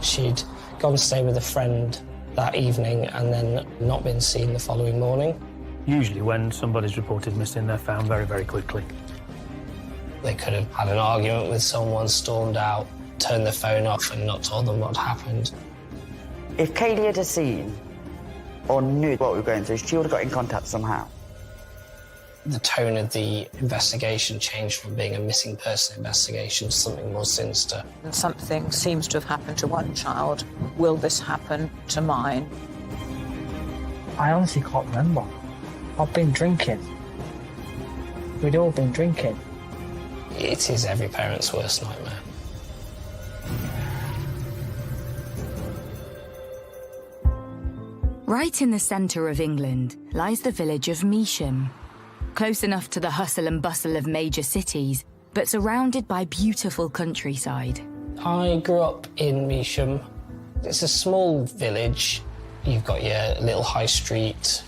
She'd gone to stay with a friend that evening and then not been seen the following morning. Usually when somebody's reported missing, they're found very, very quickly. They could have had an argument with someone, stormed out, turned their phone off and not told them what happened. If Kaylee had seen or knew what we were going through, she would have got in contact somehow. The tone of the investigation changed from being a missing person investigation to something more sinister. Something seems to have happened to one child. Will this happen to mine? I honestly can't remember. I've been drinking. We'd all been drinking. It is every parent's worst nightmare. Right in the centre of England lies the village of Measham. Close enough to the hustle and bustle of major cities, but surrounded by beautiful countryside. I grew up in Measham. It's a small village. You've got your little high street.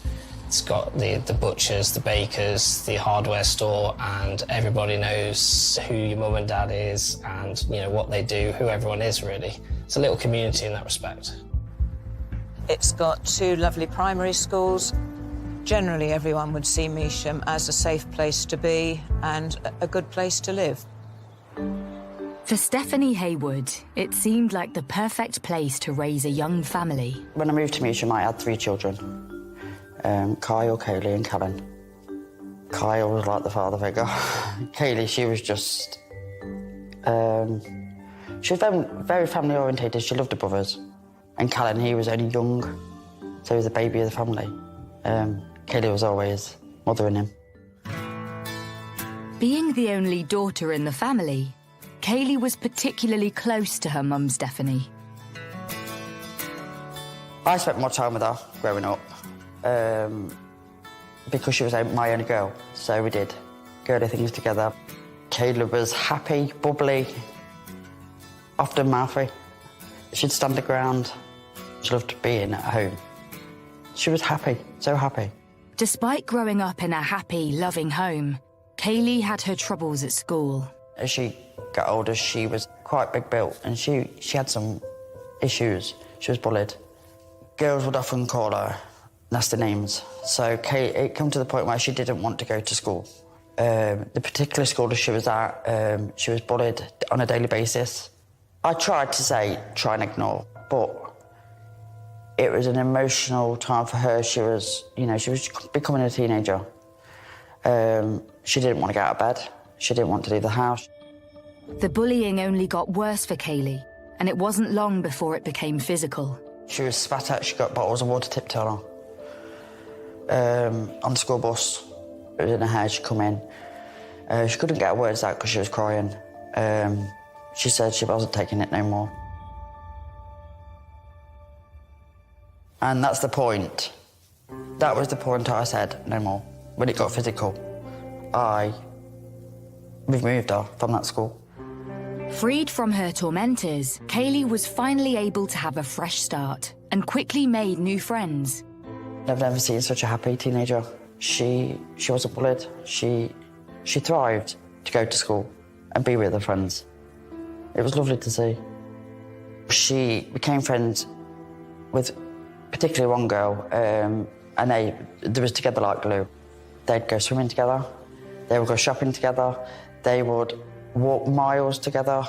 It's got the butchers, the bakers, the hardware store, and everybody knows who your mum and dad is and, you know, what they do, who everyone is, really. It's a little community in that respect. It's got 2 lovely primary schools. Generally, everyone would see Measham as a safe place to be and a good place to live. For Stephanie Haywood, it seemed like the perfect place to raise a young family. When I moved to Measham, I had 3 children. Kyle, Kaylee and Callan. Kyle was like the father figure. Kaylee, she was just... she was very, very family orientated. She loved her brothers. And Callan, he was only young, so he was the baby of the family. Kaylee was always mothering him. Being the only daughter in the family, Kaylee was particularly close to her mum, Stephanie. I spent more time with her growing up because she was my only girl, so we did girly things together. Kayla was happy, bubbly, often mouthy. She'd stand her ground. She loved being at home. She was happy, so happy. Despite growing up in a happy, loving home, Kaylee had her troubles at school. As she got older, she was quite big built and she had some issues. She was bullied. Girls would often call her nasty names. So it came to the point where she didn't want to go to school. The particular school that she was at, she was bullied on a daily basis. I tried to say, try and ignore, but it was an emotional time for her. She was, you know, she was becoming a teenager. She didn't want to get out of bed. She didn't want to leave the house. The bullying only got worse for Kaylee, and it wasn't long before it became physical. She was spat at. She got bottles of water tipped on her. On the school bus, it was in her hair. She'd come in. She couldn't get her words out because she was crying. She said she wasn't taking it no more. And that's the point. That was the point I said no more. When it got physical, I removed her from that school. Freed from her tormentors, Kaylee was finally able to have a fresh start and quickly made new friends. I've never seen such a happy teenager. She wasn't bullied. She thrived to go to school and be with her friends. It was lovely to see. She became friends with particularly one girl, and they was together like glue. They'd go swimming together, they would go shopping together, they would walk miles together.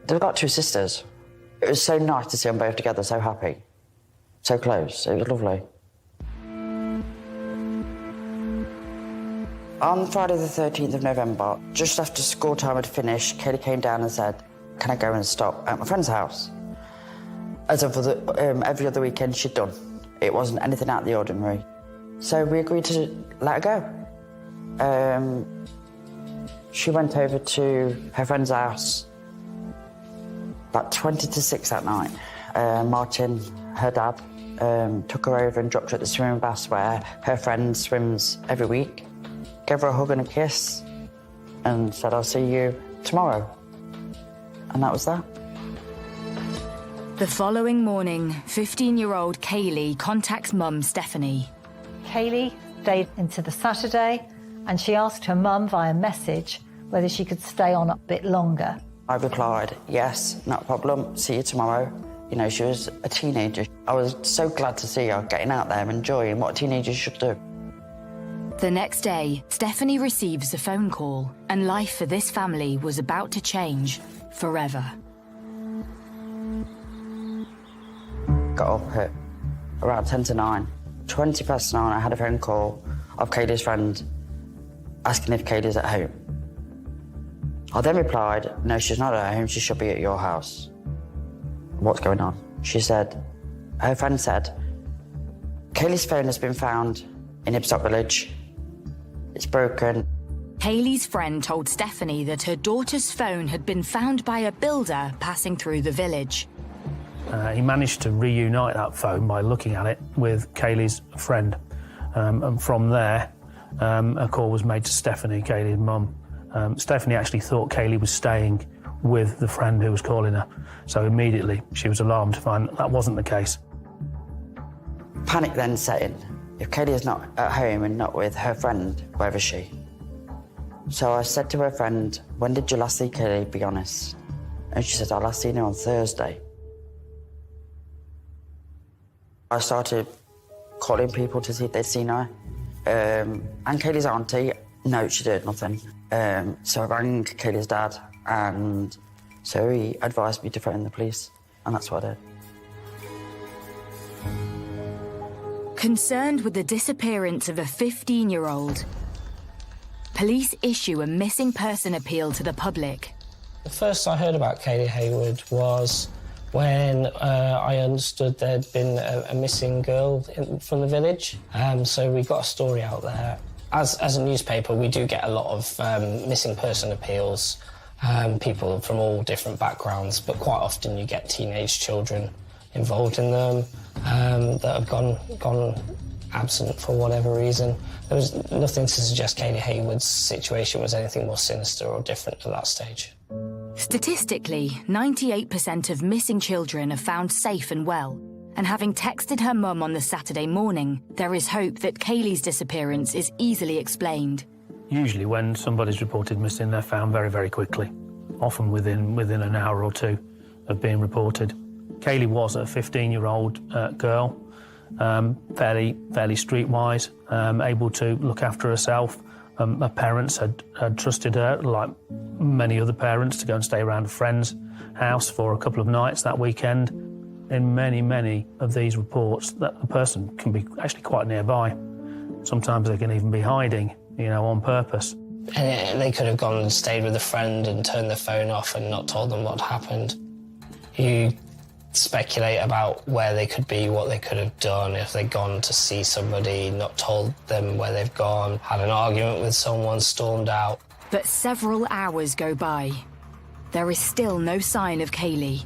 They were like 2 sisters. It was so nice to see them both together, so happy, so close. It was lovely. On Friday the 13th of November, just after school time had finished, Kaylee came down and said, "Can I go and stop at my friend's house?" As of every other weekend she'd done. It wasn't anything out of the ordinary. So we agreed to let her go. She went over to her friend's house about 20 to 6 that night. Martin, her dad, took her over and dropped her at the swimming bath where her friend swims every week. Gave her a hug and a kiss and said, "I'll see you tomorrow." And that was that. The following morning, 15-year-old Kaylee contacts mum Stephanie. Kaylee stayed into the Saturday and she asked her mum via message whether she could stay on a bit longer. I replied, "Yes, not a problem, see you tomorrow." You know, she was a teenager. I was so glad to see her getting out there, enjoying what teenagers should do. The next day, Stephanie receives a phone call, and life for this family was about to change forever. Got up at around 10 to 9. 20 past 9, I had a phone call of Kaylee's friend asking if Kaylee's at home. I then replied, no, she's not at home, she should be at your house. What's going on? She said, her friend said, Kaylee's phone has been found in Ibstock Village. It's broken. Kaylee's friend told Stephanie that her daughter's phone had been found by a builder passing through the village. He managed to reunite that phone by looking at it with Kaylee's friend. And from there, a call was made to Stephanie, Kaylee's mum. Stephanie actually thought Kaylee was staying with the friend who was calling her. So immediately she was alarmed to find that wasn't the case. Panic then set in. If Kaylee is not at home and not with her friend, where is she? So I said to her friend, when did you last see Kaylee, be honest? And she said, I last seen her on Thursday. I started calling people to see if they'd seen her. And Kaylee's auntie, no, she did nothing. So I rang Kaylee's dad, and so he advised me to phone the police, and that's what I did. Concerned with the disappearance of a 15-year-old, police issue a missing person appeal to the public. The first I heard about Kaylee Haywood was when I understood there'd been a missing girl from the village. So we got a story out there. As a newspaper, we do get a lot of missing person appeals, people from all different backgrounds, but quite often you get teenage children involved in them that have gone absent for whatever reason. There was nothing to suggest Kaylee Haywood's situation was anything more sinister or different at that stage. Statistically, 98% of missing children are found safe and well. And having texted her mum on the Saturday morning, there is hope that Kaylee's disappearance is easily explained. Usually when somebody's reported missing, they're found very, very quickly, often within an hour or two of being reported. Kaylee was a 15-year-old girl, fairly streetwise, able to look after herself. Her parents had trusted her, like many other parents, to go and stay around a friend's house for a couple of nights that weekend. In many of these reports, that the person can be actually quite nearby. Sometimes they can even be hiding, on purpose. And they could have gone and stayed with a friend and turned their phone off and not told them what happened. You speculate about where they could be, what they could have done, if they'd gone to see somebody, not told them where they've gone, had an argument with someone, stormed out. But several hours go by. There is still no sign of Kaylee,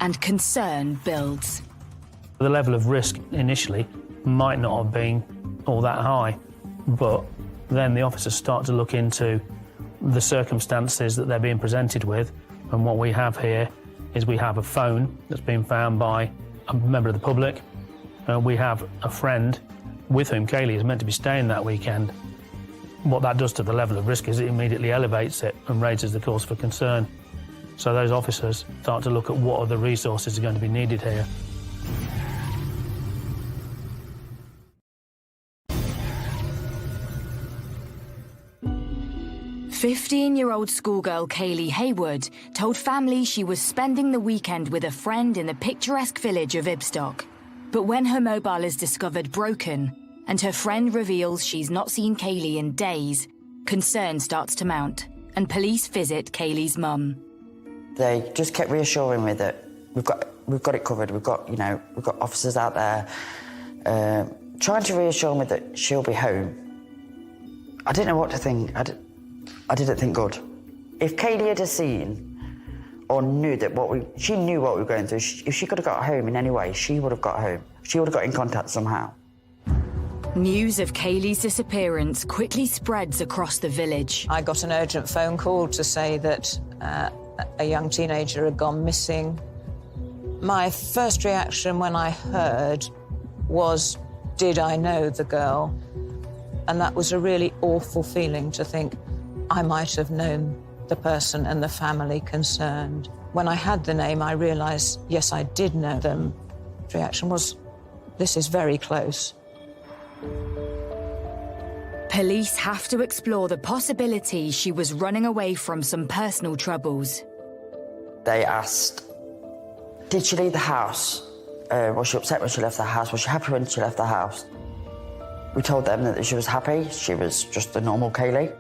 and concern builds. The level of risk initially might not have been all that high, but then the officers start to look into the circumstances that they're being presented with, and what we have here is we have a phone that's been found by a member of the public, and we have a friend with whom Kaylee is meant to be staying that weekend. What that does to the level of risk is it immediately elevates it and raises the cause for concern. So those officers start to look at what other resources are going to be needed here. "15-year-old schoolgirl Kaylee Haywood told family she was spending the weekend with a friend in the picturesque village of Ibstock. But when her mobile is discovered broken and her friend reveals she's not seen Kaylee in days, concern starts to mount, and police visit Kaylee's mum. They just kept reassuring me that we've got it covered. We've got officers out there trying to reassure me that she'll be home. I didn't know what to think. I didn't think good. If Kaylee had seen or knew that she knew what we were going through, if she could have got home in any way, she would have got home. She would have got in contact somehow. News of Kaylee's disappearance quickly spreads across the village. I got an urgent phone call to say that a young teenager had gone missing. My first reaction when I heard was, did I know the girl? And that was a really awful feeling to think I might have known the person and the family concerned. When I had the name, I realised, yes, I did know them. The reaction was, this is very close. Police have to explore the possibility she was running away from some personal troubles. They asked, did she leave the house? Was she upset when she left the house? Was she happy when she left the house? We told them that she was happy. She was just a normal Kaylee.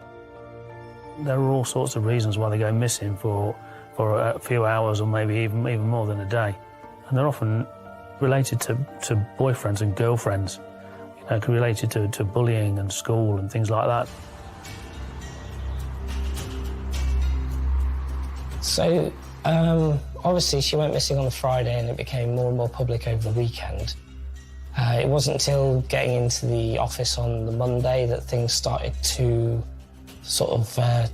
There are all sorts of reasons why they go missing for a few hours or maybe even more than a day. And they're often related to boyfriends and girlfriends, related to bullying and school and things like that. So, obviously she went missing on the Friday and it became more and more public over the weekend. It wasn't until getting into the office on the Monday that things started to sort of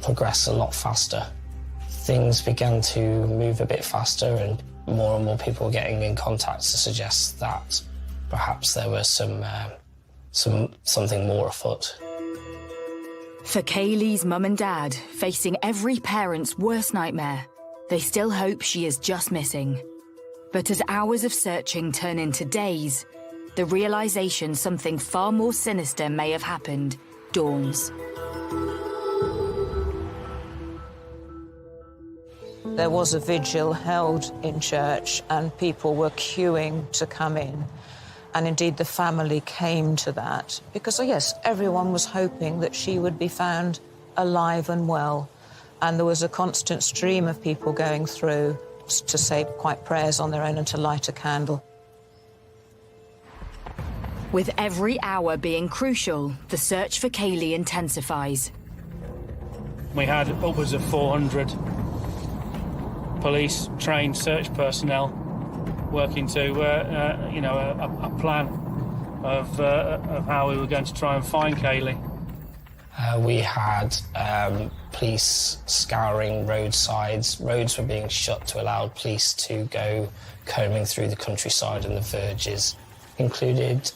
progress a lot faster. Things began to move a bit faster and more people were getting in contact to suggest that perhaps there was something more afoot. For Kaylee's mum and dad, facing every parent's worst nightmare, they still hope she is just missing. But as hours of searching turn into days, the realisation something far more sinister may have happened dawns. There was a vigil held in church and people were queuing to come in. And indeed, the family came to that because, yes, everyone was hoping that she would be found alive and well. And there was a constant stream of people going through to say quiet prayers on their own and to light a candle. With every hour being crucial, the search for Kaylee intensifies. We had upwards of 400 police trained search personnel working to a plan of how we were going to try and find Kaylee. We had police scouring roadsides. Roads were being shut to allow police to go combing through the countryside and the verges. Included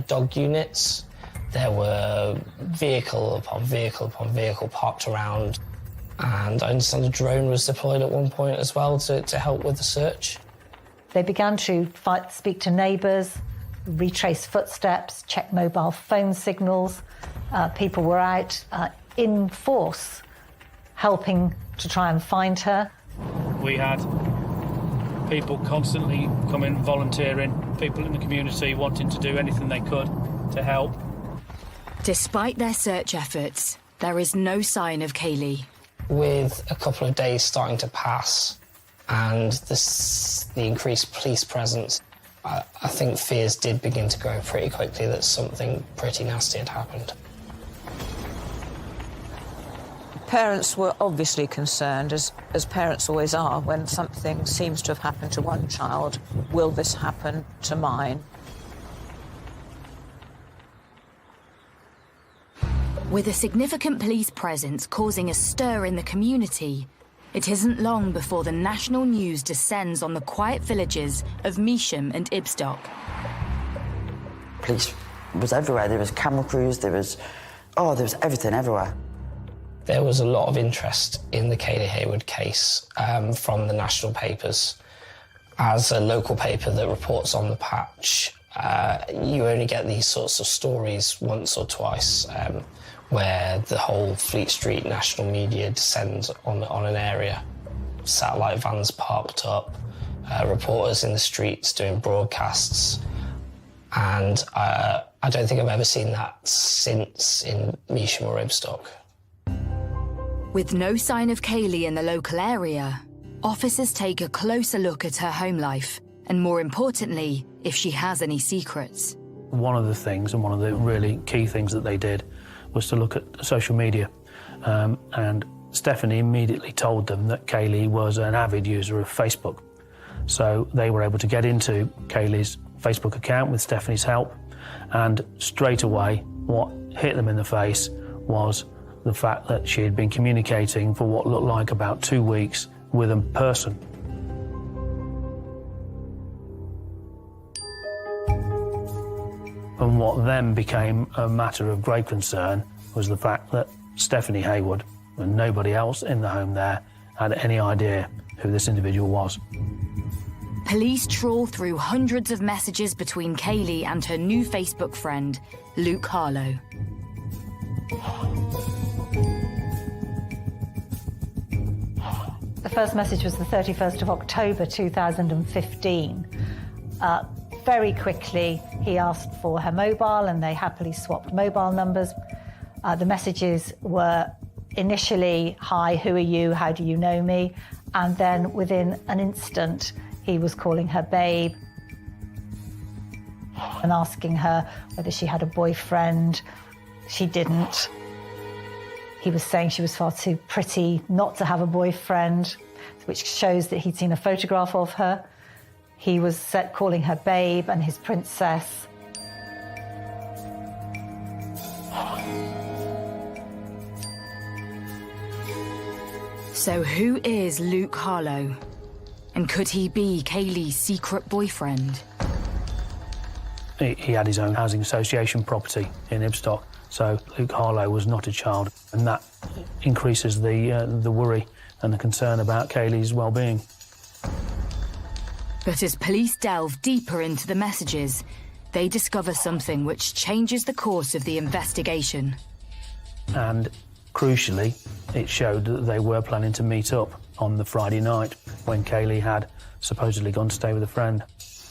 dog units. There were vehicle upon vehicle upon vehicle parked around. And I understand a drone was deployed at one point as well to help with the search. They began to speak to neighbours, retrace footsteps, check mobile phone signals. People were out in force helping to try and find her. We had people constantly coming, volunteering, people in the community wanting to do anything they could to help. Despite their search efforts, there is no sign of Kaylee. With a couple of days starting to pass and the increased police presence, I think fears did begin to grow pretty quickly that something pretty nasty had happened. Parents were obviously concerned, as parents always are, when something seems to have happened to one child. Will this happen to mine? With a significant police presence causing a stir in the community, it isn't long before the national news descends on the quiet villages of Measham and Ibstock. Police was everywhere. There was camera crews, there was everything everywhere. There was a lot of interest in the Kaylee Haywood case from the national papers. As a local paper that reports on the patch, you only get these sorts of stories once or twice where the whole Fleet Street national media descends on an area. Satellite vans parked up, reporters in the streets doing broadcasts, and I don't think I've ever seen that since in Measham or Ibstock. With no sign of Kaylee in the local area, officers take a closer look at her home life, and more importantly, if she has any secrets. One of the things, and one of the really key things that they did, was to look at social media. And Stephanie immediately told them that Kaylee was an avid user of Facebook. So they were able to get into Kaylee's Facebook account with Stephanie's help, and straight away what hit them in the face was the fact that she had been communicating for what looked like about 2 weeks with a person. And what then became a matter of great concern was the fact that Stephanie Haywood and nobody else in the home there had any idea who this individual was. Police trawl through hundreds of messages between Kaylee and her new Facebook friend, Luke Harlow. The first message was the 31st of October 2015. Very quickly, he asked for her mobile and they happily swapped mobile numbers. The messages were initially, "Hi, who are you? How do you know me?" And then within an instant, he was calling her babe and asking her whether she had a boyfriend. She didn't. He was saying she was far too pretty not to have a boyfriend, which shows that he'd seen a photograph of her. He was calling her babe and his princess. So who is Luke Harlow? And could he be Kaylee's secret boyfriend? He had his own housing association property in Ibstock, so Luke Harlow was not a child, and that increases the worry and the concern about Kaylee's well-being. But as police delve deeper into the messages, they discover something which changes the course of the investigation. And crucially, it showed that they were planning to meet up on the Friday night when Kaylee had supposedly gone to stay with a friend.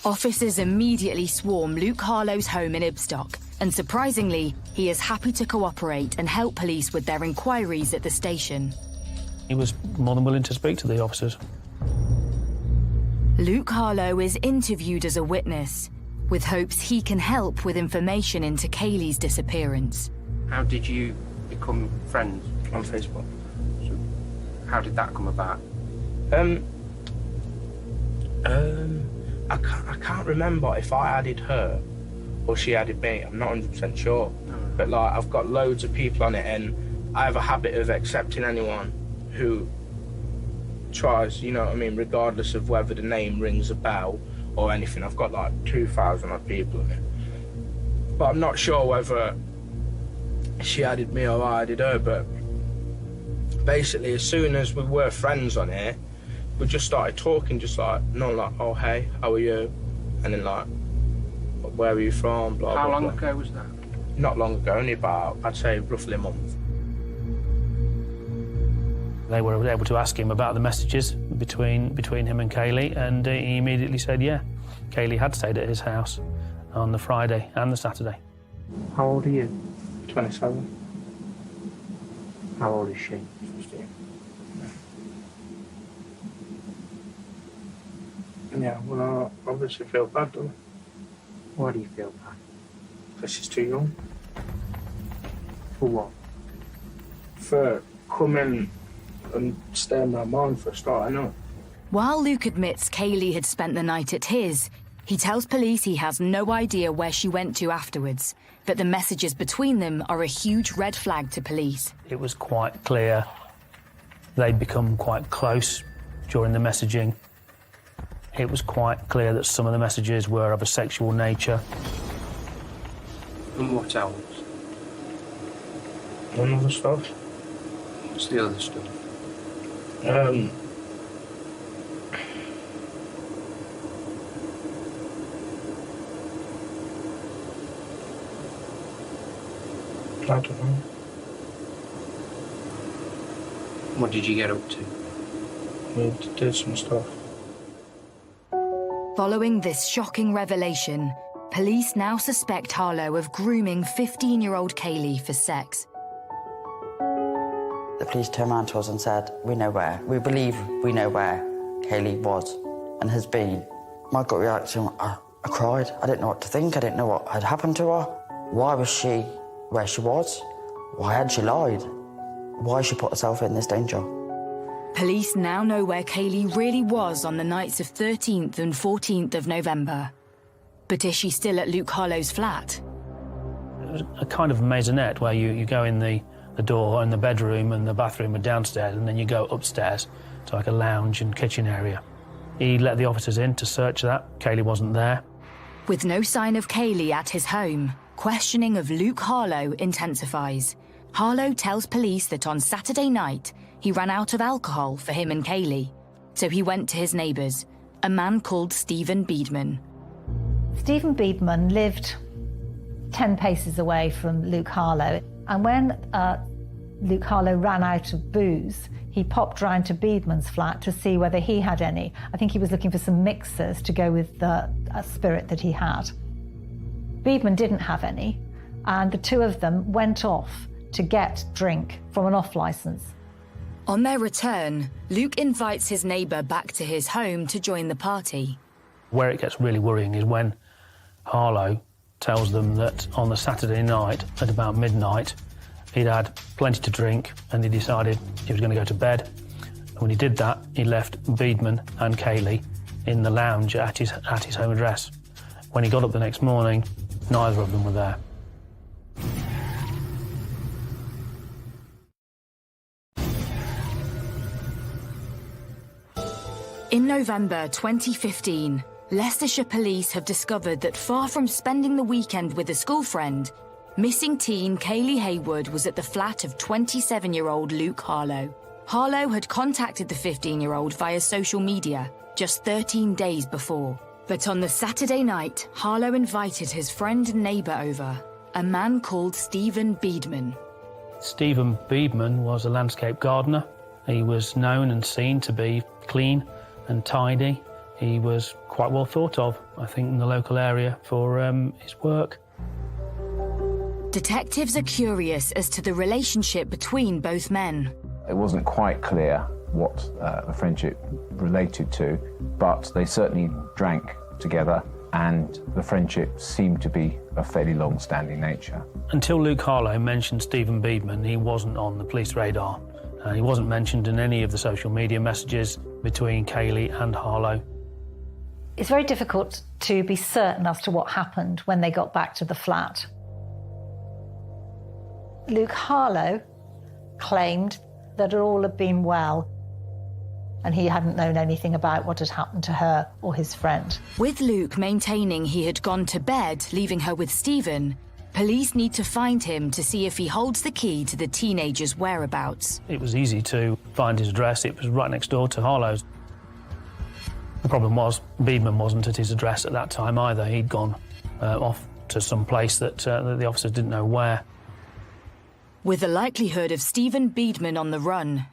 Officers immediately swarm Luke Harlow's home in Ibstock, and surprisingly, he is happy to cooperate and help police with their inquiries at the station. He was more than willing to speak to the officers. Luke Harlow is interviewed as a witness, with hopes he can help with information into Kaylee's disappearance. How did you become friends? On Facebook. So how did that come about? I can't remember if I added her or she added me. I'm not 100% sure. But like, I've got loads of people on it, and I have a habit of accepting anyone who tries, you know what I mean, regardless of whether the name rings a bell or anything. I've got like 2,000 odd people on it. But I'm not sure whether she added me or I added her, but basically as soon as we were friends on here, we just started talking, just like, oh, hey, how are you? And then like, where are you from? Blah, How blah, long blah. ago was that? Not long ago, only about, I'd say, roughly a month. They were able to ask him about the messages between him and Kaylee, and he immediately said, yeah, Kaylee had stayed at his house on the Friday and the Saturday. How old are you? 27. How old is she? 15. Yeah, well, I obviously feel bad, don't I? Why do you feel bad? Because she's too young. For what? For coming and staying my mum for a start, I know. While Luke admits Kaylee had spent the night at his, he tells police he has no idea where she went to afterwards, that the messages between them are a huge red flag to police. It was quite clear they'd become quite close during the messaging. It was quite clear that some of the messages were of a sexual nature. And what else? None other stuff. What's the other stuff? I don't know. What did you get up to? We did some stuff. Following this shocking revelation, police now suspect Harlow of grooming 15-year-old Kaylee for sex. The police turned around to us and said, we believe we know where Kaylee was and has been. My gut reaction, I cried. I didn't know what to think. I didn't know what had happened to her. Why was she where she was? Why had she lied? Why she put herself in this danger? Police now know where Kaylee really was on the nights of 13th and 14th of November. But is she still at Luke Harlow's flat? It was a kind of maisonette where you go in the door and the bedroom and the bathroom are downstairs, and then you go upstairs to like a lounge and kitchen area. He let the officers in to search that. Kaylee wasn't there. With no sign of Kaylee at his home, questioning of Luke Harlow intensifies. Harlow tells police that on Saturday night, he ran out of alcohol for him and Kaylee. So he went to his neighbours, a man called Stephen Beedman. Stephen Beedman lived 10 paces away from Luke Harlow. And when Luke Harlow ran out of booze, he popped round to Beedman's flat to see whether he had any. I think he was looking for some mixers to go with the spirit that he had. Beedman didn't have any, and the two of them went off to get drink from an off-licence. On their return, Luke invites his neighbour back to his home to join the party. Where it gets really worrying is when Harlow tells them that on the Saturday night at about midnight, he'd had plenty to drink and he decided he was going to go to bed. And when he did that, he left Beedman and Kaylee in the lounge at his home address. When he got up the next morning, neither of them were there. In November 2015, Leicestershire police have discovered that far from spending the weekend with a school friend, missing teen Kaylee Haywood was at the flat of 27-year-old Luke Harlow. Harlow had contacted the 15-year-old via social media just 13 days before. But on the Saturday night, Harlow invited his friend and neighbour over, a man called Stephen Beedman. Stephen Beedman was a landscape gardener. He was known and seen to be clean and tidy. He was quite well thought of, I think, in the local area for his work. Detectives are curious as to the relationship between both men. It wasn't quite clear what the friendship related to, but they certainly drank together and the friendship seemed to be of fairly long-standing nature. Until Luke Harlow mentioned Stephen Beedman, he wasn't on the police radar. He wasn't mentioned in any of the social media messages between Kaylee and Harlow. It's very difficult to be certain as to what happened when they got back to the flat. Luke Harlow claimed that it all had been well and he hadn't known anything about what had happened to her or his friend. With Luke maintaining he had gone to bed, leaving her with Stephen, police need to find him to see if he holds the key to the teenager's whereabouts. It was easy to find his address. It was right next door to Harlow's. The problem was Beedman wasn't at his address at that time either. He'd gone off to some place that the officers didn't know where. With the likelihood of Stephen Beedman on the run,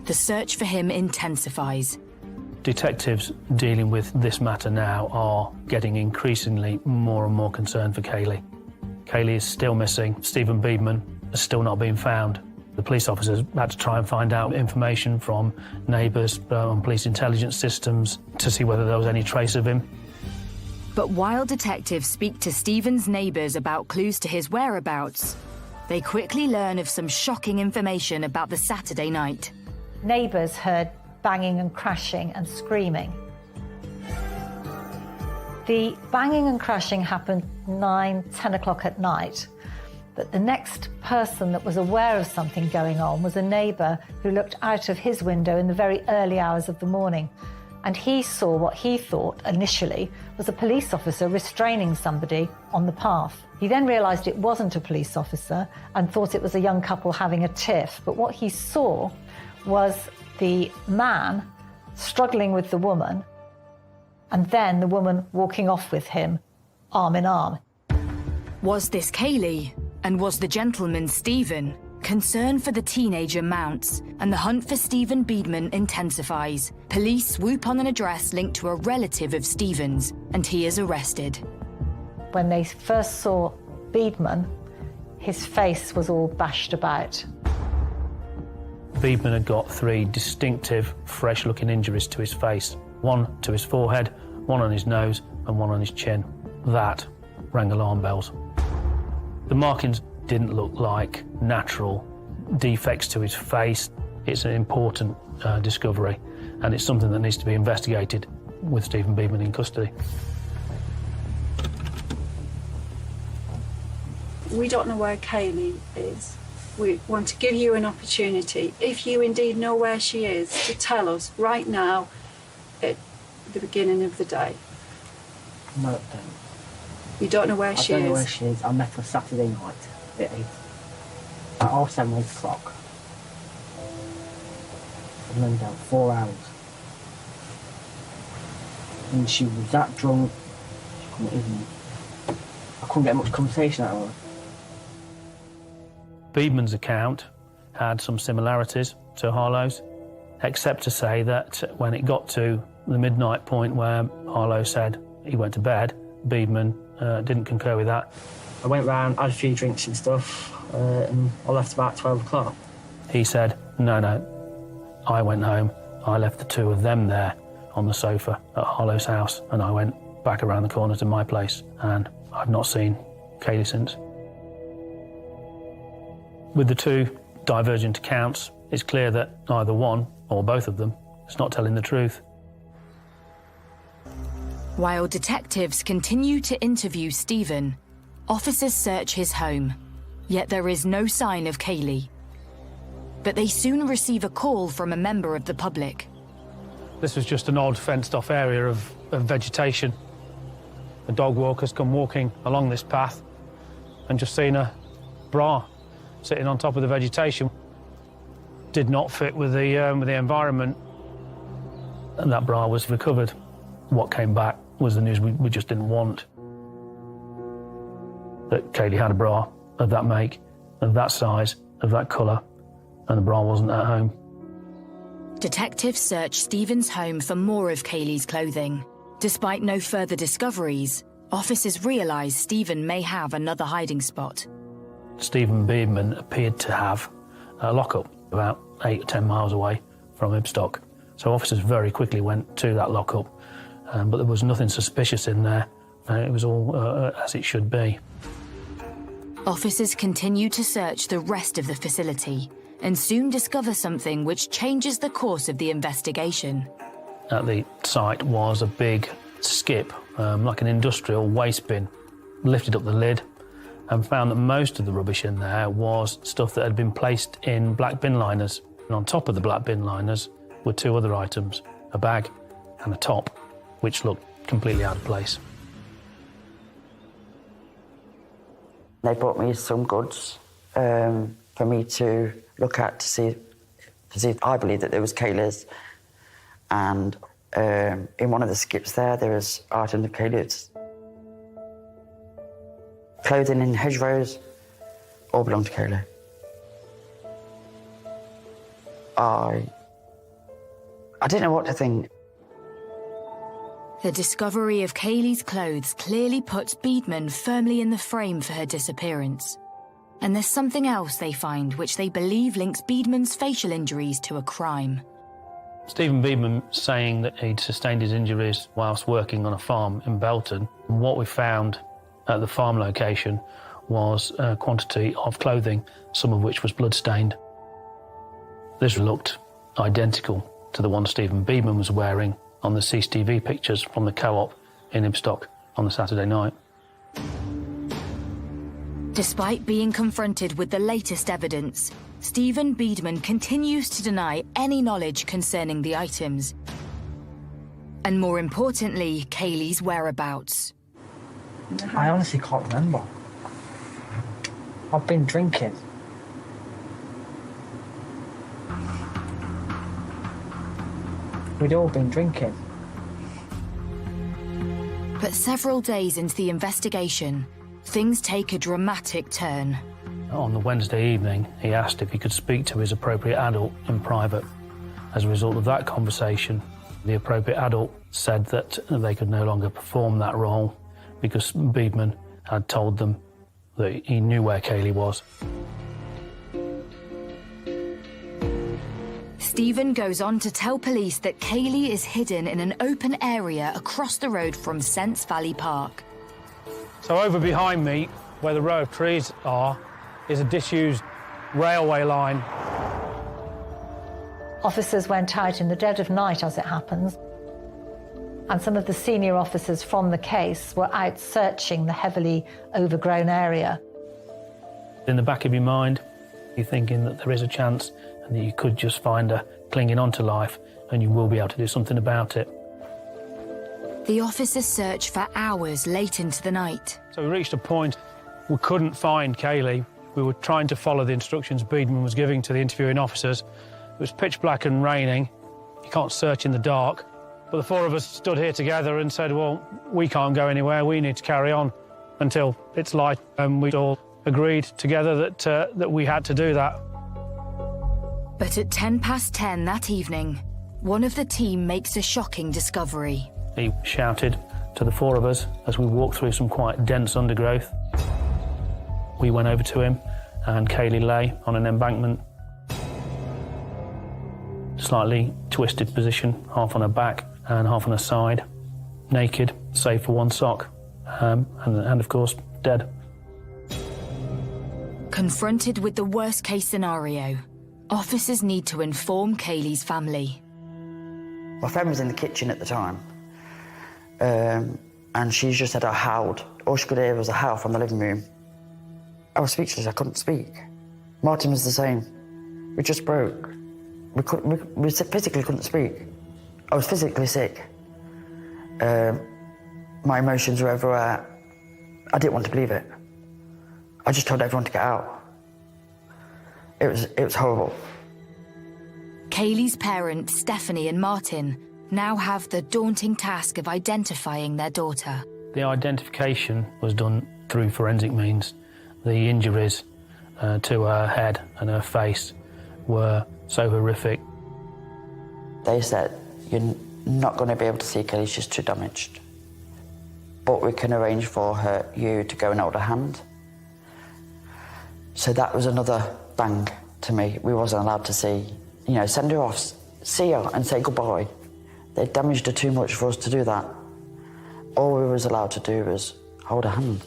the search for him intensifies. Detectives dealing with this matter now are getting increasingly more and more concerned for Kaylee. Kaylee is still missing. Stephen Beedman has still not been found. The police officers had to try and find out information from neighbours on police intelligence systems to see whether there was any trace of him. But while detectives speak to Stephen's neighbours about clues to his whereabouts, they quickly learn of some shocking information about the Saturday night. Neighbours heard banging and crashing and screaming. The banging and crashing happened 9, 10 o'clock at night. But the next person that was aware of something going on was a neighbour who looked out of his window in the very early hours of the morning. And he saw what he thought initially was a police officer restraining somebody on the path. He then realised it wasn't a police officer and thought it was a young couple having a tiff. But what he saw was the man struggling with the woman and then the woman walking off with him, arm in arm. Was this Kaylee? And was the gentleman Stephen? Concern for the teenager mounts, and the hunt for Stephen Beedman intensifies. Police swoop on an address linked to a relative of Stephen's, and he is arrested. When they first saw Beedman, his face was all bashed about. Beedman had got 3 distinctive, fresh-looking injuries to his face. One to his forehead, one on his nose, and one on his chin. That rang alarm bells. The markings didn't look like natural defects to his face. It's an important discovery, and it's something that needs to be investigated with Stephen Beedman in custody. We don't know where Kaylee is. We want to give you an opportunity, if you indeed know where she is, to tell us right now at the beginning of the day. No, I don't. You don't know where she is? I don't know where she is. I met her Saturday night at 8. at 7:30, 8 o'clock. And then about 4 hours. And she was that drunk, I couldn't get much conversation out of her. Beedman's account had some similarities to Harlow's, except to say that when it got to the midnight point where Harlow said he went to bed, Beedman didn't concur with that. I went round, had a few drinks and stuff, and I left about 12 o'clock. He said, no, I went home, I left the two of them there on the sofa at Harlow's house, and I went back around the corner to my place, and I've not seen Kaylee since. With the two divergent accounts, it's clear that either one, or both of them, is not telling the truth. While detectives continue to interview Stephen, officers search his home, yet there is no sign of Kaylee. But they soon receive a call from a member of the public. This was just an odd fenced-off area of vegetation. A dog walker's come walking along this path and just seen a bra sitting on top of the vegetation. Did not fit with the environment, and that bra was recovered. What came back was the news we just didn't want. That Kaylee had a bra of that make, of that size, of that colour, and the bra wasn't at home. Detectives search Stephen's home for more of Kaylee's clothing. Despite no further discoveries, officers realise Stephen may have another hiding spot. Stephen Beedman appeared to have a lockup about 8 or 10 miles away from Ibstock. So officers very quickly went to that lockup, but there was nothing suspicious in there. It was all as it should be. Officers continue to search the rest of the facility and soon discover something which changes the course of the investigation. At the site was a big skip, like an industrial waste bin. Lifted up the lid and found that most of the rubbish in there was stuff that had been placed in black bin liners. And on top of the black bin liners were two other items, a bag and a top, which looked completely out of place. They brought me some goods for me to look at to see if I believe that there was Kaylee's. And in one of the skips there was items of Kaylee's. Clothing in hedgerows all belonged to Kaylee. I didn't know what to think. The discovery of Kaylee's clothes clearly puts Beedman firmly in the frame for her disappearance. And there's something else they find which they believe links Beedman's facial injuries to a crime. Stephen Beedman saying that he'd sustained his injuries whilst working on a farm in Belton. And what we found at the farm location was a quantity of clothing, some of which was blood-stained. This looked identical to the one Stephen Beedman was wearing on the CCTV pictures from the co-op in Ibstock on the Saturday night. Despite being confronted with the latest evidence, Stephen Beedman continues to deny any knowledge concerning the items. And more importantly, Kaylee's whereabouts. I honestly can't remember. I've been drinking. We'd all been drinking. But several days into the investigation, things take a dramatic turn. On the Wednesday evening, he asked if he could speak to his appropriate adult in private. As a result of that conversation, the appropriate adult said that they could no longer perform that role because Beedman had told them that he knew where Kaylee was. Stephen goes on to tell police that Kaylee is hidden in an open area across the road from Sents Valley Park. So over behind me, where the row of trees are, is a disused railway line. Officers went out in the dead of night, as it happens, and some of the senior officers from the case were out searching the heavily overgrown area. In the back of your mind, you're thinking that there is a chance and that you could just find her clinging on to life and you will be able to do something about it. The officers search for hours late into the night. So we reached a point we couldn't find Kaylee. We were trying to follow the instructions Beadman was giving to the interviewing officers. It was pitch black and raining. You can't search in the dark. But the four of us stood here together and said, well, we can't go anywhere. We need to carry on until it's light. And we all agreed together that we had to do that. But at 10:10 that evening, one of the team makes a shocking discovery. He shouted to the four of us as we walked through some quite dense undergrowth. We went over to him, and Kaylee lay on an embankment, slightly twisted position, half on her back and half on her side, naked, save for one sock, and of course, dead. Confronted with the worst-case scenario, officers need to inform Kaylee's family. My friend was in the kitchen at the time, and she just said I howled. All she could hear was a howl from the living room. I was speechless, I couldn't speak. Martin was the same. We just broke. We physically couldn't speak. I was physically sick. My emotions were everywhere. I didn't want to believe it. I just told everyone to get out. It was horrible. Kaylee's parents, Stephanie and Martin, now have the daunting task of identifying their daughter. The identification was done through forensic means. The injuries to her head and her face were so horrific. They said, you're not going to be able to see Kaylee, she's too damaged. But we can arrange for you to go and hold her hand. So that was another bang to me. We wasn't allowed to see, send her off, see her and say goodbye. They damaged her too much for us to do that. All we was allowed to do was hold her hand.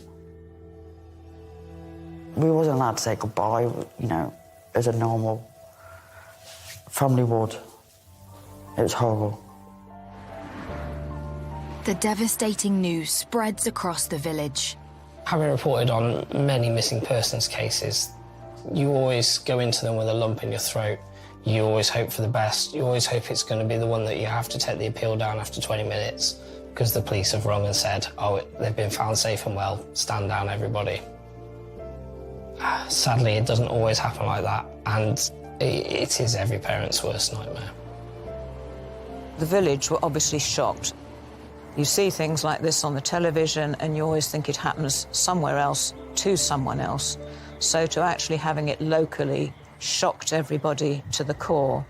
We wasn't allowed to say goodbye, as a normal family would. It was horrible. The devastating news spreads across the village. Having reported on many missing persons cases, you always go into them with a lump in your throat. You always hope for the best. You always hope it's going to be the one that you have to take the appeal down after 20 minutes because the police have rung and said, oh, they've been found safe and well, stand down, everybody. Sadly, it doesn't always happen like that, and it is every parent's worst nightmare. The village were obviously shocked. You see things like this on the television and you always think it happens somewhere else to someone else. So to actually having it locally shocked everybody to the core.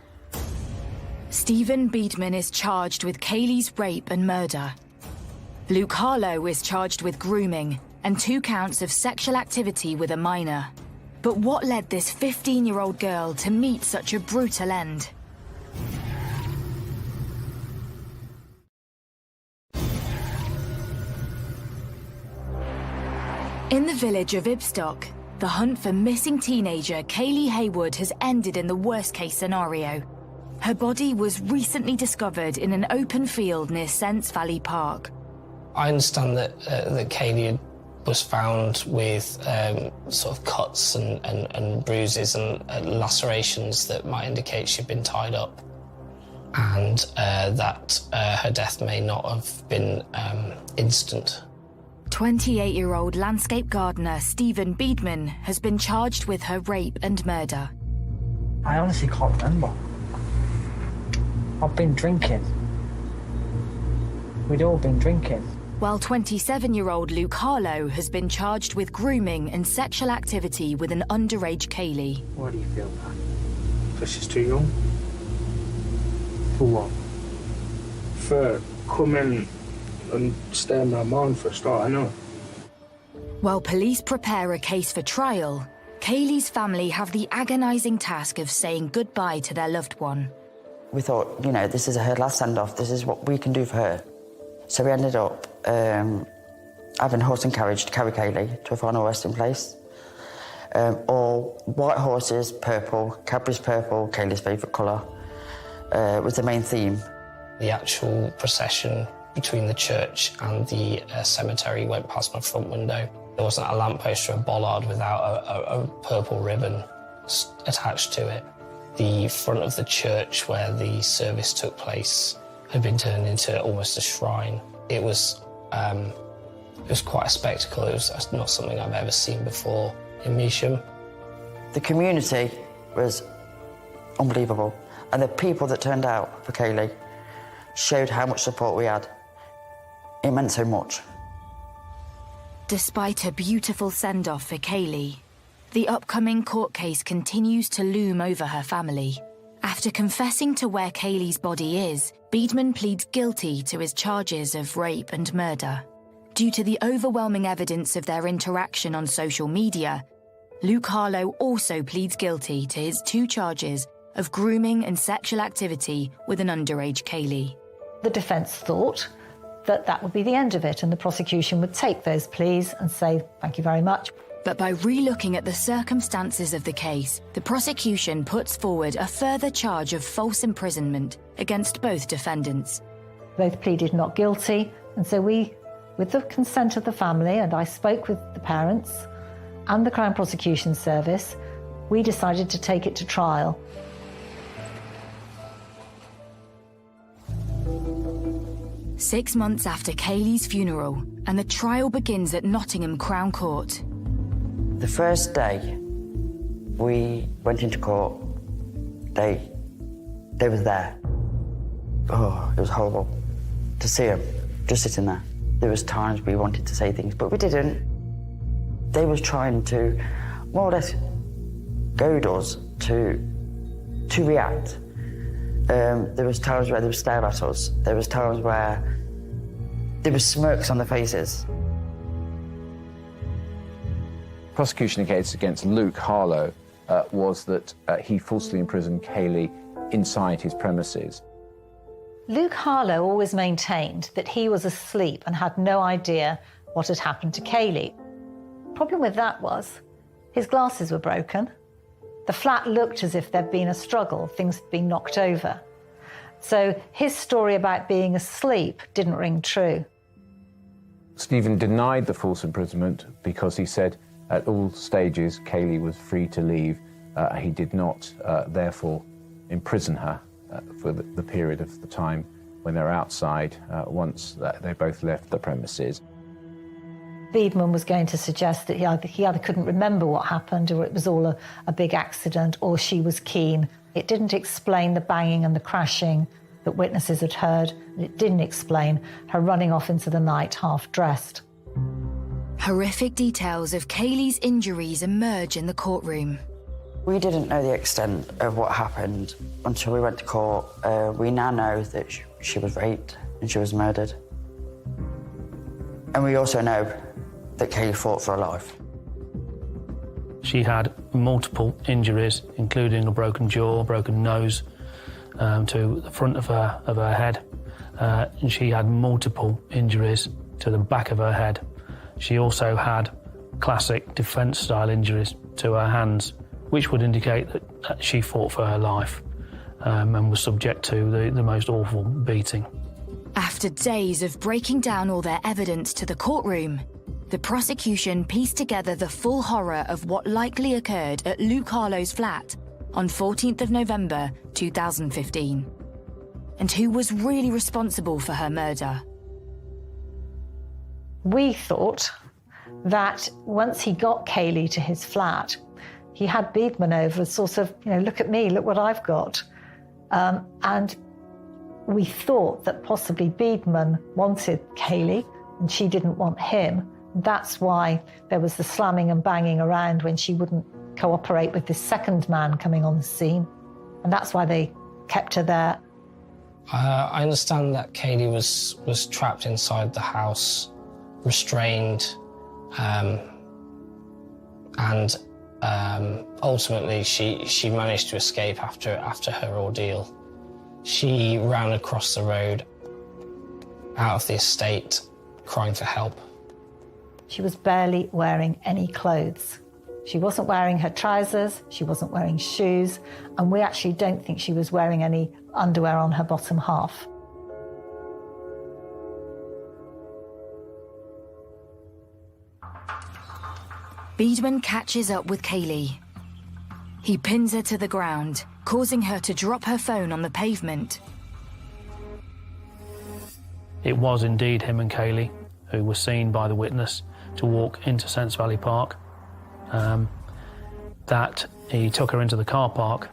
Stephen Beadman is charged with Kaylee's rape and murder. Luke Harlow is charged with grooming and 2 counts of sexual activity with a minor. But what led this 15-year-old girl to meet such a brutal end? In the village of Ibstock, the hunt for missing teenager Kaylee Haywood has ended in the worst-case scenario. Her body was recently discovered in an open field near Sents Valley Park. I understand that Kaylee was found with sort of cuts and bruises and lacerations that might indicate she'd been tied up, and that her death may not have been instant. 28-year-old landscape gardener Stephen Beadman has been charged with her rape and murder. I honestly can't remember. I've been drinking. We'd all been drinking. While 27-year-old Luke Harlow has been charged with grooming and sexual activity with an underage Kaylee. Why do you feel that? Because she's too young? For what? For coming and staying in my mind for a start, I know. While police prepare a case for trial, Kaylee's family have the agonising task of saying goodbye to their loved one. We thought, this is her last send-off, this is what we can do for her. So we ended up having horse and carriage to carry Kaylee to a final resting place. All white horses, purple, Cadbury's purple, Kaylee's favourite colour, was the main theme. The actual procession between the church and the cemetery went past my front window. There wasn't a lamppost or a bollard without a purple ribbon attached to it. The front of the church where the service took place had been turned into almost a shrine. It was quite a spectacle. It was not something I've ever seen before in Measham. The community was unbelievable. And the people that turned out for Kaylee showed how much support we had. It meant so much. Despite a beautiful send-off for Kaylee, the upcoming court case continues to loom over her family. After confessing to where Kaylee's body is, Beadman pleads guilty to his charges of rape and murder. Due to the overwhelming evidence of their interaction on social media, Luke Harlow also pleads guilty to his 2 charges of grooming and sexual activity with an underage Kaylee. The defence thought that that would be the end of it and the prosecution would take those pleas and say, thank you very much. But by re-looking at the circumstances of the case, the prosecution puts forward a further charge of false imprisonment against both defendants. Both pleaded not guilty, and so we, with the consent of the family, and I spoke with the parents and the Crown Prosecution Service, we decided to take it to trial. Six months after Kaylee's funeral, and the trial begins at Nottingham Crown Court. The first day we went into court, they was there. Oh, it was horrible to see them just sitting there. There was times we wanted to say things, but we didn't. They was trying to more or less goad us to react. There was times where they would stare at us. There was times where there were smirks on their faces. Prosecution case against Luke Harlow was that he falsely imprisoned Kaylee inside his premises. Luke Harlow always maintained that he was asleep and had no idea what had happened to Kaylee. The problem with that was his glasses were broken. The flat looked as if there'd been a struggle, things had been knocked over. So his story about being asleep didn't ring true. Stephen denied the false imprisonment because he said at all stages Kaylee was free to leave. He did not, therefore, imprison her for the period of the time when they're outside, once they both left the premises. Beadman was going to suggest that he either couldn't remember what happened, or it was all a big accident, or she was keen. It didn't explain the banging and the crashing that witnesses had heard. It didn't explain her running off into the night half-dressed. Horrific details of Kaylee's injuries emerge in the courtroom. We didn't know the extent of what happened until we went to court. We now know that she was raped and she was murdered. And we also know that Kaylee fought for her life. She had multiple injuries, including a broken jaw, broken nose, to the front of her head. And she had multiple injuries to the back of her head. She also had classic defence-style injuries to her hands, which would indicate that she fought for her life and was subject to the most awful beating. After days of breaking down all their evidence to the courtroom, the prosecution pieced together the full horror of what likely occurred at Luke Harlow's flat on 14th of November 2015. And who was really responsible for her murder? We thought that once he got Kaylee to his flat, he had Beadman over, sort of, look at me, look what I've got. And we thought that possibly Beadman wanted Kaylee and she didn't want him. That's why there was the slamming and banging around when she wouldn't cooperate with this second man coming on the scene. And that's why they kept her there. I understand that Kaylee was trapped inside the house, restrained, and ultimately she managed to escape after her ordeal. She ran across the road out of the estate, crying for help. She was barely wearing any clothes. She wasn't wearing her trousers, she wasn't wearing shoes, and we actually don't think she was wearing any underwear on her bottom half. Beadman catches up with Kaylee. He pins her to the ground, causing her to drop her phone on the pavement. It was indeed him and Kaylee who were seen by the witness to walk into Sense Valley Park. that he took her into the car park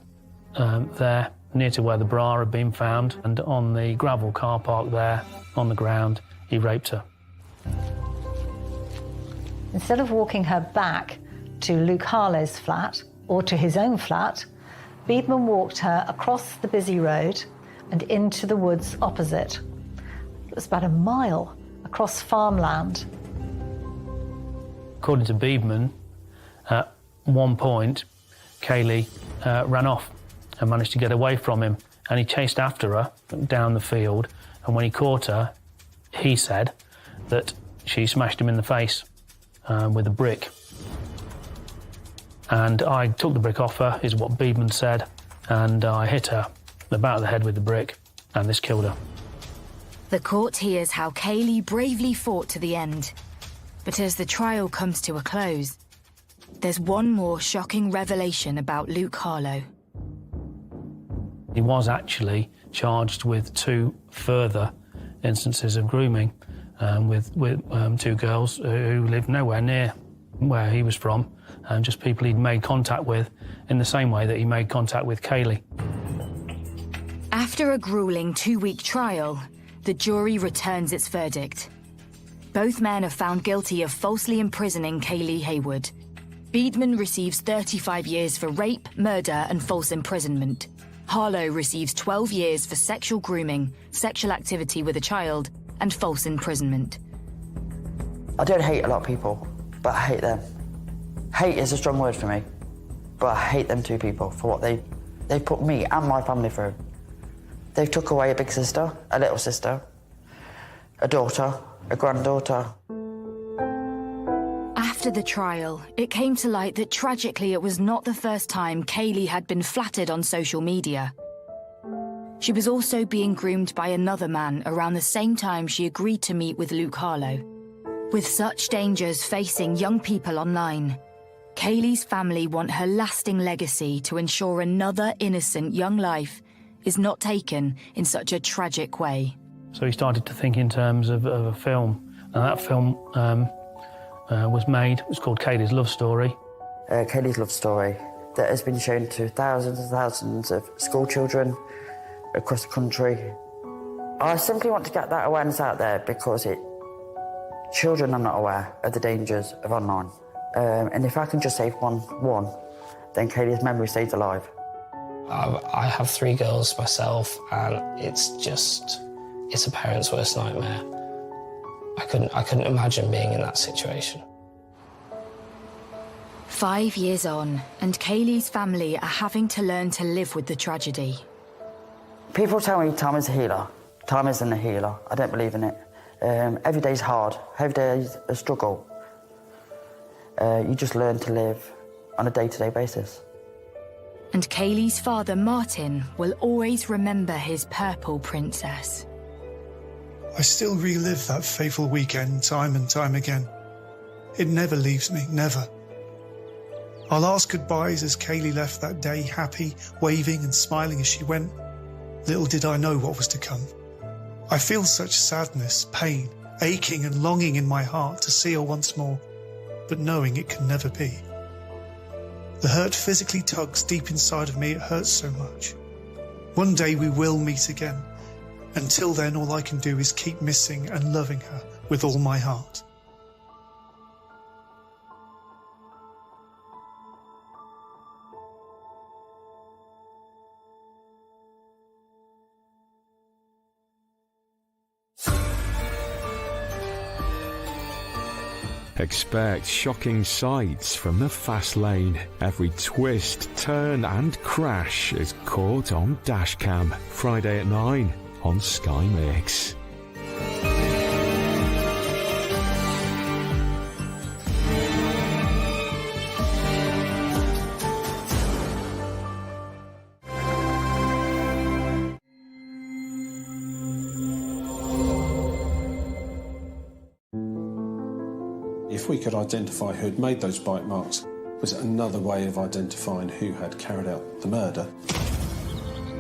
there, near to where the bra had been found, and on the gravel car park there, on the ground, he raped her. Instead of walking her back to Luke Harlow's flat or to his own flat, Beadman walked her across the busy road and into the woods opposite. It was about a mile across farmland. According to Beadman, at one point, Kaylee ran off and managed to get away from him, and he chased after her down the field, and when he caught her, he said that she smashed him in the face with a brick. And I took the brick off her, is what Beadman said, and I hit her in the back of the head with the brick, and this killed her. The court hears how Kaylee bravely fought to the end. But as the trial comes to a close, there's one more shocking revelation about Luke Harlow. He was actually charged with 2 further instances of grooming with 2 girls who lived nowhere near where he was from, and just people he'd made contact with in the same way that he made contact with Kaylee. After a grueling 2-week trial, the jury returns its verdict. Both men are found guilty of falsely imprisoning Kaylee Haywood. Beadman receives 35 years for rape, murder, and false imprisonment. Harlow receives 12 years for sexual grooming, sexual activity with a child, and false imprisonment. I don't hate a lot of people, but I hate them. Hate is a strong word for me, but I hate them 2 people for what they put me and my family through. They took away a big sister, a little sister, a daughter, a granddaughter. After the trial, it came to light that tragically it was not the first time Kaylee had been flattered on social media. She was also being groomed by another man around the same time she agreed to meet with Luke Harlow. With such dangers facing young people online, Kaylee's family want her lasting legacy to ensure another innocent young life is not taken in such a tragic way. So he started to think in terms of a film, and that film was made. It was called Kaylee's Love Story. Kaylee's Love Story that has been shown to thousands and thousands of school children across the country. I simply want to get that awareness out there because children are not aware of the dangers of online. And if I can just save one, then Kaylee's memory stays alive. I have 3 girls myself, and it's a parent's worst nightmare. I couldn't imagine being in that situation. 5 years on, and Kaylee's family are having to learn to live with the tragedy. People tell me time is a healer. Time isn't a healer. I don't believe in it. Every day's hard. Every day's a struggle. You just learn to live on a day-to-day basis. And Kaylee's father, Martin, will always remember his purple princess. I still relive that fateful weekend time and time again. It never leaves me, never. Our last goodbyes as Kaylee left that day, happy, waving and smiling as she went. Little did I know what was to come. I feel such sadness, pain, aching and longing in my heart to see her once more, but knowing it can never be. The hurt physically tugs deep inside of me, it hurts so much. One day we will meet again. Until then, all I can do is keep missing and loving her with all my heart. Expect shocking sights from the fast lane. Every twist, turn and crash is caught on dashcam. Friday at 9 on Sky Mix. If we could identify who had made those bite marks, was it another way of identifying who had carried out the murder?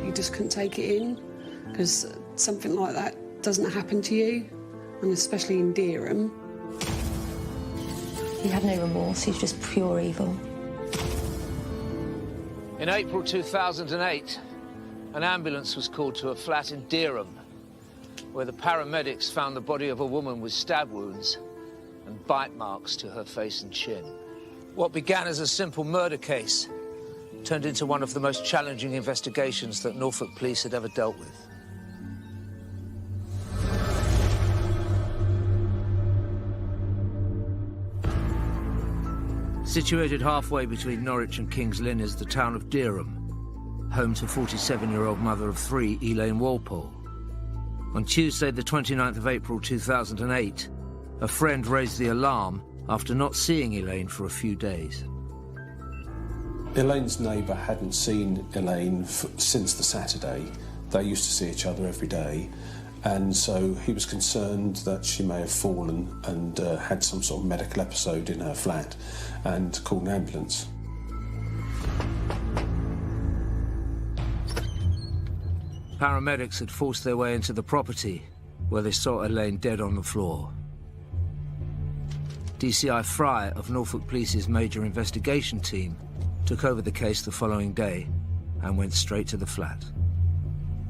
You just couldn't take it in, because something like that doesn't happen to you, and especially in Dereham. He had no remorse, he was just pure evil. In April 2008, an ambulance was called to a flat in Dereham, where the paramedics found the body of a woman with stab wounds and bite marks to her face and chin. What began as a simple murder case turned into one of the most challenging investigations that Norfolk police had ever dealt with. Situated halfway between Norwich and King's Lynn is the town of Dereham, home to 47-year-old mother of three, Elaine Walpole. On Tuesday, the 29th of April 2008, a friend raised the alarm after not seeing Elaine for a few days. Elaine's neighbour hadn't seen Elaine since the Saturday. They used to see each other every day, and so he was concerned that she may have fallen and had some sort of medical episode in her flat, and called an ambulance. Paramedics had forced their way into the property, where they saw Elaine dead on the floor. DCI Fry of Norfolk Police's major investigation team took over the case the following day and went straight to the flat.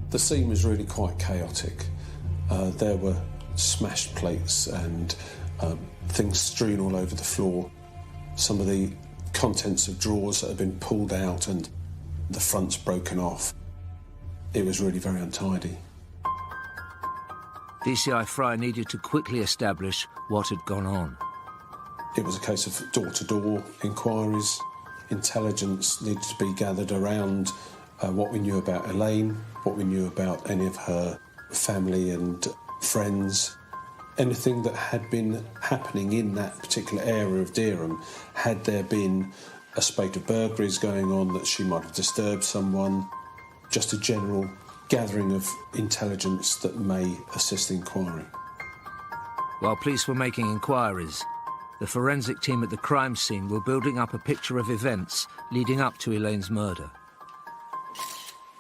The scene was really quite chaotic. There were smashed plates and things strewn all over the floor. Some of the contents of drawers that had been pulled out and the fronts broken off. It was really very untidy. DCI Fry needed to quickly establish what had gone on. It was a case of door-to-door inquiries. Intelligence needed to be gathered around what we knew about Elaine, what we knew about any of her family and friends. Anything that had been happening in that particular area of Dereham. Had there been a spate of burglaries going on that she might have disturbed someone? Just a general gathering of intelligence that may assist the inquiry. While police were making inquiries, the forensic team at the crime scene were building up a picture of events leading up to Elaine's murder.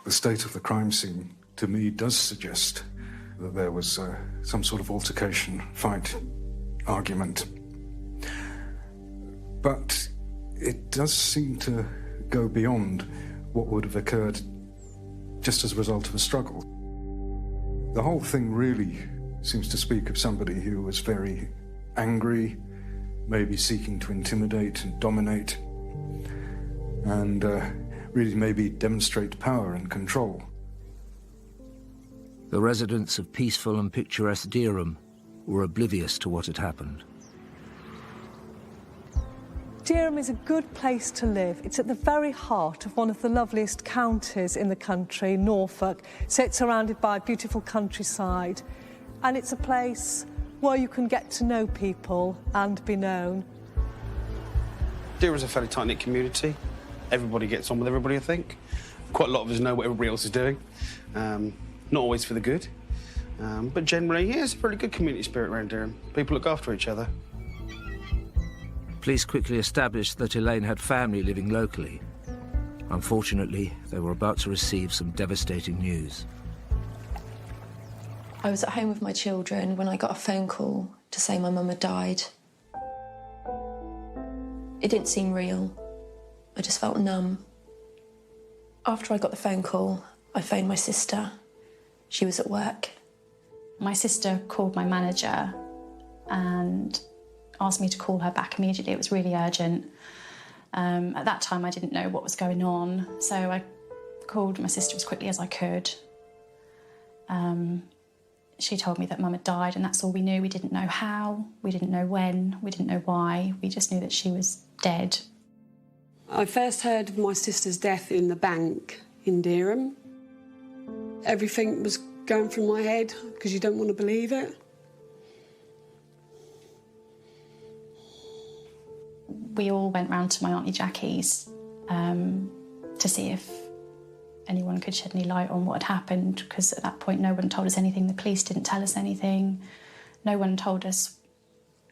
The state of the crime scene, to me, does suggest that there was some sort of altercation, fight, argument. But it does seem to go beyond what would have occurred just as a result of a struggle. The whole thing really seems to speak of somebody who was very angry, maybe seeking to intimidate and dominate, and really maybe demonstrate power and control. The residents of peaceful and picturesque Dereham were oblivious to what had happened. Dereham is a good place to live. It's at the very heart of one of the loveliest counties in the country, Norfolk. So it's surrounded by beautiful countryside. And it's a place where you can get to know people and be known. Dereham's a fairly tight-knit community. Everybody gets on with everybody, I think. Quite a lot of us know what everybody else is doing. Not always for the good. But generally, yeah, it's a pretty good community spirit around Dereham. People look after each other. Police quickly established that Elaine had family living locally. Unfortunately, they were about to receive some devastating news. I was at home with my children when I got a phone call to say my mum had died. It didn't seem real. I just felt numb. After I got the phone call, I phoned my sister. She was at work. My sister called my manager and asked me to call her back immediately. It was really urgent. At that time, I didn't know what was going on, so I called my sister as quickly as I could. She told me that Mum had died, and that's all we knew. We didn't know how, we didn't know when, we didn't know why. We just knew that she was dead. I first heard of my sister's death in the bank in Dereham. Everything was going through my head because you don't want to believe it. We all went round to my Auntie Jackie's to see if anyone could shed any light on what had happened, because at that point no one told us anything. The police didn't tell us anything. No one told us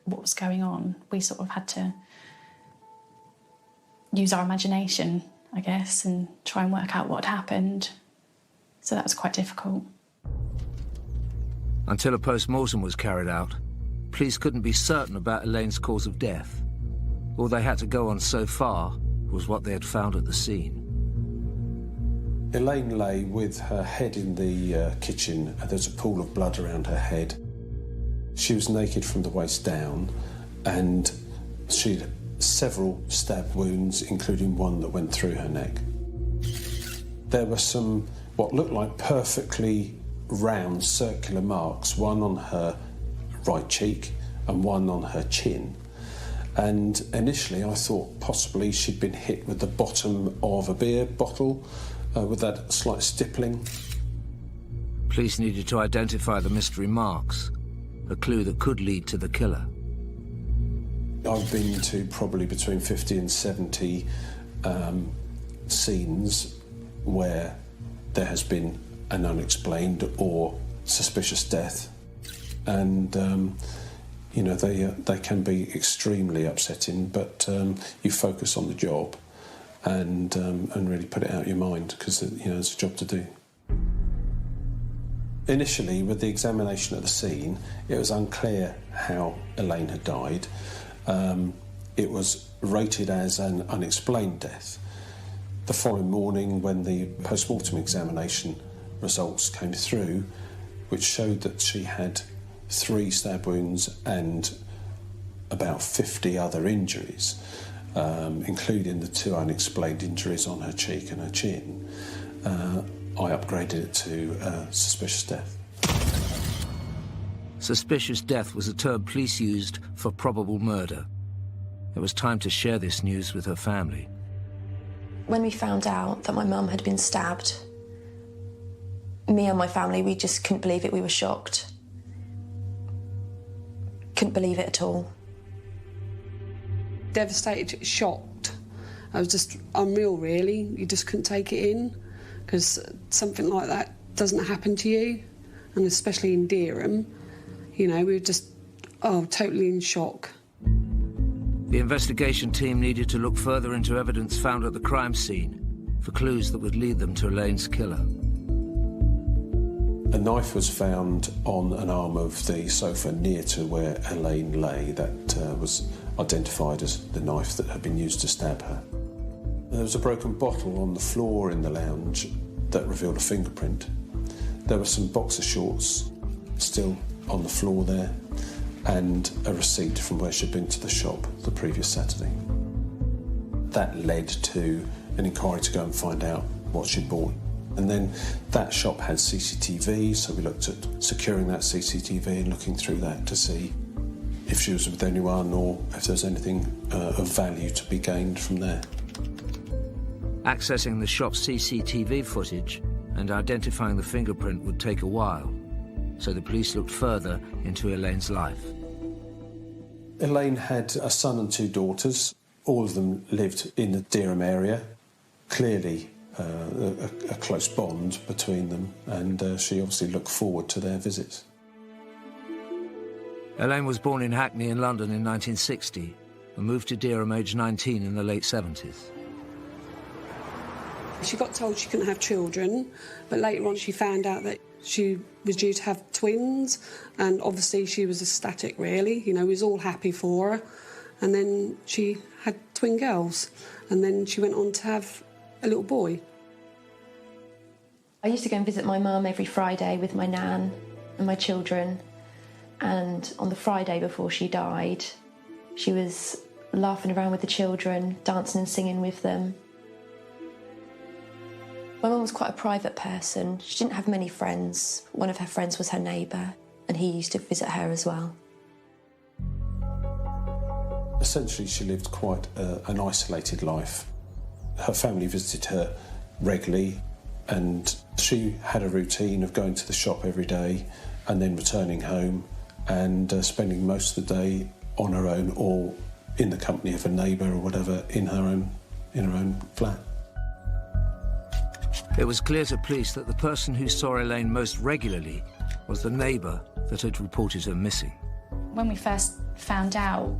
what was going on. We sort of had to use our imagination, I guess, and try and work out what had happened. So that was quite difficult. Until a post-mortem was carried out, police couldn't be certain about Elaine's cause of death. All they had to go on so far was what they had found at the scene. Elaine lay with her head in the kitchen, and there's a pool of blood around her head. She was naked from the waist down, and she had several stab wounds, including one that went through her neck. There were some what looked like perfectly round circular marks, one on her right cheek and one on her chin. And initially I thought possibly she'd been hit with the bottom of a beer bottle with that slight stippling. Police needed to identify the mystery marks, a clue that could lead to the killer. I've been to probably between 50 and 70 scenes where there has been an unexplained or suspicious death, and you know, they can be extremely upsetting, but you focus on the job and really put it out of your mind, because you know there's a job to do. Initially, with the examination of the scene, it was unclear how Elaine had died. It was rated as an unexplained death. The following morning, when the post-mortem examination results came through, which showed that she had 3 stab wounds and about 50 other injuries, including the 2 unexplained injuries on her cheek and her chin, I upgraded it to suspicious death. Suspicious death was a term police used for probable murder. It was time to share this news with her family. When we found out that my mum had been stabbed, me and my family, we just couldn't believe it. We were shocked. Couldn't believe it at all. Devastated, shocked. I was just unreal, really. You just couldn't take it in, because something like that doesn't happen to you, and especially in Dereham. You know, we were just, totally in shock. The investigation team needed to look further into evidence found at the crime scene for clues that would lead them to Elaine's killer. A knife was found on an arm of the sofa near to where Elaine lay that was identified as the knife that had been used to stab her. There was a broken bottle on the floor in the lounge that revealed a fingerprint. There were some boxer shorts still on the floor there, and a receipt from where she'd been to the shop the previous Saturday. That led to an inquiry to go and find out what she'd bought. And then that shop had CCTV, so we looked at securing that CCTV and looking through that to see if she was with anyone or if there was anything of value to be gained from there. Accessing the shop's CCTV footage and identifying the fingerprint would take a while, so the police looked further into Elaine's life. Elaine had a son and 2 daughters. All of them lived in the Dereham area. Clearly a close bond between them, and she obviously looked forward to their visits. Elaine was born in Hackney in London in 1960 and moved to Dereham aged 19 in the late 70s. She got told she couldn't have children, but later on she found out that she was due to have twins, and obviously she was ecstatic, really. You know, we was all happy for her. And then she had twin girls, and then she went on to have a little boy. I used to go and visit my mum every Friday with my nan and my children, and on the Friday before she died, she was laughing around with the children, dancing and singing with them. My mum was quite a private person. She didn't have many friends. One of her friends was her neighbour, and he used to visit her as well. Essentially, she lived quite an isolated life. Her family visited her regularly, and she had a routine of going to the shop every day and then returning home and spending most of the day on her own or in the company of a neighbour or whatever in her own flat. It was clear to police that the person who saw Elaine most regularly was the neighbour that had reported her missing. When we first found out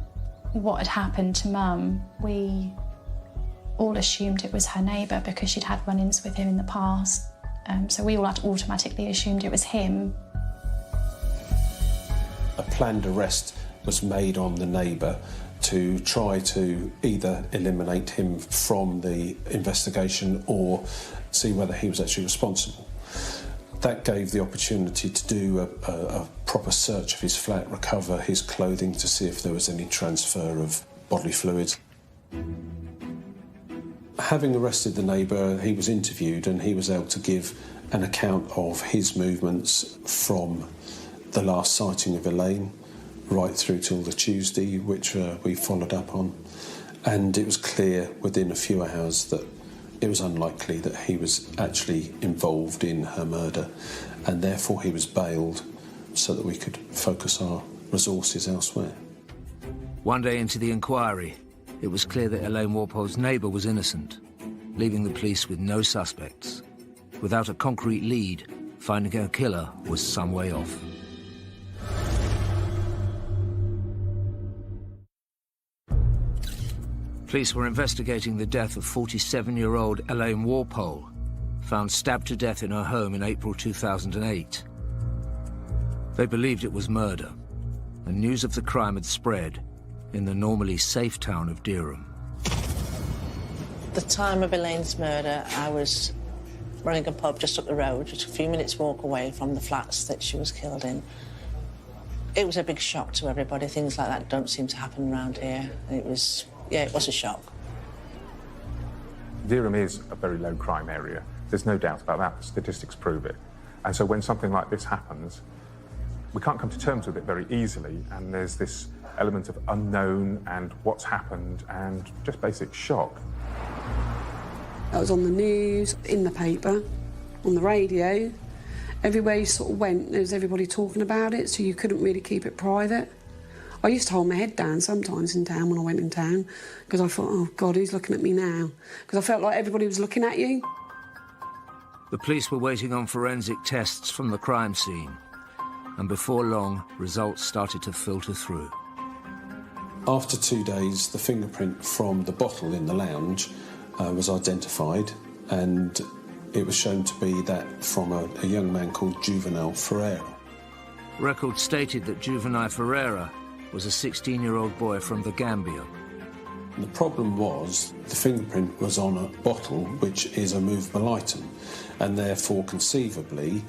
what had happened to Mum, we all assumed it was her neighbour because she'd had run-ins with him in the past. So we all automatically assumed it was him. A planned arrest was made on the neighbour to try to either eliminate him from the investigation or see whether he was actually responsible. That gave the opportunity to do a proper search of his flat, recover his clothing to see if there was any transfer of bodily fluids. Having arrested the neighbour, he was interviewed and he was able to give an account of his movements from the last sighting of Elaine right through till the Tuesday, which we followed up on. And it was clear within a few hours that it was unlikely that he was actually involved in her murder, and therefore he was bailed so that we could focus our resources elsewhere. One day into the inquiry, it was clear that Elaine Warpole's neighbour was innocent, leaving the police with no suspects. Without a concrete lead, finding her killer was some way off. Police were investigating the death of 47-year-old Elaine Warpole, found stabbed to death in her home in April 2008. They believed it was murder, and news of the crime had spread in the normally safe town of Dereham. The time of Elaine's murder, I was running a pub just up the road, just a few minutes walk away from the flats that she was killed in. It was a big shock to everybody. Things like that don't seem to happen around here. It was a shock. Dereham is a very low crime area. There's no doubt about that. The statistics prove it. And so when something like this happens, we can't come to terms with it very easily, and there's this element of unknown and what's happened and just basic shock. That was on the news, in the paper, on the radio. Everywhere you sort of went, there was everybody talking about it, so you couldn't really keep it private. I used to hold my head down sometimes in town when I went in town, because I thought, oh God, who's looking at me now? Because I felt like everybody was looking at you. The police were waiting on forensic tests from the crime scene, and before long, results started to filter through. After 2 days, the fingerprint from the bottle in the lounge was identified, and it was shown to be that from a young man called Juvenal Ferreira. Records stated that Juvenal Ferreira was a 16-year-old boy from the Gambia. The problem was the fingerprint was on a bottle, which is a movable item, and therefore, conceivably,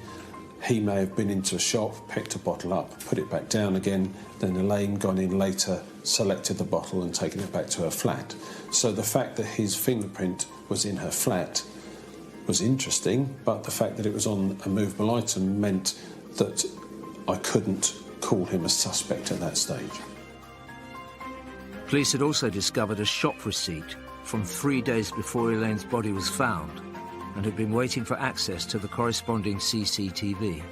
he may have been into a shop, picked a bottle up, put it back down again, then Elaine gone in later, selected the bottle and taken it back to her flat. So the fact that his fingerprint was in her flat was interesting, but the fact that it was on a movable item meant that I couldn't call him a suspect at that stage. Police had also discovered a shop receipt from 3 days before Elaine's body was found, and had been waiting for access to the corresponding CCTV.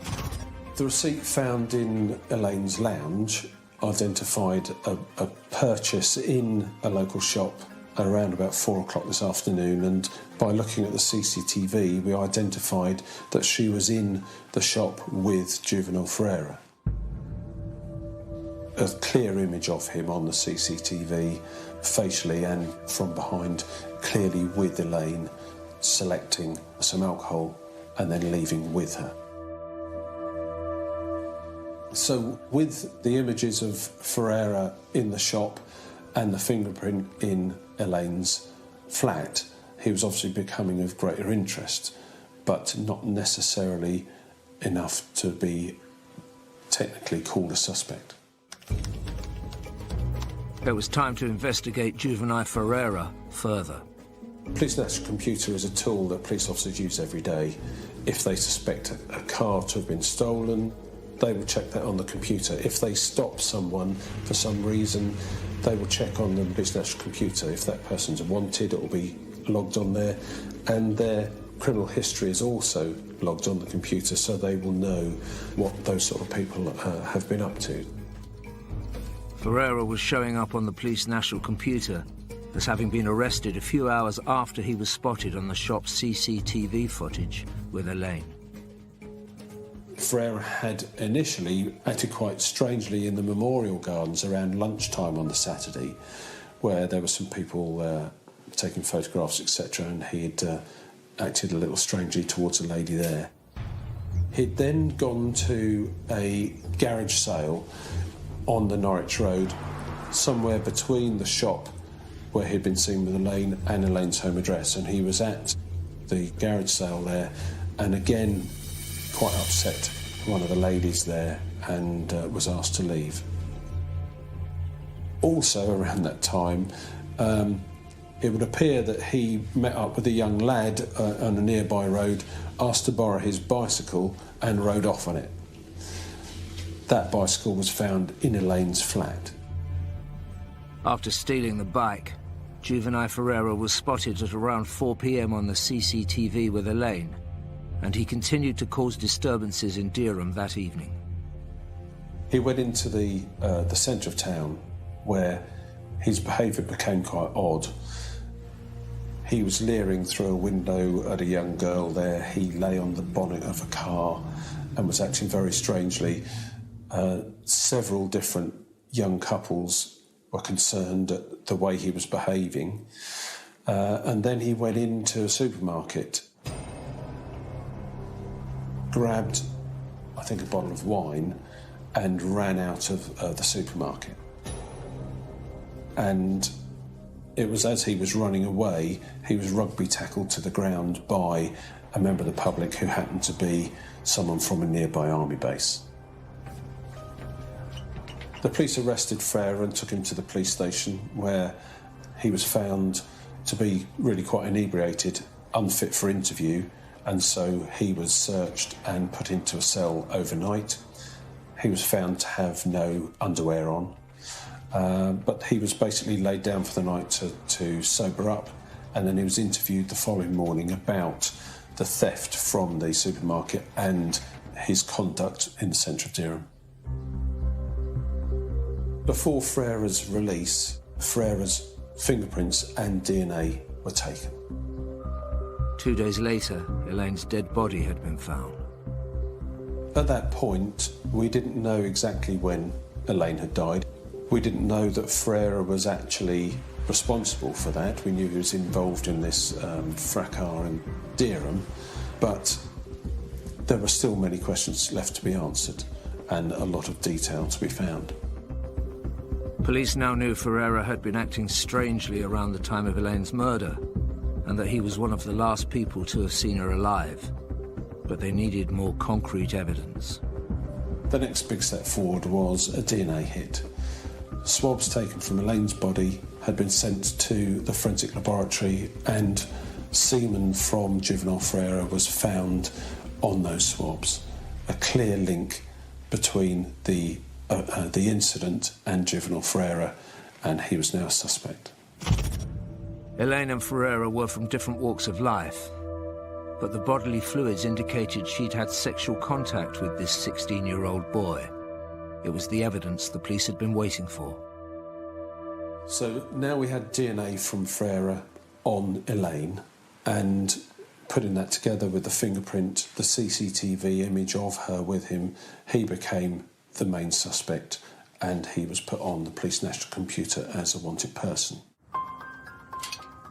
The receipt found in Elaine's lounge identified a purchase in a local shop at around about 4 o'clock this afternoon, and by looking at the CCTV, we identified that she was in the shop with Juvenal Ferreira. A clear image of him on the CCTV, facially and from behind, clearly with Elaine, selecting some alcohol and then leaving with her. So with the images of Ferreira in the shop and the fingerprint in Elaine's flat, he was obviously becoming of greater interest, but not necessarily enough to be technically called a suspect. It was time to investigate Juvenal Ferreira further. Police National Computer is a tool that police officers use every day. If they suspect a car to have been stolen, they will check that on the computer. If they stop someone for some reason, they will check on the Police National Computer. If that person's wanted, it will be logged on there, and their criminal history is also logged on the computer, so they will know what those sort of people have been up to. Ferreira was showing up on the Police National Computer as having been arrested a few hours after he was spotted on the shop's CCTV footage with Elaine. Ferreira had initially acted quite strangely in the Memorial Gardens around lunchtime on the Saturday, where there were some people taking photographs, etc., and he'd acted a little strangely towards a lady there. He'd then gone to a garage sale on the Norwich Road, somewhere between the shop where he'd been seen with Elaine and Elaine's home address, and he was at the garage sale there, and again, quite upset one of the ladies there, and was asked to leave. Also around that time, it would appear that he met up with a young lad on a nearby road, asked to borrow his bicycle and rode off on it. That bicycle was found in Elaine's flat. After stealing the bike, Juvenile Ferreira was spotted at around 4 p.m. on the CCTV with Elaine, and he continued to cause disturbances in Dereham that evening. He went into the centre of town, where his behaviour became quite odd. He was leering through a window at a young girl there. He lay on the bonnet of a car and was acting very strangely. Several different young couples were concerned at the way he was behaving. And then he went into a supermarket, grabbed, I think, a bottle of wine and ran out of the supermarket. And it was as he was running away, he was rugby tackled to the ground by a member of the public who happened to be someone from a nearby army base. The police arrested Ferreira and took him to the police station, where he was found to be really quite inebriated, unfit for interview, and so he was searched and put into a cell overnight. He was found to have no underwear on, but he was basically laid down for the night to sober up, and then he was interviewed the following morning about the theft from the supermarket and his conduct in the centre of Dereham. Before Ferreira's release, Ferreira's fingerprints and DNA were taken. 2 days later, Elaine's dead body had been found. At that point, we didn't know exactly when Elaine had died. We didn't know that Ferreira was actually responsible for that. We knew he was involved in this fracas in Dereham, but there were still many questions left to be answered and a lot of detail to be found. Police now knew Ferreira had been acting strangely around the time of Elaine's murder, and that he was one of the last people to have seen her alive. But they needed more concrete evidence. The next big step forward was a DNA hit. Swabs taken from Elaine's body had been sent to the forensic laboratory, and semen from Juvenile Ferreira was found on those swabs. A clear link between the incident and Juvenile Ferreira, and he was now a suspect. Elaine and Ferreira were from different walks of life, but the bodily fluids indicated she'd had sexual contact with this 16-year-old boy. It was the evidence the police had been waiting for. So now we had DNA from Ferreira on Elaine, and putting that together with the fingerprint, the CCTV image of her with him, he became the main suspect, and he was put on the police national computer as a wanted person.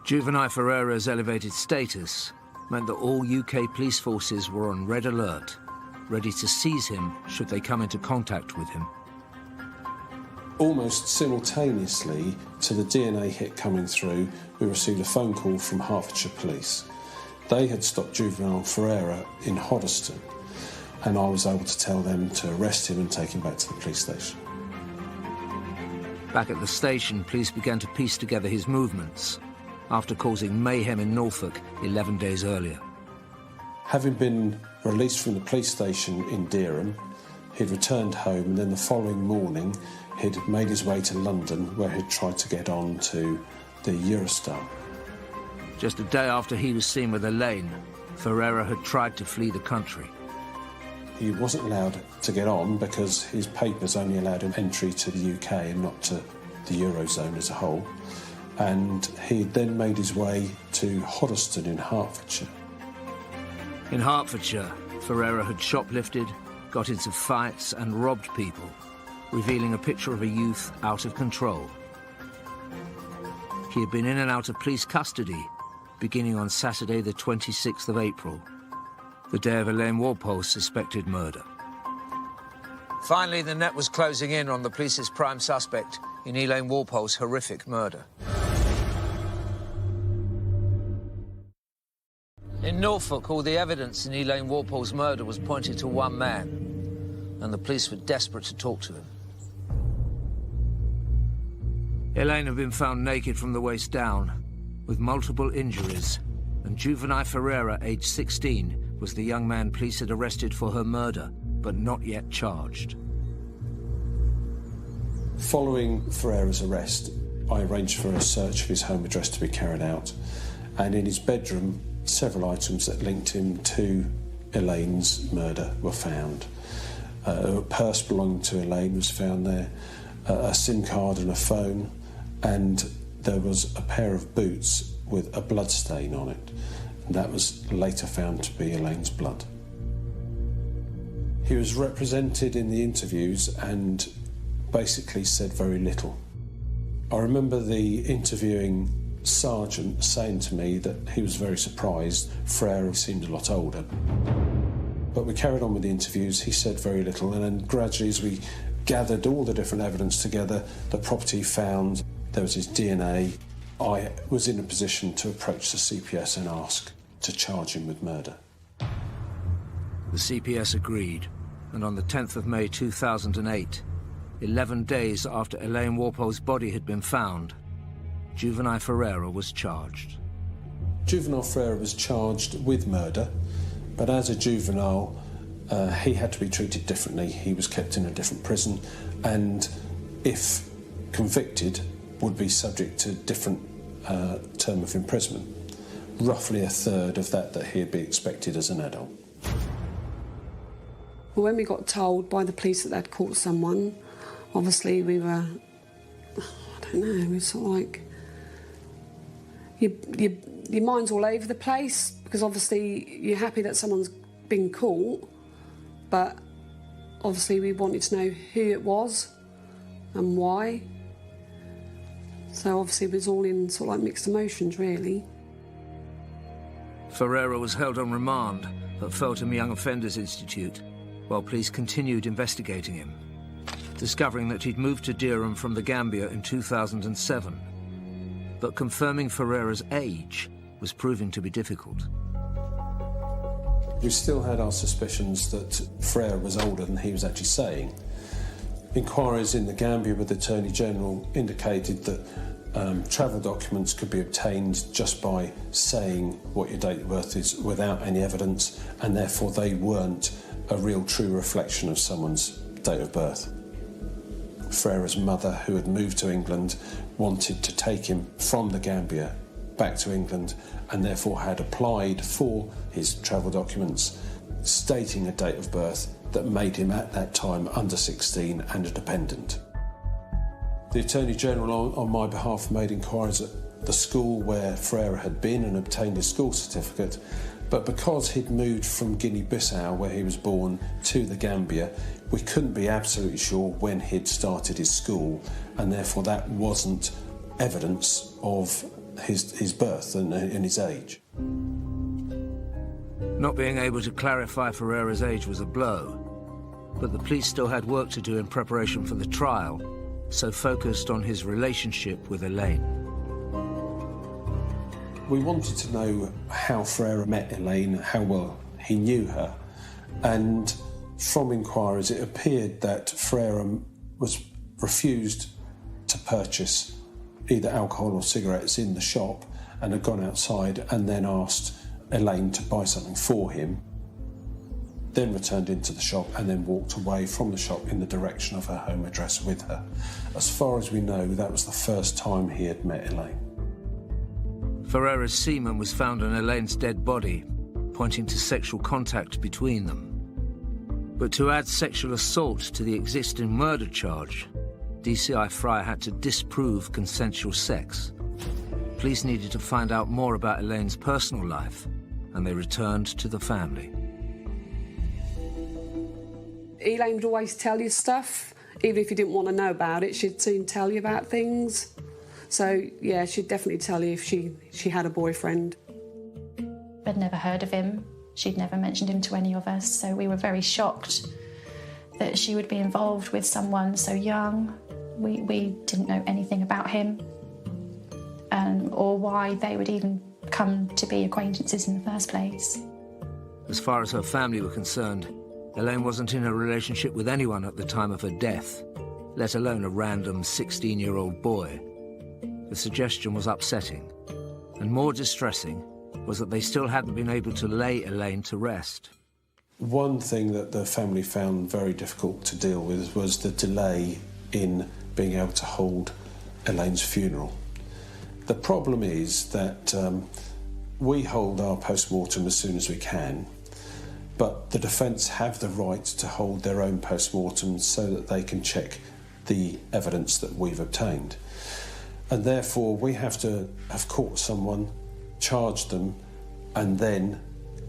Juvenile Ferreira's elevated status meant that all UK police forces were on red alert, ready to seize him should they come into contact with him. Almost simultaneously to the DNA hit coming through, we received a phone call from Hertfordshire Police. They had stopped Juvenile Ferreira in Hoddesdon, and I was able to tell them to arrest him and take him back to the police station. Back at the station, police began to piece together his movements after causing mayhem in Norfolk 11 days earlier. Having been released from the police station in Dereham, he'd returned home, and then the following morning he'd made his way to London, where he'd tried to get on to the Eurostar. Just a day after he was seen with Elaine, Ferreira had tried to flee the country. He wasn't allowed to get on because his papers only allowed him entry to the UK and not to the Eurozone as a whole. And he then made his way to Hoddesdon in Hertfordshire. In Hertfordshire, Ferreira had shoplifted, got into fights and robbed people, revealing a picture of a youth out of control. He had been in and out of police custody beginning on Saturday the 26th of April, the day of Elaine Walpole's suspected murder. Finally, the net was closing in on the police's prime suspect in Elaine Walpole's horrific murder. In Norfolk, all the evidence in Elaine Walpole's murder was pointed to one man, and the police were desperate to talk to him. Elaine had been found naked from the waist down, with multiple injuries, and Juvenile Ferreira, aged 16, was the young man police had arrested for her murder, but not yet charged. Following Ferreira's arrest, I arranged for a search of his home address to be carried out, and in his bedroom, several items that linked him to Elaine's murder were found. A purse belonging to Elaine was found there, a SIM card and a phone, and there was a pair of boots with a blood stain on it. And that was later found to be Elaine's blood. He was represented in the interviews and basically said very little. I remember the interviewing sergeant saying to me that he was very surprised Ferreira seemed a lot older. But we carried on with the interviews, he said very little, and then gradually as we gathered all the different evidence together, the property found, there was his DNA, I was in a position to approach the CPS and ask to charge him with murder. The CPS agreed, and on the 10th of May 2008, 11 days after Elaine Walpole's body had been found, Juvenile Ferreira was charged. Juvenile Ferreira was charged with murder, but as a juvenile, he had to be treated differently. He was kept in a different prison, and if convicted, would be subject to different term of imprisonment. Roughly a third of that he'd be expected as an adult. Well, when we got told by the police that they'd caught someone, obviously we were, I don't know, we were sort of like, your mind's all over the place, because obviously you're happy that someone's been caught, but obviously we wanted to know who it was and why. So obviously it was all in sort of like mixed emotions, really. Ferreira was held on remand at Feltham Young Offenders Institute while police continued investigating him, discovering that he'd moved to Dereham from the Gambia in 2007. But confirming Ferreira's age was proving to be difficult. We still had our suspicions that Ferreira was older than he was actually saying. Inquiries in the Gambia with the Attorney General indicated that travel documents could be obtained just by saying what your date of birth is without any evidence, and therefore they weren't a real true reflection of someone's date of birth. Ferreira's mother, who had moved to England, wanted to take him from the Gambia back to England, and therefore had applied for his travel documents stating a date of birth that made him at that time under 16 and a dependent. The Attorney General on my behalf made inquiries at the school where Ferreira had been and obtained his school certificate, but because he'd moved from Guinea-Bissau, where he was born, to the Gambia, we couldn't be absolutely sure when he'd started his school, and therefore that wasn't evidence of his birth and his age. Not being able to clarify Ferreira's age was a blow, but the police still had work to do in preparation for the trial, so focused on his relationship with Elaine. We wanted to know how Ferreira met Elaine, how well he knew her, and from inquiries it appeared that Ferreira was refused to purchase either alcohol or cigarettes in the shop and had gone outside and then asked Elaine to buy something for him, then returned into the shop and then walked away from the shop in the direction of her home address with her. As far as we know, that was the first time he had met Elaine. Ferreira's semen was found on Elaine's dead body, pointing to sexual contact between them. But to add sexual assault to the existing murder charge, DCI Fryer had to disprove consensual sex. Police needed to find out more about Elaine's personal life, and they returned to the family. Elaine would always tell you stuff. Even if you didn't want to know about it, she'd soon tell you about things. So, yeah, she'd definitely tell you if she had a boyfriend. I'd never heard of him. She'd never mentioned him to any of us, so we were very shocked that she would be involved with someone so young. We didn't know anything about him or why they would even come to be acquaintances in the first place. As far as her family were concerned, Elaine wasn't in a relationship with anyone at the time of her death, let alone a random 16-year-old boy. The suggestion was upsetting, and more distressing was that they still hadn't been able to lay Elaine to rest. One thing that the family found very difficult to deal with was the delay in being able to hold Elaine's funeral. The problem is that we hold our post-mortem as soon as we can, but the defence have the right to hold their own post-mortem so that they can check the evidence that we've obtained. And therefore we have to have caught someone, charged them, and then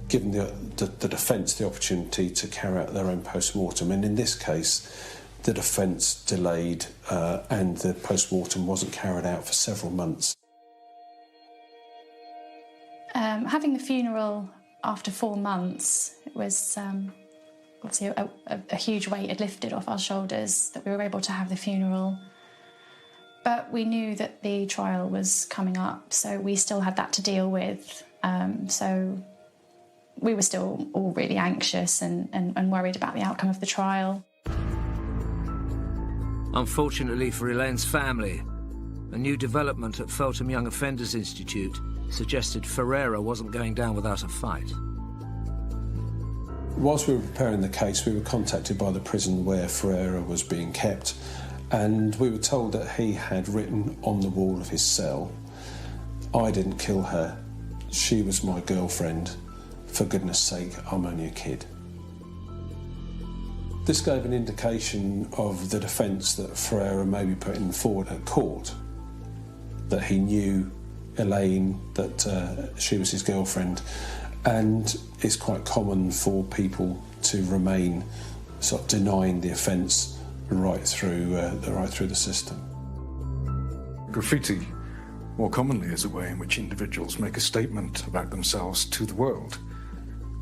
given the defence the opportunity to carry out their own post-mortem. And in this case, the defence delayed and the post-mortem wasn't carried out for several months. Having the funeral after 4 months was obviously a huge weight had lifted off our shoulders, that we were able to have the funeral. But we knew that the trial was coming up, so we still had that to deal with. So we were still all really anxious and worried about the outcome of the trial. Unfortunately for Elaine's family, a new development at Feltham Young Offenders Institute suggested Ferreira wasn't going down without a fight. Whilst we were preparing the case, we were contacted by the prison where Ferreira was being kept, and we were told that he had written on the wall of his cell, "I didn't kill her, she was my girlfriend, for goodness sake, I'm only a kid." This gave an indication of the defence that Ferreira may be putting forward at court, that he knew Elaine, that she was his girlfriend, and it's quite common for people to remain sort of denying the offence right through the system. Graffiti, more commonly, is a way in which individuals make a statement about themselves to the world.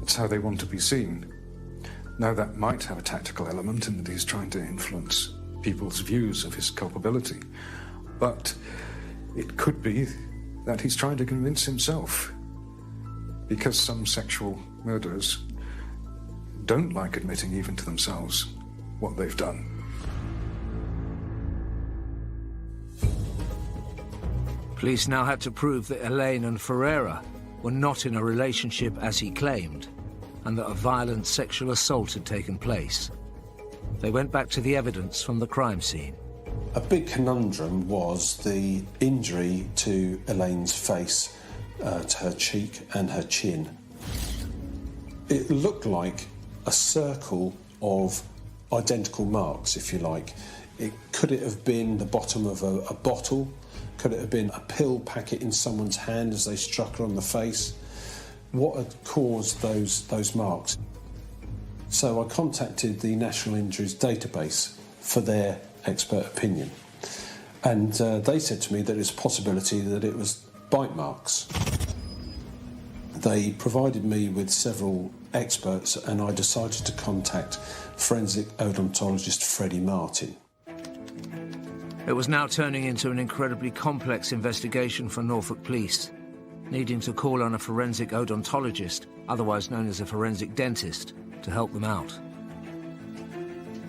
It's how they want to be seen. Now, that might have a tactical element in that he's trying to influence people's views of his culpability, but it could be that he's trying to convince himself, because some sexual murderers don't like admitting even to themselves what they've done. Police now had to prove that Elaine and Ferreira were not in a relationship as he claimed, and that a violent sexual assault had taken place. They went back to the evidence from the crime scene. A big conundrum was the injury to Elaine's face, to her cheek and her chin. It looked like a circle of identical marks, if you like. Could it have been the bottom of a bottle? Could it have been a pill packet in someone's hand as they struck her on the face? What had caused those marks? So I contacted the National Injuries Database for their expert opinion, and they said to me that it's a possibility that it was bite marks. They provided me with several experts, and I decided to contact forensic odontologist Freddie Martin. It was now turning into an incredibly complex investigation for Norfolk Police, needing to call on a forensic odontologist, otherwise known as a forensic dentist, to help them out.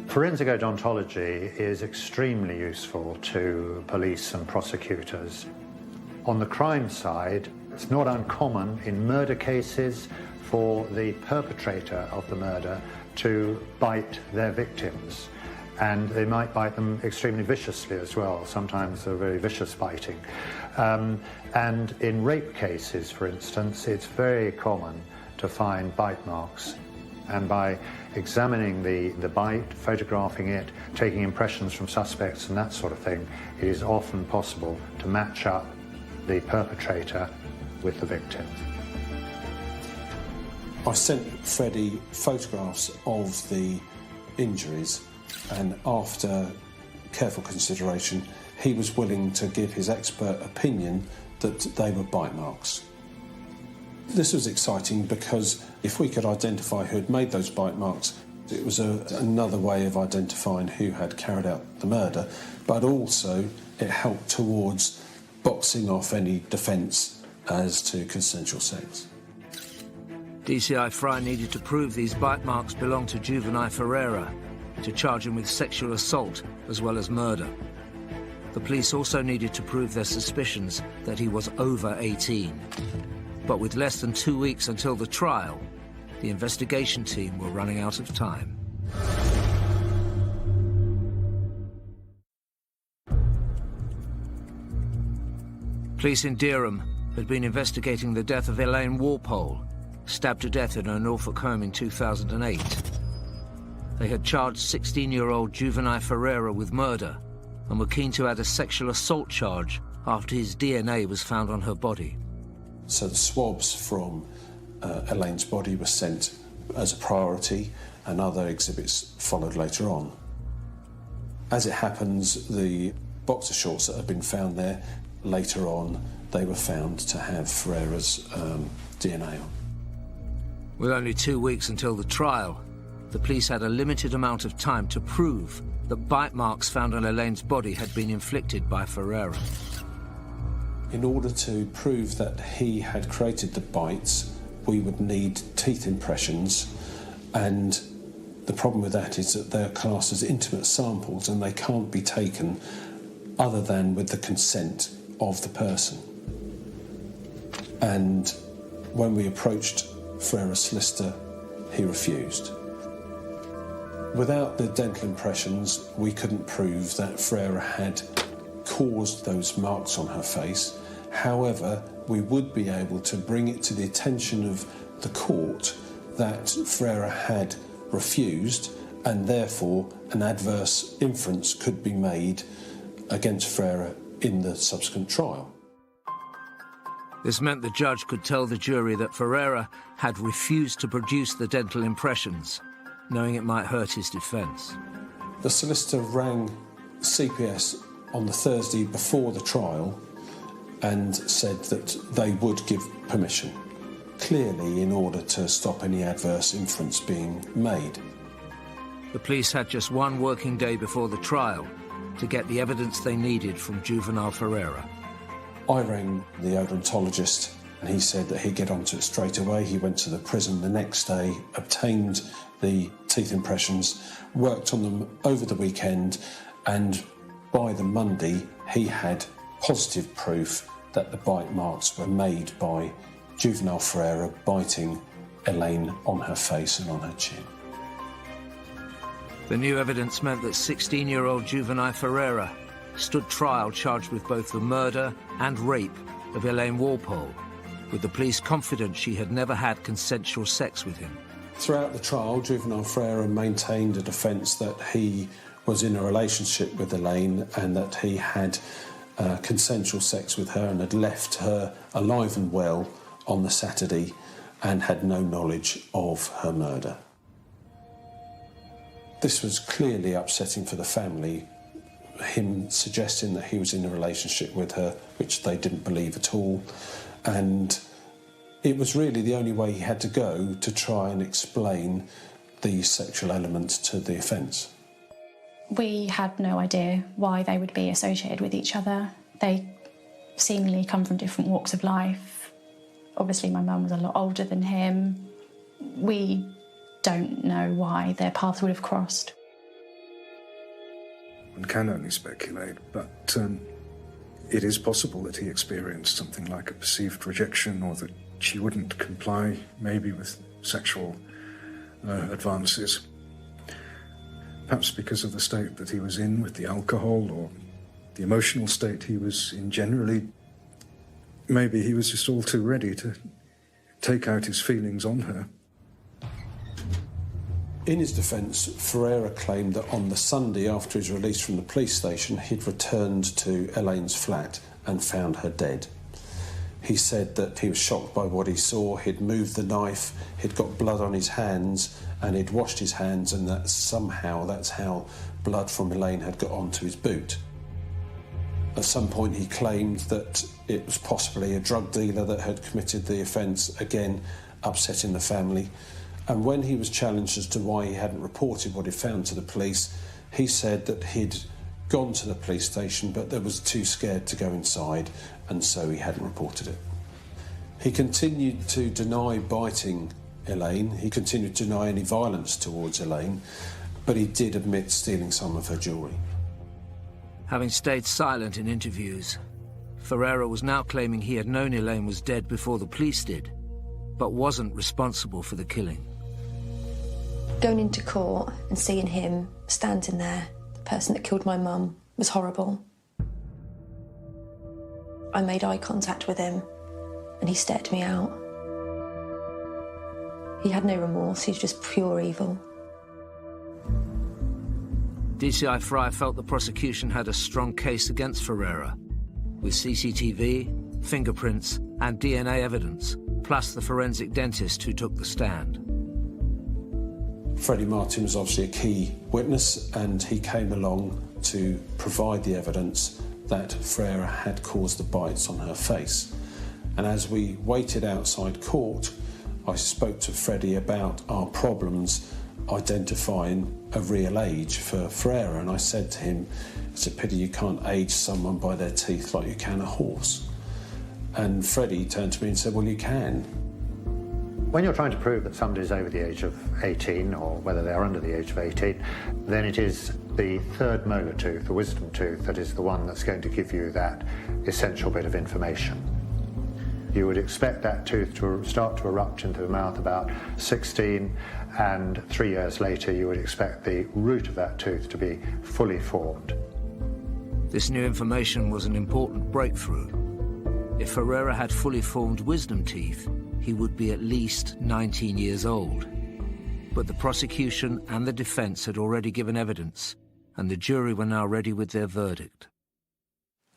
Forensic odontology is extremely useful to police and prosecutors. On the crime side, it's not uncommon in murder cases for the perpetrator of the murder to bite their victims. And they might bite them extremely viciously as well. Sometimes they're very vicious biting. And in rape cases, for instance, it's very common to find bite marks. And by examining the bite, photographing it, taking impressions from suspects and that sort of thing, it is often possible to match up the perpetrator with the victim. I sent Freddie photographs of the injuries, and after careful consideration, he was willing to give his expert opinion that they were bite marks. This was exciting because if we could identify who had made those bite marks, It was another way of identifying who had carried out the murder, but also it helped towards boxing off any defence as to consensual sex. DCI Fry needed to prove these bite marks belonged to juvenile Ferreira, to charge him with sexual assault as well as murder. The police also needed to prove their suspicions that he was over 18. But with less than 2 weeks until the trial, the investigation team were running out of time. Police in Dereham had been investigating the death of Elaine Walpole, stabbed to death in her Norfolk home in 2008. They had charged 16-year-old juvenile Ferreira with murder and were keen to add a sexual assault charge after his DNA was found on her body. So the swabs from Elaine's body were sent as a priority, and other exhibits followed later on. As it happens, the boxer shorts that had been found there, later on, they were found to have Ferreira's DNA on. With only 2 weeks until the trial, the police had a limited amount of time to prove that bite marks found on Elaine's body had been inflicted by Ferreira. In order to prove that he had created the bites, we would need teeth impressions, and the problem with that is that they're classed as intimate samples and they can't be taken other than with the consent of the person. And when we approached Ferreira's solicitor, he refused. Without the dental impressions, we couldn't prove that Ferreira had caused those marks on her face. However, we would be able to bring it to the attention of the court that Ferreira had refused, and therefore an adverse inference could be made against Ferreira in the subsequent trial. This meant the judge could tell the jury that Ferreira had refused to produce the dental impressions, knowing it might hurt his defence. The solicitor rang CPS on the Thursday before the trial and said that they would give permission, clearly in order to stop any adverse inference being made. The police had just 1 working day before the trial to get the evidence they needed from juvenile Ferreira. I rang the odontologist and he said that he'd get onto it straight away. He went to the prison the next day, obtained the teeth impressions, worked on them over the weekend, and by the Monday he had positive proof that the bite marks were made by juvenile Ferreira biting Elaine on her face and on her chin. The new evidence meant that 16-year-old juvenile Ferreira stood trial charged with both the murder and rape of Elaine Walpole, with the police confident she had never had consensual sex with him. Throughout the trial, juvenile Ferreira maintained a defence that he was in a relationship with Elaine and that he had consensual sex with her and had left her alive and well on the Saturday and had no knowledge of her murder. This was clearly upsetting for the family, him suggesting that he was in a relationship with her, which they didn't believe at all, and it was really the only way he had to go to try and explain the sexual element to the offence. We had no idea why they would be associated with each other. They seemingly come from different walks of life. Obviously, my mum was a lot older than him. We don't know why their paths would have crossed. One can only speculate, but it is possible that he experienced something like a perceived rejection, or that she wouldn't comply, maybe with sexual advances. Perhaps because of the state that he was in with the alcohol, or the emotional state he was in generally. Maybe he was just all too ready to take out his feelings on her. In his defence, Ferreira claimed that on the Sunday after his release from the police station, he'd returned to Elaine's flat and found her dead. He said that he was shocked by what he saw. He'd moved the knife, he'd got blood on his hands, and he'd washed his hands, and that somehow that's how blood from Elaine had got onto his boot. At some point he claimed that it was possibly a drug dealer that had committed the offence, again upsetting the family. And when he was challenged as to why he hadn't reported what he found to the police, he said that he'd gone to the police station but they was too scared to go inside, and so he hadn't reported it. He continued to deny biting Elaine. He continued to deny any violence towards Elaine, but he did admit stealing some of her jewellery. Having stayed silent in interviews, Ferreira was now claiming he had known Elaine was dead before the police did, but wasn't responsible for the killing. Going into court and seeing him standing there, the person that killed my mum, was horrible. I made eye contact with him and he stared me out. He had no remorse, he was just pure evil. DCI Fryer felt the prosecution had a strong case against Ferreira, with CCTV, fingerprints and DNA evidence, plus the forensic dentist who took the stand. Freddie Martin was obviously a key witness, and he came along to provide the evidence that Ferreira had caused the bites on her face. And as we waited outside court, I spoke to Freddie about our problems identifying a real age for Ferreira, and I said to him, it's a pity you can't age someone by their teeth like you can a horse. And Freddie turned to me and said, well, you can. When you're trying to prove that somebody's over the age of 18, or whether they're under the age of 18, then it is the third molar tooth, the wisdom tooth, that is the one that's going to give you that essential bit of information. You would expect that tooth to start to erupt into the mouth about 16, and 3 years later you would expect the root of that tooth to be fully formed. This new information was an important breakthrough. If Ferreira had fully formed wisdom teeth, he would be at least 19 years old. But the prosecution and the defence had already given evidence, and the jury were now ready with their verdict.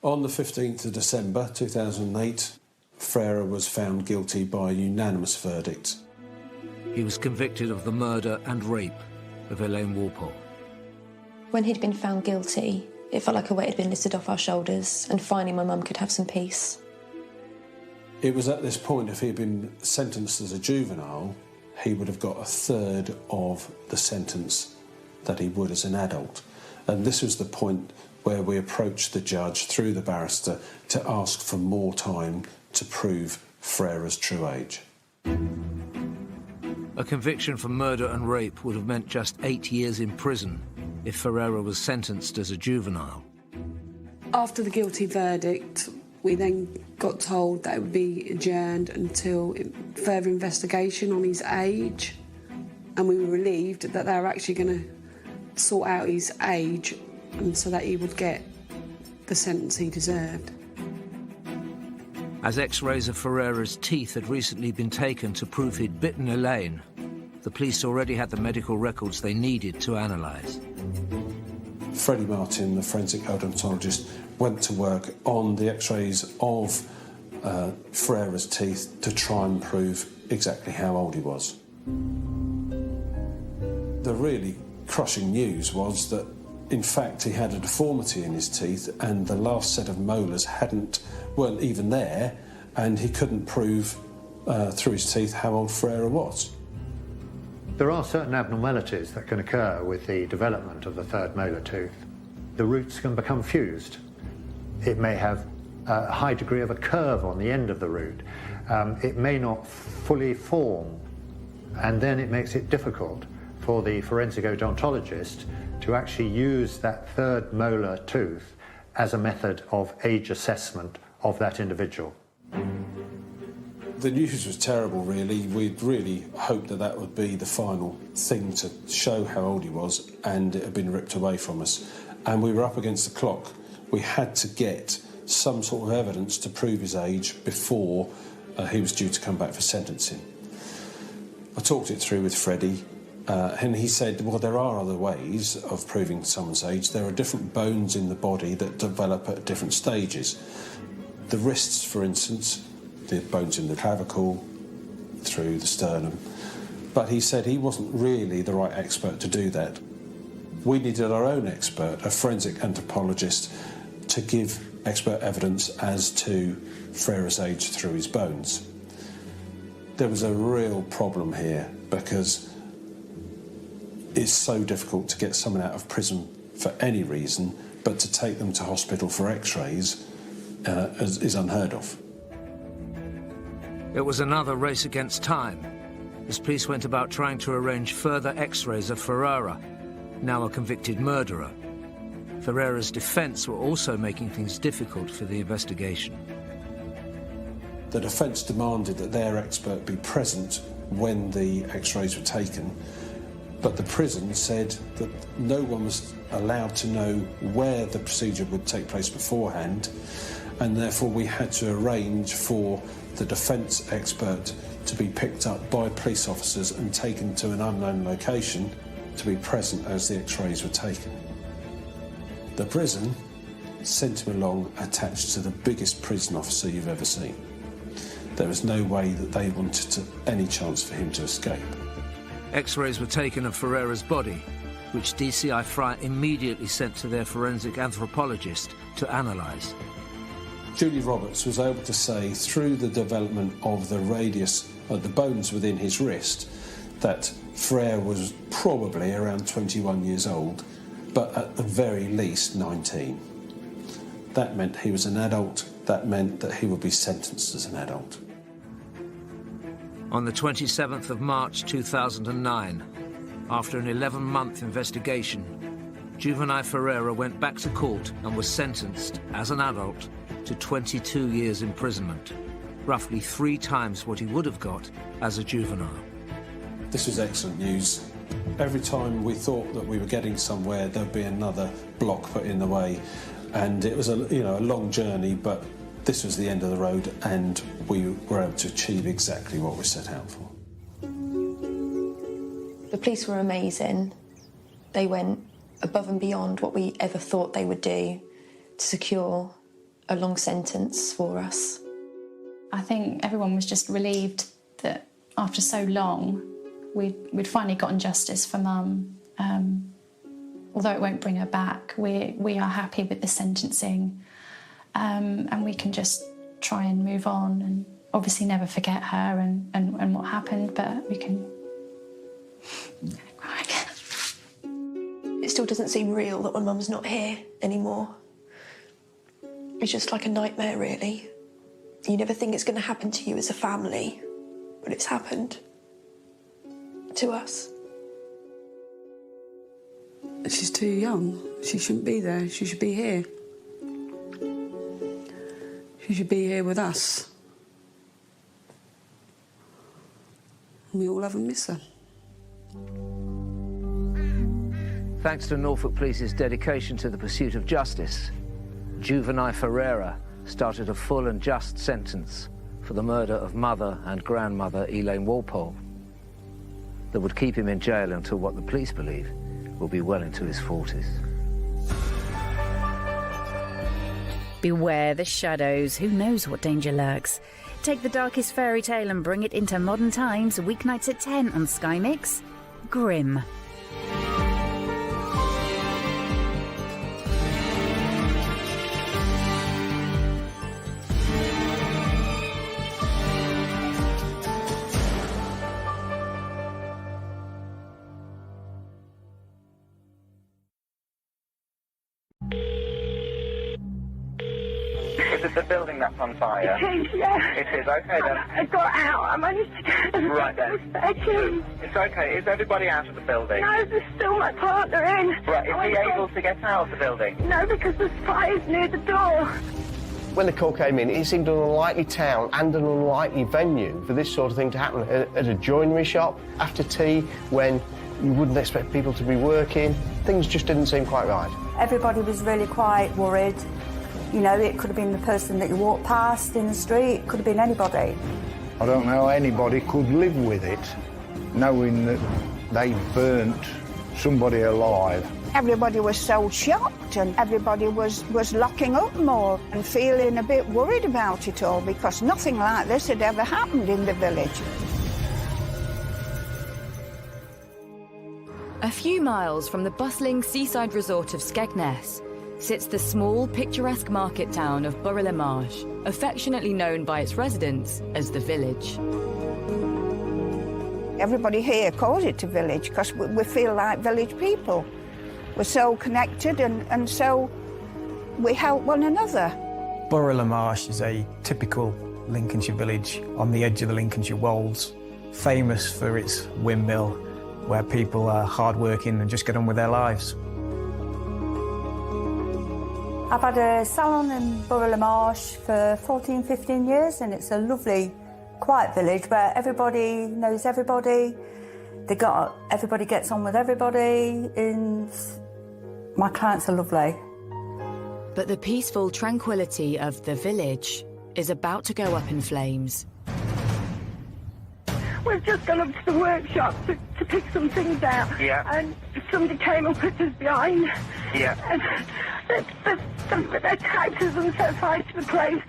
On the 15th of December 2008, Ferreira was found guilty by a unanimous verdict. He was convicted of the murder and rape of Elaine Walpole. When he'd been found guilty, it felt like a weight had been lifted off our shoulders, and finally my mum could have some peace. It was at this point, if he had been sentenced as a juvenile, he would have got a third of the sentence that he would as an adult. And this was the point where we approached the judge through the barrister to ask for more time to prove Ferreira's true age. A conviction for murder and rape would have meant just 8 years in prison if Ferreira was sentenced as a juvenile. After the guilty verdict, we then got told that it would be adjourned until further investigation on his age, and we were relieved that they were actually going to sort out his age and so that he would get the sentence he deserved. As X-rays of Ferreira's teeth had recently been taken to prove he'd bitten Elaine, the police already had the medical records they needed to analyse. Freddie Martin, the forensic odontologist, went to work on the X-rays of Ferreira's teeth to try and prove exactly how old he was. The really crushing news was that, in fact, he had a deformity in his teeth, and the last set of molars weren't even there, and he couldn't prove through his teeth how old Ferreira was. There are certain abnormalities that can occur with the development of the third molar tooth. The roots can become fused. It may have a high degree of a curve on the end of the root. It may not fully form, and then it makes it difficult for the forensic odontologist to actually use that third molar tooth as a method of age assessment of that individual. The news was terrible, really. We'd really hoped that that would be the final thing to show how old he was, and it had been ripped away from us. And we were up against the clock. We had to get some sort of evidence to prove his age before he was due to come back for sentencing. I talked it through with Freddie, and he said, well, there are other ways of proving someone's age. There are different bones in the body that develop at different stages. The wrists, for instance, the bones in the clavicle, through the sternum. But he said he wasn't really the right expert to do that. We needed our own expert, a forensic anthropologist, to give expert evidence as to Ferreira's age through his bones. there was a real problem here because it's so difficult to get someone out of prison for any reason, but to take them to hospital for x-rays is unheard of. It was another race against time, as police went about trying to arrange further x-rays of Ferreira, now a convicted murderer. Ferreira's defence were also making things difficult for the investigation. The defence demanded that their expert be present when the x-rays were taken, but the prison said that no one was allowed to know where the procedure would take place beforehand, and therefore we had to arrange for the defence expert to be picked up by police officers and taken to an unknown location to be present as the x-rays were taken. The prison sent him along attached to the biggest prison officer you've ever seen. There was no way that they wanted any chance for him to escape. X-rays were taken of Ferreira's body, which DCI Fry immediately sent to their forensic anthropologist to analyse. Julie Roberts was able to say, through the development of the radius of the bones within his wrist, that Ferreira was probably around 21 years old, but at the very least 19. That meant he was an adult. That meant that he would be sentenced as an adult. On the 27th of March 2009, after an 11-month investigation, Juvenile Ferreira went back to court and was sentenced, as an adult, to 22 years imprisonment, roughly 3 times what he would have got as a juvenile. This was excellent news. Every time we thought that we were getting somewhere, there'd be another block put in the way, and it was a long journey, but this was the end of the road, and we were able to achieve exactly what we set out for. The police were amazing. They went above and beyond what we ever thought they would do to secure a long sentence for us. I think everyone was just relieved that after so long, we'd finally gotten justice for Mum. Although it won't bring her back, we are happy with the sentencing, and we can just try and move on and obviously never forget her and what happened, but we can... It still doesn't seem real that my mum's not here anymore. It's just like a nightmare, really. You never think it's going to happen to you as a family, but it's happened to us. She's too young. She shouldn't be there. She should be here. She should be here with us. And we all have a miss her. Thanks to Norfolk Police's dedication to the pursuit of justice, Juvenile Ferreira started a full and just sentence for the murder of mother and grandmother Elaine Walpole that would keep him in jail until what the police believe will be well into his 40s. Beware the shadows. Who knows what danger lurks? Take the darkest fairy tale and bring it into modern times. Weeknights at 10 on Sky Mix. Grimm. Is it the building that's on fire? It is, yeah. It is, okay then. I got out. I managed to get out. Right then. It's okay. Is everybody out of the building? No, there's still my partner in. Right, is he able to get out of the building? No, because there's fires near the door. When the call came in, it seemed an unlikely town and an unlikely venue for this sort of thing to happen. At a joinery shop, after tea, when you wouldn't expect people to be working, things just didn't seem quite right. Everybody was really quite worried. You know, it could have been the person that you walked past in the street, it could have been anybody. I don't know how anybody could live with it, knowing that they burnt somebody alive. Everybody was so shocked and everybody was locking up more and feeling a bit worried about it all because nothing like this had ever happened in the village. A few miles from the bustling seaside resort of Skegness sits the small, picturesque market town of Burgh-le-Marsh, affectionately known by its residents as the Village. Everybody here calls it a village because we feel like village people. We're so connected and so we help one another. Borough La Marche is a typical Lincolnshire village on the edge of the Lincolnshire Wolds, famous for its windmill, where people are hard-working and just get on with their lives. I've had a salon in Borough La Marche for 14, 15 years, and it's a lovely, quiet village where everybody knows everybody. Everybody gets on with everybody, and my clients are lovely. But the peaceful tranquility of the village is about to go up in flames. We've just gone up to the workshop to pick some things out. Yeah. And somebody came up with us behind. Yeah. And they attacked us and set fire to the place.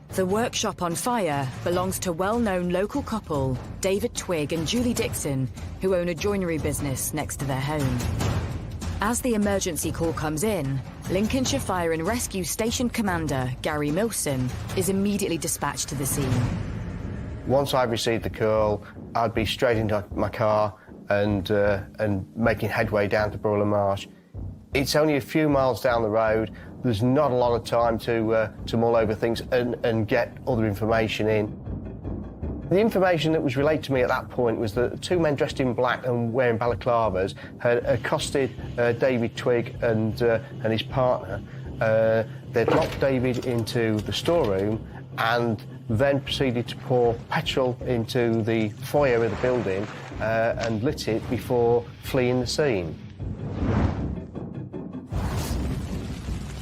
The workshop on fire belongs to well-known local couple David Twigg and Julie Dixon, who own a joinery business next to their home. As the emergency call comes in, Lincolnshire Fire and Rescue Station Commander Gary Milson is immediately dispatched to the scene. Once I received the call, I'd be straight into my car and making headway down to Borough La Marche. It's only a few miles down the road. There's not a lot of time to mull over things and get other information in. The information that was relayed to me at that point was that two men dressed in black and wearing balaclavas had accosted David Twigg and his partner. They'd locked David into the storeroom and then proceeded to pour petrol into the foyer of the building and lit it before fleeing the scene.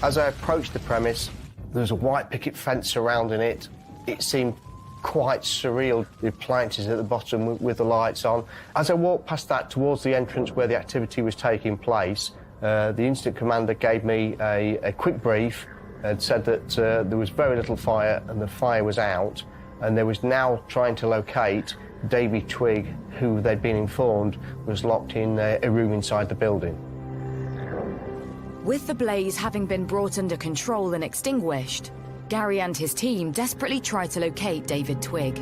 As I approached the premise, there was a white picket fence surrounding it. It seemed quite surreal, the appliances at the bottom with the lights on. As I walked past that towards the entrance where the activity was taking place, the incident commander gave me a quick brief and said that there was very little fire and the fire was out, and they was now trying to locate David Twigg, who they'd been informed was locked in a room inside the building. With the blaze having been brought under control and extinguished, Gary and his team desperately tried to locate David Twigg.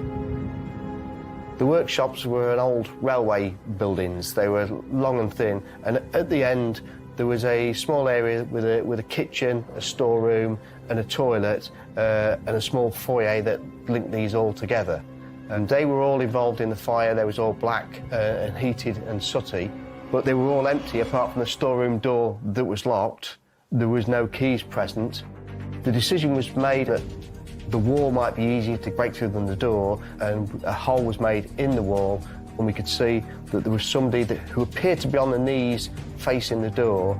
The workshops were an old railway buildings. They were long and thin, and at the end there was a small area with a kitchen, a storeroom and a toilet and a small foyer that linked these all together. And they were all involved in the fire. They was all black and heated and sooty, but they were all empty apart from the storeroom door that was locked. There was no keys present. The decision was made that the wall might be easier to break through than the door, and a hole was made in the wall, and we could see that there was somebody who appeared to be on the knees facing the door.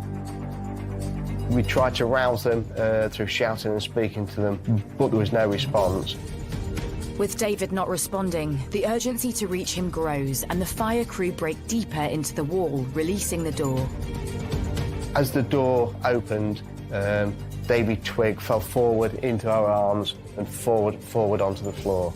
We tried to rouse them through shouting and speaking to them, but there was no response. With David not responding, the urgency to reach him grows and the fire crew break deeper into the wall, releasing the door. As the door opened, David Twigg fell forward into our arms and forward onto the floor.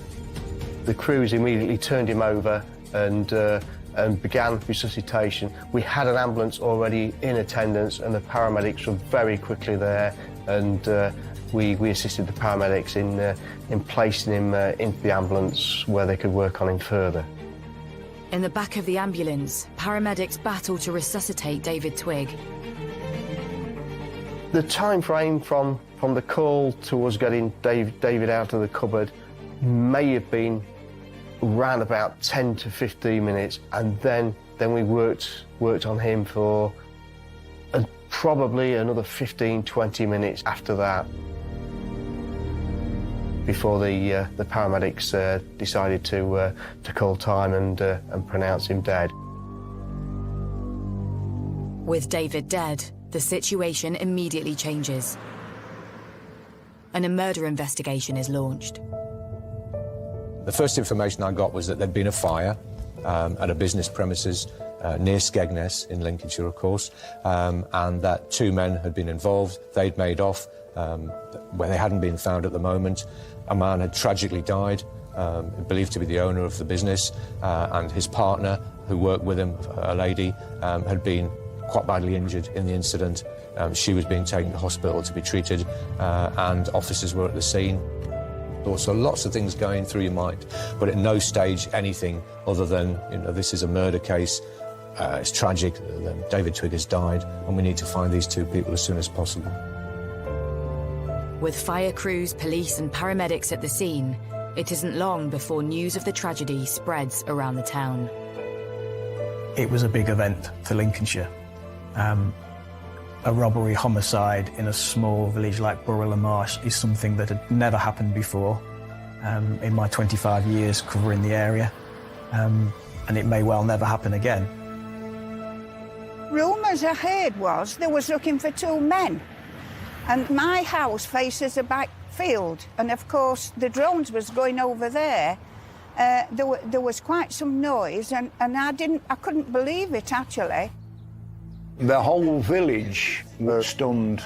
The crews immediately turned him over and began resuscitation. We had an ambulance already in attendance and the paramedics were very quickly there, and we assisted the paramedics in placing him into the ambulance where they could work on him further. In the back of the ambulance, paramedics battle to resuscitate David Twigg. The time frame from the call to us getting David out of the cupboard may have been around about 10 to 15 minutes, and then we worked on him for probably another 15-20 minutes after that before the paramedics decided to call time and pronounce him dead. With David dead, the situation immediately changes. A murder investigation is launched. The first information I got was that there'd been a fire at a business premises near Skegness in Lincolnshire, of course, and that two men had been involved. They'd made off, where they hadn't been found at the moment. A man had tragically died, believed to be the owner of the business, and his partner, who worked with him, a lady, had been quite badly injured in the incident. She was being taken to hospital to be treated, and officers were at the scene. So lots of things going through your mind, but at no stage anything other than, this is a murder case. It's tragic that David Twigg has died, and we need to find these two people as soon as possible. With fire crews, police and paramedics at the scene, it isn't long before news of the tragedy spreads around the town. It was a big event for Lincolnshire. A robbery homicide in a small village like Borough-le-Marsh is something that had never happened before in my 25 years covering the area, and it may well never happen again. Rumours I heard was they was looking for two men, and my house faces a back field, and of course the drones was going over there. There was quite some noise, and I couldn't believe it actually. The whole village were stunned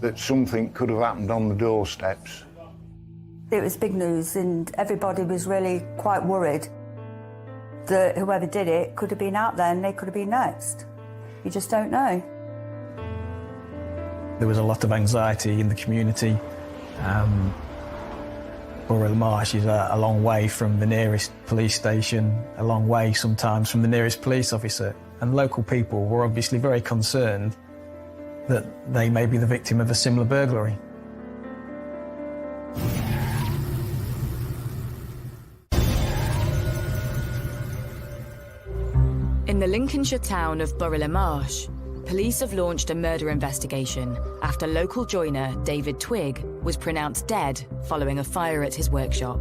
that something could have happened on the doorsteps. It was big news, and everybody was really quite worried that whoever did it could have been out there and they could have been next. You just don't know. There was a lot of anxiety in the community. Borough-le-Marsh is a long way from the nearest police station, a long way sometimes from the nearest police officer, and local people were obviously very concerned that they may be the victim of a similar burglary. In the Lincolnshire town of Borough-le-Marsh, police have launched a murder investigation after local joiner David Twigg was pronounced dead following a fire at his workshop.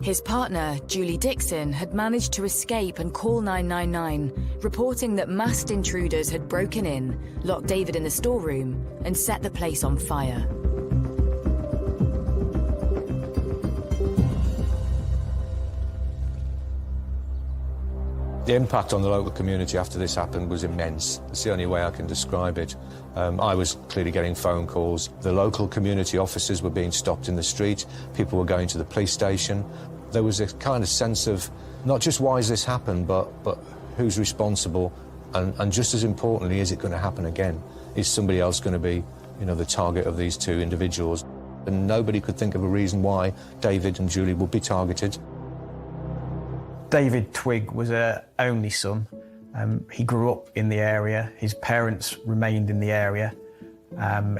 His partner, Julie Dixon, had managed to escape and call 999, reporting that masked intruders had broken in, locked David in the storeroom, and set the place on fire. The impact on the local community after this happened was immense. It's the only way I can describe it. I was clearly getting phone calls. The local community officers were being stopped in the street. People were going to the police station. There was a kind of sense of not just why has this happened, but who's responsible, and just as importantly, is it going to happen again? Is somebody else going to be, the target of these two individuals? And nobody could think of a reason why David and Julie would be targeted. David Twigg was an only son. He grew up in the area. His parents remained in the area.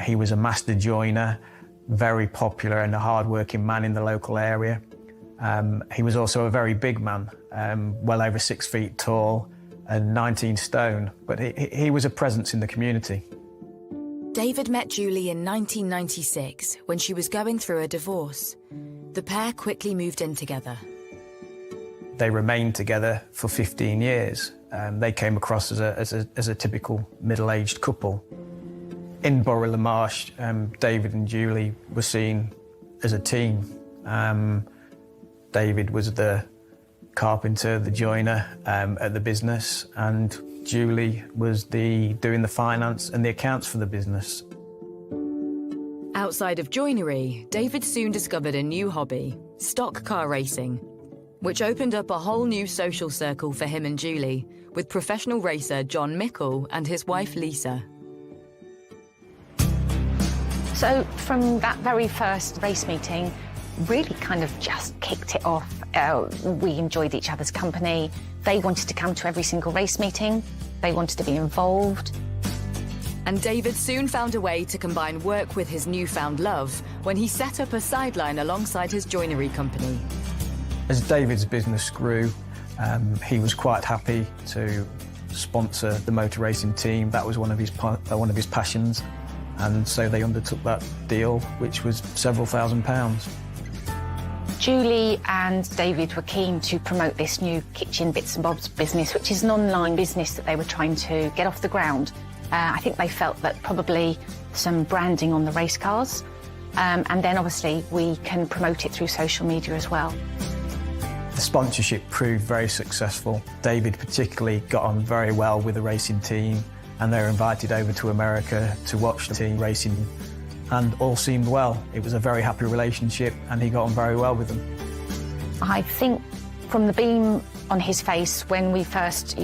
He was a master joiner, very popular and a hard-working man in the local area. He was also a very big man, well over 6 feet tall and 19 stone, but he was a presence in the community. David met Julie in 1996 when she was going through a divorce. The pair quickly moved in together. They remained together for 15 years. They came across as a typical middle-aged couple. In Borough-le-Marsh, David and Julie were seen as a team. David was the carpenter, the joiner at the business, and Julie was doing the finance and the accounts for the business. Outside of joinery, David soon discovered a new hobby, stock car racing, which opened up a whole new social circle for him and Julie, with professional racer John Mickle and his wife Lisa. So from that very first race meeting, really kind of just kicked it off. We enjoyed each other's company. They wanted to come to every single race meeting. They wanted to be involved. And David soon found a way to combine work with his newfound love when he set up a sideline alongside his joinery company. As David's business grew, he was quite happy to sponsor the motor racing team. That was one of his passions, and so they undertook that deal, which was several £1,000s. Julie and David were keen to promote this new Kitchen Bits and Bobs business, which is an online business that they were trying to get off the ground. I think they felt that probably some branding on the race cars, and then obviously we can promote it through social media as well. The sponsorship proved very successful. David particularly got on very well with the racing team, and they were invited over to America to watch the team racing, and all seemed well. It was a very happy relationship, and he got on very well with them. I think from the beam on his face when we first,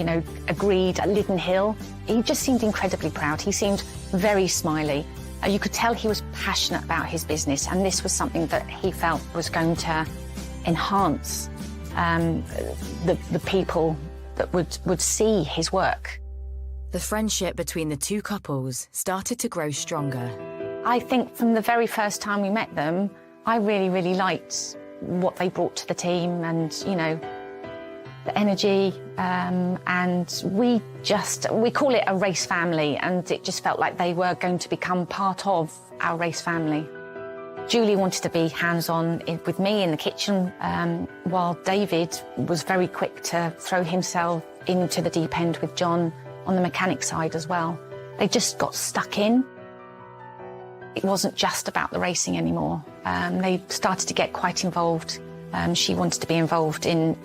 agreed at Liddon Hill, he just seemed incredibly proud. He seemed very smiley, You could tell he was passionate about his business, and this was something that he felt was going to enhance the people that would see his work. The friendship between the two couples started to grow stronger. I think from the very first time we met them, I really, really liked what they brought to the team and, you know, the energy, and we call it a race family, and it just felt like they were going to become part of our race family. Julie wanted to be hands-on with me in the kitchen, while David was very quick to throw himself into the deep end with John on the mechanic side as well. They just got stuck in. It wasn't just about the racing anymore. They started to get quite involved. She wanted to be involved in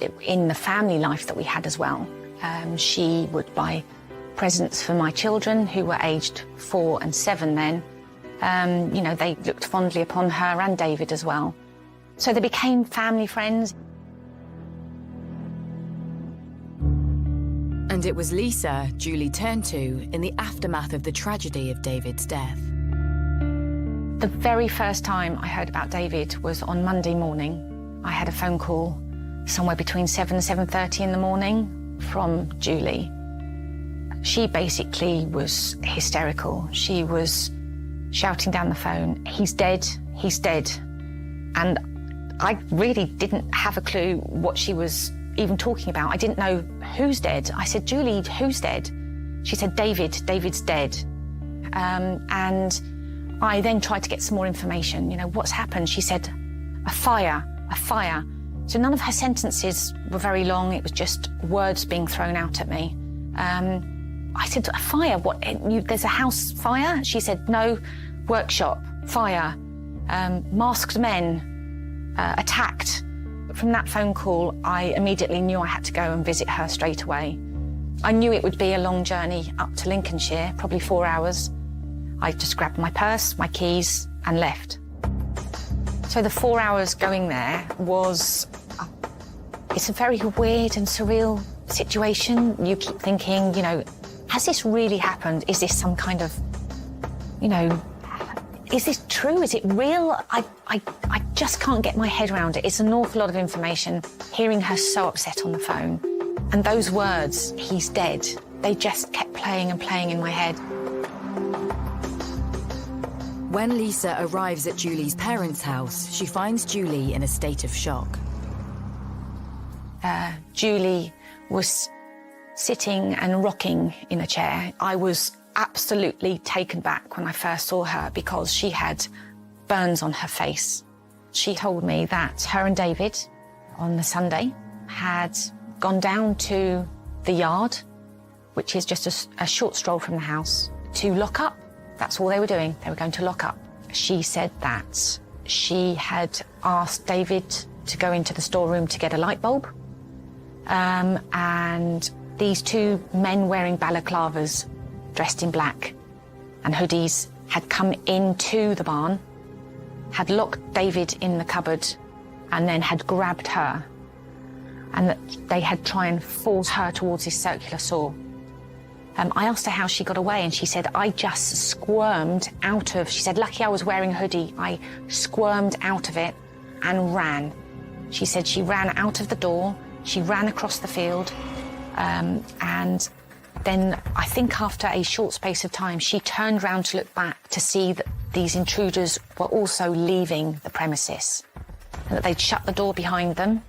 the family life that we had as well. She would buy presents for my children, who were aged 4 and 7 then. You know, they looked fondly upon her and David as well. So they became family friends. And it was Lisa Julie turned to in the aftermath of the tragedy of David's death. The very first time I heard about David was on Monday morning. I had a phone call somewhere between 7 and 7:30 in the morning from Julie. She basically was hysterical. She was shouting down the phone, "He's dead, he's dead." And I really didn't have a clue what she was even talking about. I didn't know who's dead. I said, "Julie, who's dead?" She said, David's dead. And I then tried to get some more information. You know, what's happened? She said, a fire. So none of her sentences were very long. It was just words being thrown out at me. I said, a fire? What, there's a house fire? She said, no, workshop, fire, masked men, attacked. From that phone call, I immediately knew I had to go and visit her straight away. I knew it would be a long journey up to Lincolnshire, probably 4 hours. I just grabbed my purse, my keys, and left. So the 4 hours going there was, it's a very weird and surreal situation. You keep thinking, you know, has this really happened? Is this some kind of, you know, is this true? Is it real? I just can't get my head around it. It's an awful lot of information. Hearing her so upset on the phone, and those words, he's dead, they just kept playing and playing in my head. When Lisa arrives at Julie's parents' house, she finds Julie in a state of shock. Julie was sitting and rocking in a chair. I was absolutely taken back when I first saw her because she had burns on her face. She told me that her and David, on the Sunday, had gone down to the yard, which is just a short stroll from the house, to lock up. That's all they were doing. They were going to lock up. She said that she had asked David to go into the storeroom to get a light bulb. And these two men wearing balaclavas, dressed in black and hoodies, had come into the barn, had locked David in the cupboard, and then had grabbed her. And that they had tried and forced her towards this circular saw. I asked her how she got away, and she said, I just squirmed out of... She said, lucky I was wearing a hoodie. I squirmed out of it and ran. She said she ran out of the door, she ran across the field, and then I think after a short space of time, she turned round to look back to see that these intruders were also leaving the premises and that they'd shut the door behind them.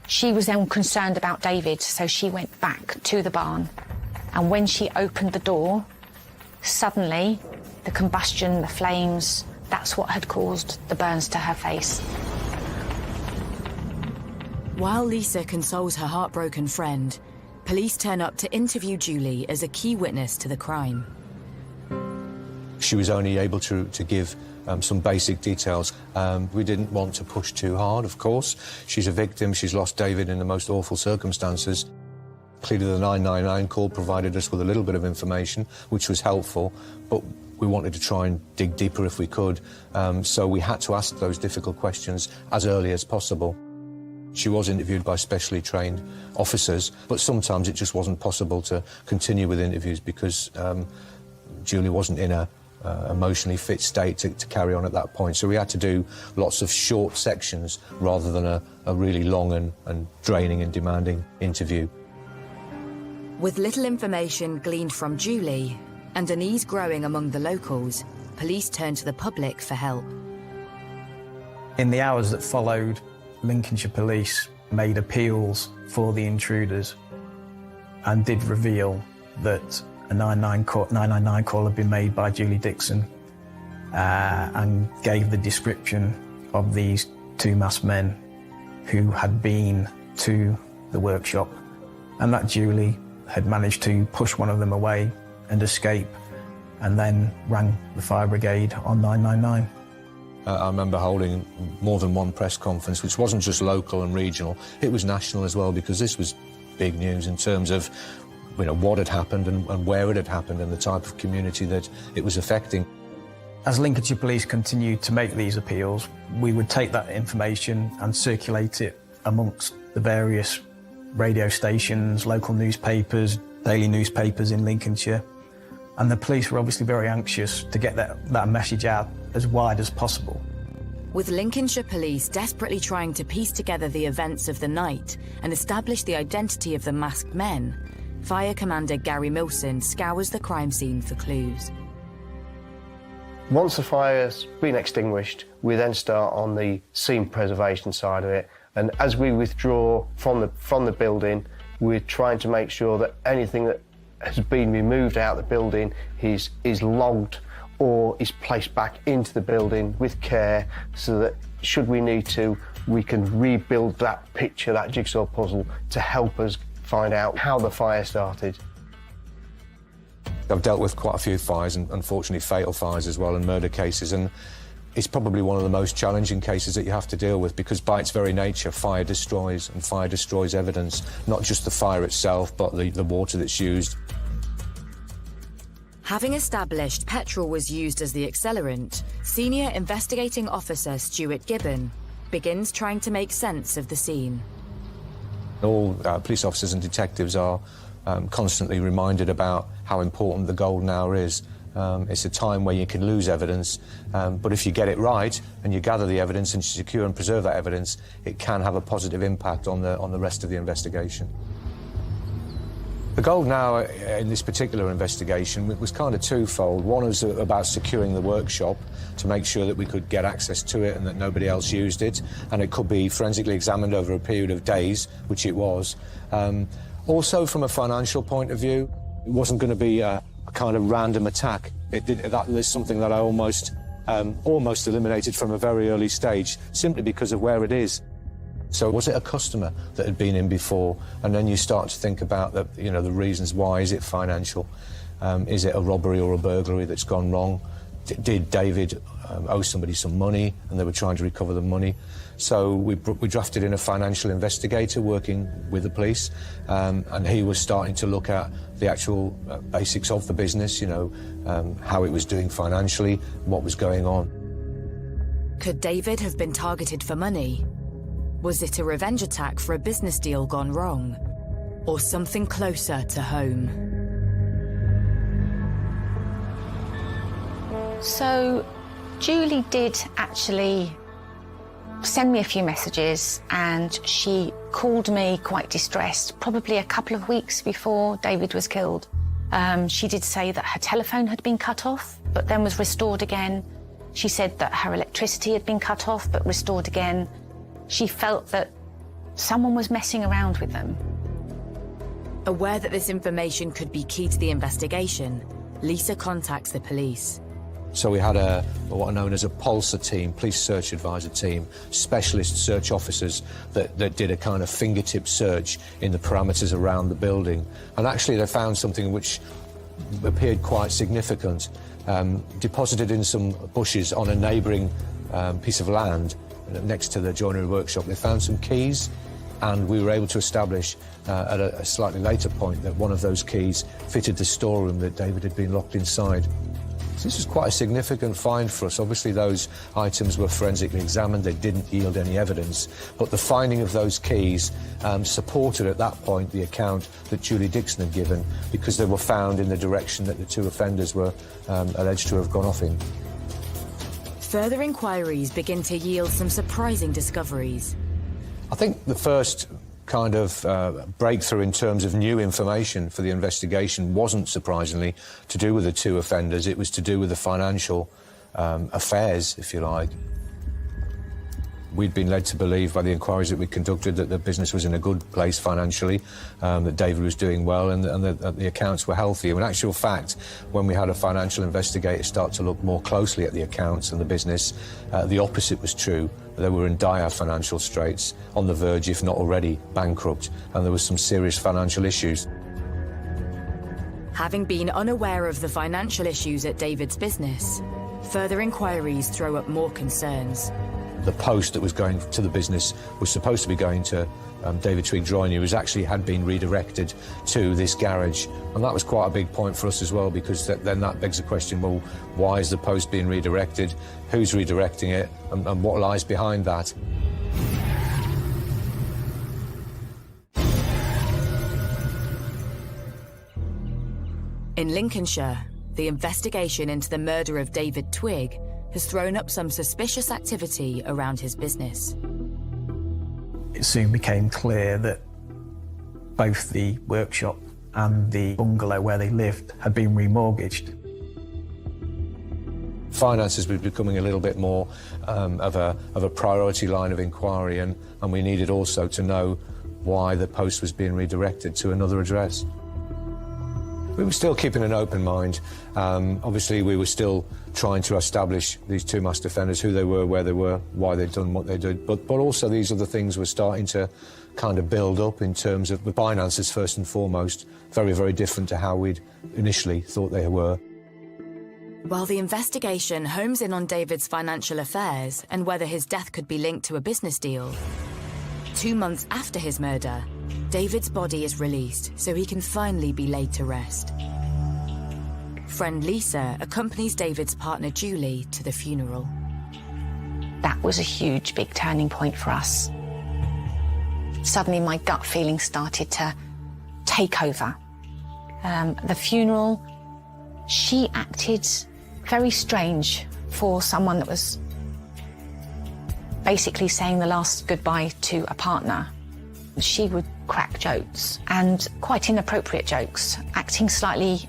She was then concerned about David, so she went back to the barn. And when she opened the door, suddenly the combustion, the flames, that's what had caused the burns to her face. While Lisa consoles her heartbroken friend, police turn up to interview Julie as a key witness to the crime. She was only able to give some basic details. We didn't want to push too hard, of course. She's a victim, she's lost David in the most awful circumstances. Clearly the 999 call provided us with a little bit of information, which was helpful, but we wanted to try and dig deeper if we could, so we had to ask those difficult questions as early as possible. She was interviewed by specially trained officers, but sometimes it just wasn't possible to continue with interviews because Julie wasn't in a emotionally fit state to carry on at that point. So we had to do lots of short sections rather than a really long and draining and demanding interview. With little information gleaned from Julie and unease growing among the locals, police turned to the public for help. In the hours that followed, Lincolnshire Police made appeals for the intruders and did reveal that a 999 call had been made by Julie Dixon and gave the description of these two masked men who had been to the workshop, and that Julie had managed to push one of them away and escape, and then rang the fire brigade on 999. I remember holding more than one press conference, which wasn't just local and regional, it was national as well, because this was big news in terms of what had happened and where it had happened and the type of community that it was affecting. As Lincolnshire Police continued to make these appeals, we would take that information and circulate it amongst the various radio stations, local newspapers, daily newspapers in Lincolnshire. And the police were obviously very anxious to get that message out as wide as possible. With Lincolnshire Police desperately trying to piece together the events of the night and establish the identity of the masked men, Fire Commander Gary Milson scours the crime scene for clues. Once the fire's been extinguished, we then start on the scene preservation side of it. And as we withdraw from the building, we're trying to make sure that anything that has been removed out of the building is logged or is placed back into the building with care, so that should we need to, we can rebuild that picture, that jigsaw puzzle, to help us find out how the fire started. I've dealt with quite a few fires, and unfortunately fatal fires as well, and murder cases, and it's probably one of the most challenging cases that you have to deal with, because by its very nature, fire destroys, and fire destroys evidence, not just the fire itself, but the water that's used. Having established petrol was used as the accelerant, Senior Investigating Officer Stuart Gibbon begins trying to make sense of the scene. All police officers and detectives are constantly reminded about how important the golden hour is. It's a time where you can lose evidence, but if you get it right and you gather the evidence and secure and preserve that evidence, it can have a positive impact on the rest of the investigation. The golden hour in this particular investigation was kind of twofold. One was about securing the workshop to make sure that we could get access to it and that nobody else used it, and it could be forensically examined over a period of days, which it was. Also, from a financial point of view, it wasn't going to be a kind of random attack. That is something that I almost eliminated from a very early stage, simply because of where it is. So was it a customer that had been in before? And then you start to think about the reasons why. Is it financial? Is it a robbery or a burglary that's gone wrong? Did David owe somebody some money and they were trying to recover the money? So we drafted in a financial investigator working with the police, and he was starting to look at the actual basics of the business, how it was doing financially, what was going on. Could David have been targeted for money? Was it a revenge attack for a business deal gone wrong? Or something closer to home? So Julie did actually send me a few messages, and she called me quite distressed, probably a couple of weeks before David was killed. She did say that her telephone had been cut off, but then was restored again. She said that her electricity had been cut off, but restored again. She felt that someone was messing around with them. Aware that this information could be key to the investigation, Lisa contacts the police. So we had what are known as a PULSA team, police search advisor team, specialist search officers that did a kind of fingertip search in the parameters around the building. And actually they found something which appeared quite significant. Deposited in some bushes on a neighbouring piece of land next to the joinery workshop, they found some keys, and we were able to establish at a slightly later point that one of those keys fitted the storeroom that David had been locked inside. This was quite a significant find for us. Obviously, those items were forensically examined. They didn't yield any evidence. But the finding of those keys supported, at that point, the account that Julie Dixon had given, because they were found in the direction that the two offenders were alleged to have gone off in. Further inquiries begin to yield some surprising discoveries. I think the first kind of breakthrough in terms of new information for the investigation wasn't, surprisingly, to do with the two offenders. It was to do with the financial affairs, if you like. We'd been led to believe by the inquiries that we conducted that the business was in a good place financially, that David was doing well, and that the accounts were healthy. In actual fact, when we had a financial investigator start to look more closely at the accounts and the business, the opposite was true. They were in dire financial straits, on the verge, if not already, bankrupt, and there was some serious financial issues. Having been unaware of the financial issues at David's business, further inquiries throw up more concerns. The post that was going to the business was supposed to be going to David Twigg Joinery, had been redirected to this garage. And that was quite a big point for us as well, because then that begs the question, well, why is the post being redirected? Who's redirecting it? And what lies behind that? In Lincolnshire, the investigation into the murder of David Twigg has thrown up some suspicious activity around his business. It soon became clear that both the workshop and the bungalow where they lived had been remortgaged. Finances was becoming a little bit more of a priority line of inquiry, and we needed also to know why the post was being redirected to another address. We were still keeping an open mind. Obviously, we were still trying to establish these two master offenders, who they were, where they were, why they'd done what they did. But also these other things were starting to kind of build up in terms of the finances, first and foremost, very, very different to how we'd initially thought they were. While the investigation homes in on David's financial affairs and whether his death could be linked to a business deal, 2 months after his murder, David's body is released so he can finally be laid to rest. Friend Lisa accompanies David's partner Julie to the funeral. That was a huge, big turning point for us. Suddenly my gut feeling started to take over. The funeral, she acted very strange for someone that was basically saying the last goodbye to a partner. She would crack jokes, and quite inappropriate jokes, acting slightly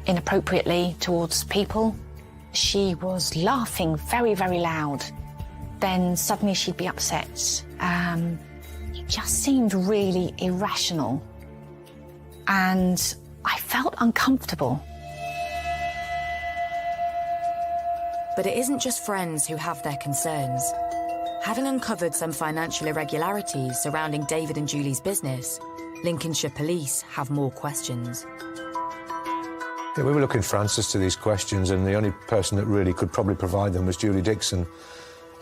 inappropriately towards people. She was laughing very, very loud. Then suddenly she'd be upset. It just seemed really irrational. And I felt uncomfortable. But it isn't just friends who have their concerns. Having uncovered some financial irregularities surrounding David and Julie's business, Lincolnshire Police have more questions. Yeah, we were looking for answers to these questions, and the only person that really could probably provide them was Julie Dixon.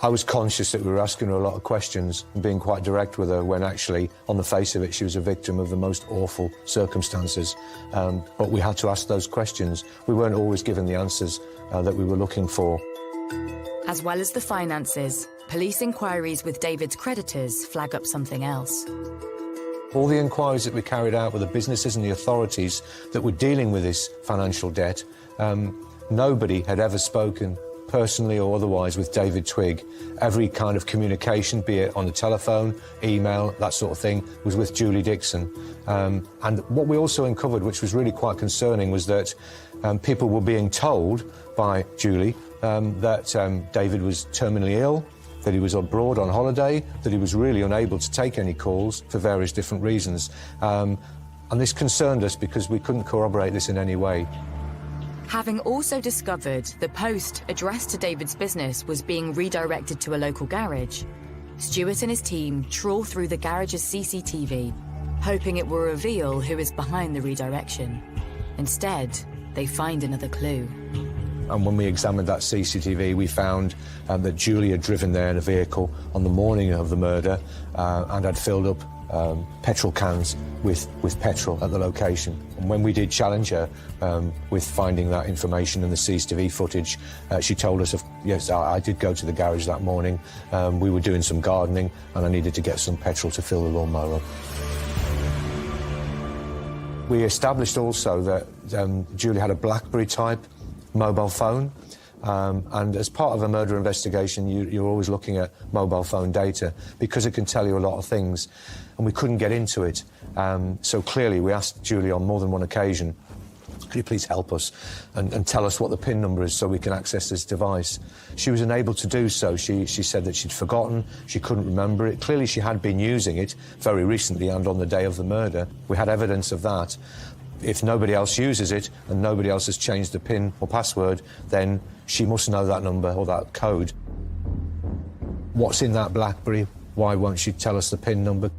I was conscious that we were asking her a lot of questions and being quite direct with her, when actually, on the face of it, she was a victim of the most awful circumstances. But we had to ask those questions. We weren't always given the answers that we were looking for. As well as the finances, police inquiries with David's creditors flag up something else. All the inquiries that we carried out with the businesses and the authorities that were dealing with this financial debt, nobody had ever spoken personally or otherwise with David Twigg. Every kind of communication, be it on the telephone, email, that sort of thing, was with Julie Dixon. And what we also uncovered, which was really quite concerning, was that people were being told by Julie that David was terminally ill, that he was abroad on holiday, that he was really unable to take any calls for various different reasons. And this concerned us because we couldn't corroborate this in any way. Having also discovered the post addressed to David's business was being redirected to a local garage, Stuart and his team trawl through the garage's CCTV, hoping it will reveal who is behind the redirection. Instead, they find another clue. And when we examined that CCTV, we found that Julie had driven there in a vehicle on the morning of the murder and had filled up petrol cans with petrol at the location. And when we did challenge her with finding that information and the CCTV footage, she told us, yes, I did go to the garage that morning. We were doing some gardening and I needed to get some petrol to fill the lawnmower up. We established also that Julie had a BlackBerry-type mobile phone. And as part of a murder investigation, you're always looking at mobile phone data because it can tell you a lot of things, and we couldn't get into it. So clearly we asked Julie on more than one occasion, could you please help us and tell us what the PIN number is so we can access this device? She was unable to do so. She said that she'd forgotten, she couldn't remember it. Clearly she had been using it very recently and on the day of the murder. We had evidence of that. If nobody else uses it and nobody else has changed the PIN or password, then she must know that number or that code. What's in that BlackBerry? Why won't she tell us the PIN number?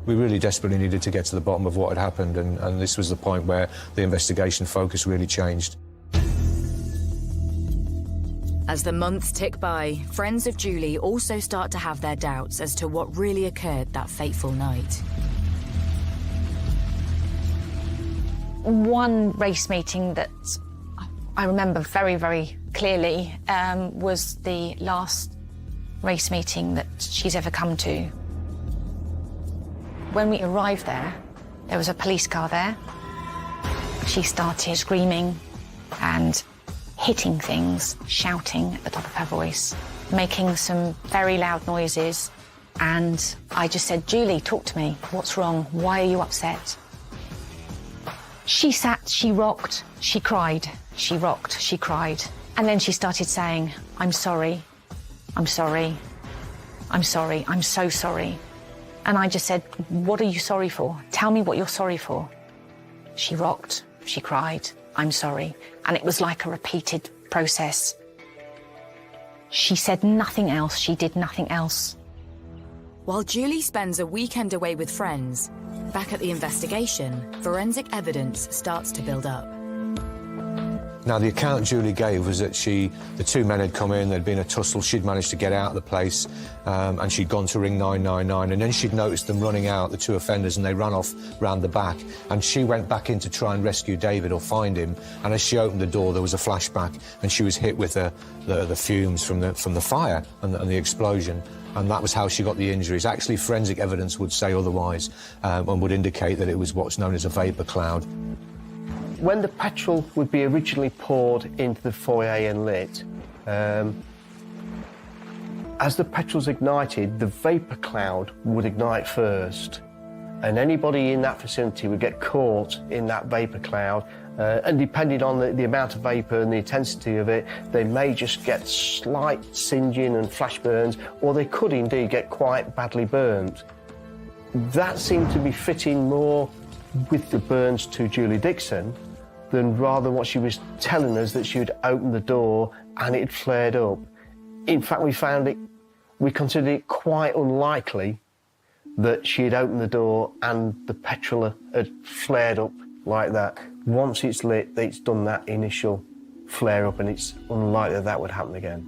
We really desperately needed to get to the bottom of what had happened, and this was the point where the investigation focus really changed. As the months tick by, friends of Julie also start to have their doubts as to what really occurred that fateful night. One race meeting that I remember very, very clearly was the last race meeting that she's ever come to. When we arrived there was a police car there. She started screaming and hitting things, shouting at the top of her voice, making some very loud noises. And I just said, Julie, talk to me. What's wrong? Why are you upset? She sat, she rocked, she cried, she rocked, she cried. And then she started saying, I'm sorry, I'm sorry, I'm sorry, I'm so sorry. And I just said, what are you sorry for? Tell me what you're sorry for. She rocked, she cried, I'm sorry. And it was like a repeated process. She said nothing else, she did nothing else. While Julie spends a weekend away with friends, back at the investigation, forensic evidence starts to build up. Now, the account Julie gave was that the two men had come in, there'd been a tussle, she'd managed to get out of the place, and she'd gone to ring 999, and then she'd noticed them running out, the two offenders, and they ran off round the back, and she went back in to try and rescue David or find him, and as she opened the door, there was a flashback, and she was hit with the fumes from the fire and the explosion. And that was how she got the injuries. Actually, forensic evidence would say otherwise and would indicate that it was what's known as a vapour cloud. When the petrol would be originally poured into the foyer and lit, as the petrol's ignited, the vapour cloud would ignite first. And anybody in that vicinity would get caught in that vapour cloud. And depending on the amount of vapour and the intensity of it, they may just get slight singeing and flash burns, or they could indeed get quite badly burnt. That seemed to be fitting more with the burns to Julie Dixon than rather what she was telling us, that she would open the door and it flared up. In fact, we considered it quite unlikely that she had opened the door and the petrol had flared up like that. Once it's lit, it's done that initial flare up, and it's unlikely that would happen again.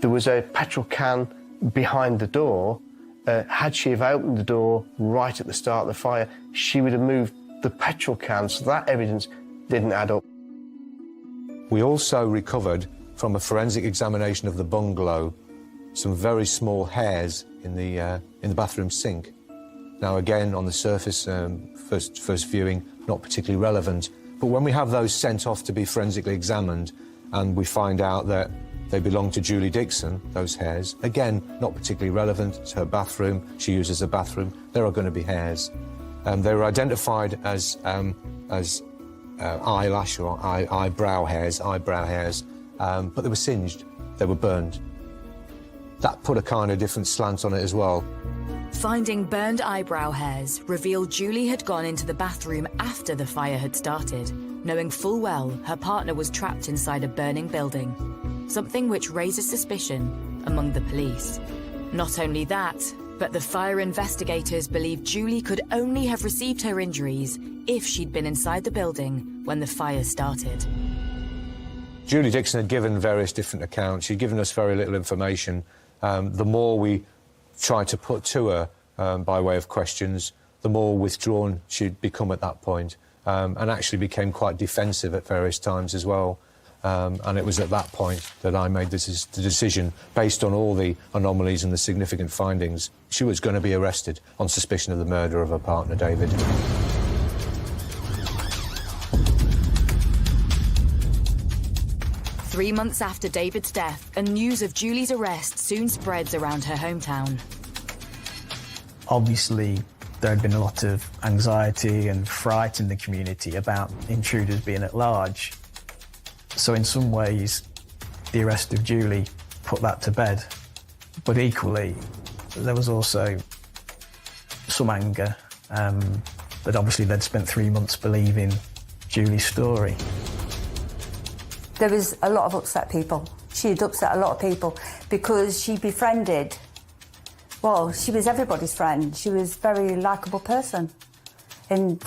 There was a petrol can behind the door. Had she have opened the door right at the start of the fire, she would have moved the petrol can, so that evidence didn't add up. We also recovered from a forensic examination of the bungalow some very small hairs in the bathroom sink. Now, again, on the surface, first viewing, not particularly relevant. But when we have those sent off to be forensically examined and we find out that they belong to Julie Dixon, those hairs, again, not particularly relevant. It's her bathroom, she uses the bathroom, there are going to be hairs. They were identified as eyelash or eyebrow hairs, but they were singed, they were burned. That put a kind of different slant on it as well. Finding burned eyebrow hairs revealed Julie had gone into the bathroom after the fire had started, knowing full well her partner was trapped inside a burning building, something which raises suspicion among the police. Not only that, but the fire investigators believe Julie could only have received her injuries if she'd been inside the building when the fire started. Julie Dixon had given various different accounts. She'd given us very little information. The more we tried to put to her, by way of questions, the more withdrawn she'd become at that point, and actually became quite defensive at various times as well. And it was at that point that I made the decision, based on all the anomalies and the significant findings, she was going to be arrested on suspicion of the murder of her partner, David. Three months after David's death, and news of Julie's arrest soon spreads around her hometown. Obviously, there had been a lot of anxiety and fright in the community about intruders being at large. So in some ways, the arrest of Julie put that to bed. But equally, there was also some anger that obviously they'd spent 3 months believing Julie's story. There was a lot of upset people. She'd upset a lot of people because she befriended, well, she was everybody's friend. She was a very likeable person. And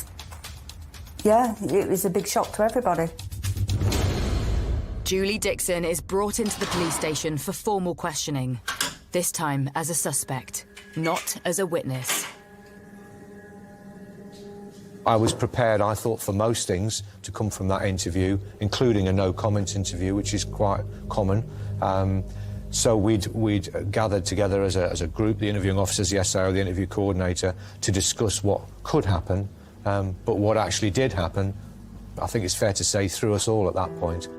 yeah, it was a big shock to everybody. Julie Dixon is brought into the police station for formal questioning, this time as a suspect, not as a witness. I was prepared, I thought, for most things to come from that interview, including a no-comment interview, which is quite common. So we'd gathered together as a group, the interviewing officers, the SIO, the interview coordinator, to discuss what could happen. But what actually did happen, I think it's fair to say, threw us all at that point.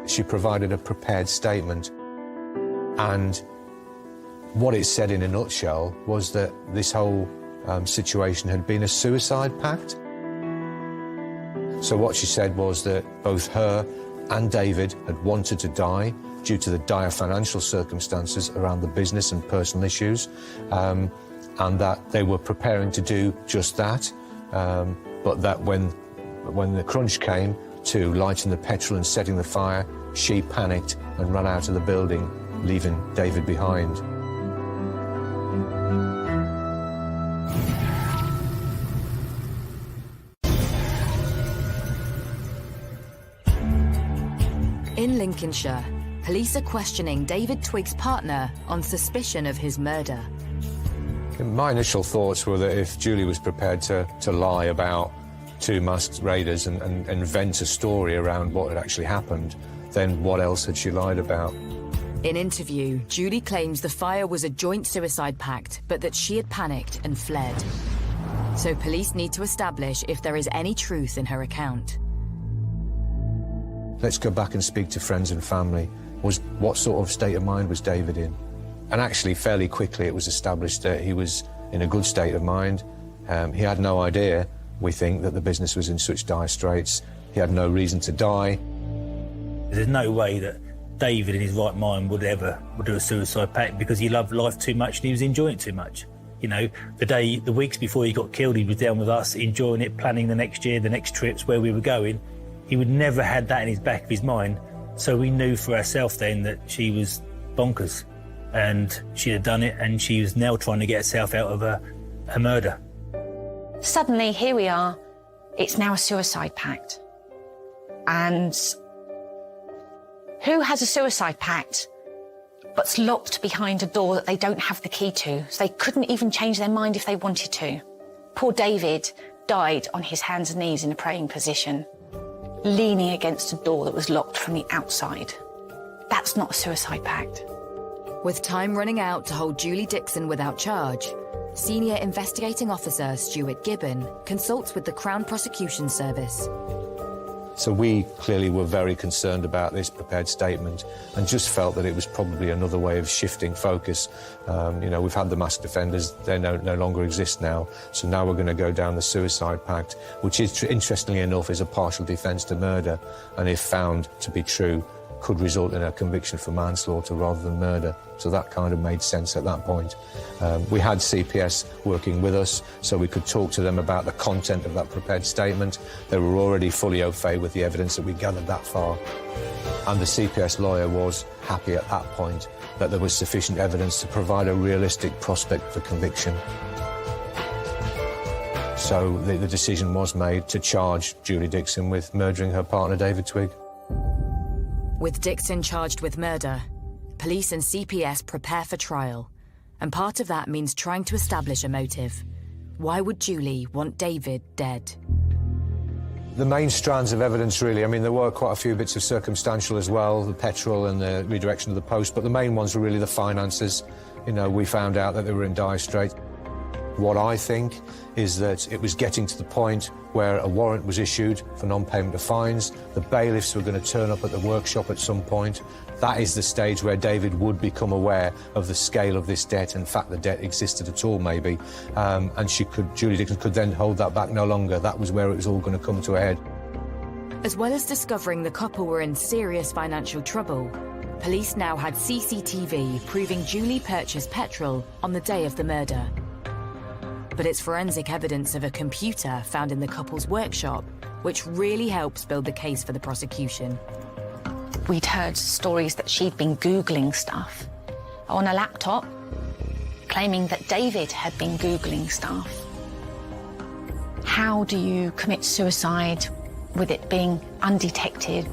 She provided a prepared statement, and what it said in a nutshell was that this whole situation had been a suicide pact. So what she said was that both her and David had wanted to die due to the dire financial circumstances around the business and personal issues, and that they were preparing to do just that, but that when the crunch came to lighting the petrol and setting the fire, she panicked and ran out of the building, leaving David behind. In Lincolnshire, police are questioning David Twigg's partner on suspicion of his murder. My initial thoughts were that if Julie was prepared to lie about two masked raiders and invent a story around what had actually happened, then what else had she lied about? In interview, Julie claims the fire was a joint suicide pact, but that she had panicked and fled. So police need to establish if there is any truth in her account. Let's go back and speak to friends and family. What sort of state of mind was David in? And actually, fairly quickly, it was established that he was in a good state of mind. He had no idea, we think, that the business was in such dire straits. He had no reason to die. There's no way that David in his right mind would do a suicide pact, because he loved life too much and he was enjoying it too much. You know, the weeks before he got killed, he was down with us, enjoying it, planning the next year, the next trips, where we were going. He would never had that in his back of his mind. So we knew for ourselves then that she was bonkers and she had done it, and she was now trying to get herself out of her murder. Suddenly, here we are. It's now a suicide pact. And who has a suicide pact but's locked behind a door that they don't have the key to? So they couldn't even change their mind if they wanted to. Poor David died on his hands and knees in a praying position, leaning against a door that was locked from the outside. That's not a suicide pact. With time running out to hold Julie Dixon without charge, Senior Investigating Officer Stuart Gibbon consults with the Crown Prosecution Service. So we clearly were very concerned about this prepared statement and just felt that it was probably another way of shifting focus. You know, we've had the masked defenders, they no longer exist now, so now we're going to go down the suicide pact, which is, interestingly enough, is a partial defence to murder, and if found to be true, could result in a conviction for manslaughter rather than murder. So that kind of made sense at that point. We had CPS working with us, so we could talk to them about the content of that prepared statement. They were already fully au fait with the evidence that we gathered that far. And the CPS lawyer was happy at that point that there was sufficient evidence to provide a realistic prospect for conviction. So the decision was made to charge Julie Dixon with murdering her partner, David Twigg. With Dixon charged with murder, police and CPS prepare for trial, and part of that means trying to establish a motive. Why would Julie want David dead? The main strands of evidence, really, I mean, there were quite a few bits of circumstantial as well, the petrol and the redirection of the post, but the main ones were really the finances. You know, we found out that they were in dire straits. What I think is that it was getting to the point where a warrant was issued for non-payment of fines. The bailiffs were going to turn up at the workshop at some point. That is the stage where David would become aware of the scale of this debt, in fact the debt existed at all maybe, and Julie Dixon could then hold that back no longer. That was where it was all going to come to a head. As well as discovering the couple were in serious financial trouble, police now had CCTV proving Julie purchased petrol on the day of the murder. But it's forensic evidence of a computer found in the couple's workshop which really helps build the case for the prosecution. We'd heard stories that she'd been Googling stuff on a laptop, claiming that David had been Googling stuff. How do you commit suicide with it being undetected?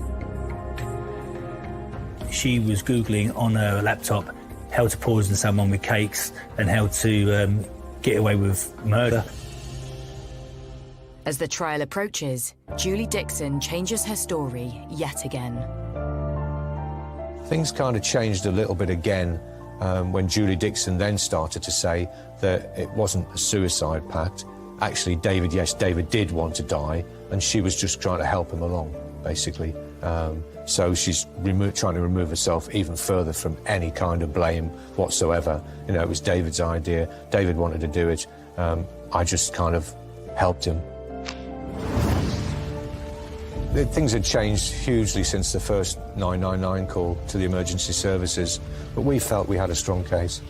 She was Googling on her laptop how to poison someone with cakes and how to get away with murder. As the trial approaches, Julie Dixon changes her story yet again. Things kind of changed a little bit again when Julie Dixon then started to say that it wasn't a suicide pact. Actually, David did want to die, and she was just trying to help him along, basically. So she's trying to remove herself even further from any kind of blame whatsoever. You know, it was David's idea. David wanted to do it. I just kind of helped him. Things had changed hugely since the first 999 call to the emergency services, but we felt we had a strong case.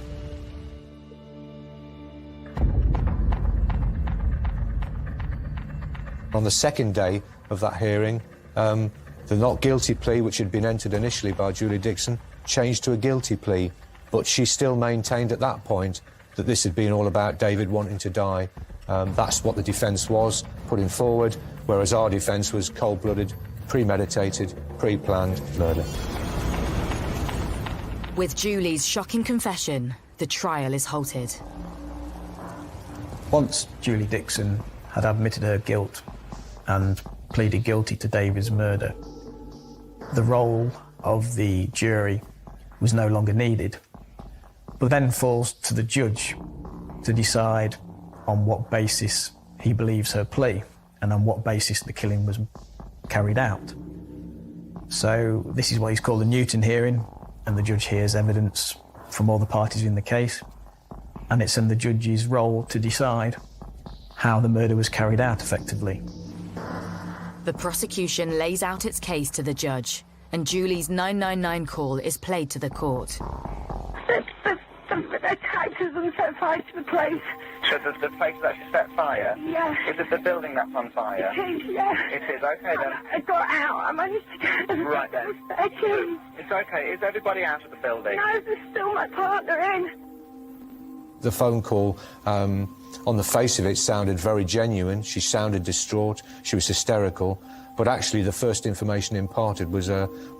On the second day of that hearing, the not guilty plea, which had been entered initially by Julie Dixon, changed to a guilty plea, but she still maintained at that point that this had been all about David wanting to die. That's what the defence was putting forward, whereas our defence was cold-blooded, premeditated, pre-planned murder. With Julie's shocking confession, the trial is halted. Once Julie Dixon had admitted her guilt and pleaded guilty to David's murder, the role of the jury was no longer needed, but then falls to the judge to decide on what basis he believes her plea and on what basis the killing was carried out. So this is what is called a Newton hearing, and the judge hears evidence from all the parties in the case, and it's in the judge's role to decide how the murder was carried out effectively. The prosecution lays out its case to the judge, and Julie's 999 call is played to the court. The characters and set fire to the place. So the place that she set fire? Yeah. Is it the building that's on fire? It is, yeah. It is, okay then. I got out. I managed to get Right then. It's okay. Is everybody out of the building? No, there's still my partner in. The phone call, on the face of it, sounded very genuine. She sounded distraught. She was hysterical. But actually, the first information imparted was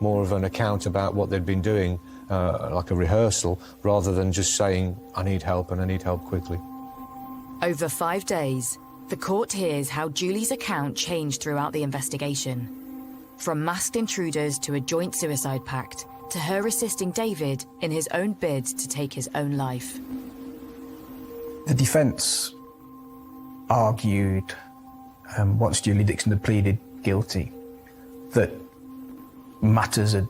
more of an account about what they'd been doing, like a rehearsal, rather than just saying, I need help and I need help quickly. Over 5 days, the court hears how Julie's account changed throughout the investigation. From masked intruders to a joint suicide pact, to her assisting David in his own bid to take his own life. The defence argued, once Julie Dixon had pleaded guilty, that matters had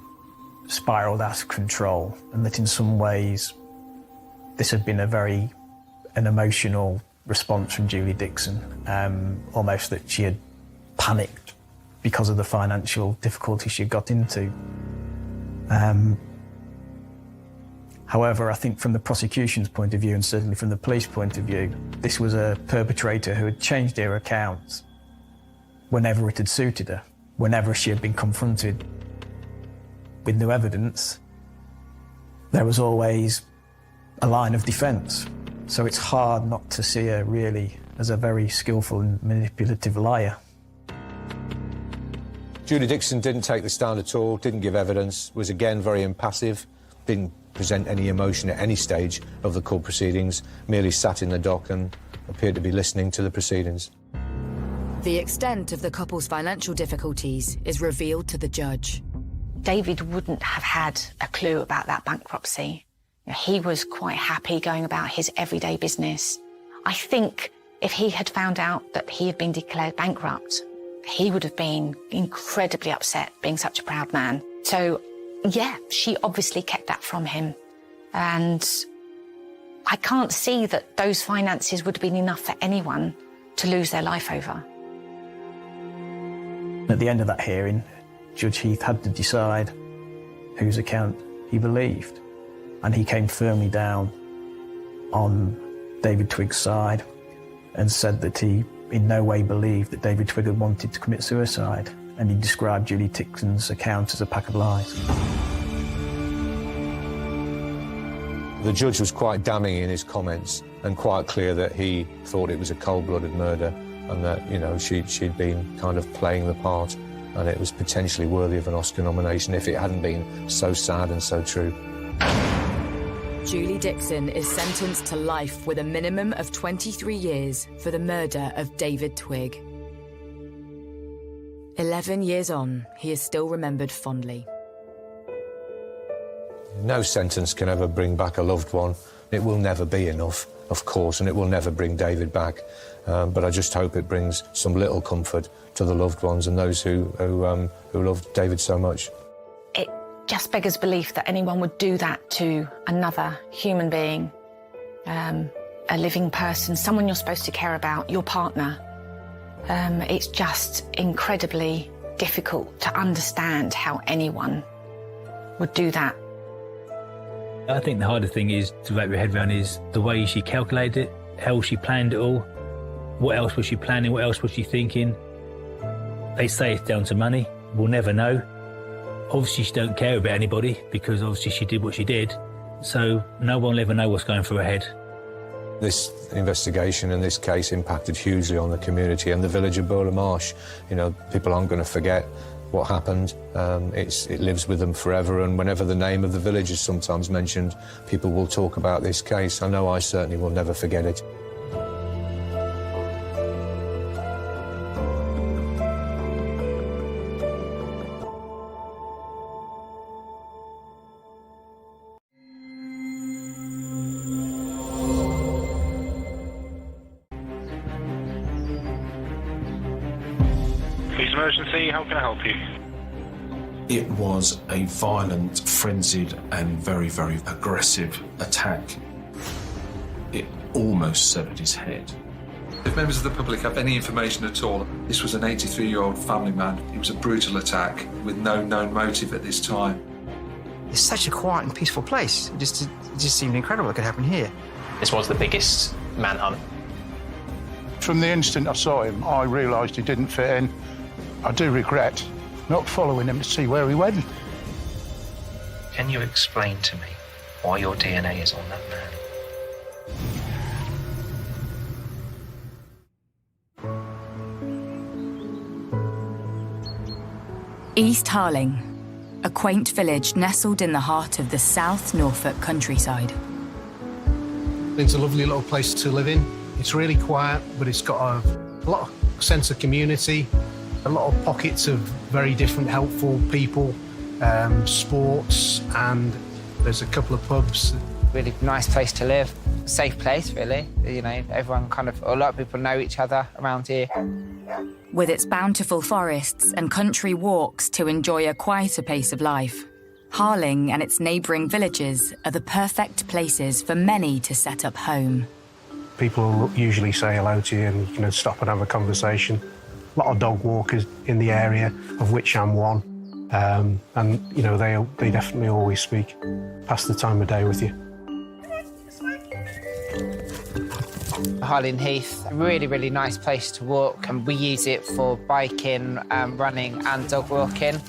spiralled out of control and that in some ways this had been an emotional response from Julie Dixon, almost that she had panicked because of the financial difficulties she got into. However, I think from the prosecution's point of view, and certainly from the police point of view, this was a perpetrator who had changed her accounts whenever it had suited her, whenever she had been confronted with new evidence. There was always a line of defence. So it's hard not to see her really as a very skillful and manipulative liar. Julie Dixon didn't take the stand at all, didn't give evidence, was again very impassive, didn't present any emotion at any stage of the court proceedings, merely sat in the dock and appeared to be listening to the proceedings. The extent of the couple's financial difficulties is revealed to the judge. David wouldn't have had a clue about that bankruptcy. He was quite happy going about his everyday business. I think if he had found out that he had been declared bankrupt, he would have been incredibly upset, being such a proud man. So, yeah, she obviously kept that from him. And I can't see that those finances would have been enough for anyone to lose their life over. At the end of that hearing, Judge Heath had to decide whose account he believed. And he came firmly down on David Twigg's side and said that he in no way believed that David Twigg had wanted to commit suicide. And he described Julie Dixon's account as a pack of lies. The judge was quite damning in his comments and quite clear that he thought it was a cold-blooded murder and that, you know, she'd been kind of playing the part and it was potentially worthy of an Oscar nomination if it hadn't been so sad and so true. Julie Dixon is sentenced to life with a minimum of 23 years for the murder of David Twigg. 11 years on, he is still remembered fondly. No sentence can ever bring back a loved one. It will never be enough, of course, and it will never bring David back. But I just hope it brings some little comfort to the loved ones and those who loved David so much. It just beggars belief that anyone would do that to another human being, a living person, someone you're supposed to care about, your partner. It's just incredibly difficult to understand how anyone would do that. I think the harder thing is to wrap your head around is the way she calculated it, how she planned it all. What else was she planning? What else was she thinking? They say it's down to money. We'll never know. Obviously, she don't care about anybody because obviously she did what she did. So no one will ever know what's going through her head. This investigation and this case impacted hugely on the community and the village of Burla Marsh. You know, people aren't going to forget what happened. It lives with them forever, and whenever the name of the village is sometimes mentioned, people will talk about this case. I know I certainly will never forget it. Police emergency, how can I help you? It was a violent, frenzied and very, very aggressive attack. It almost severed his head. If members of the public have any information at all, this was an 83-year-old family man. It was a brutal attack with no known motive at this time. It's such a quiet and peaceful place. It just seemed incredible it could happen here. This was the biggest manhunt. From the instant I saw him, I realised he didn't fit in. I do regret not following him to see where he went. Can you explain to me why your DNA is on that man? East Harling, a quaint village nestled in the heart of the South Norfolk countryside. It's a lovely little place to live in. It's really quiet, but it's got a lot of sense of community, a lot of pockets of very different helpful people, sports, and there's a couple of pubs. Really nice place to live, safe place really. You know, everyone a lot of people know each other around here. With its bountiful forests and country walks to enjoy a quieter pace of life, Harling and its neighbouring villages are the perfect places for many to set up home. People usually say hello to you and you can stop and have a conversation. A lot of dog walkers in the area, of which I'm one. And, you know, they definitely always speak, pass the time of day with you. Harling Heath, a really, really nice place to walk, and we use it for biking, running and dog walking.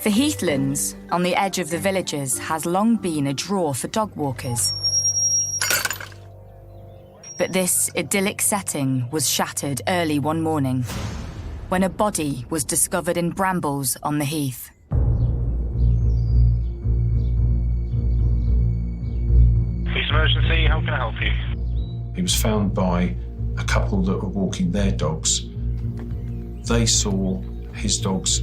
The Heathlands, on the edge of the villages, has long been a draw for dog walkers. But this idyllic setting was shattered early one morning when a body was discovered in brambles on the heath. emergency. How can I help you? He was found by a couple that were walking their dogs. They saw his dogs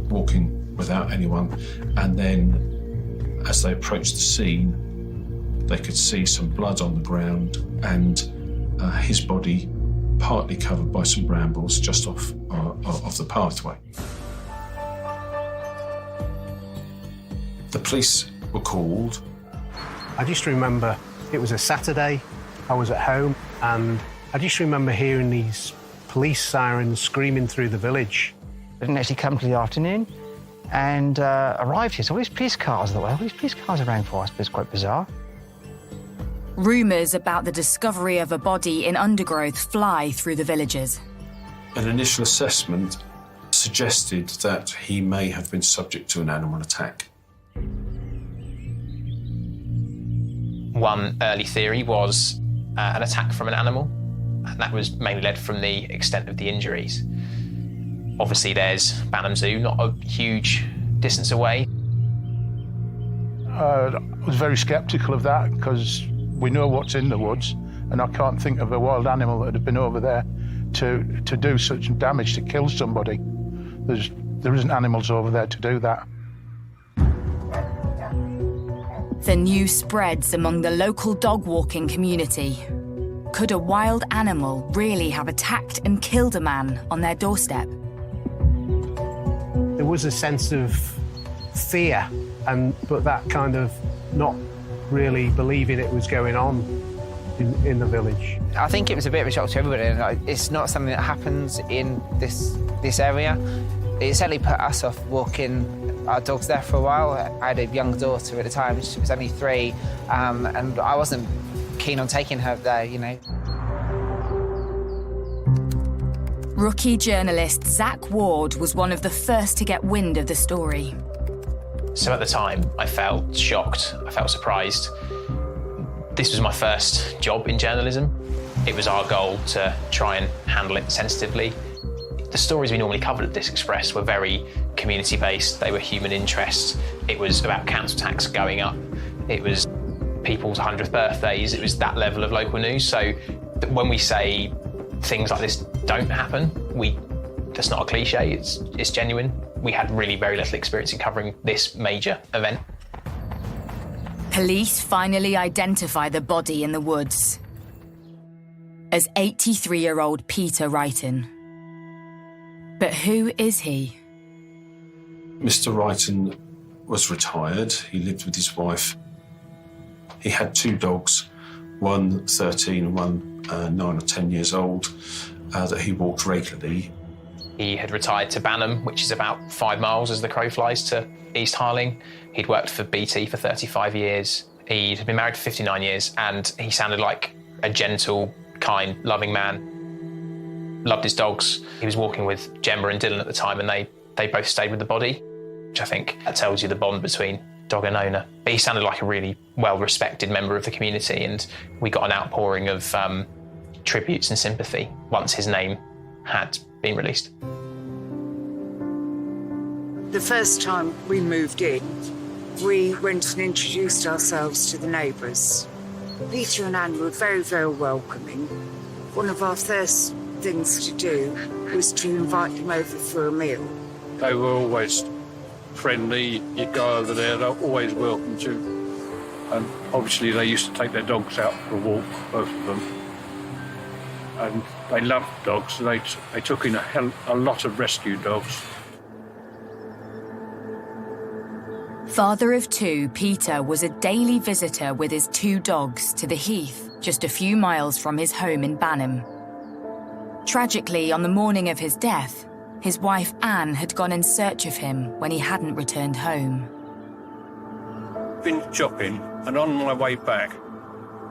walking without anyone, and then as they approached the scene, they could see some blood on the ground and his body partly covered by some brambles just off the pathway. The police were called. I just remember it was a Saturday, I was at home, and I just remember hearing these police sirens screaming through the village. I didn't actually come till the afternoon and arrived here. So all these police cars, I thought, well, all these police cars around for us, but it's quite bizarre. Rumours about the discovery of a body in undergrowth fly through the villages. An initial assessment suggested that he may have been subject to an animal attack. One early theory was an attack from an animal, and that was mainly led from the extent of the injuries. Obviously, there's Banham Zoo, not a huge distance away. I was very sceptical of that because we know what's in the woods, and I can't think of a wild animal that had been over there to do such damage, to kill somebody. There isn't animals over there to do that. The news spreads among the local dog walking community. Could a wild animal really have attacked and killed a man on their doorstep? There was a sense of fear, but that kind of not really believing it was going on in the village. I think it was a bit of a shock to everybody. It's not something that happens in this area. It certainly put us off walking our dogs there for a while. I had a young daughter at the time, she was only 3, and I wasn't keen on taking her there, you know. Rookie journalist Zach Ward was one of the first to get wind of the story. So at the time, I felt shocked, I felt surprised. This was my first job in journalism. It was our goal to try and handle it sensitively. The stories we normally covered at This Express were very community-based, they were human interests. It was about council tax going up. It was people's 100th birthdays. It was that level of local news. So when we say things like this don't happen, that's not a cliche, it's genuine. We had really very little experience in covering this major event. Police finally identify the body in the woods as 83-year-old Peter Wrighton. But who is he? Mr. Wrighton was retired. He lived with his wife. He had 2 dogs, one 13 and one 9 or 10 years old, that he walked regularly. He had retired to Banham, which is about 5 miles as the crow flies to East Harling. He'd worked for BT for 35 years. He'd been married for 59 years, and he sounded like a gentle, kind, loving man. Loved his dogs. He was walking with Gemma and Dylan at the time, and they both stayed with the body, which I think that tells you the bond between dog and owner. But he sounded like a really well-respected member of the community, and we got an outpouring of tributes and sympathy once his name had been released. The first time we moved in, we went and introduced ourselves to the neighbours. Peter and Anne were very, very welcoming. One of our first things to do was to invite them over for a meal. They were always friendly. You'd go over there, they're always welcome to. And obviously they used to take their dogs out for a walk, both of them. And they loved dogs, so they took in a lot of rescue dogs. Father of 2, Peter was a daily visitor with his 2 dogs to the Heath, just a few miles from his home in Banham. Tragically, on the morning of his death, his wife Anne had gone in search of him when he hadn't returned home. Been shopping, and on my way back,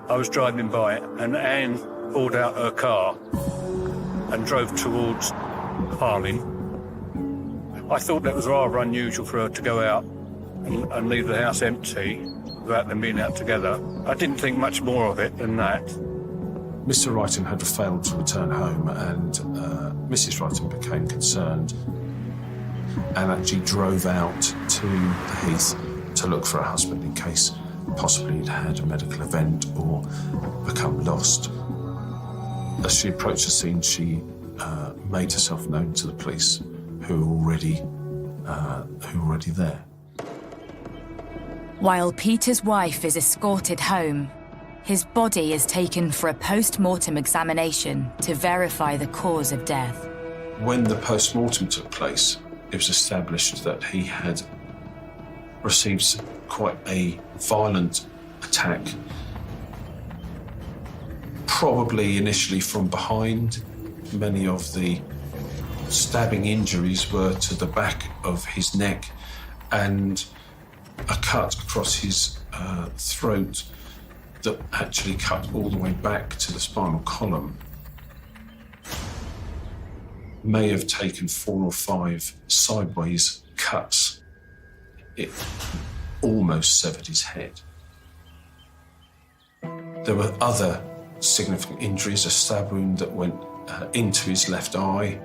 I was driving by, and Anne pulled out her car and drove towards Harling. I thought that was rather unusual for her to go out and leave the house empty without them being out together. I didn't think much more of it than that. Mr. Wrighton had failed to return home, and Mrs. Wrighton became concerned and actually drove out to the Heath to look for her husband in case possibly he'd had a medical event or become lost. As she approached the scene, she made herself known to the police, who were already there. While Peter's wife is escorted home, his body is taken for a post-mortem examination to verify the cause of death. When the post-mortem took place, it was established that he had received quite a violent attack, probably initially from behind. Many of the stabbing injuries were to the back of his neck and a cut across his throat that actually cut all the way back to the spinal column. May have taken 4 or 5 sideways cuts. It almost severed his head. There were other significant injuries, a stab wound that went into his left eye.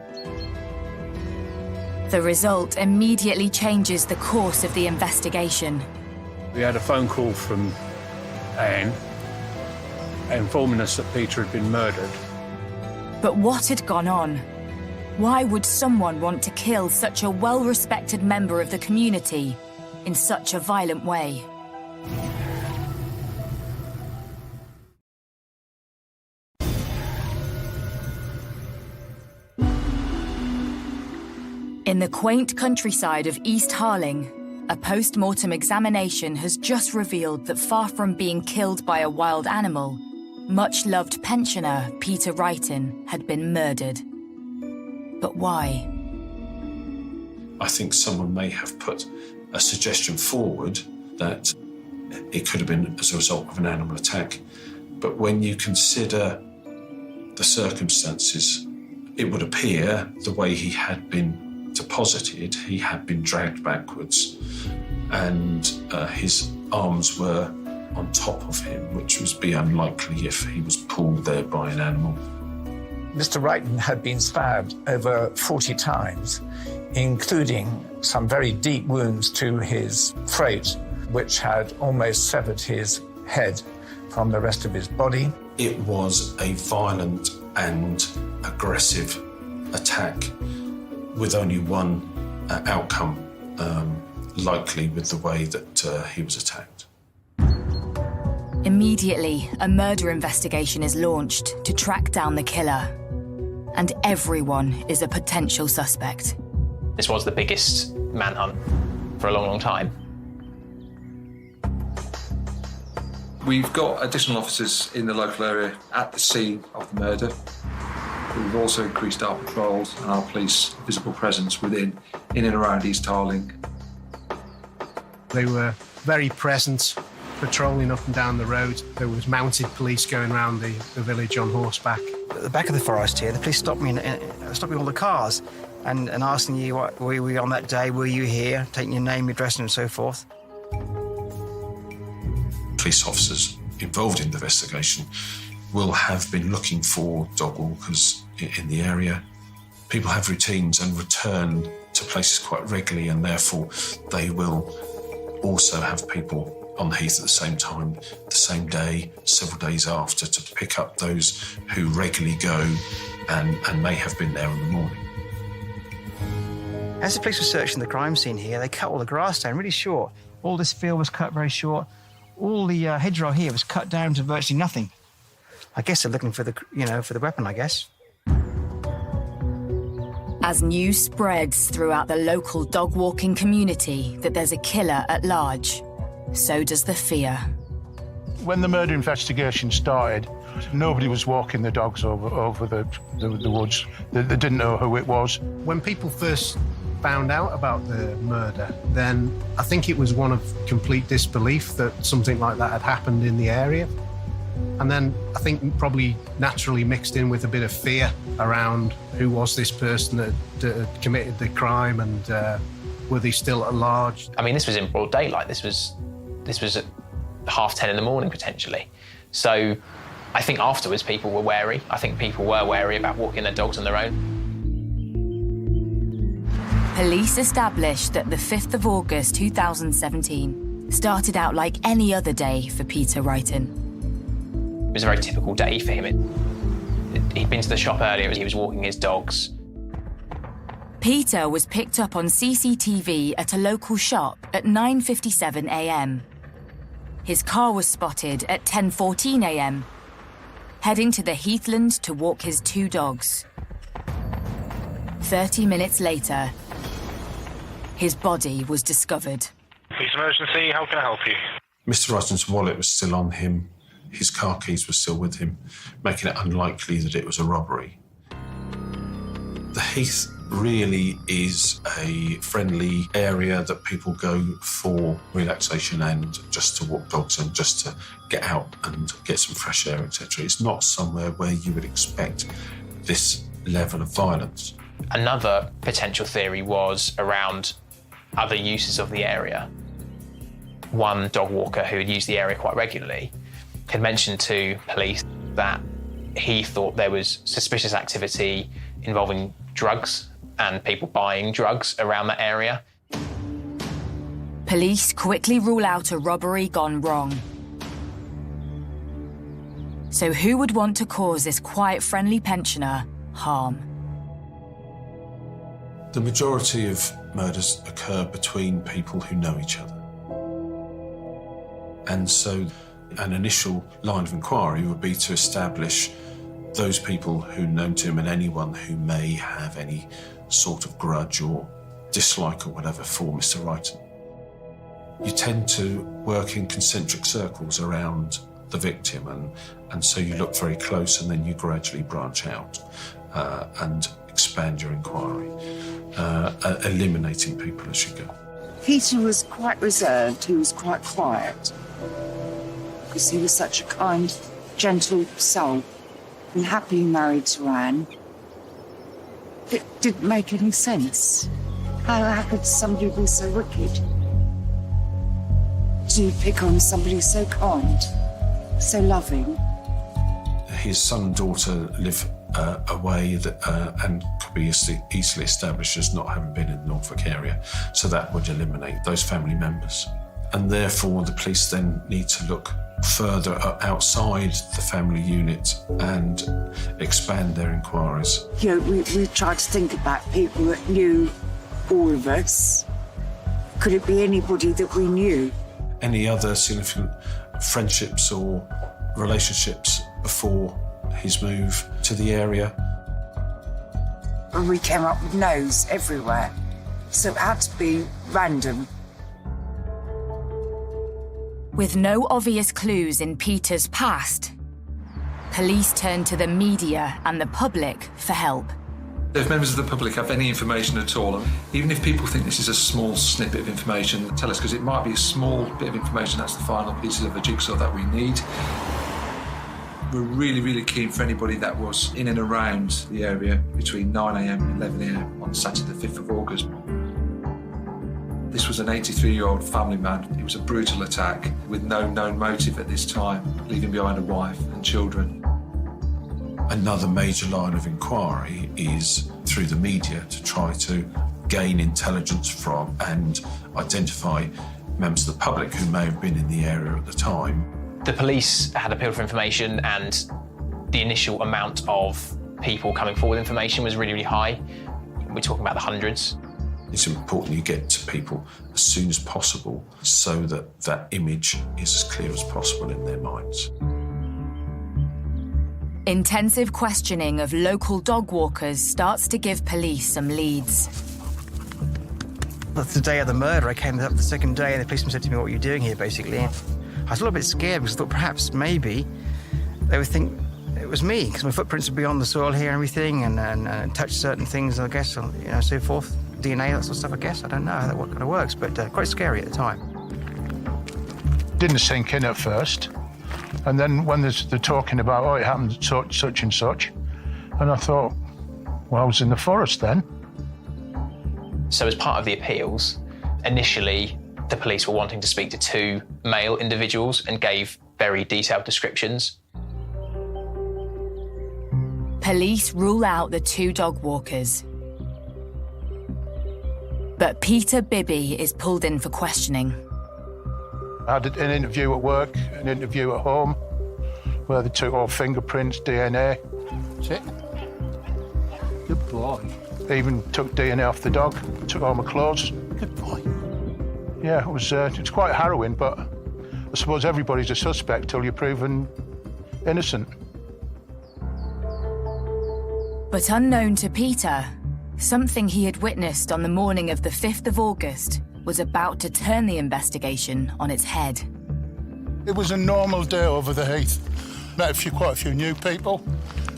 The result immediately changes the course of the investigation. We had a phone call from Anne informing us that Peter had been murdered. But what had gone on? Why would someone want to kill such a well-respected member of the community in such a violent way? In the quaint countryside of East Harling, a post-mortem examination has just revealed that far from being killed by a wild animal, much-loved pensioner Peter Wrighton had been murdered. But why? I think someone may have put a suggestion forward that it could have been as a result of an animal attack. But when you consider the circumstances, it would appear the way he had been deposited, he had been dragged backwards and his arms were on top of him, which would be unlikely if he was pulled there by an animal. Mr. Wrighton had been stabbed over 40 times, including some very deep wounds to his throat, which had almost severed his head from the rest of his body. It was a violent and aggressive attack with only one outcome likely with the way that he was attacked. Immediately, a murder investigation is launched to track down the killer. And everyone is a potential suspect. This was the biggest manhunt for a long, long time. We've got additional officers in the local area at the scene of the murder. We've also increased our patrols and our police visible presence in and around East Harling. They were very present, patrolling up and down the road. There was mounted police going around the village on horseback. At the back of the forest here, the police stopped me all the cars and asking you, what, were you on that day, were you here, taking your name, address and so forth. Police officers involved in the investigation will have been looking for dog walkers in the area. People have routines and return to places quite regularly, and therefore they will also have people on the heath at the same time, the same day, several days after, to pick up those who regularly go and may have been there in the morning. As the police were searching the crime scene here, they cut all the grass down really short. All this field was cut very short. All the hedgerow here was cut down to virtually nothing. I guess they're looking for the weapon, I guess. As news spreads throughout the local dog walking community that there's a killer at large, so does the fear. When the murder investigation started, nobody was walking the dogs over the woods. They didn't know who it was. When people first found out about the murder, then I think it was one of complete disbelief that something like that had happened in the area. And then I think probably naturally mixed in with a bit of fear around who was this person that had committed the crime, and were they still at large? I mean, this was in broad daylight. This was at 10:30 in the morning, potentially. So I think afterwards people were wary. I think people were wary about walking their dogs on their own. Police established that the 5th of August 2017, started out like any other day for Peter Wrighton. It was a very typical day for him. He'd been to the shop earlier, he was walking his dogs. Peter was picked up on CCTV at a local shop at 9:57 a.m. His car was spotted at 10:14 a.m, heading to the heathland to walk his 2 dogs. 30 minutes later, his body was discovered. Police emergency, how can I help you? Mr. Wrighton's wallet was still on him. His car keys were still with him, making it unlikely that it was a robbery. The Heath really is a friendly area that people go for relaxation and just to walk dogs and just to get out and get some fresh air, etc. It's not somewhere where you would expect this level of violence. Another potential theory was around other uses of the area. One dog walker who had used the area quite regularly had mentioned to police that he thought there was suspicious activity involving drugs and people buying drugs around that area. Police quickly rule out a robbery gone wrong. So who would want to cause this quiet, friendly pensioner harm? The majority of murders occur between people who know each other. And so an initial line of inquiry would be to establish those people who know him and anyone who may have any sort of grudge or dislike or whatever for Mr. Wrighton. You tend to work in concentric circles around the victim, and so you look very close and then you gradually branch out and expand your inquiry, eliminating people as you go. Peter was quite reserved, he was quite quiet, because he was such a kind, gentle soul, and happily married to Anne. It didn't make any sense. How could somebody be so wicked? To pick on somebody so kind, so loving? His son and daughter live away and could be easily established as not having been in the Norfolk area, so that would eliminate those family members. And therefore the police then need to look further outside the family unit and expand their inquiries. You know, we tried to think about people that knew all of us. Could it be anybody that we knew? Any other significant friendships or relationships before his move to the area? And we came up with no's everywhere, so it had to be random. With no obvious clues in Peter's past, police turned to the media and the public for help. If members of the public have any information at all, even if people think this is a small snippet of information, tell us, because it might be a small bit of information that's the final pieces of the jigsaw that we need. We're really, really keen for anybody that was in and around the area between 9 a.m. and 11 a.m. on Saturday the 5th of August. This was an 83-year-old family man. It was a brutal attack with no known motive at this time, leaving behind a wife and children. Another major line of inquiry is through the media to try to gain intelligence from and identify members of the public who may have been in the area at the time. The police had appealed for information, and the initial amount of people coming forward with information was really, really high. We're talking about the hundreds. It's important you get to people as soon as possible so that that image is as clear as possible in their minds. Intensive questioning of local dog walkers starts to give police some leads. The day of the murder, I came up the second day and the policeman said to me, "What are you doing here?" basically. I was a little bit scared because I thought perhaps maybe they would think it was me, because my footprints would be on the soil here and everything, and touch certain things, I guess, so forth. DNA, that sort of stuff, I guess. I don't know how that kind of works, but quite scary at the time. Didn't sink in at first. And then when they're talking about, it happened such and such, and I thought, well, I was in the forest then. So as part of the appeals, initially the police were wanting to speak to 2 male individuals and gave very detailed descriptions. Police rule out the 2 dog walkers. But Peter Bibby is pulled in for questioning. I had an interview at work, an interview at home, where they took all fingerprints, DNA. That's it. Good boy. They even took DNA off the dog, took all my clothes. Good boy. Yeah, it's quite harrowing, but I suppose everybody's a suspect till you're proven innocent. But unknown to Peter, something he had witnessed on the morning of the 5th of August was about to turn the investigation on its head. It was a normal day over the heath. Met quite a few new people,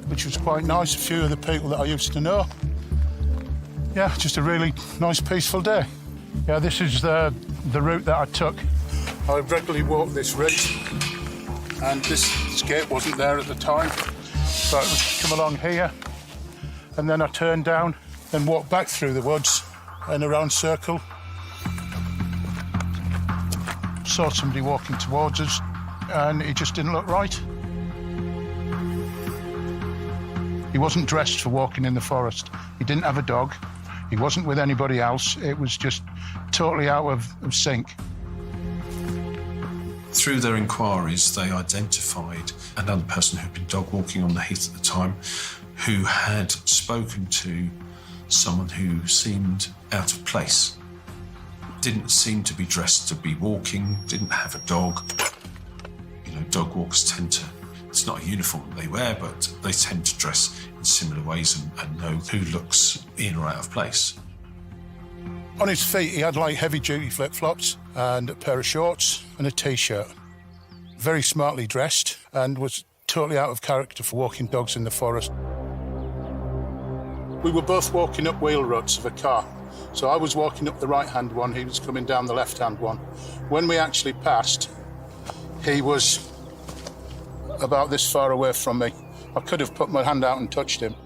which was quite nice. A few of the people that I used to know. Yeah, just a really nice, peaceful day. Yeah, this is the route that I took. I regularly walk this ridge, and this gate wasn't there at the time. So I would come along here, and then I turned down, then walked back through the woods in a round circle. Saw somebody walking towards us, and he just didn't look right. He wasn't dressed for walking in the forest. He didn't have a dog. He wasn't with anybody else. It was just totally out of sync. Through their inquiries, they identified another person who'd been dog walking on the heath at the time, who had spoken to someone who seemed out of place. Didn't seem to be dressed to be walking, didn't have a dog. You know, dog walkers tend to, it's not a uniform they wear, but they tend to dress in similar ways and know who looks in or out of place. On his feet, he had like heavy-duty flip-flops and a pair of shorts and a T-shirt. Very smartly dressed and was totally out of character for walking dogs in the forest. We were both walking up wheel ruts of a car. So I was walking up the right-hand one, he was coming down the left-hand one. When we actually passed, he was about this far away from me. I could have put my hand out and touched him.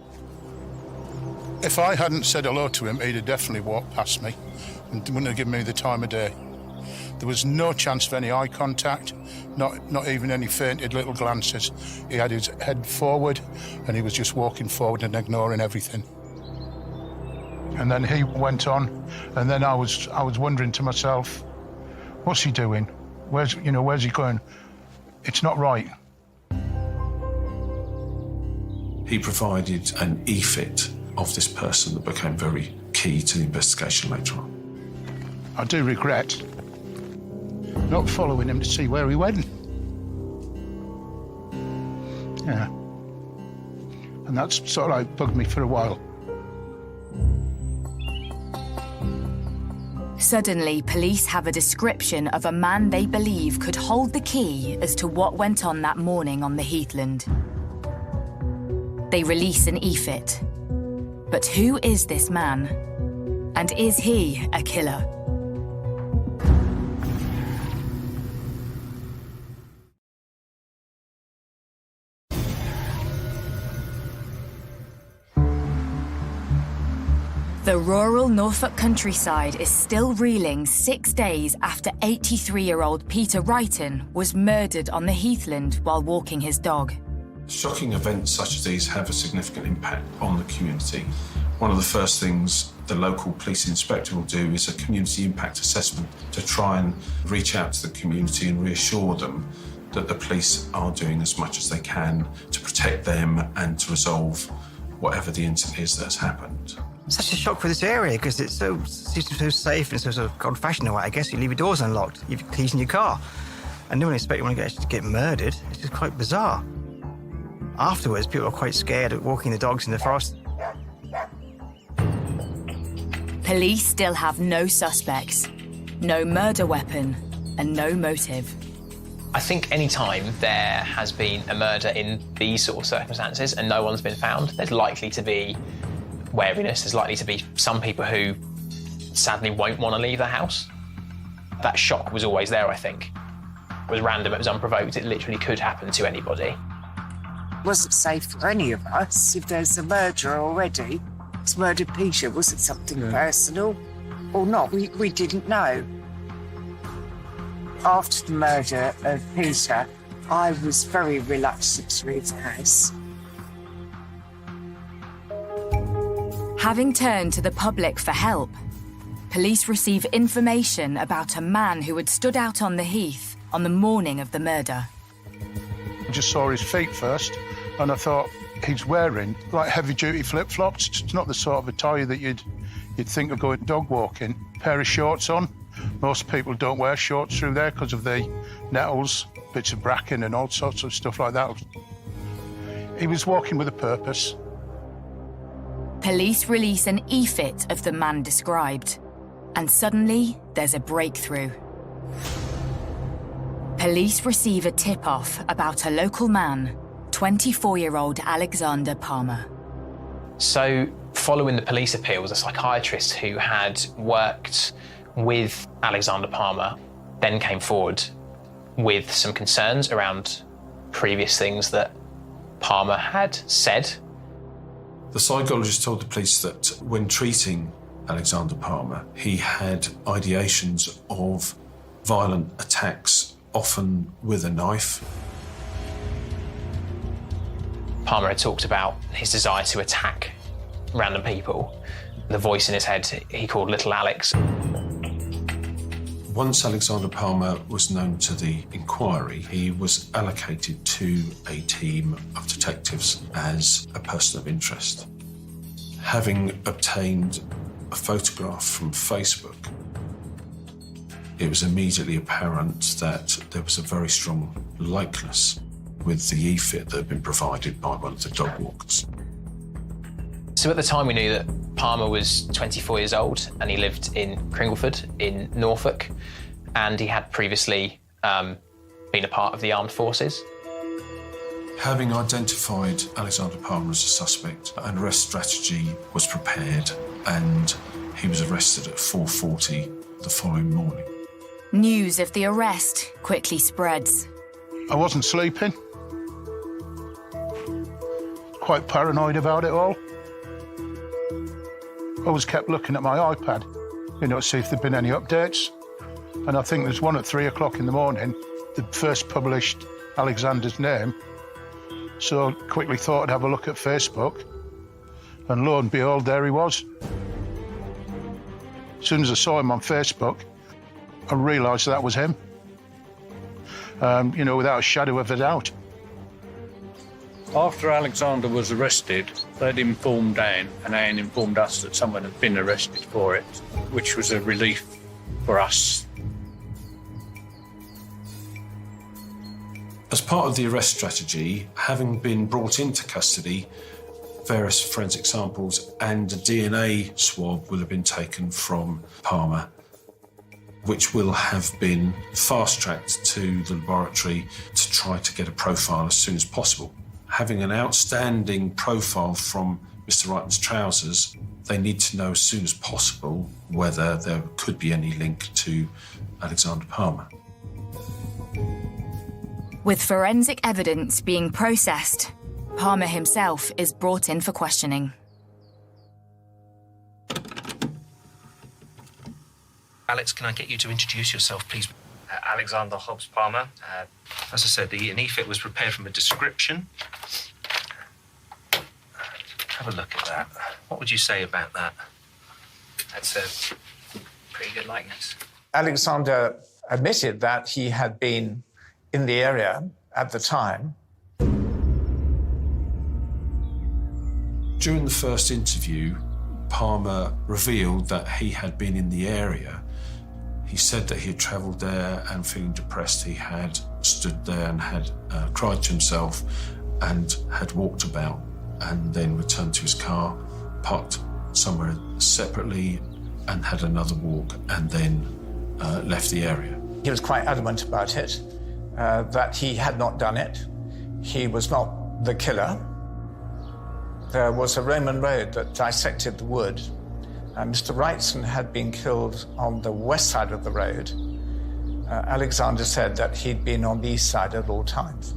If I hadn't said hello to him, he'd have definitely walked past me and wouldn't have given me the time of day. There was no chance of any eye contact, not even any fainted little glances. He had his head forward and he was just walking forward and ignoring everything. And then he went on, and then I was wondering to myself, what's he doing? Where's he going? It's not right. He provided an e-fit of this person that became very key to the investigation later on. I do regret not following him to see where he went. Yeah. And that's sort of like bugged me for a while. Suddenly, police have a description of a man they believe could hold the key as to what went on that morning on the heathland. They release an e-fit. But who is this man? And is he a killer? The rural Norfolk countryside is still reeling 6 days after 83-year-old Peter Wrighton was murdered on the heathland while walking his dog. Shocking events such as these have a significant impact on the community. One of the first things the local police inspector will do is a community impact assessment to try and reach out to the community and reassure them that the police are doing as much as they can to protect them and to resolve whatever the incident is that's happened. Such a shock for this area because it's so safe and so sort of old-fashioned in a way. I guess you leave your doors unlocked, you have keys in your car, and no one expects you to get murdered. It's just quite bizarre. Afterwards, people are quite scared of walking the dogs in the forest. Police still have no suspects, no murder weapon, and no motive. I think any time there has been a murder in these sort of circumstances and no one's been found, there's likely to be wariness, there's likely to be some people who sadly won't want to leave the house. That shock was always there, I think. It was random, it was unprovoked, it literally could happen to anybody. It wasn't safe for any of us if there's a murderer already. It's murdered Peter. Was it something personal or not? We didn't know. After the murder of Peter, I was very reluctant to leave the house. Having turned to the public for help, police receive information about a man who had stood out on the heath on the morning of the murder. I just saw his feet first, and I thought he's wearing like heavy-duty flip-flops. It's not the sort of attire that you'd think of going dog walking. Pair of shorts on. Most people don't wear shorts through there because of the nettles, bits of bracken and all sorts of stuff like that. He was walking with a purpose. Police release an e-fit of the man described, and suddenly there's a breakthrough. Police receive a tip-off about a local man, 24-year-old Alexander Palmer. So, following the police appeal was a psychiatrist who had worked with Alexander Palmer, then came forward with some concerns around previous things that Palmer had said. The psychologist told the police that when treating Alexander Palmer, he had ideations of violent attacks, often with a knife. Palmer had talked about his desire to attack random people. The voice in his head he called Little Alex. Once Alexander Palmer was known to the inquiry, he was allocated to a team of detectives as a person of interest. Having obtained a photograph from Facebook, it was immediately apparent that there was a very strong likeness with the e-fit that had been provided by one of the dog walkers. So at the time we knew that Palmer was 24 years old and he lived in Cringleford in Norfolk, and he had previously been a part of the armed forces. Having identified Alexander Palmer as a suspect, an arrest strategy was prepared and he was arrested at 4:40 the following morning. News of the arrest quickly spreads. I wasn't sleeping. Quite paranoid about it all. Always kept looking at my iPad, to see if there'd been any updates. And I think there's one at 3 o'clock in the morning, the first published Alexander's name. So quickly thought I'd have a look at Facebook. And lo and behold, there he was. As soon as I saw him on Facebook, I realised that was him. Without a shadow of a doubt. After Alexander was arrested, they'd informed Anne, and Anne informed us that someone had been arrested for it, which was a relief for us. As part of the arrest strategy, having been brought into custody, various forensic samples and a DNA swab will have been taken from Palmer, which will have been fast-tracked to the laboratory to try to get a profile as soon as possible. Having an outstanding profile from Mr. Wrighton's trousers, they need to know as soon as possible whether there could be any link to Alexander Palmer. With forensic evidence being processed, Palmer himself is brought in for questioning. Alex, can I get you to introduce yourself, please? Alexander Hobbs Palmer. As I said, the e-fit was prepared from a description. Have a look at that. What would you say about that? That's a pretty good likeness. Alexander admitted that he had been in the area at the time. During the first interview, Palmer revealed that he had been in the area. He said that he had travelled there and feeling depressed, he had stood there and had cried to himself and had walked about and then returned to his car, parked somewhere separately and had another walk and then left the area. He was quite adamant about it, that he had not done it. He was not the killer. There was a Roman road that dissected the wood. Mr. Wrighton had been killed on the west side of the road. Alexander said that he'd been on the east side at all times.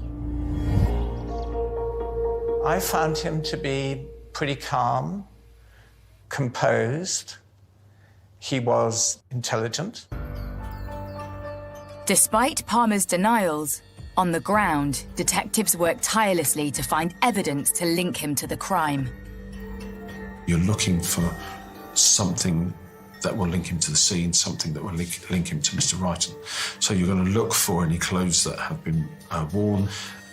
I found him to be pretty calm, composed. He was intelligent. Despite Palmer's denials, on the ground, detectives worked tirelessly to find evidence to link him to the crime. You're looking for something that will link him to the scene, something that will link him to Mr. Wrighton. So you're going to look for any clothes that have been worn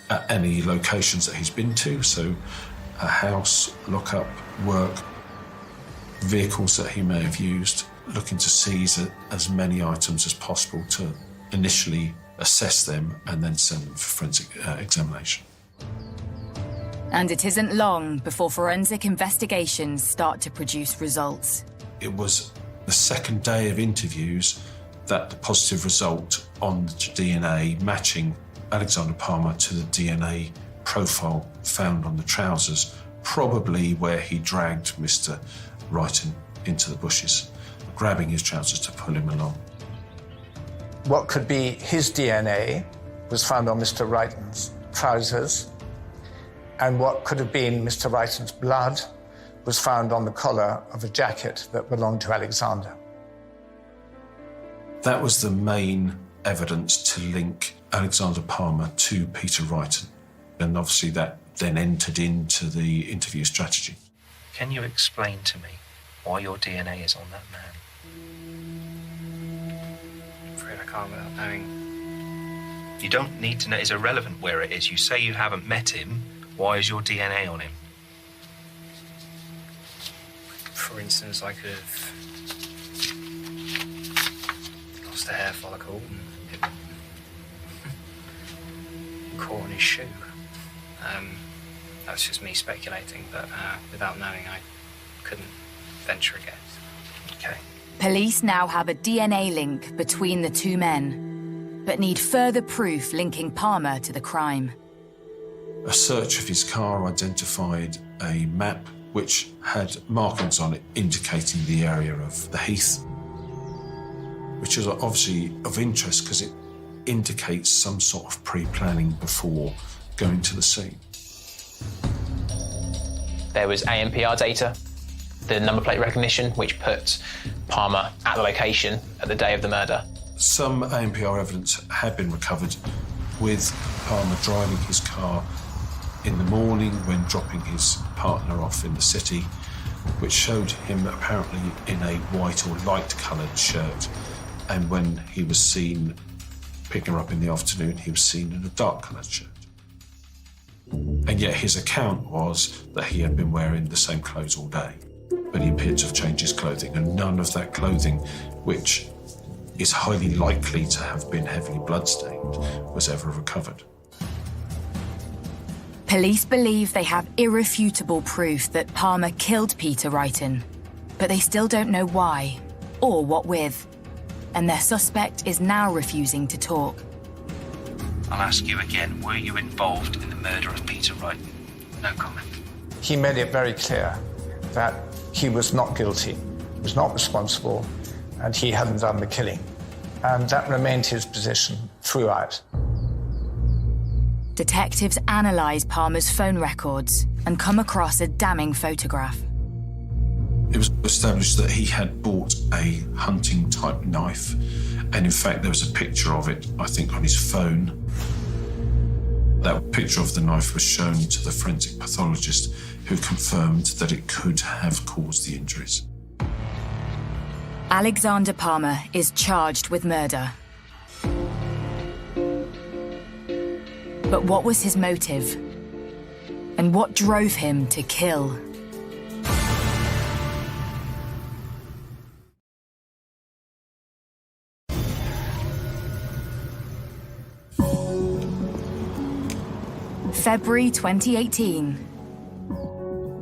at any locations that he's been to, so a house, lockup, work, vehicles that he may have used, looking to seize as many items as possible to initially assess them and then send them for forensic examination. And it isn't long before forensic investigations start to produce results. It was the second day of interviews that the positive result on the DNA matching Alexander Palmer to the DNA profile found on the trousers, probably where he dragged Mr. Wrighton into the bushes, grabbing his trousers to pull him along. What could be his DNA was found on Mr. Wrighton's trousers, and what could have been Mr. Wrighton's blood was found on the collar of a jacket that belonged to Alexander. That was the main evidence to link Alexander Palmer to Peter Wrighton, and obviously that then entered into the interview strategy. Can you explain to me why your DNA is on that man? I'm afraid I can't without knowing. You don't need to know. It's irrelevant where it is. You say you haven't met him. Why is your DNA on him? For instance, I could have lost a hair follicle and it caught on his shoe. That's just me speculating, but without knowing, I couldn't venture a guess. Okay. Police now have a DNA link between the two men, but need further proof linking Palmer to the crime. A search of his car identified a map which had markings on it indicating the area of the heath, which is obviously of interest because it indicates some sort of pre-planning before going to the scene. There was ANPR data, the number plate recognition, which put Palmer at the location at the day of the murder. Some ANPR evidence had been recovered with Palmer driving his car in the morning when dropping his partner off in the city, which showed him apparently in a white or light-coloured shirt, and when he was seen picking her up in the afternoon, he was seen in a dark-coloured shirt. And yet his account was that he had been wearing the same clothes all day, but he appeared to have changed his clothing, and none of that clothing, which is highly likely to have been heavily bloodstained, was ever recovered. Police believe they have irrefutable proof that Palmer killed Peter Wrighton, but they still don't know why or what with, and their suspect is now refusing to talk. I'll ask you again, were you involved in the murder of Peter Wrighton? No comment. He made it very clear that he was not guilty, was not responsible, and he hadn't done the killing. And that remained his position throughout. Detectives analyse Palmer's phone records and come across a damning photograph. It was established that he had bought a hunting-type knife, and in fact there was a picture of it, I think, on his phone. That picture of the knife was shown to the forensic pathologist, who confirmed that it could have caused the injuries. Alexander Palmer is charged with murder. But what was his motive? And what drove him to kill? February 2018.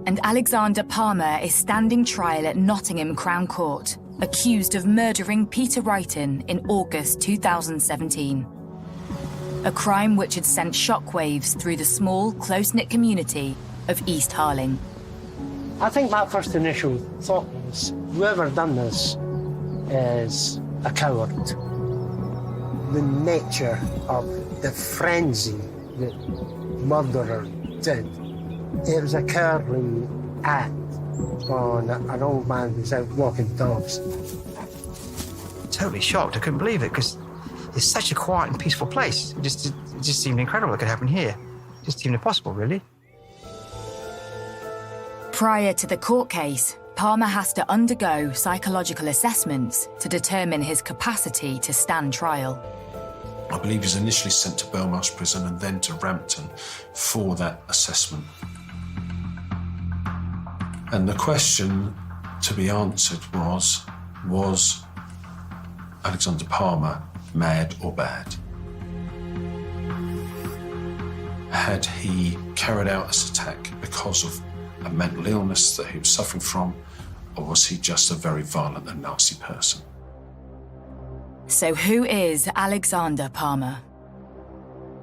And Alexander Palmer is standing trial at Nottingham Crown Court, accused of murdering Peter Wrighton in August 2017. A crime which had sent shockwaves through the small, close-knit community of East Harling. I think my first initial thought was, whoever done this is a coward. The nature of the frenzy that murderer did, it was a cowardly act on an old man who's out walking dogs. Totally shocked. I couldn't believe it because it's such a quiet and peaceful place. It just seemed incredible it could happen here. It just seemed impossible, really. Prior to the court case, Palmer has to undergo psychological assessments to determine his capacity to stand trial. I believe he's initially sent to Belmarsh Prison and then to Rampton for that assessment. And the question to be answered was Alexander Palmer mad or bad? Had he carried out this attack because of a mental illness that he was suffering from, or was he just a very violent and nasty person? So who is Alexander Palmer?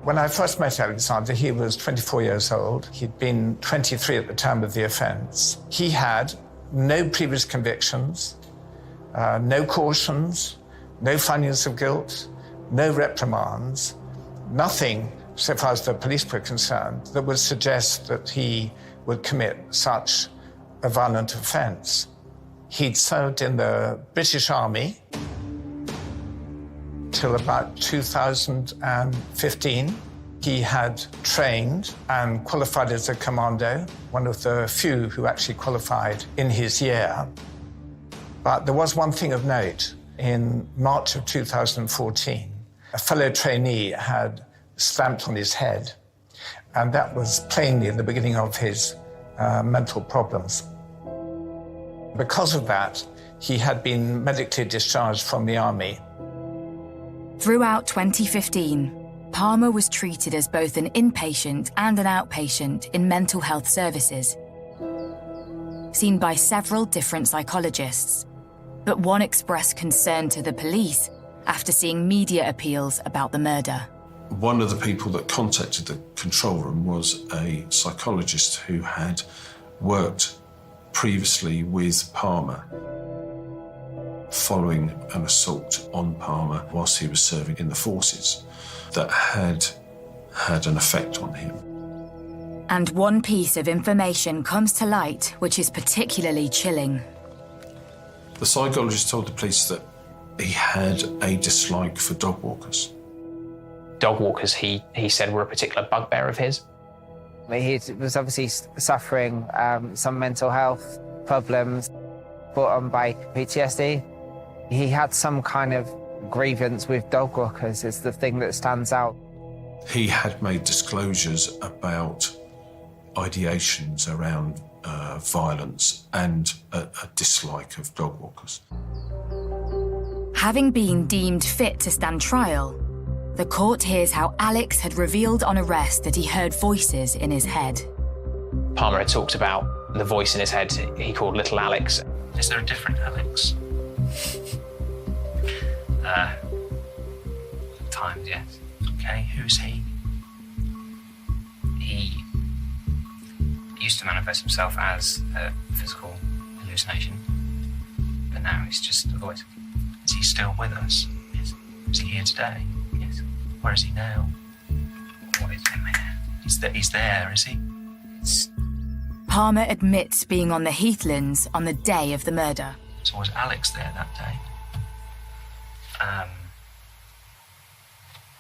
When I first met Alexander, he was 24 years old. He'd been 23 at the time of the offence. He had no previous convictions, no cautions, no findings of guilt, no reprimands, nothing, so far as the police were concerned, that would suggest that he would commit such a violent offence. He'd served in the British Army till about 2015. He had trained and qualified as a commando, one of the few who actually qualified in his year. But there was one thing of note. In March of 2014, a fellow trainee had stamped on his head, and that was plainly the beginning of his mental problems. Because of that, he had been medically discharged from the army. Throughout 2015, Palmer was treated as both an inpatient and an outpatient in mental health services, seen by several different psychologists. But one expressed concern to the police after seeing media appeals about the murder. One of the people that contacted the control room was a psychologist who had worked previously with Palmer following an assault on Palmer whilst he was serving in the forces that had an effect on him. And one piece of information comes to light which is particularly chilling. The psychologist told the police that he had a dislike for dog walkers. Dog walkers, he said, were a particular bugbear of his. He was obviously suffering some mental health problems brought on by PTSD. He had some kind of grievance with dog walkers is the thing that stands out. He had made disclosures about ideations around violence and a dislike of dog walkers. Having been deemed fit to stand trial, the court hears how Alex had revealed on arrest that he heard voices in his head. Palmer had talked about the voice in his head he called Little Alex. Is there a different Alex? At times, yes. Okay, who's he? He used to manifest himself as a physical hallucination, but now it's just a voice. Is he still with us? Yes. Is he here today? Yes. Where is he now? What is him here? He's there, is he? Palmer admits being on the Heathlands on the day of the murder. So was Alex there that day?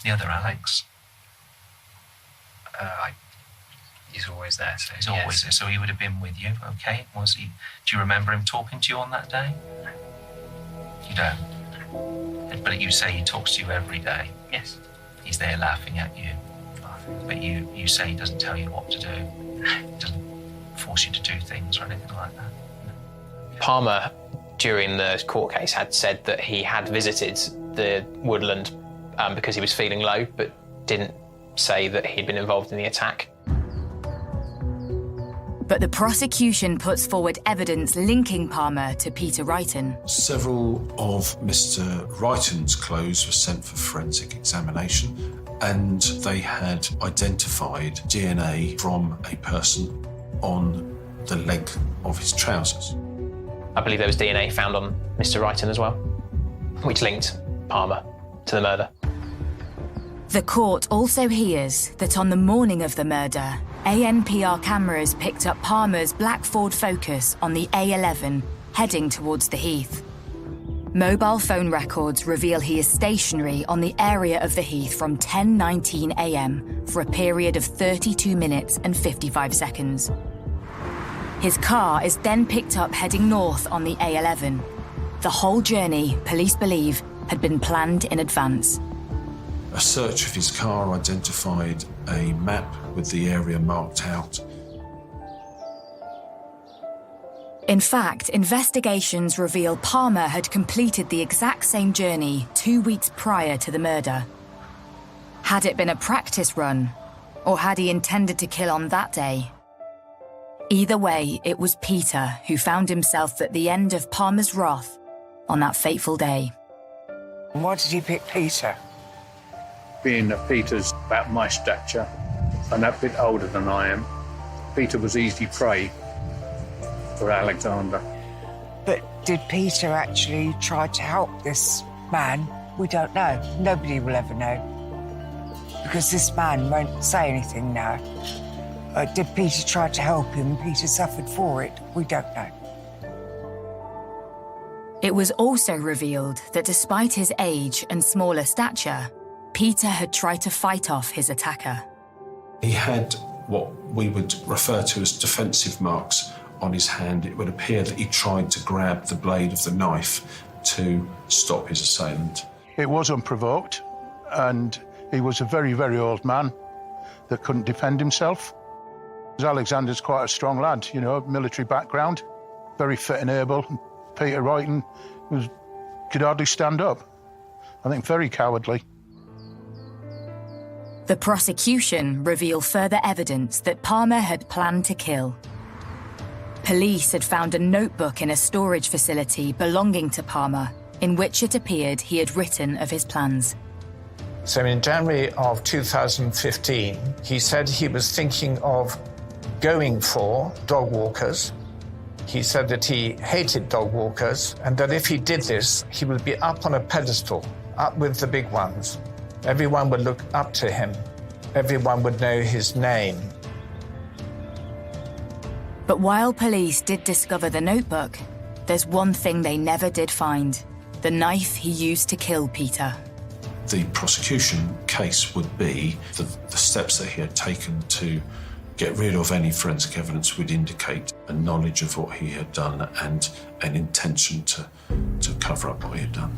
The other Alex? He's always there. So he's always there, so he would have been with you, okay? Was he? Do you remember him talking to you on that day? You don't? But you say he talks to you every day? Yes. He's there laughing at you? But you say he doesn't tell you what to do? He doesn't force you to do things or anything like that? Palmer, during the court case, had said that he had visited the woodland because he was feeling low, but didn't say that he'd been involved in the attack. But the prosecution puts forward evidence linking Palmer to Peter Wrighton. Several of Mr. Wrighton's clothes were sent for forensic examination, and they had identified DNA from a person on the leg of his trousers. I believe there was DNA found on Mr. Wrighton as well, which linked Palmer to the murder. The court also hears that on the morning of the murder, ANPR cameras picked up Palmer's black Ford Focus on the A11, heading towards the Heath. Mobile phone records reveal he is stationary on the area of the Heath from 10:19 a.m. for a period of 32 minutes and 55 seconds. His car is then picked up heading north on the A11. The whole journey, police believe, had been planned in advance. A search of his car identified a map with the area marked out. In fact, investigations reveal Palmer had completed the exact same journey 2 weeks prior to the murder. Had it been a practice run, or had he intended to kill on that day? Either way, it was Peter who found himself at the end of Palmer's wrath on that fateful day. Why did you pick Peter? Being that Peter's about my stature and a bit older than I am, Peter was easy prey for Alexander. But did Peter actually try to help this man? We don't know. Nobody will ever know. Because this man won't say anything now. Did Peter try to help him? Peter suffered for it. We don't know. It was also revealed that despite his age and smaller stature, Peter had tried to fight off his attacker. He had what we would refer to as defensive marks on his hand. It would appear that he tried to grab the blade of the knife to stop his assailant. It was unprovoked, and he was a very, very old man that couldn't defend himself. Alexander's quite a strong lad, you know, military background, very fit and able. Peter Wrighton could hardly stand up. I think very cowardly. The prosecution reveal further evidence that Palmer had planned to kill. Police had found a notebook in a storage facility belonging to Palmer, in which it appeared he had written of his plans. So in January of 2015, he said he was thinking of going for dog walkers. He said that he hated dog walkers and that if he did this, he would be up on a pedestal, up with the big ones. Everyone would look up to him. Everyone would know his name. But while police did discover the notebook, there's one thing they never did find: the knife he used to kill Peter. The prosecution case would be the steps that he had taken to get rid of any forensic evidence would indicate a knowledge of what he had done and an intention to cover up what he had done.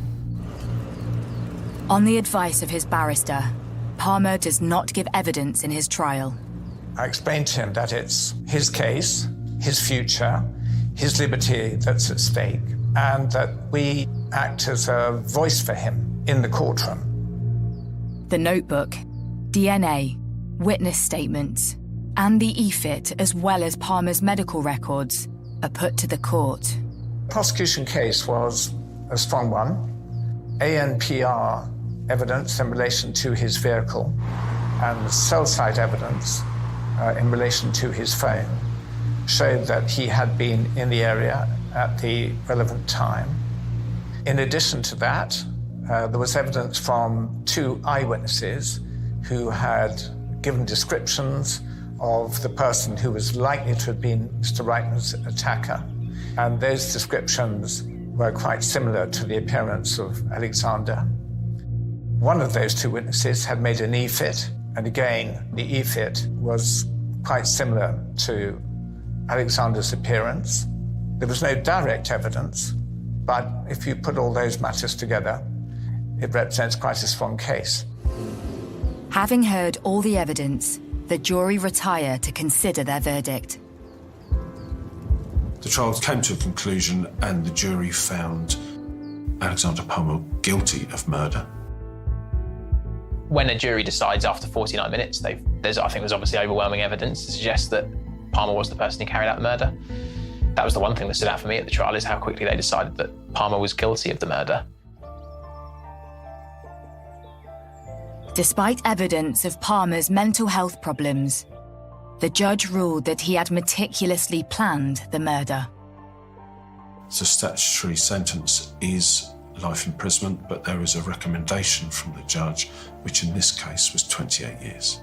On the advice of his barrister, Palmer does not give evidence in his trial. I explained to him that it's his case, his future, his liberty that's at stake, and that we act as a voice for him in the courtroom. The notebook, DNA, witness statements, and the EFIT, as well as Palmer's medical records, are put to the court. The prosecution case was a strong one. ANPR evidence in relation to his vehicle and cell site evidence in relation to his phone showed that he had been in the area at the relevant time. In addition to that, there was evidence from 2 eyewitnesses who had given descriptions of the person who was likely to have been Mr. Wrighton's attacker. And those descriptions were quite similar to the appearance of Alexander. One of those 2 witnesses had made an EFIT, and again, the EFIT was quite similar to Alexander's appearance. There was no direct evidence, but if you put all those matters together, it represents quite a strong case. Having heard all the evidence, the jury retire to consider their verdict. The trial came to a conclusion and the jury found Alexander Palmer guilty of murder. When a jury decides after 49 minutes, I think there's obviously overwhelming evidence to suggest that Palmer was the person who carried out the murder. That was the one thing that stood out for me at the trial, is how quickly they decided that Palmer was guilty of the murder. Despite evidence of Palmer's mental health problems, the judge ruled that he had meticulously planned the murder. The statutory sentence is life imprisonment, but there is a recommendation from the judge, which in this case was 28 years.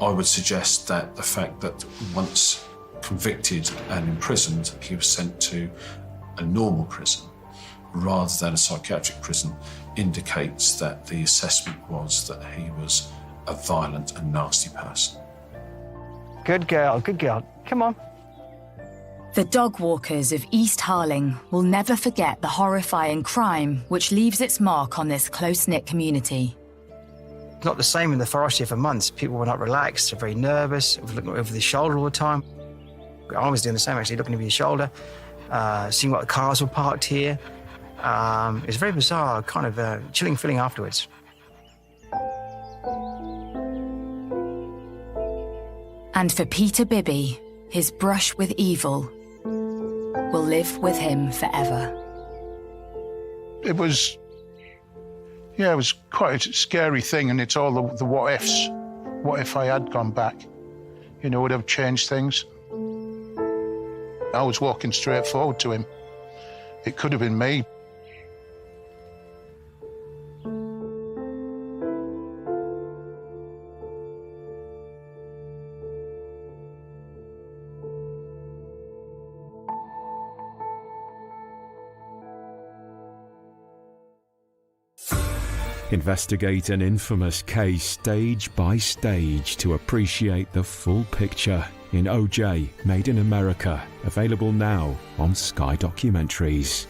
I would suggest that the fact that once convicted and imprisoned, he was sent to a normal prison rather than a psychiatric prison indicates that the assessment was that he was a violent and nasty person. Good girl, good girl. Come on. The dog walkers of East Harling will never forget the horrifying crime which leaves its mark on this close-knit community. Not the same in the forest here for months. People were not relaxed, they're very nervous, looking over their shoulder all the time. I was doing the same, actually, looking over your shoulder, seeing what the cars were parked here. It was very bizarre, kind of chilling feeling afterwards. And for Peter Bibby, his brush with evil will live with him forever. It was quite a scary thing, and it's all the what ifs. What if I had gone back? You know, would have changed things. I was walking straight forward to him. It could have been me. Investigate an infamous case stage by stage to appreciate the full picture in OJ Made in America, available now on Sky Documentaries.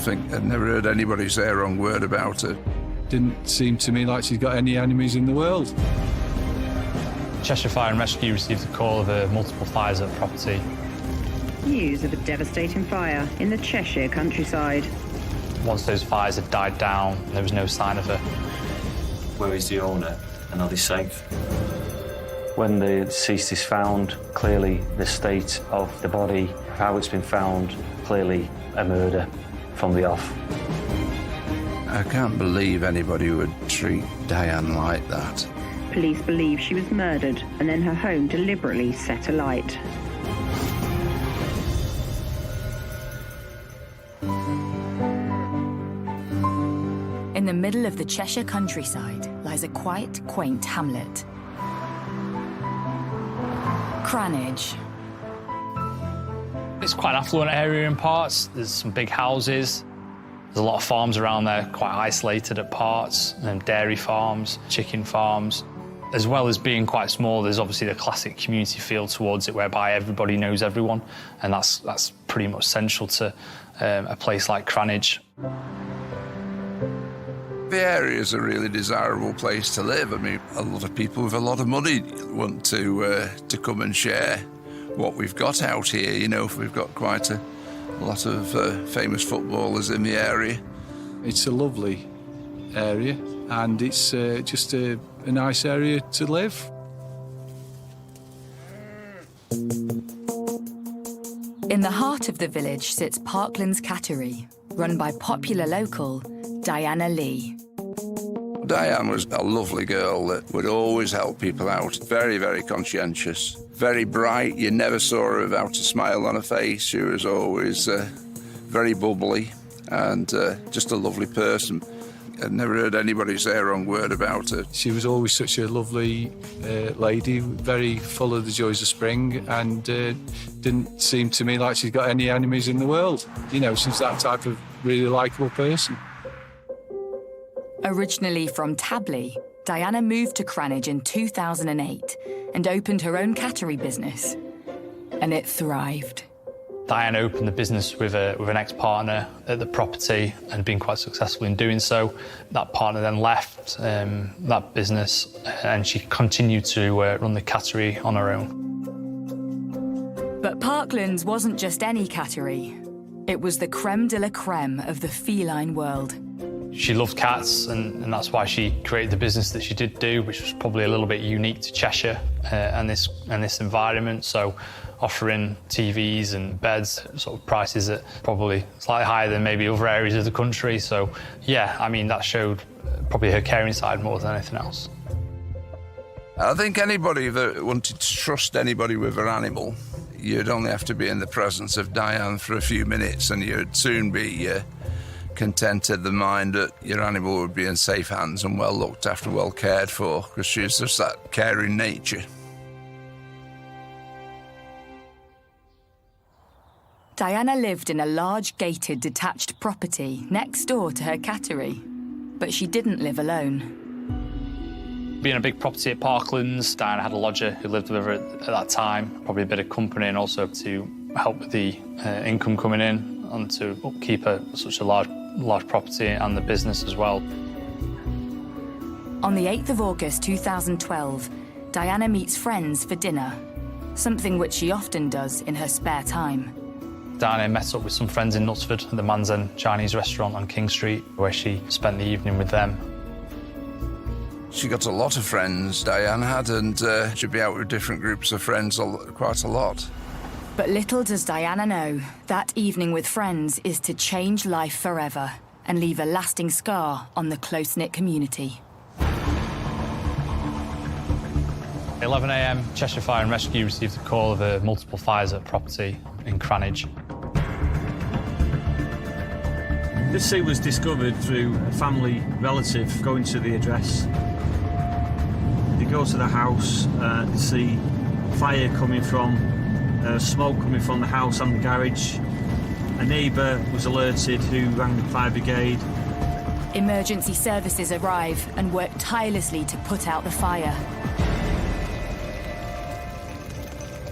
I've never heard anybody say a wrong word about her. Didn't seem to me like she's got any enemies in the world. Cheshire Fire and Rescue received a call of multiple fires at the property. News of a devastating fire in the Cheshire countryside. Once those fires had died down, there was no sign of her. Where is the owner, and are they safe? When the deceased is found, clearly the state of the body, how it's been found, clearly a murder from the off. I can't believe anybody would treat Diane like that. Police believe she was murdered and then her home deliberately set alight. In the middle of the Cheshire countryside lies a quite quaint hamlet. Cranage. It's quite an affluent area in parts. There's some big houses. There's a lot of farms around there, quite isolated at parts, and dairy farms, chicken farms. As well as being quite small, there's obviously the classic community feel towards it, whereby everybody knows everyone, and that's pretty much central to a place like Cranage. The area is a really desirable place to live. I mean, a lot of people with a lot of money want to come and share what we've got out here. You know, we've got quite a lot of famous footballers in the area. It's a lovely area, and it's just a nice area to live. In the heart of the village sits Parklands Cattery, run by popular local Diana Lee. Diane was a lovely girl that would always help people out. Very, very conscientious, very bright. You never saw her without a smile on her face. She was always very bubbly and just a lovely person. I'd never heard anybody say a wrong word about her. She was always such a lovely lady, very full of the joys of spring, and didn't seem to me like she's got any enemies in the world. You know, she's that type of really likeable person. Originally from Tabley, Diana moved to Cranage in 2008 and opened her own cattery business. And it thrived. Diane opened the business with an ex-partner at the property and had been quite successful in doing so. That partner then left that business and she continued to run the cattery on her own. But Parklands wasn't just any cattery. It was the creme de la creme of the feline world. She loved cats, and that's why she created the business that she did do, which was probably a little bit unique to Cheshire and this environment. So offering TVs and beds, sort of prices that probably slightly higher than maybe other areas of the country. So yeah, I mean, that showed probably her caring side more than anything else. I think anybody that wanted to trust anybody with an animal, you'd only have to be in the presence of Diane for a few minutes and you'd soon be contented the mind that your animal would be in safe hands and well looked after, well cared for, because she's just that caring nature. Diana lived in a large gated detached property next door to her cattery, but she didn't live alone. Being a big property at Parklands, Diana had a lodger who lived with her at that time, probably a bit of company and also to help with the income coming in and to upkeep such a large property and the business as well. On the 8th of August 2012, Diana meets friends for dinner, something which she often does in her spare time. Diana met up with some friends in Knutsford at the Manzen Chinese restaurant on King Street, where she spent the evening with them. She got a lot of friends, Diane had, and she'd be out with different groups of friends quite a lot. But little does Diana know, that evening with friends is to change life forever and leave a lasting scar on the close-knit community. 11 a.m, Cheshire Fire and Rescue received a call of multiple fires at a property in Cranage. This scene was discovered through a family relative going to the address. They go to the house, they see fire coming from, smoke coming from the house and the garage. A neighbour was alerted who rang the fire brigade. Emergency services arrive and work tirelessly to put out the fire.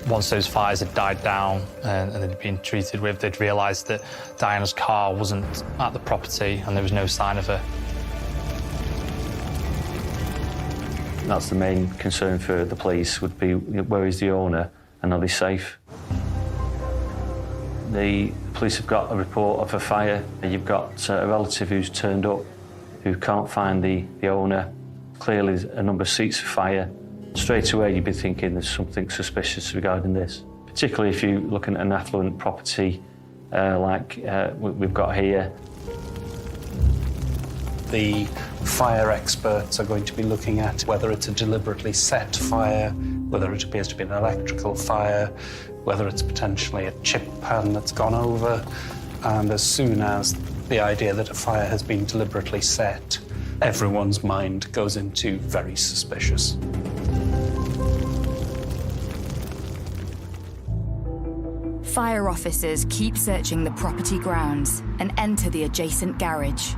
Once those fires had died down and they'd been treated with, they'd realised that Diana's car wasn't at the property and there was no sign of her. That's the main concern for the police, would be where is the owner and are they safe? The police have got a report of a fire. You've got a relative who's turned up who can't find the owner. Clearly there's a number of seats of fire. Straight away you'd be thinking there's something suspicious regarding this, particularly if you're looking at an affluent property like we've got here. The fire experts are going to be looking at whether it's a deliberately set fire, whether it appears to be an electrical fire, whether it's potentially a chip pan that's gone over, and as soon as the idea that a fire has been deliberately set, everyone's mind goes into very suspicious. Fire officers keep searching the property grounds and enter the adjacent garage.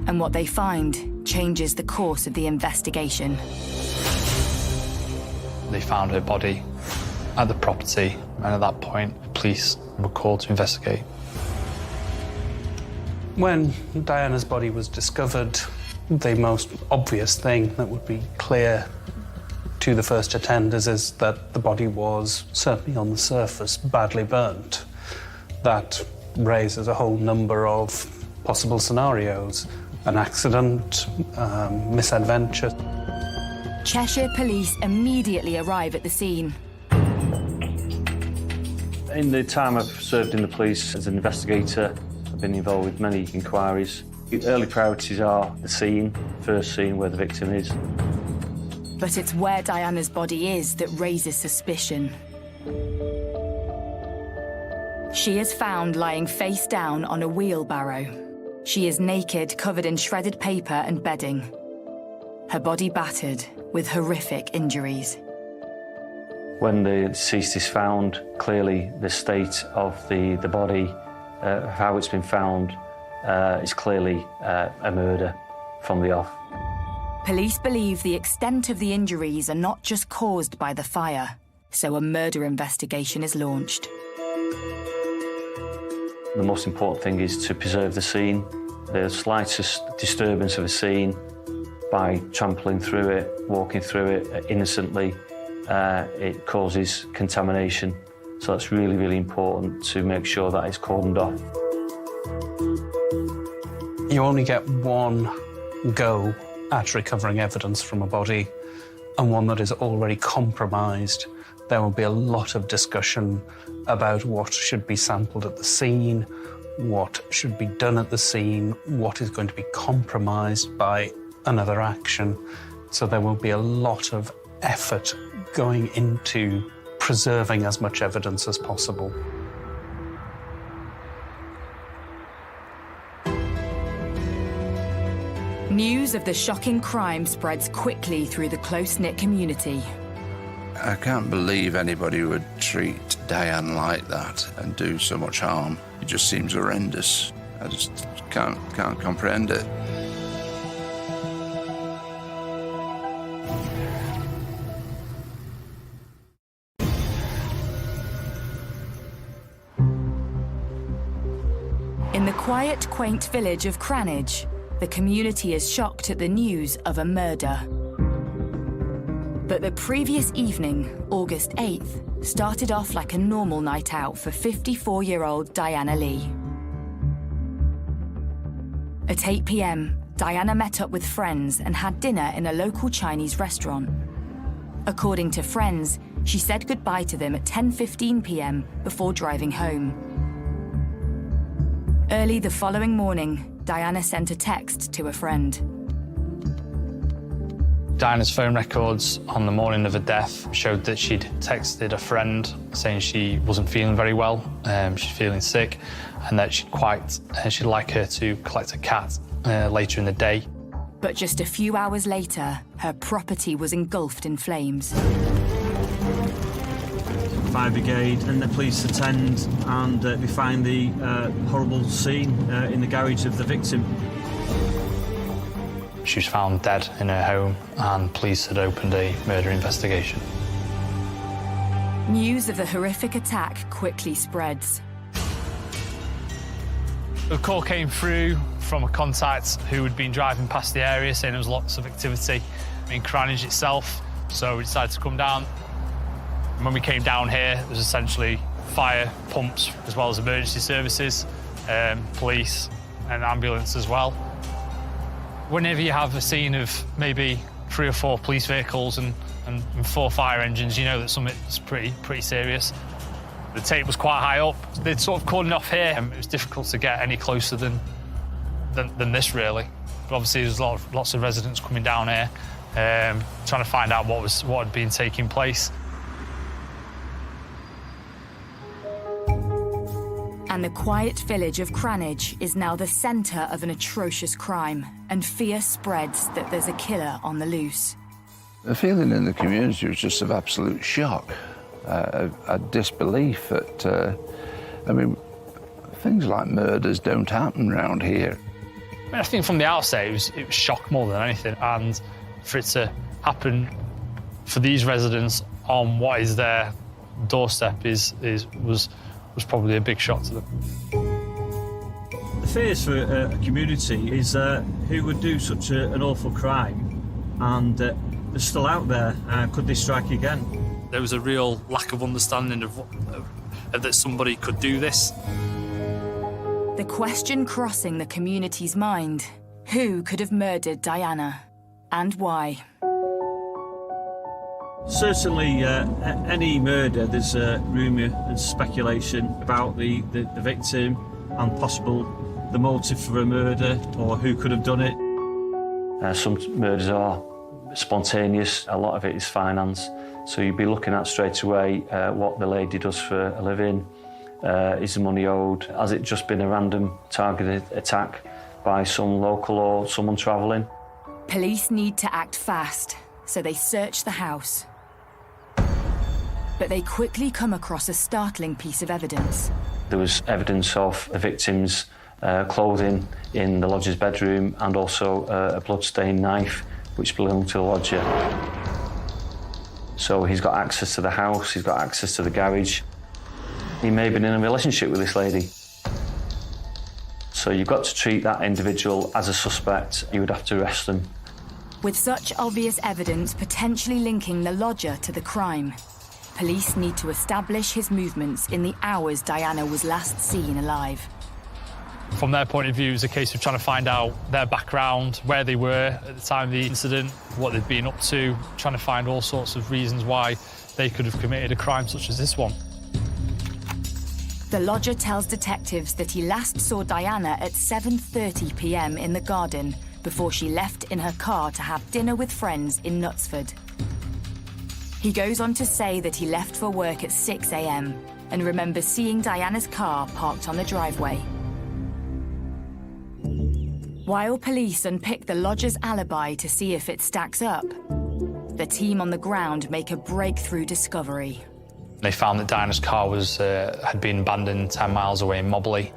And what they find changes the course of the investigation. They found her body at the property, and at that point, police were called to investigate. When Diana's body was discovered, the most obvious thing that would be clear to the first attenders is that the body was, certainly on the surface, badly burnt. That raises a whole number of possible scenarios. An accident, misadventure. Cheshire police immediately arrive at the scene. In the time I've served in the police as an investigator, I've been involved with many inquiries. The early priorities are the scene, first scene where the victim is. But it's where Diana's body is that raises suspicion. She is found lying face down on a wheelbarrow. She is naked, covered in shredded paper and bedding. Her body battered with horrific injuries. When the deceased is found, clearly the state of the body, how it's been found, is clearly a murder from the off. Police believe the extent of the injuries are not just caused by the fire, so a murder investigation is launched. The most important thing is to preserve the scene. The slightest disturbance of a scene, by trampling through it, walking through it innocently, it causes contamination. So it's really, really important to make sure that it's cordoned off. You only get one go at recovering evidence from a body, and one that is already compromised. There will be a lot of discussion about what should be sampled at the scene, what should be done at the scene, what is going to be compromised by another action. So there will be a lot of effort going into preserving as much evidence as possible. News of the shocking crime spreads quickly through the close-knit community. I can't believe anybody would treat Diane like that and do so much harm. It just seems horrendous. I just can't comprehend it. In the quiet, quaint village of Cranage, the community is shocked at the news of a murder. But the previous evening, August 8th, started off like a normal night out for 54-year-old Diana Lee. At 8 p.m, Diana met up with friends and had dinner in a local Chinese restaurant. According to friends, she said goodbye to them at 10:15 p.m. before driving home. Early the following morning, Diana sent a text to a friend. Diana's phone records on the morning of her death showed that she'd texted a friend saying she wasn't feeling very well, she's feeling sick, and that she'd like her to collect a cat later in the day. But just a few hours later, her property was engulfed in flames. Fire brigade and the police attend, and they find the horrible scene in the garage of the victim. She was found dead in her home, and police had opened a murder investigation. News of the horrific attack quickly spreads. A call came through from a contact who had been driving past the area saying there was lots of activity in Cranage itself, so we decided to come down. When we came down here, there was essentially fire, pumps, as well as emergency services, police and ambulance as well. Whenever you have a scene of maybe 3 or 4 police vehicles and 4 fire engines, you know that something's pretty serious. The tape was quite high up. They'd sort of cordoned off here, and it was difficult to get any closer than this, really. But obviously, there's lots of residents coming down here, trying to find out what had been taking place. And the quiet village of Cranage is now the centre of an atrocious crime, and fear spreads that there's a killer on the loose. The feeling in the community was just of absolute shock, a disbelief that, things like murders don't happen around here. I think from the outset, it was shock more than anything, and for it to happen for these residents on what is their doorstep was probably a big shock to them. The fears for a community is who would do such an awful crime, and they're still out there. Could they strike again? There was a real lack of understanding of that somebody could do this. The question crossing the community's mind: who could have murdered Diana, and why? Certainly, any murder, there's rumour and speculation about the victim and the motive for a murder, or who could have done it. Some murders are spontaneous, a lot of it is finance, so you'd be looking at straight away what the lady does for a living, is the money owed, has it just been a random targeted attack by some local or someone travelling? Police need to act fast, so they search the house. But they quickly come across a startling piece of evidence. There was evidence of the victim's clothing in the lodger's bedroom, and also a blood-stained knife which belonged to the lodger. So he's got access to the house, he's got access to the garage. He may have been in a relationship with this lady. So you've got to treat that individual as a suspect. You would have to arrest them. With such obvious evidence potentially linking the lodger to the crime, police need to establish his movements in the hours Diana was last seen alive. From their point of view, it's a case of trying to find out their background, where they were at the time of the incident, what they'd been up to, trying to find all sorts of reasons why they could have committed a crime such as this one. The lodger tells detectives that he last saw Diana at 7:30 p.m. in the garden before she left in her car to have dinner with friends in Knutsford. He goes on to say that he left for work at 6 a.m. and remembers seeing Diana's car parked on the driveway. While police unpick the lodger's alibi to see if it stacks up, the team on the ground make a breakthrough discovery. They found that Diana's car had been abandoned 10 miles away in Mobley.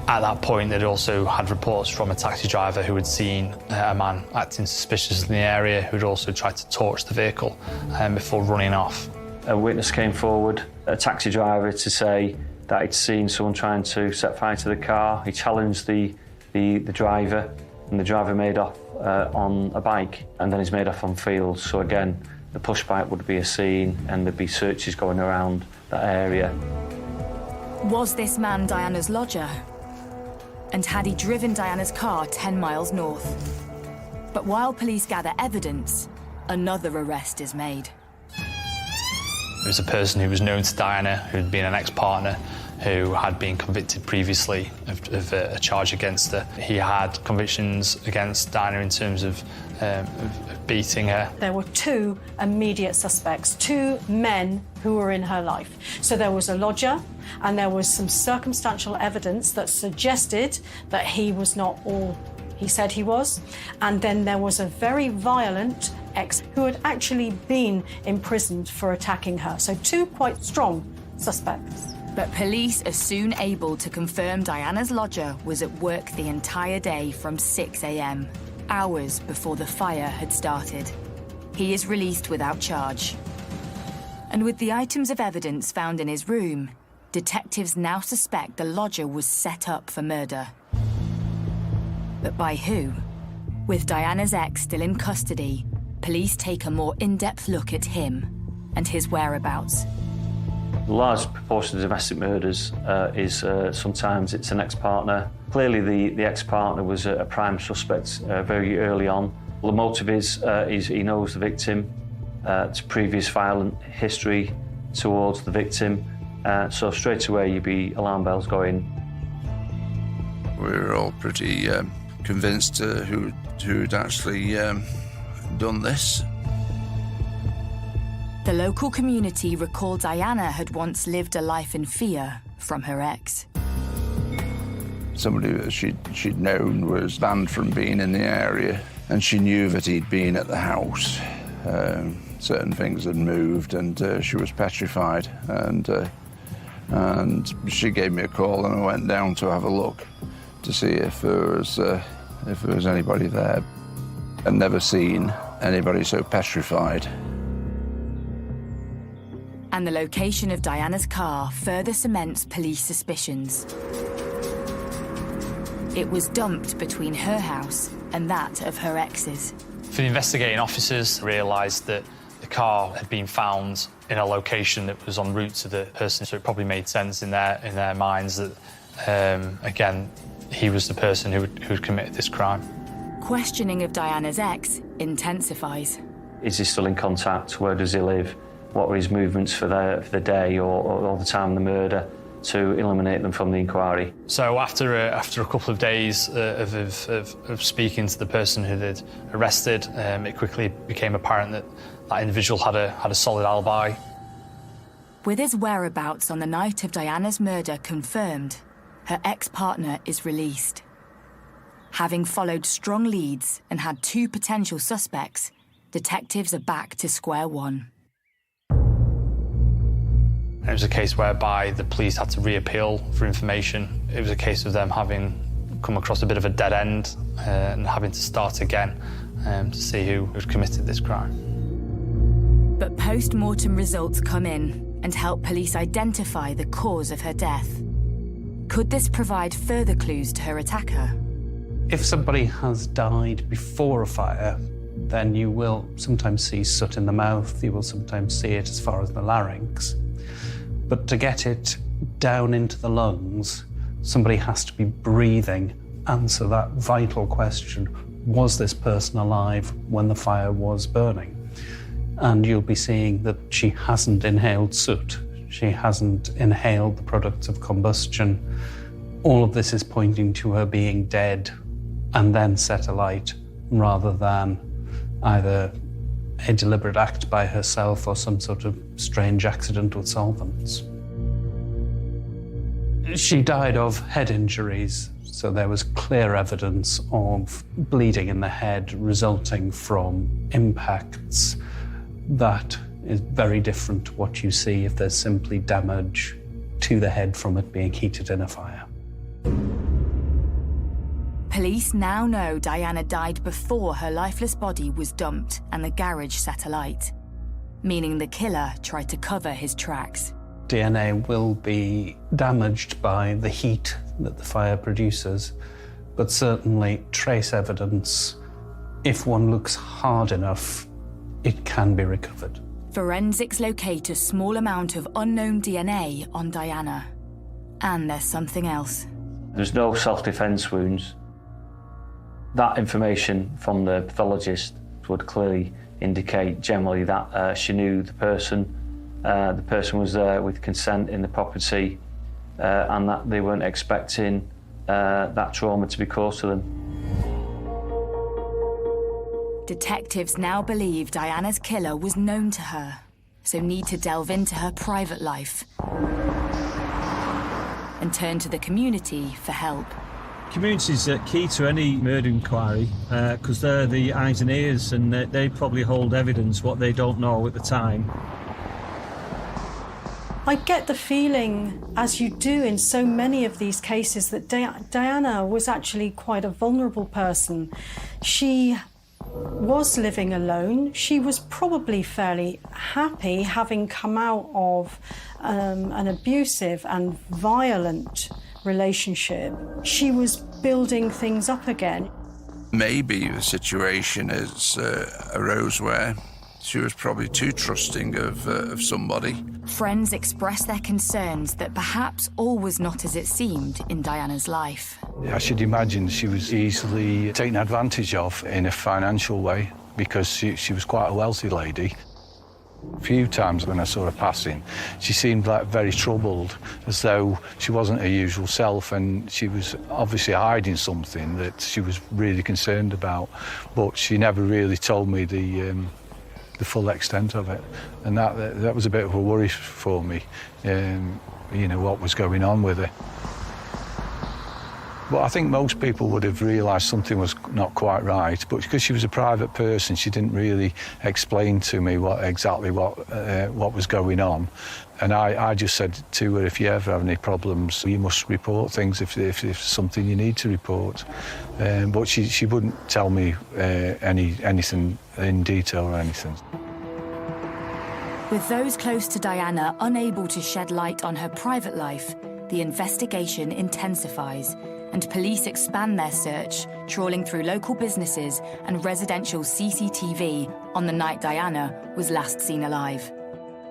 At that point, they'd also had reports from a taxi driver who had seen a man acting suspicious in the area, who'd also tried to torch the vehicle before running off. A witness came forward, a taxi driver, to say that he'd seen someone trying to set fire to the car. He challenged the driver, and the driver made off on a bike, and then he's made off on fields. So again, the push bike would be a scene, and there'd be searches going around that area. Was this man Diana's lodger? And had he driven Diana's car 10 miles north? But while police gather evidence, another arrest is made. It was a person who was known to Diana, who'd been an ex-partner, who had been convicted previously of a charge against her. He had convictions against Diana in terms of beating her. There were 2 immediate suspects, 2 men who were in her life. So there was a lodger, and there was some circumstantial evidence that suggested that he was not all he said he was. And then there was a very violent ex who had actually been imprisoned for attacking her. So 2 quite strong suspects. But police are soon able to confirm Diana's lodger was at work the entire day from 6 a.m, hours before the fire had started. He is released without charge. And with the items of evidence found in his room, detectives now suspect the lodger was set up for murder. But by who? With Diana's ex still in custody, police take a more in-depth look at him and his whereabouts. The large proportion of domestic murders is sometimes it's an ex-partner. Clearly the ex-partner was a prime suspect very early on. The motive is he knows the victim, it's previous violent history towards the victim, so straight away you'd be alarm bells going. We were all pretty convinced who'd actually done this. The local community recalled Diana had once lived a life in fear from her ex. Somebody that she'd known was banned from being in the area, and she knew that he'd been at the house. Certain things had moved, and she was petrified. And she gave me a call, and I went down to have a look to see if there was anybody there. I'd never seen anybody so petrified. And the location of Diana's car further cements police suspicions. It was dumped between her house and that of her ex's. The investigating officers realised that the car had been found in a location that was en route to the person, so it probably made sense in their minds that, again, he was the person who'd committed this crime. Questioning of Diana's ex intensifies. Is he still in contact? Where does he live? What were his movements for the day or the time of the murder, to eliminate them from the inquiry? So after a couple of days of speaking to the person who they'd arrested, it quickly became apparent that that individual had a solid alibi. With his whereabouts on the night of Diana's murder confirmed, her ex-partner is released. Having followed strong leads and had 2 potential suspects, detectives are back to square one. It was a case whereby the police had to reappeal for information. It was a case of them having come across a bit of a dead end and having to start again to see who had committed this crime. But post-mortem results come in and help police identify the cause of her death. Could this provide further clues to her attacker? If somebody has died before a fire, then you will sometimes see soot in the mouth, you will sometimes see it as far as the larynx. But to get it down into the lungs, somebody has to be breathing. Answer that vital question, was this person alive when the fire was burning? And you'll be seeing that she hasn't inhaled soot. She hasn't inhaled the products of combustion. All of this is pointing to her being dead and then set alight, rather than either a deliberate act by herself or some sort of strange accident with solvents. She died of head injuries, so there was clear evidence of bleeding in the head resulting from impacts. That is very different to what you see if there's simply damage to the head from it being heated in a fire. Police now know Diana died before her lifeless body was dumped and the garage set alight, meaning the killer tried to cover his tracks. DNA will be damaged by the heat that the fire produces, but certainly trace evidence, if one looks hard enough, it can be recovered. Forensics locate a small amount of unknown DNA on Diana. And there's something else. There's no self-defense wounds. That information from the pathologist would clearly indicate generally that she knew the person was there with consent in the property, and that they weren't expecting that trauma to be caused to them. Detectives now believe Diana's killer was known to her, so need to delve into her private life and turn to the community for help. Community is key to any murder inquiry because they're the eyes and ears, and they probably hold evidence what they don't know at the time. I get the feeling, as you do in so many of these cases, that Diana was actually quite a vulnerable person. She was living alone. She was probably fairly happy having come out of an abusive and violent relationship. She was building things up again. Maybe the situation has arose where she was probably too trusting of somebody. Friends express their concerns that perhaps all was not as it seemed in Diana's life. I should imagine she was easily taken advantage of in a financial way because she was quite a wealthy lady. A few times when I saw her passing, she seemed like very troubled, as though she wasn't her usual self, and she was obviously hiding something that she was really concerned about. But she never really told me the full extent of it, and that was a bit of a worry for me. You know, what was going on with her. But I think most people would have realised something was not quite right, but because she was a private person, she didn't really explain to me exactly what was going on. And I just said to her, if you ever have any problems, you must report things if there's something you need to report. But she wouldn't tell me anything in detail or anything. With those close to Diana unable to shed light on her private life, the investigation intensifies, and police expand their search, trawling through local businesses and residential CCTV on the night Diana was last seen alive.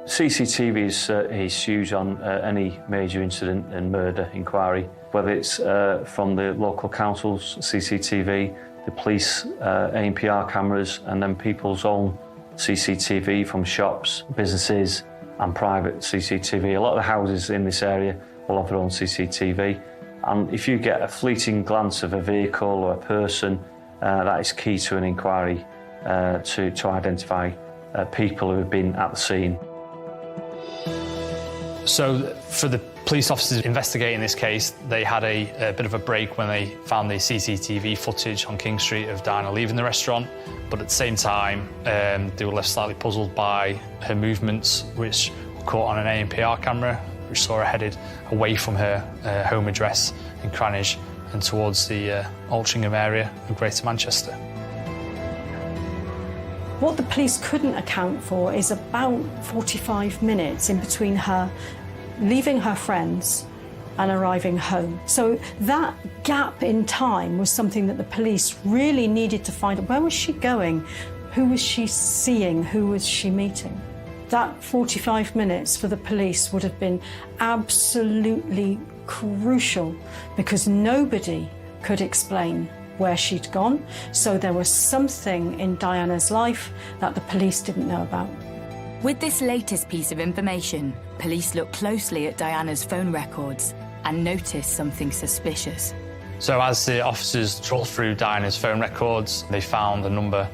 CCTV is huge on any major incident and murder inquiry, whether it's from the local council's CCTV, the police ANPR cameras, and then people's own CCTV from shops, businesses and private CCTV. A lot of the houses in this area will have their own CCTV. And if you get a fleeting glance of a vehicle or a person, that is key to an inquiry to identify people who have been at the scene. So for the police officers investigating this case, they had a bit of a break when they found the CCTV footage on King Street of Diana leaving the restaurant, but at the same time they were left slightly puzzled by her movements, which were caught on an ANPR camera, which saw her headed away from her home address in Cranage and towards the Altrincham area of Greater Manchester. What the police couldn't account for is about 45 minutes in between her leaving her friends and arriving home. So that gap in time was something that the police really needed to find out. Where was she going? Who was she seeing? Who was she meeting? That 45 minutes for the police would have been absolutely crucial because nobody could explain where she'd gone. So there was something in Diana's life that the police didn't know about. With this latest piece of information, police looked closely at Diana's phone records and noticed something suspicious. So as the officers trawled through Diana's phone records, they found a number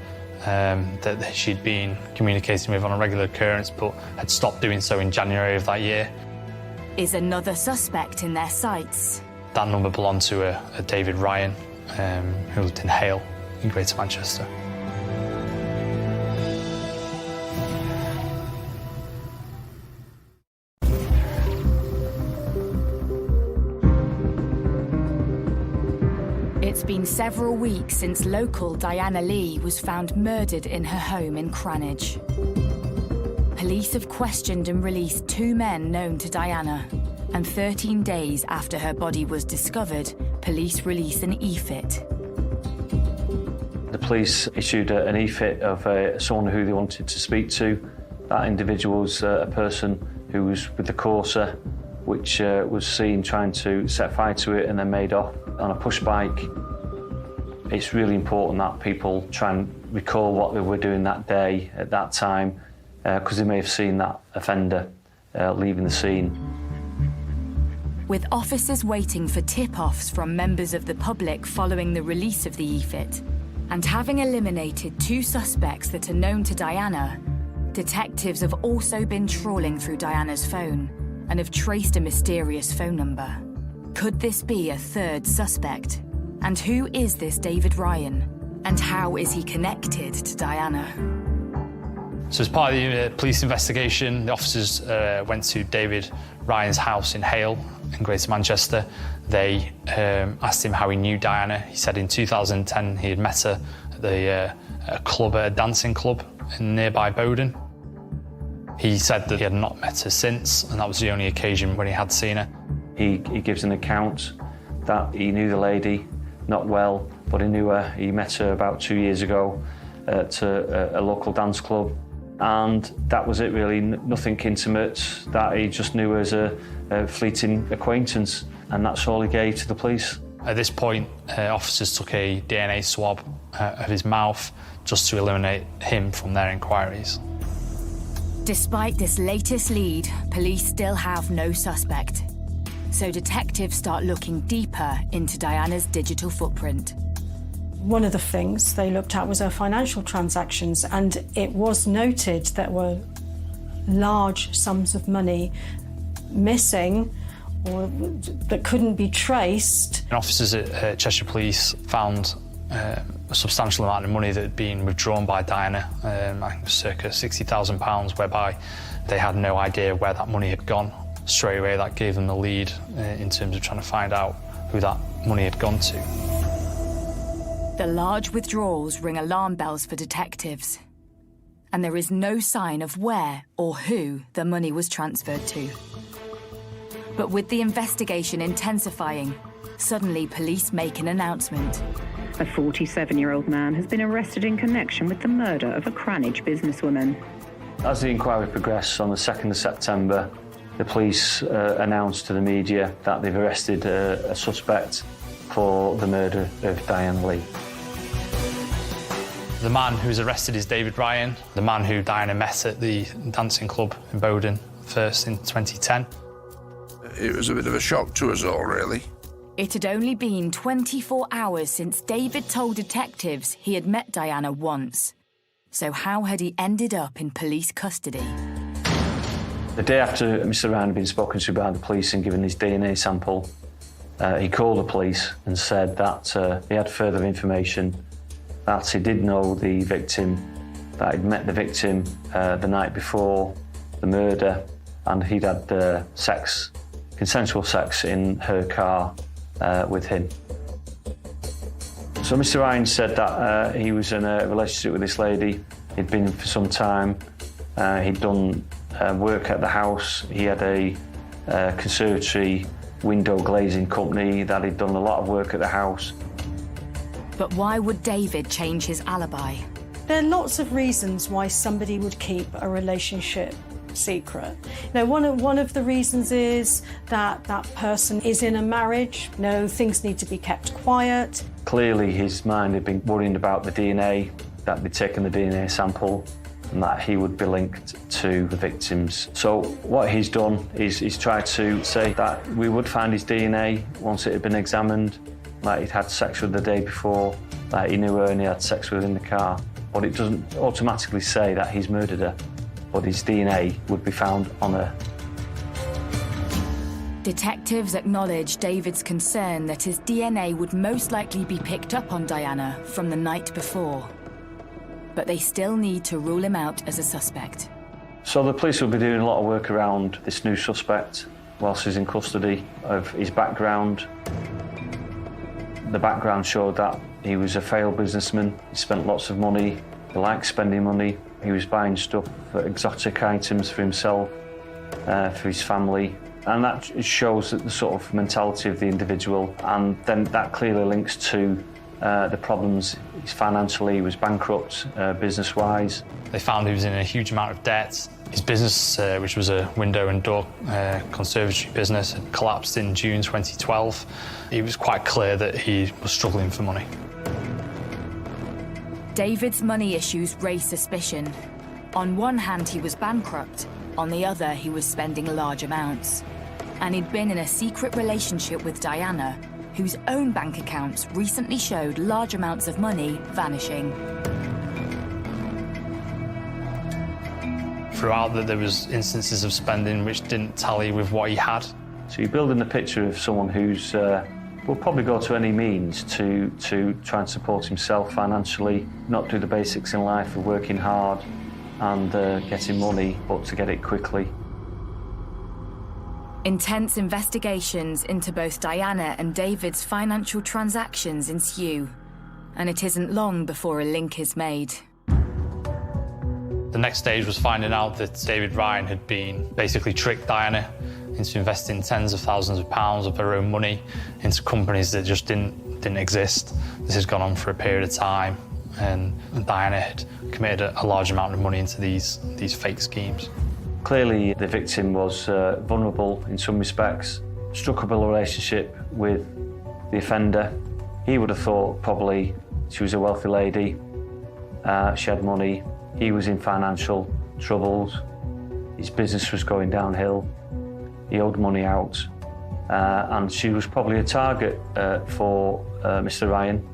that she'd been communicating with on a regular occurrence, but had stopped doing so in January of that year. Is another suspect in their sights? That number belonged to a David Ryan, who lived in Hale in Greater Manchester. It's been several weeks since local Diana Lee was found murdered in her home in Cranage. Police have questioned and released 2 men known to Diana. And 13 days after her body was discovered, police release an e-fit. The police issued an e-fit of someone who they wanted to speak to. That individual was a person who was with the Corsa, which was seen trying to set fire to it and then made off on a push bike. It's really important that people try and recall what they were doing that day at that time, because they may have seen that offender leaving the scene. With officers waiting for tip-offs from members of the public following the release of the e-fit, and having eliminated 2 suspects that are known to Diana, detectives have also been trawling through Diana's phone and have traced a mysterious phone number. Could this be a 3rd suspect? And who is this David Ryan? And how is he connected to Diana? So as part of the police investigation, the officers went to David Ryan's house in Hale in Greater Manchester. They asked him how he knew Diana. He said in 2010 he had met her at a dancing club in nearby Bowden. He said that he had not met her since, and that was the only occasion when he had seen her. He gives an account that he knew the lady, not well, but he knew her. He met her about 2 years ago at a local dance club. And that was it really, nothing intimate, that he just knew as a fleeting acquaintance, and that's all he gave to the police. At this point, officers took a DNA swab of his mouth just to eliminate him from their inquiries. Despite this latest lead, police still have no suspect. So detectives start looking deeper into Diana's digital footprint. One of the things they looked at was her financial transactions, and it was noted there were large sums of money missing or that couldn't be traced. And officers at Cheshire Police found a substantial amount of money that had been withdrawn by Diana, I think circa £60,000, whereby they had no idea where that money had gone. Straight away, that gave them the lead in terms of trying to find out who that money had gone to. The large withdrawals ring alarm bells for detectives, and there is no sign of where or who the money was transferred to. But with the investigation intensifying, suddenly police make an announcement. A 47-year-old man has been arrested in connection with the murder of a Cranage businesswoman. As the inquiry progressed on the 2nd of September, the police announced to the media that they've arrested a suspect for the murder of Diana Lee. The man who was arrested is David Ryan, the man who Diana met at the dancing club in Bowden first in 2010. It was a bit of a shock to us all, really. It had only been 24 hours since David told detectives he had met Diana once. So how had he ended up in police custody? The day after Mr. Ryan had been spoken to by the police and given his DNA sample, he called the police and said that he had further information, that he did know the victim, that he'd met the victim the night before the murder, and he'd had consensual sex in her car with him. So Mr. Ryan said that he was in a relationship with this lady. He'd been for some time. He'd done work at the house. He had a conservatory window glazing company that he'd done a lot of work at the house. But why would David change his alibi? There are lots of reasons why somebody would keep a relationship secret. You know, one of the reasons is that that person is in a marriage. You know, things need to be kept quiet. Clearly his mind had been worrying about the DNA, that they'd taken the DNA sample and that he would be linked to the victims. So what he's done is he's tried to say that we would find his DNA once it had been examined, that he'd had sex with the day before, that he knew her and he had sex with her in the car. But it doesn't automatically say that he's murdered her, but his DNA would be found on her. Detectives acknowledge David's concern that his DNA would most likely be picked up on Diana from the night before. But they still need to rule him out as a suspect. So the police will be doing a lot of work around this new suspect whilst he's in custody, of his background. The background showed that he was a failed businessman. He spent lots of money. He liked spending money. He was buying stuff, exotic items for himself, for his family. And that shows the sort of mentality of the individual. And then that clearly links to the problems. Financially, he was bankrupt, business-wise. They found he was in a huge amount of debt. His business, which was a window and door conservatory business, had collapsed in June 2012. It was quite clear that he was struggling for money. David's money issues raised suspicion. On one hand, he was bankrupt. On the other, he was spending large amounts. And he'd been in a secret relationship with Diana, whose own bank accounts recently showed large amounts of money vanishing. Throughout that, there was instances of spending which didn't tally with what he had. So you're building the picture of someone who's will probably go to any means to try and support himself financially, not do the basics in life of working hard and getting money, but to get it quickly. Intense investigations into both Diana and David's financial transactions ensue, and it isn't long before a link is made. The next stage was finding out that David Ryan had been basically tricked Diana into investing tens of thousands of pounds of her own money into companies that just didn't exist. This has gone on for a period of time, and Diana had committed a large amount of money into these fake schemes. Clearly, the victim was vulnerable in some respects, struck up a relationship with the offender. He would have thought probably she was a wealthy lady, she had money, he was in financial troubles, his business was going downhill, he owed money out, and she was probably a target for Mr. Ryan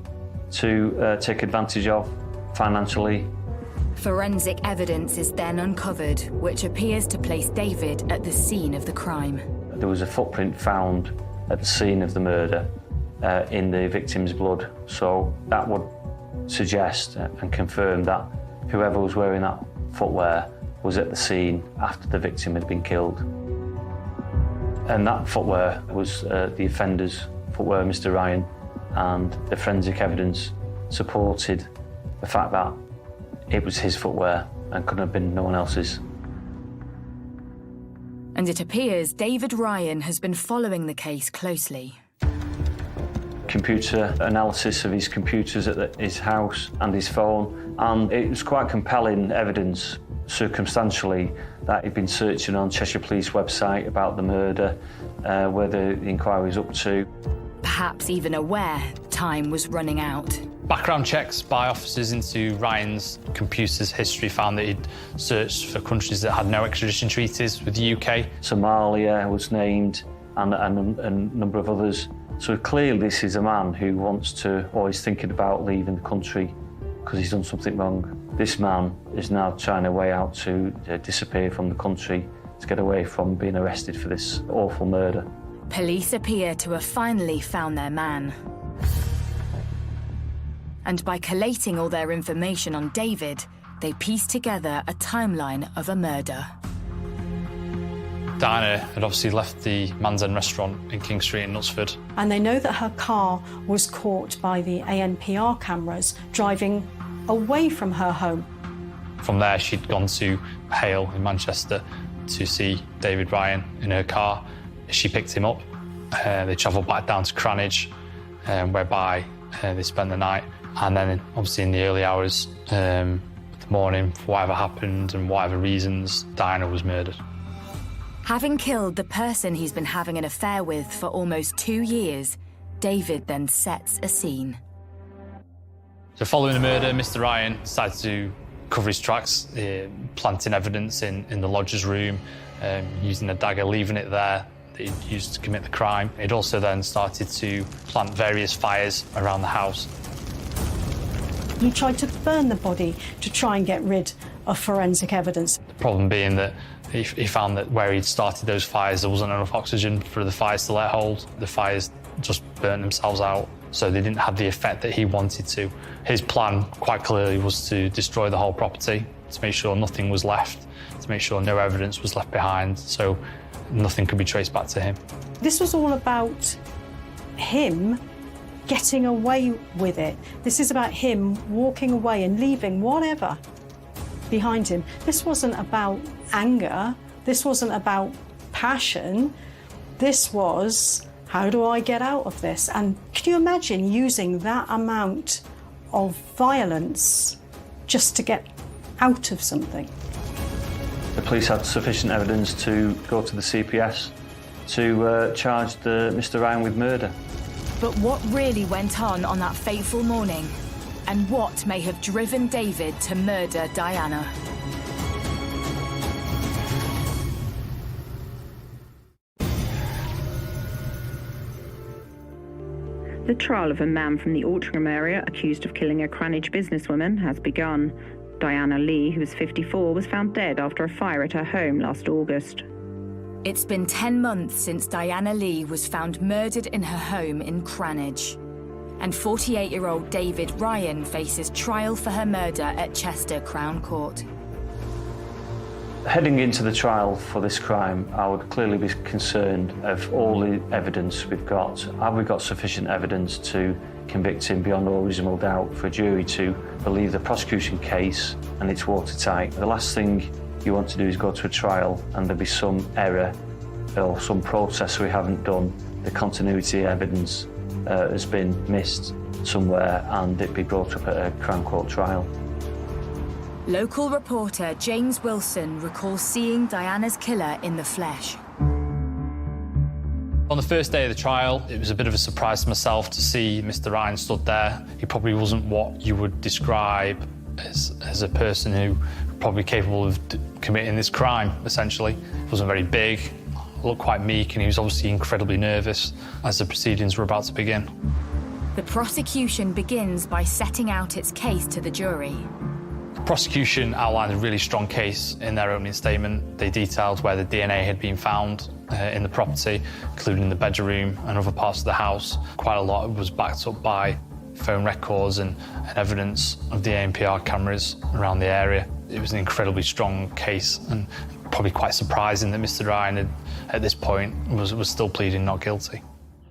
to take advantage of financially. Forensic evidence is then uncovered, which appears to place David at the scene of the crime. There was a footprint found at the scene of the murder in the victim's blood, so that would suggest and confirm that whoever was wearing that footwear was at the scene after the victim had been killed. And that footwear was the offender's footwear, Mr. Ryan, and the forensic evidence supported the fact that it was his footwear and couldn't have been no one else's. And it appears David Ryan has been following the case closely. Computer analysis of his computers at his house and his phone, and it was quite compelling evidence, circumstantially, that he'd been searching on Cheshire Police website about the murder, where the inquiry was up to. Perhaps even aware time was running out. Background checks by officers into Ryan's computer's history found that he'd searched for countries that had no extradition treaties with the UK. Somalia was named, and a number of others. So clearly this is a man who wants to, or is thinking about leaving the country because he's done something wrong. This man is now trying a way out to disappear from the country, to get away from being arrested for this awful murder. Police appear to have finally found their man. And by collating all their information on David, they piece together a timeline of a murder. Diana had obviously left the Man's End restaurant in King Street in Knutsford. And they know that her car was caught by the ANPR cameras driving away from her home. From there, she'd gone to Hale in Manchester to see David Ryan in her car. She picked him up. They travelled back down to Cranage, whereby they spent the night. And then, obviously, in the early hours of the morning, for whatever happened and whatever reasons, Diana was murdered. Having killed the person he's been having an affair with for almost 2 years, David then sets a scene. So following the murder, Mr. Ryan decided to cover his tracks, planting evidence in the lodger's room, using a dagger, leaving it there that he'd used to commit the crime. He'd also then started to plant various fires around the house. He tried to burn the body to try and get rid of forensic evidence. The problem being that he found that where he'd started those fires, there wasn't enough oxygen for the fires to let hold. The fires just burnt themselves out, so they didn't have the effect that he wanted to. His plan, quite clearly, was to destroy the whole property, to make sure nothing was left, to make sure no evidence was left behind, so nothing could be traced back to him. This was all about him getting away with it. This is about him walking away and leaving whatever behind him. This wasn't about anger. This wasn't about passion. This was, how do I get out of this? And can you imagine using that amount of violence just to get out of something? The police had sufficient evidence to go to the CPS to charge Mr. Ryan with murder. But what really went on that fateful morning? And what may have driven David to murder Diana? The trial of a man from the Altrincham area accused of killing a Cranage businesswoman has begun. Diana Lee, who was 54, was found dead after a fire at her home last August. It's been 10 months since Diana Lee was found murdered in her home in Cranage. And 48-year-old David Ryan faces trial for her murder at Chester Crown Court. Heading into the trial for this crime, I would clearly be concerned of all the evidence we've got. Have we got sufficient evidence to convict him beyond all reasonable doubt for a jury to believe the prosecution case and it's watertight? The last thing you want to do is go to a trial and there be some error or some process we haven't done. The continuity evidence has been missed somewhere and it be brought up at a Crown Court trial. Local reporter James Wilson recalls seeing Diana's killer in the flesh. On the first day of the trial, it was a bit of a surprise to myself to see Mr. Ryan stood there. He probably wasn't what you would describe as a person who probably capable of committing this crime, essentially. He wasn't very big, looked quite meek, and he was obviously incredibly nervous as the proceedings were about to begin. The prosecution begins by setting out its case to the jury. The prosecution outlined a really strong case in their opening statement. They detailed where the DNA had been found in the property, including the bedroom and other parts of the house. Quite a lot was backed up by phone records and evidence of the ANPR cameras around the area. It was an incredibly strong case and probably quite surprising that Mr. Ryan at this point was still pleading not guilty.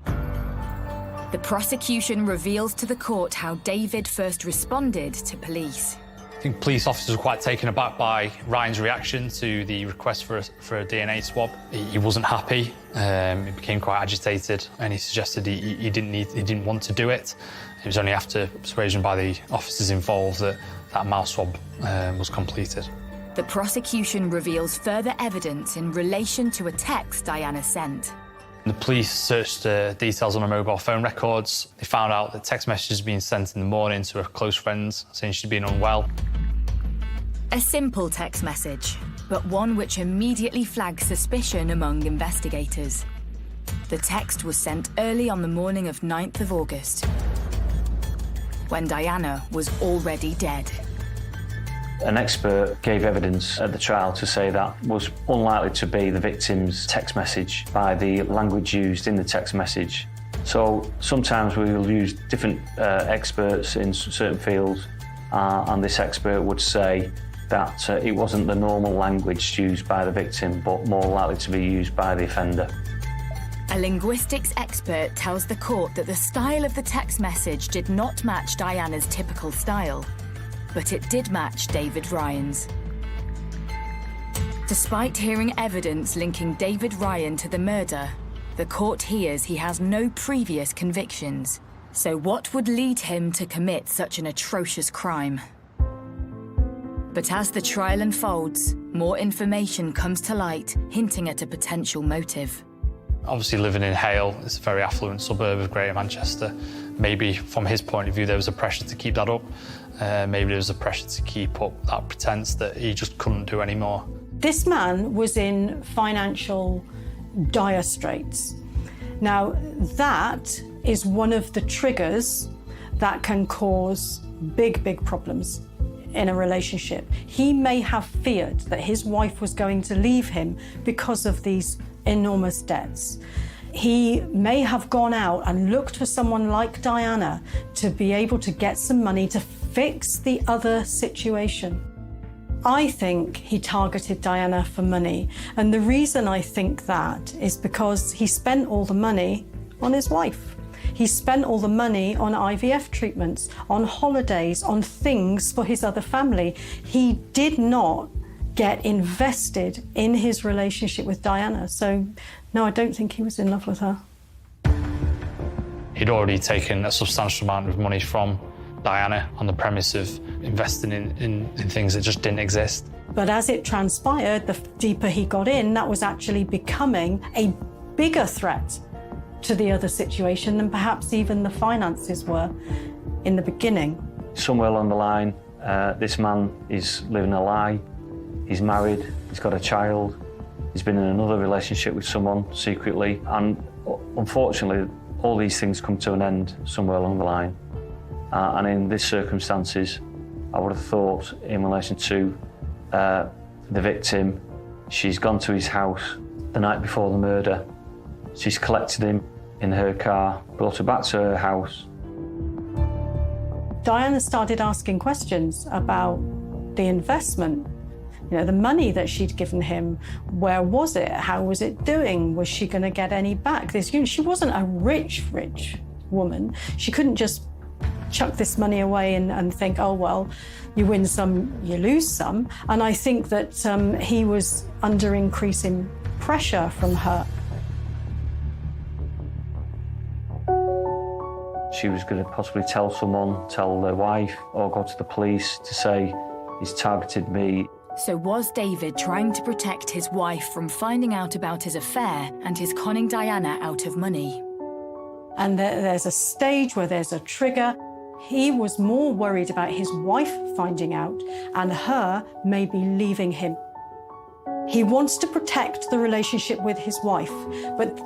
The prosecution reveals to the court how David first responded to police. I think police officers were quite taken aback by Ryan's reaction to the request for a DNA swab. He wasn't happy, he became quite agitated, and he suggested he didn't want to do it. It was only after persuasion by the officers involved that mouth swab was completed. The prosecution reveals further evidence in relation to a text Diana sent. The police searched details on her mobile phone records. They found out that text messages had been sent in the morning to her close friends saying she'd been unwell. A simple text message, but one which immediately flags suspicion among investigators. The text was sent early on the morning of 9th of August, when Diana was already dead. An expert gave evidence at the trial to say that was unlikely to be the victim's text message by the language used in the text message. So sometimes we will use different experts in certain fields, and this expert would say that it wasn't the normal language used by the victim, but more likely to be used by the offender. A linguistics expert tells the court that the style of the text message did not match Diana's typical style, but it did match David Ryan's. Despite hearing evidence linking David Ryan to the murder, the court hears he has no previous convictions. So what would lead him to commit such an atrocious crime? But as the trial unfolds, more information comes to light, hinting at a potential motive. Obviously living in Hale, it's a very affluent suburb of Greater Manchester. Maybe from his point of view there was a pressure to keep that up. Maybe there was a pressure to keep up that pretense that he just couldn't do anymore. This man was in financial dire straits. Now, that is one of the triggers that can cause big, big problems in a relationship. He may have feared that his wife was going to leave him because of these enormous debts. He may have gone out and looked for someone like Diana to be able to get some money to fix the other situation. I think he targeted Diana for money, and the reason I think that is because he spent all the money on his wife. He spent all the money on IVF treatments, on holidays, on things for his other family. He did not get invested in his relationship with Diana. So, no, I don't think he was in love with her. He'd already taken a substantial amount of money from Diana on the premise of investing in things that just didn't exist. But as it transpired, the deeper he got in, that was actually becoming a bigger threat to the other situation than perhaps even the finances were in the beginning. Somewhere along the line, this man is living a lie. He's married, he's got a child, he's been in another relationship with someone secretly, and unfortunately, all these things come to an end somewhere along the line. And in these circumstances, I would have thought in relation to the victim, she's gone to his house the night before the murder. She's collected him in her car, brought her back to her house. Diana started asking questions about the investment. You know, the money that she'd given him, where was it? How was it doing? Was she going to get any back? She wasn't a rich woman. She couldn't just chuck this money away and think, oh, well, you win some, you lose some. And I think that he was under increasing pressure from her. She was going to possibly tell someone, tell their wife, or go to the police to say, he's targeted me. So was David trying to protect his wife from finding out about his affair and his conning Diana out of money? And there's a stage where there's a trigger. He was more worried about his wife finding out and her maybe leaving him. He wants to protect the relationship with his wife, but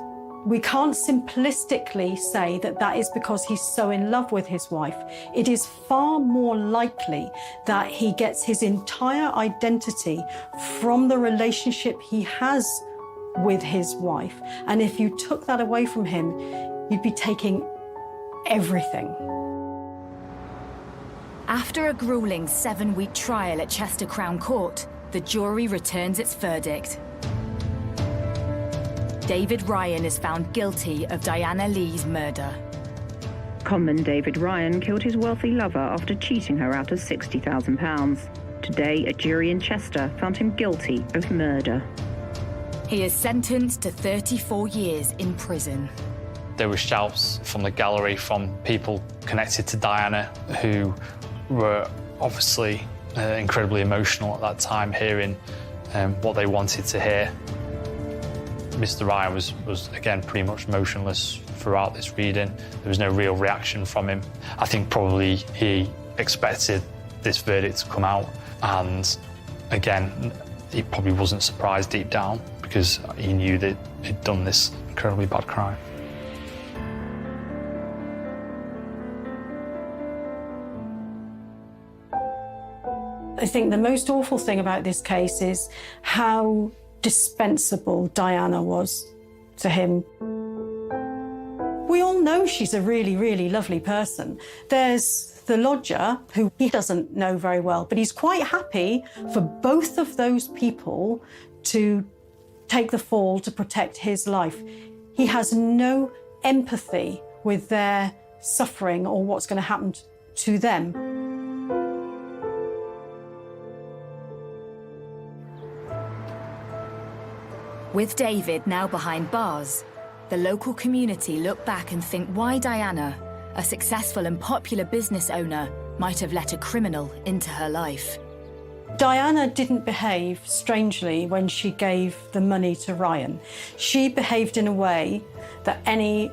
we can't simplistically say that that is because he's so in love with his wife. It is far more likely that he gets his entire identity from the relationship he has with his wife. And if you took that away from him, you'd be taking everything. After a grueling 7-week trial at Chester Crown Court, the jury returns its verdict. David Ryan is found guilty of Diana Lee's murder. Conman David Ryan killed his wealthy lover after cheating her out of £60,000. Today, a jury in Chester found him guilty of murder. He is sentenced to 34 years in prison. There were shouts from the gallery from people connected to Diana who were obviously incredibly emotional at that time, hearing what they wanted to hear. Mr. Ryan was again pretty much motionless throughout this reading. There was no real reaction from him. I think probably he expected this verdict to come out, and again, he probably wasn't surprised deep down because he knew that he'd done this incredibly bad crime. I think the most awful thing about this case is how dispensable Diana was to him. We all know she's a really, really lovely person. There's the lodger, who he doesn't know very well, but he's quite happy for both of those people to take the fall to protect his life. He has no empathy with their suffering or what's going to happen to them. With David now behind bars, the local community look back and think why Diana, a successful and popular business owner, might have let a criminal into her life. Diana didn't behave strangely when she gave the money to Ryan. She behaved in a way that any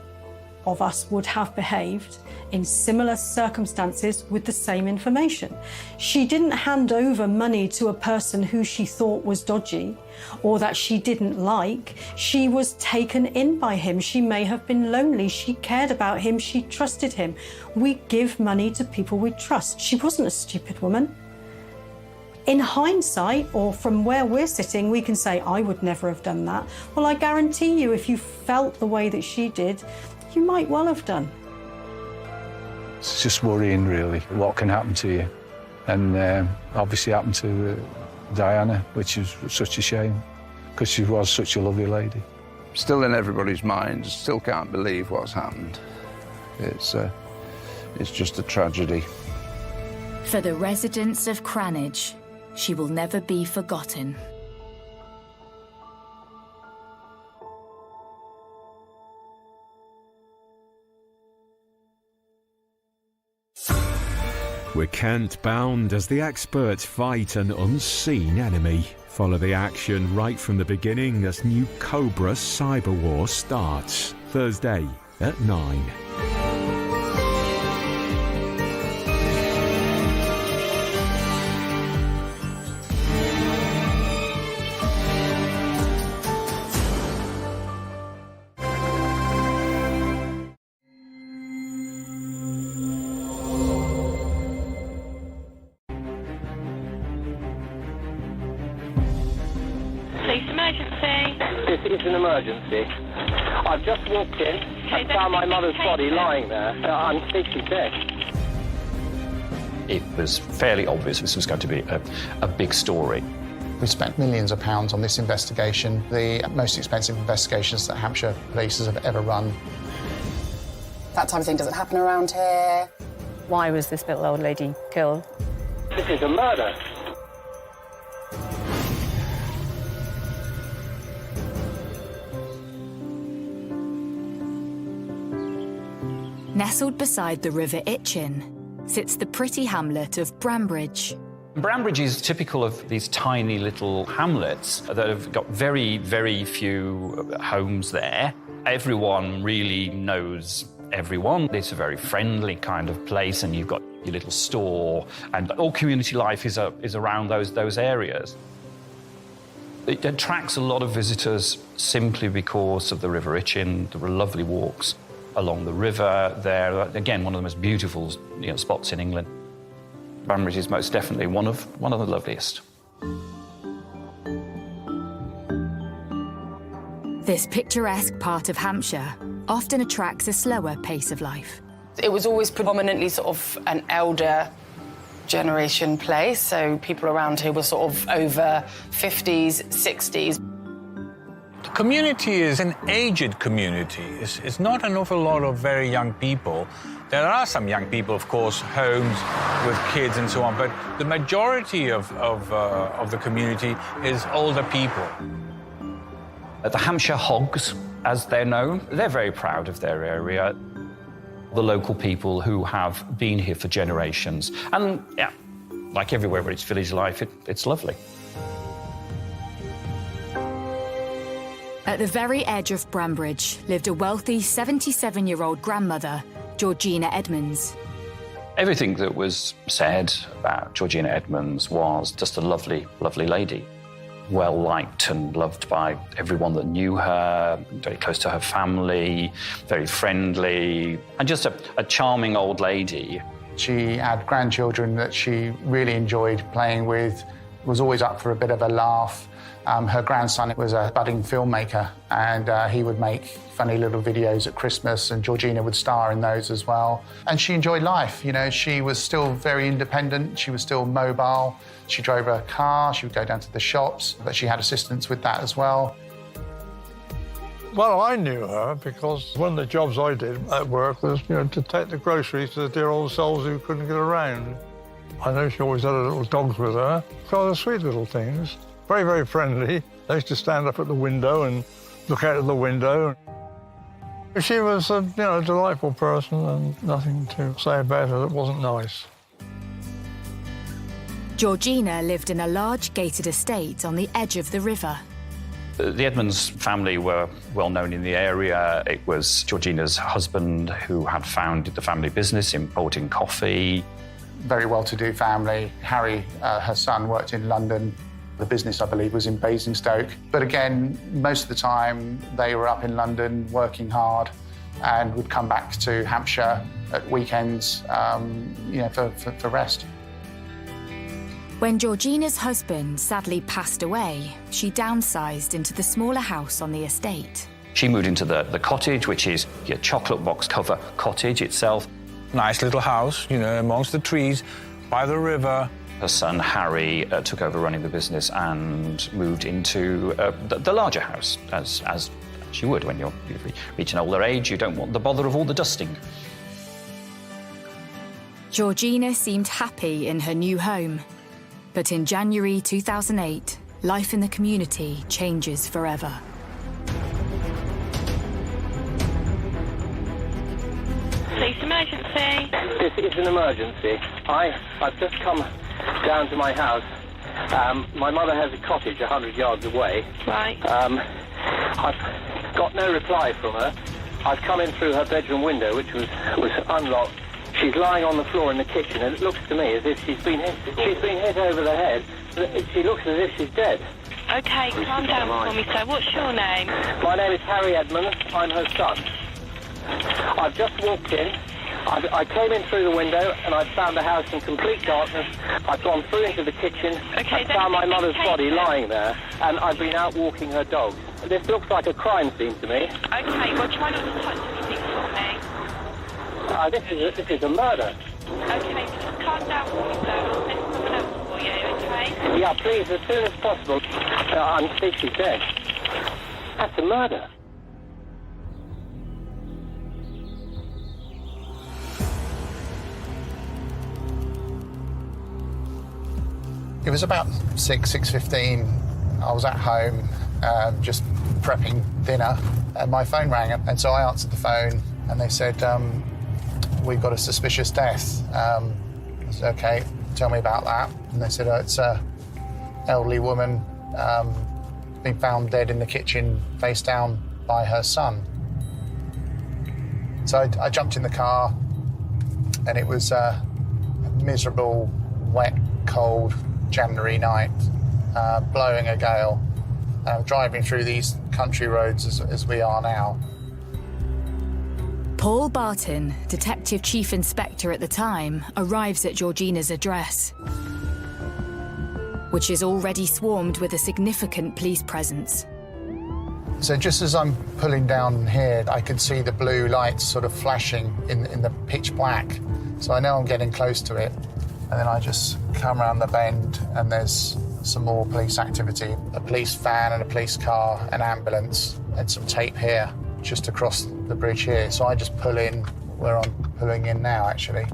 of us would have behaved in similar circumstances with the same information. She didn't hand over money to a person who she thought was dodgy or that she didn't like. She was taken in by him. She may have been lonely. She cared about him. She trusted him. We give money to people we trust. She wasn't a stupid woman. In hindsight, or from where we're sitting, we can say, I would never have done that. Well, I guarantee you, if you felt the way that she did, you might well have done. It's just worrying, really, what can happen to you. And obviously happened to Diana, which is such a shame, because she was such a lovely lady. Still in everybody's minds, still can't believe what's happened. It's just a tragedy. For the residents of Cranage, she will never be forgotten. We're Kent-bound as the experts fight an unseen enemy. Follow the action right from the beginning as new Cobra Cyber War starts. Thursday at 9. It's an emergency. I've just walked in and found my mother's body lying there. I'm completely dead. It was fairly obvious this was going to be a big story. We've spent millions of pounds on this investigation, the most expensive investigations that Hampshire police have ever run. That type of thing doesn't happen around here. Why was this little old lady killed? This is a murder. Nestled beside the River Itchen sits the pretty hamlet of Brambridge. Brambridge is typical of these tiny little hamlets that have got very, very few homes there. Everyone really knows everyone. It's a very friendly kind of place, and you've got your little store, and all community life is around those areas. It attracts a lot of visitors simply because of the River Itchen. There were lovely walks along the river there. Again, one of the most beautiful spots in England. Brambridge is most definitely one of the loveliest. This picturesque part of Hampshire often attracts a slower pace of life. It was always predominantly sort of an elder generation place, so people around here were sort of over 50s, 60s. The community is an aged community. It's not an awful lot of very young people. There are some young people, of course, homes with kids and so on, but the majority of the community is older people. The Hampshire Hogs, as they're known, they're very proud of their area. The local people who have been here for generations. And, yeah, like everywhere where it's village life, it's lovely. At the very edge of Brambridge lived a wealthy 77-year-old grandmother, Georgina Edmonds. Everything that was said about Georgina Edmonds was just a lovely, lovely lady. Well-liked and loved by everyone that knew her, very close to her family, very friendly, and just a charming old lady. She had grandchildren that she really enjoyed playing with, was always up for a bit of a laugh. Her grandson was a budding filmmaker, and he would make funny little videos at Christmas, and Georgina would star in those as well. And she enjoyed life. You know, she was still very independent. She was still mobile. She drove her car. She would go down to the shops, but she had assistance with that as well. Well, I knew her because one of the jobs I did at work was, to take the groceries to the dear old souls who couldn't get around. I know she always had her little dogs with her. Rather sweet little things. Very, very friendly. They used to stand up at the window and look out of the window. She was a delightful person, and nothing to say about her that wasn't nice. Georgina lived in a large gated estate on the edge of the river. The Edmonds family were well known in the area. It was Georgina's husband who had founded the family business importing coffee. Very well-to-do family. Harry, her son, worked in London. The business, I believe, was in Basingstoke. But again, most of the time they were up in London working hard and would come back to Hampshire at weekends, for rest. When Georgina's husband sadly passed away, she downsized into the smaller house on the estate. She moved into the cottage, which is your chocolate box cover cottage itself. Nice little house, you know, amongst the trees, by the river. Her son, Harry, took over running the business and moved into the larger house, as you would when you reach an older age. You don't want the bother of all the dusting. Georgina seemed happy in her new home. But in January 2008, life in the community changes forever. Police emergency. This is an emergency. I've just come down to my house. My mother has a cottage 100 yards away. Right. I've got no reply from her. I've come in through her bedroom window, which was unlocked. She's lying on the floor in the kitchen, and it looks to me as if she's been hit over the head. She looks as if she's dead. Okay, calm down for me, sir. What's your name? My name is Harry Edmonds. I'm her son. I've just walked in. I came in through the window, and I found the house in complete darkness. I've gone through into the kitchen. Okay, I found my mother's body lying there, and I've been out walking her dog. This looks like a crime scene to me. Okay, well, try not to touch anything for me. This is a murder. Okay, just calm down for me, sir. I'll send someone else for you, okay? Yeah, please, as soon as possible. I'm she's dead. That's a murder. It was about 6:15. I was at home, just prepping dinner, and my phone rang, and so I answered the phone, and they said, we've got a suspicious death. I said, okay, tell me about that. And they said, it's an elderly woman been found dead in the kitchen, face down by her son. So I jumped in the car, and it was a miserable, wet, cold January night, blowing a gale, driving through these country roads as we are now. Paul Barton, Detective Chief Inspector at the time, arrives at Georgina's address, which is already swarmed with a significant police presence. So just as I'm pulling down here, I could see the blue lights sort of flashing in the pitch black. So I know I'm getting close to it. And then I just come around the bend, and there's some more police activity. A police van and a police car, an ambulance, and some tape here, just across the bridge here. So I just pull in where I'm pulling in now, actually.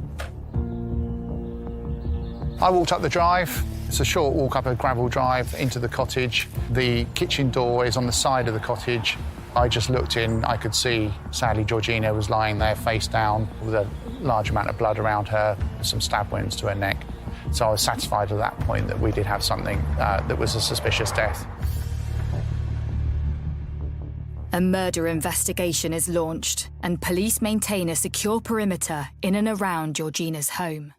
I walked up the drive. It's a short walk up a gravel drive into the cottage. The kitchen door is on the side of the cottage. I just looked in, I could see, sadly, Georgina was lying there face down with a large amount of blood around her, some stab wounds to her neck. So I was satisfied at that point that we did have something that was a suspicious death. A murder investigation is launched, and police maintain a secure perimeter in and around Georgina's home.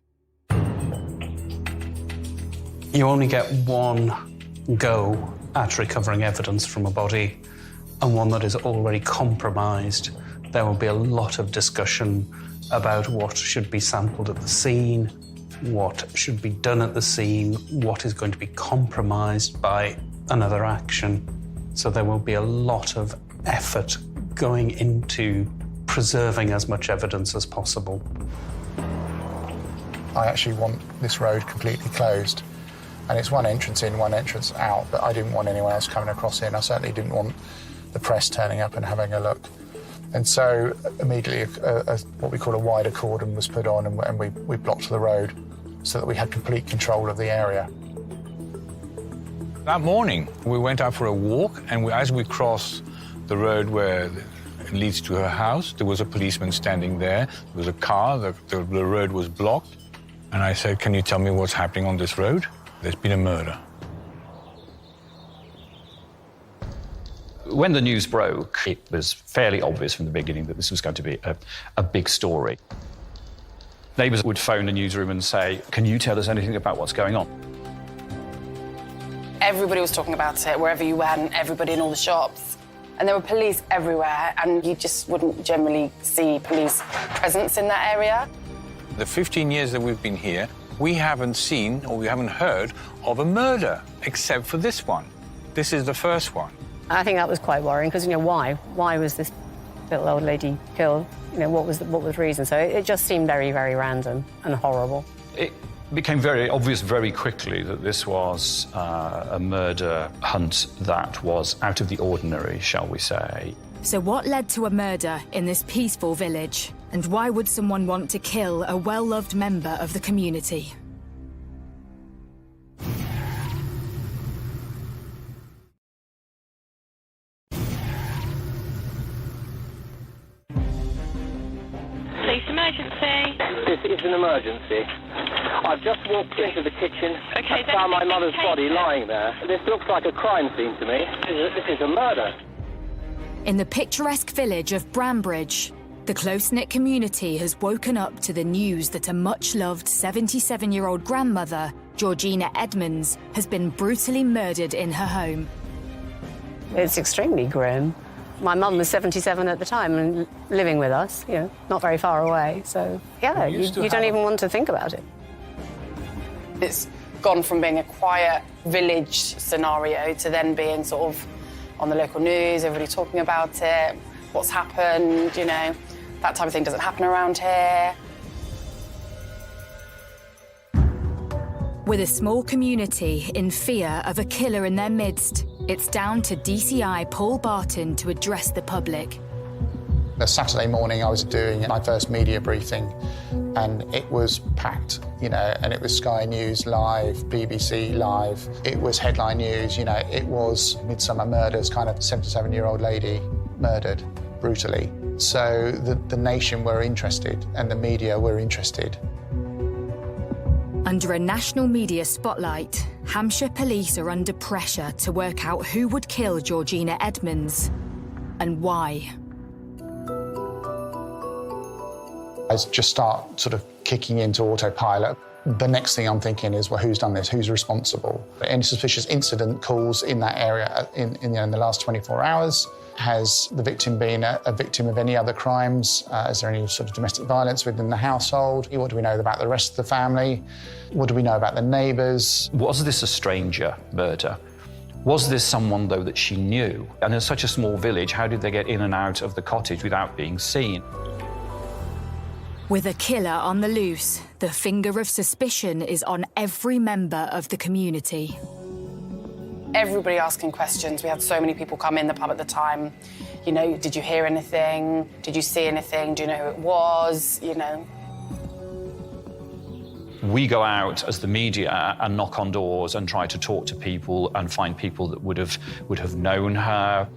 You only get one go at recovering evidence from a body, and one that is already compromised. There will be a lot of discussion about what should be sampled at the scene, what should be done at the scene, what is going to be compromised by another action. So there will be a lot of effort going into preserving as much evidence as possible. I actually want this road completely closed. And it's one entrance in, one entrance out, but I didn't want anyone else coming across here, and I certainly didn't want the press turning up and having a look. And so immediately what we call a wider cordon was put on, and we blocked the road so that we had complete control of the area. That morning, we went out for a walk, and as we crossed the road where it leads to her house, there was a policeman standing there. There was a car, the road was blocked. And I said, can you tell me what's happening on this road? There's been a murder. When the news broke, it was fairly obvious from the beginning that this was going to be a big story. Neighbours would phone the newsroom and say, can you tell us anything about what's going on? Everybody was talking about it, wherever you went, everybody in all the shops. And there were police everywhere, and you just wouldn't generally see police presence in that area. The 15 years that we've been here, We haven't seen or we haven't heard of a murder, except for this one. This is the first one. I think that was quite worrying because, why? Why was this little old lady killed? What was the reason? So it just seemed very, very random and horrible. It became very obvious very quickly that this was a murder hunt that was out of the ordinary, shall we say. So what led to a murder in this peaceful village? And why would someone want to kill a well-loved member of the community? Police emergency. This is an emergency. I've just walked into the kitchen Okay, and found my mother's body lying there. This looks like a crime scene to me. This is a murder. In the picturesque village of Brambridge, the close-knit community has woken up to the news that a much-loved 77-year-old grandmother, Georgina Edmonds, has been brutally murdered in her home. It's extremely grim. My mum was 77 at the time and living with us, not very far away. So, yeah, you don't even want to think about it. It's gone from being a quiet village scenario to then being sort of on the local news, everybody talking about it, what's happened, that type of thing doesn't happen around here. With a small community in fear of a killer in their midst, it's down to DCI Paul Barton to address the public. The Saturday morning I was doing my first media briefing and it was packed, and it was Sky News Live, BBC Live, it was headline news, it was Midsomer Murders, kind of 77-year-old lady murdered brutally. So the nation were interested and the media were interested. Under a national media spotlight, Hampshire police are under pressure to work out who would kill Georgina Edmonds and why. I just start sort of kicking into autopilot. The next thing I'm thinking is, well, who's done this? Who's responsible? Any suspicious incident calls in that area in the last 24 hours? Has the victim been a victim of any other crimes? Is there any sort of domestic violence within the household? What do we know about the rest of the family? What do we know about the neighbours? Was this a stranger murder? Was this someone, though, that she knew? And in such a small village, how did they get in and out of the cottage without being seen? With a killer on the loose, the finger of suspicion is on every member of the community. Everybody asking questions. We had so many people come in the pub at the time. Did you hear anything? Did you see anything? Do you know who it was? We go out as the media and knock on doors and try to talk to people and find people that would have known her.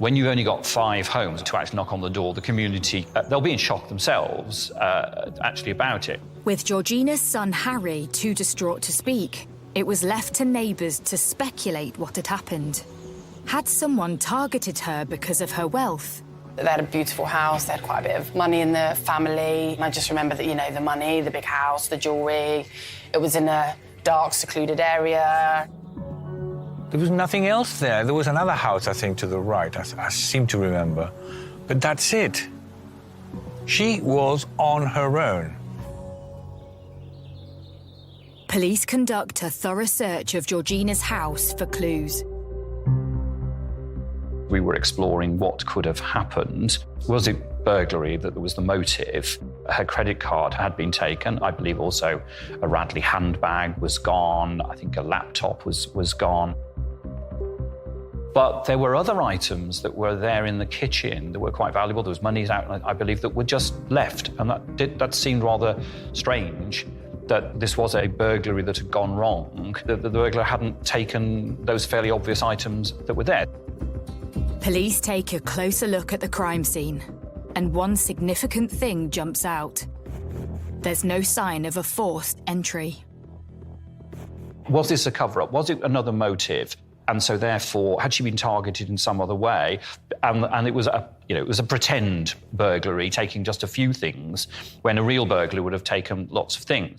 When you've only got 5 homes to actually knock on the door, the community, they'll be in shock themselves, actually, about it. With Georgina's son, Harry, too distraught to speak, it was left to neighbours to speculate what had happened. Had someone targeted her because of her wealth? They had a beautiful house, they had quite a bit of money in the family. And I just remember that, the money, the big house, the jewellery. It was in a dark, secluded area. There was nothing else there. There was another house, I think, to the right, I seem to remember. But that's it. She was on her own. Police conduct a thorough search of Georgina's house for clues. We were exploring what could have happened. Was it burglary that was the motive? Her credit card had been taken. I believe also a Radley handbag was gone. I think a laptop was gone. But there were other items that were there in the kitchen that were quite valuable. There was money out, I believe, that were just left. And that seemed rather strange, that this was a burglary that had gone wrong, that the burglar hadn't taken those fairly obvious items that were there. Police take a closer look at the crime scene, and one significant thing jumps out. There's no sign of a forced entry. Was this a cover-up? Was it another motive? And so, therefore, had she been targeted in some other way, and it was a pretend burglary, taking just a few things, when a real burglar would have taken lots of things.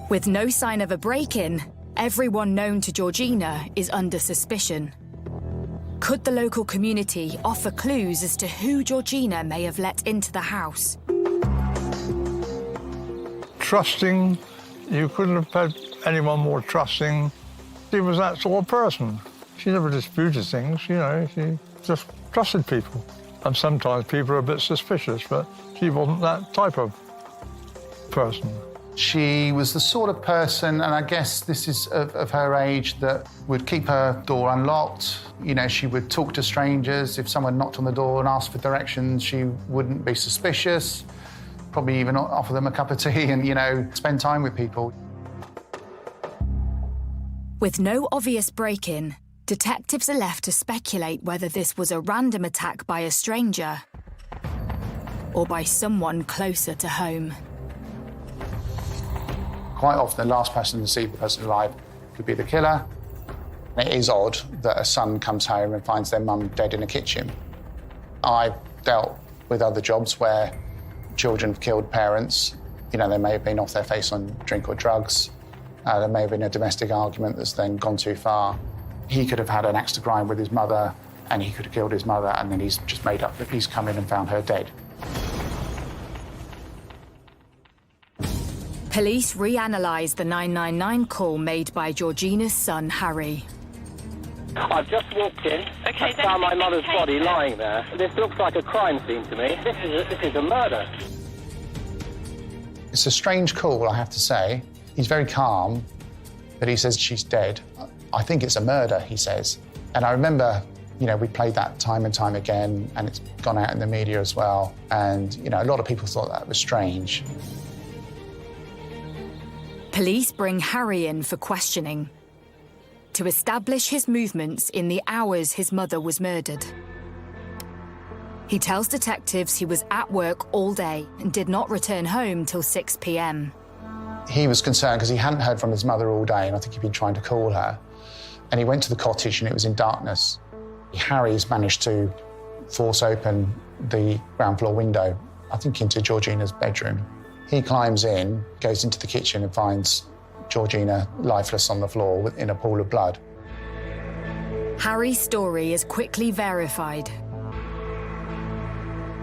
With no sign of a break-in, everyone known to Georgina is under suspicion. Could the local community offer clues as to who Georgina may have let into the house? Trusting You couldn't have had anyone more trusting. She was that sort of person. She never disputed things, you know, she just trusted people. And sometimes people are a bit suspicious, but she wasn't that type of person. She was the sort of person, and I guess this is of her age, that would keep her door unlocked. You know, she would talk to strangers. If someone knocked on the door and asked for directions, she wouldn't be suspicious. Probably even offer them a cup of tea and, you know, spend time with people. With no obvious break-in, detectives are left to speculate whether this was a random attack by a stranger or by someone closer to home. Quite often, the last person to see the person alive could be the killer. It is odd that a son comes home and finds their mum dead in a kitchen. I've dealt with other jobs where children have killed parents. You know, they may have been off their face on drink or drugs. There may have been a domestic argument that's then gone too far. He could have had an axe to grind with his mother, and he could have killed his mother, and then he's just made up that he's come in and found her dead. Police reanalyse the 999 call made by Georgina's son, Harry. I've just walked in and found my mother's body lying there. This looks like a crime scene to me. This is a murder. It's a strange call, I have to say. He's very calm, but he says she's dead. I think it's a murder, he says. And I remember, you know, we played that time and time again, and it's gone out in the media as well. And, you know, a lot of people thought that was strange. Police bring Harry in for questioning to establish his movements in the hours his mother was murdered. He tells detectives he was at work all day and did not return home till 6 p.m. He was concerned because he hadn't heard from his mother all day, and I think he'd been trying to call her. And he went to the cottage and it was in darkness. Harry's managed to force open the ground floor window, I think into Georgina's bedroom. He climbs in, goes into the kitchen and finds Georgina lifeless on the floor in a pool of blood. Harry's story is quickly verified.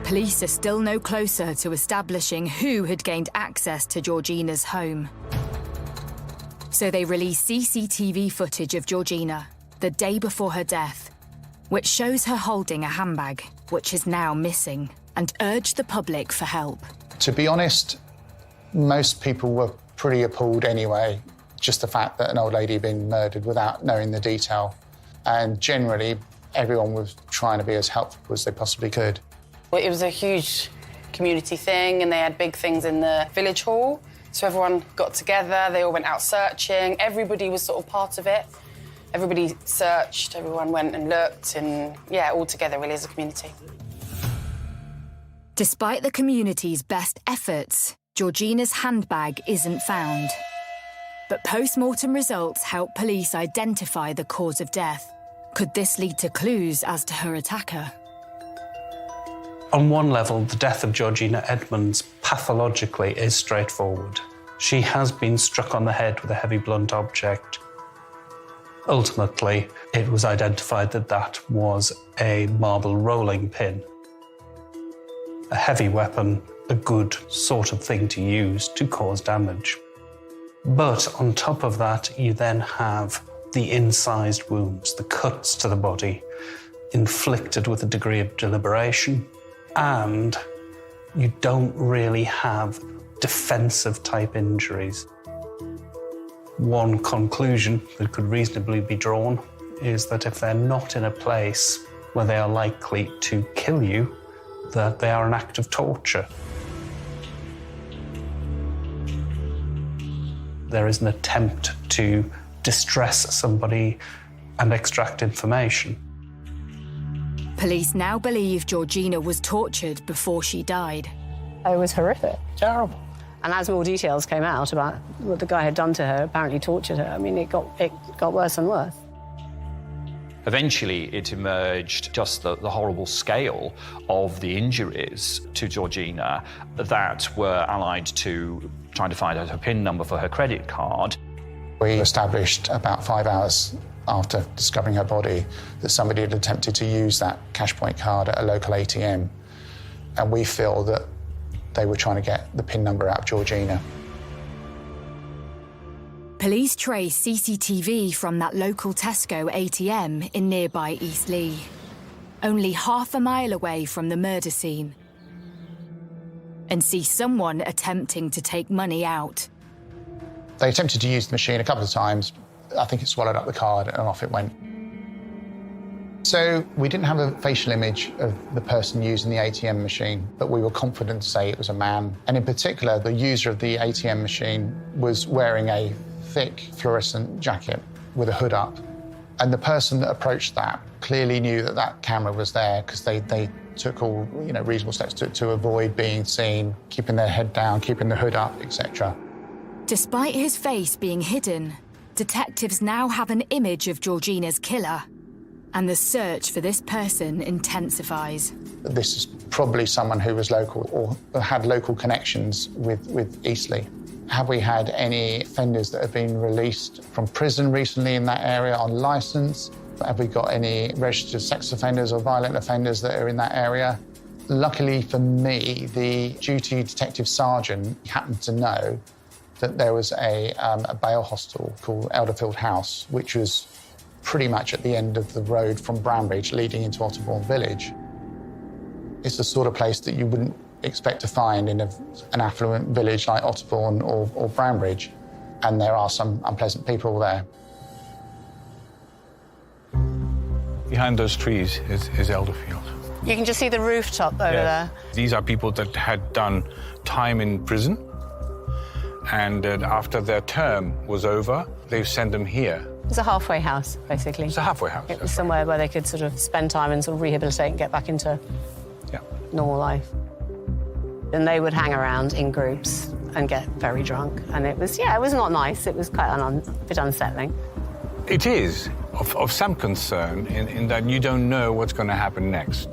Police are still no closer to establishing who had gained access to Georgina's home. So they release CCTV footage of Georgina the day before her death, which shows her holding a handbag, which is now missing, and urge the public for help. To be honest, most people were pretty appalled anyway, just the fact that an old lady had been murdered without knowing the detail. And generally, everyone was trying to be as helpful as they possibly could. It was a huge community thing, and they had big things in the village hall. So everyone got together, they all went out searching. Everybody was sort of part of it. Everybody searched, everyone went and looked, and yeah, all together really as a community. Despite the community's best efforts, Georgina's handbag isn't found. But post-mortem results help police identify the cause of death. Could this lead to clues as to her attacker? On one level, the death of Georgina Edmonds pathologically is straightforward. She has been struck on the head with a heavy blunt object. Ultimately, it was identified that that was a marble rolling pin. A heavy weapon, a good sort of thing to use to cause damage. But on top of that, you then have the incised wounds, the cuts to the body, inflicted with a degree of deliberation. And you don't really have defensive type injuries. One conclusion that could reasonably be drawn is that if they're not in a place where they are likely to kill you, that they are an act of torture. There is an attempt to distress somebody and extract information. Police now believe Georgina was tortured before she died. It was horrific, terrible. And as more details came out about what the guy had done to her, apparently tortured her, I mean, it got worse and worse. Eventually, it emerged just the horrible scale of the injuries to Georgina that were allied to trying to find out her PIN number for her credit card. We established about 5 hours after discovering her body that somebody had attempted to use that Cashpoint card at a local ATM. And we feel that they were trying to get the PIN number out of Georgina. Police trace CCTV from that local Tesco ATM in nearby Eastleigh, only half a mile away from the murder scene, and see someone attempting to take money out. They attempted to use the machine a couple of times. I think it swallowed up the card and off it went. So we didn't have a facial image of the person using the ATM machine, but we were confident to say it was a man. And in particular, the user of the ATM machine was wearing a thick fluorescent jacket with a hood up. And the person that approached that clearly knew that that camera was there, because they took all reasonable steps to avoid being seen, keeping their head down, keeping the hood up, etc. Despite his face being hidden, detectives now have an image of Georgina's killer, and the search for this person intensifies. This is probably someone who was local or had local connections with Eastleigh. Have we had any offenders that have been released from prison recently in that area on licence? Have we got any registered sex offenders or violent offenders that are in that area? Luckily for me, the duty detective sergeant happened to know that there was a bail hostel called Elderfield House, which was pretty much at the end of the road from Brambridge leading into Otterbourne Village. It's the sort of place that you wouldn't expect to find in an affluent village like Otterbourne or Brambridge, and there are some unpleasant people there. Behind those trees is Elderfield. You can just see the rooftop over there. These are people that had done time in prison, and after their term was over, they've sent them here. It's a halfway house, basically. It's a halfway house. It was somewhere where they could sort of spend time and sort of rehabilitate and get back into normal life. And they would hang around in groups and get very drunk. And it was not nice. It was quite a bit unsettling. It is of some concern in that you don't know what's going to happen next.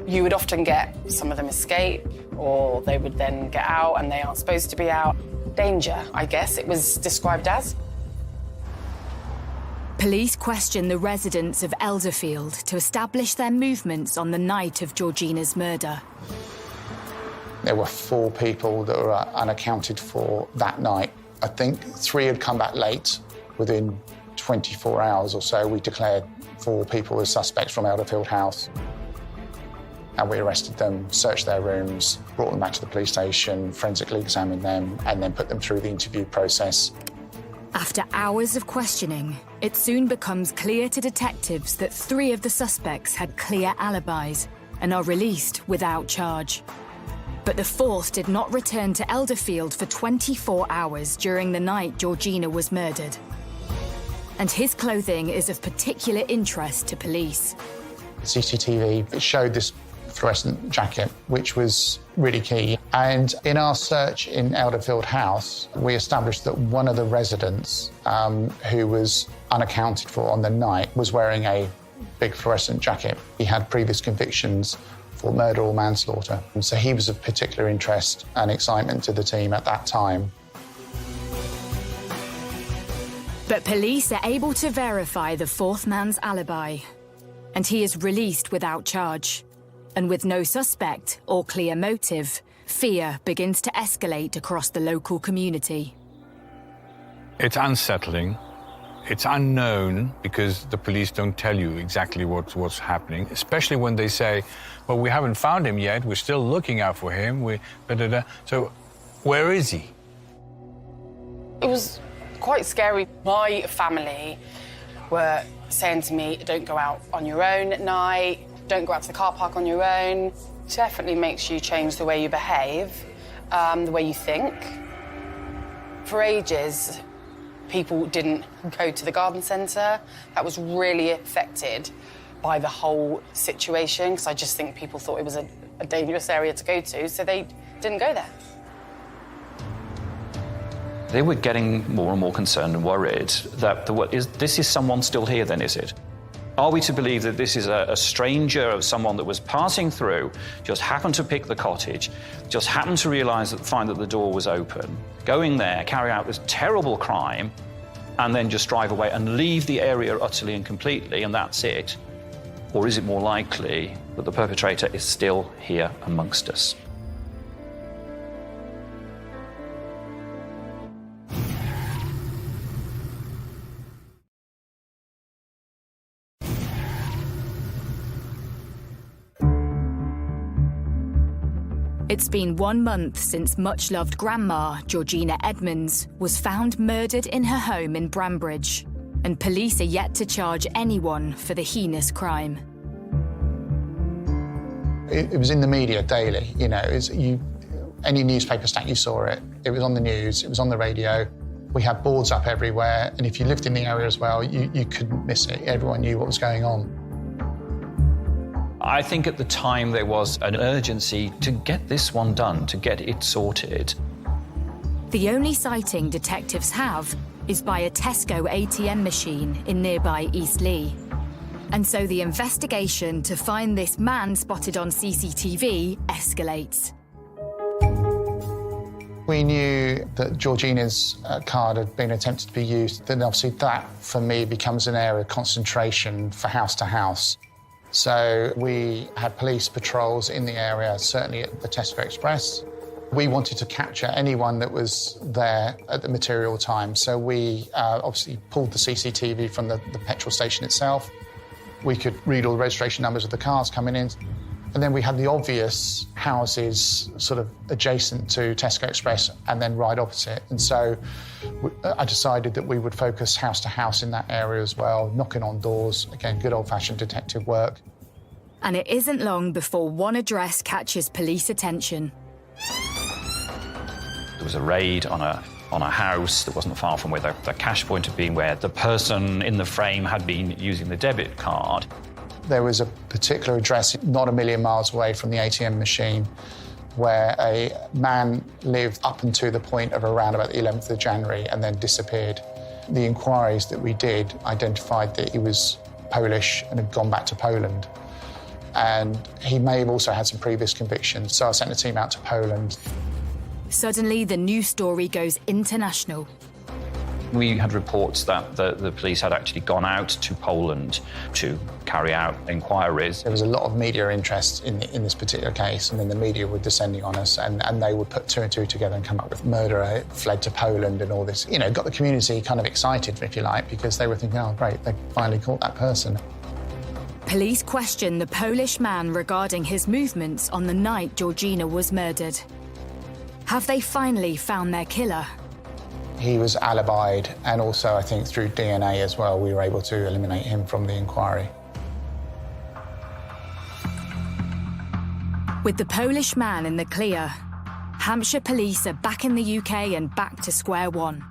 You would often get some of them escape, or they would then get out and they aren't supposed to be out. Danger, I guess it was described as. Police question the residents of Elderfield to establish their movements on the night of Georgina's murder. There were 4 people that were unaccounted for that night. I think 3 had come back late. Within 24 hours or so, we declared 4 people as suspects from Elderfield House. And we arrested them, searched their rooms, brought them back to the police station, forensically examined them, and then put them through the interview process. After hours of questioning, it soon becomes clear to detectives that 3 of the suspects had clear alibis and are released without charge. But the 4th did not return to Elderfield for 24 hours during the night Georgina was murdered. And his clothing is of particular interest to police. CCTV showed this fluorescent jacket, which was really key. And in our search in Elderfield House, we established that one of the residents who was unaccounted for on the night was wearing a big fluorescent jacket. He had previous convictions for murder or manslaughter, and so he was of particular interest and excitement to the team at that time. But police are able to verify the 4th man's alibi, and he is released without charge. And with no suspect or clear motive, fear begins to escalate across the local community. It's unsettling. It's unknown because the police don't tell you exactly what's happening, especially when they say, well, we haven't found him yet, we're still looking out for him, So where is he? It was quite scary. My family were saying to me, don't go out on your own at night, don't go out to the car park on your own. It definitely makes you change the way you behave, the way you think. For ages, people didn't go to the garden centre. That was really affected by the whole situation, because I just think people thought it was a dangerous area to go to, so they didn't go there. They were getting more and more concerned and worried that this is someone still here then, is it? Are we to believe that this is a stranger or someone that was passing through, just happened to pick the cottage, just happened to find that the door was open, going there, carry out this terrible crime, and then just drive away and leave the area utterly and completely, and that's it? Or is it more likely that the perpetrator is still here amongst us? It's been 1 month since much-loved grandma, Georgina Edmonds, was found murdered in her home in Brambridge, and police are yet to charge anyone for the heinous crime. It was in the media daily, you know, any newspaper stat you saw it was on the news, it was on the radio. We had boards up everywhere, and if you lived in the area as well, you couldn't miss it. Everyone knew what was going on. I think at the time there was an urgency to get this one done, to get it sorted. The only sighting detectives have is by a Tesco ATM machine in nearby Eastleigh. And so the investigation to find this man spotted on CCTV escalates. We knew that Georgina's card had been attempted to be used. Then obviously that, for me, becomes an area of concentration for house to house. So we had police patrols in the area, certainly at the Tesco Express. We wanted to capture anyone that was there at the material time. So we obviously pulled the CCTV from the petrol station itself. We could read all the registration numbers of the cars coming in. And then we had the obvious houses sort of adjacent to Tesco Express and then right opposite. And so I decided that we would focus house to house in that area as well, knocking on doors. Again, good old-fashioned detective work. And it isn't long before one address catches police attention. There was a raid on a house that wasn't far from where the cash point had been, where the person in the frame had been using the debit card. There was a particular address not a million miles away from the ATM machine where a man lived up until the point of around about the 11th of January and then disappeared. The inquiries that we did identified that he was Polish and had gone back to Poland. And he may have also had some previous convictions, so I sent a team out to Poland. Suddenly, the news story goes international. We had reports that the police had actually gone out to Poland to carry out inquiries. There was a lot of media interest in this particular case. I mean, the media were descending on us, and they would put two and two together and come up with murderer fled to Poland and all this. You know, got the community kind of excited, if you like, because they were thinking, oh, great, they finally caught that person. Police question the Polish man regarding his movements on the night Georgina was murdered. Have they finally found their killer? He was alibied, and also, I think, through DNA as well, we were able to eliminate him from the inquiry. With the Polish man in the clear, Hampshire police are back in the UK and back to square one.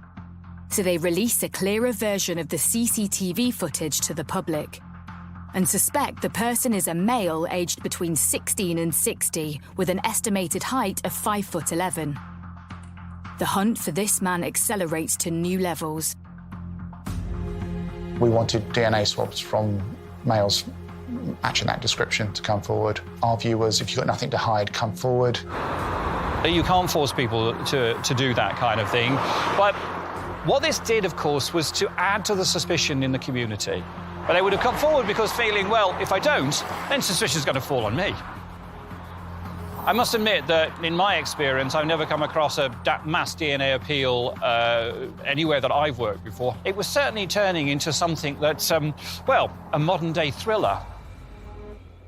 So they release a clearer version of the CCTV footage to the public and suspect the person is a male aged between 16 and 60 with an estimated height of 5'11". The hunt for this man accelerates to new levels. We wanted DNA swabs from males matching that description to come forward. Our view was, if you've got nothing to hide, come forward. You can't force people to do that kind of thing. But what this did, of course, was to add to the suspicion in the community. But they would have come forward because feeling, well, if I don't, then suspicion's going to fall on me. I must admit that, in my experience, I've never come across a mass DNA appeal anywhere that I've worked before. It was certainly turning into something that's, well, a modern-day thriller.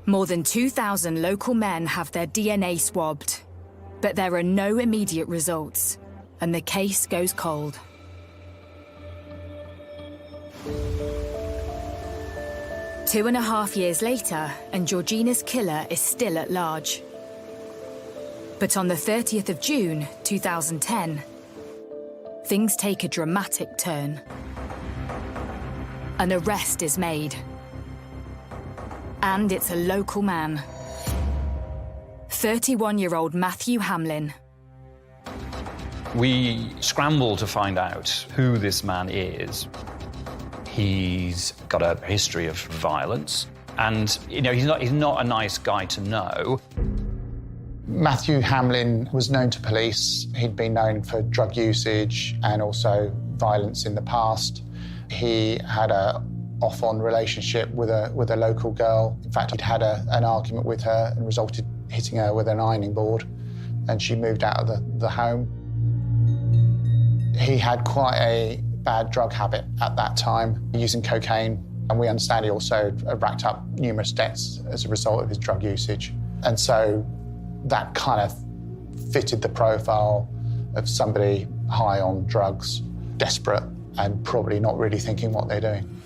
More than 2,000 local men have their DNA swabbed, but there are no immediate results, and the case goes cold. Two and a half years later, and Georgina's killer is still at large. But on the 30th of June, 2010, things take a dramatic turn. An arrest is made. And it's a local man. 31-year-old Matthew Hamlin. We scramble to find out who this man is. He's got a history of violence, and, you know, he's not a nice guy to know. Matthew Hamlin was known to police. He'd been known for drug usage and also violence in the past. He had a off-on relationship with a local girl. In fact, he'd had an argument with her and resulted in hitting her with an ironing board, and she moved out of the home. He had quite a bad drug habit at that time, using cocaine, and we understand he also racked up numerous debts as a result of his drug usage. And so that kind of fitted the profile of somebody high on drugs, desperate, and probably not really thinking what they're doing.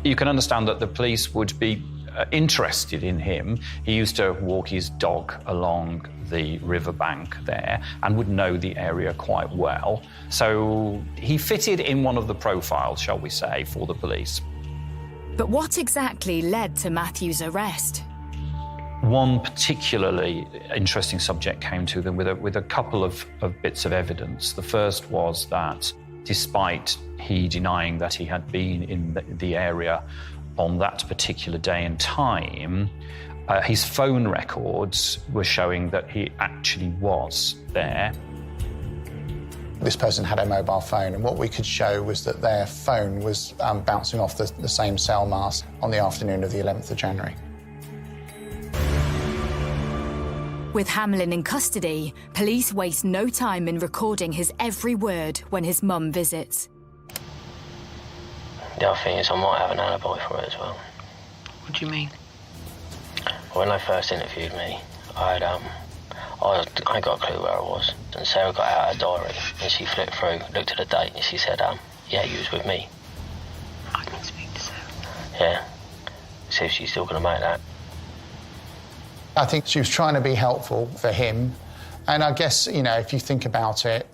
You can understand that the police would be interested in him. He used to walk his dog along the riverbank there and would know the area quite well. So he fitted in one of the profiles, shall we say, for the police. But what exactly led to Matthew's arrest? One particularly interesting subject came to them with a couple of bits of evidence. The first was that despite he denying that he had been in the area on that particular day and time, his phone records were showing that he actually was there. This person had a mobile phone, and what we could show was that their phone was bouncing off the same cell mast on the afternoon of the 11th of January. With Hamlin in custody, police waste no time in recording his every word when his mum visits. The other thing is I might have an alibi for it as well. What do you mean? When they first interviewed me, I ain't got a clue where I was. And Sarah got out her diary and she flipped through, looked at the date, and she said, yeah, you was with me. I can speak to Sarah. Yeah. See if she's still going to make that. I think she was trying to be helpful for him. And I guess, you know, if you think about it,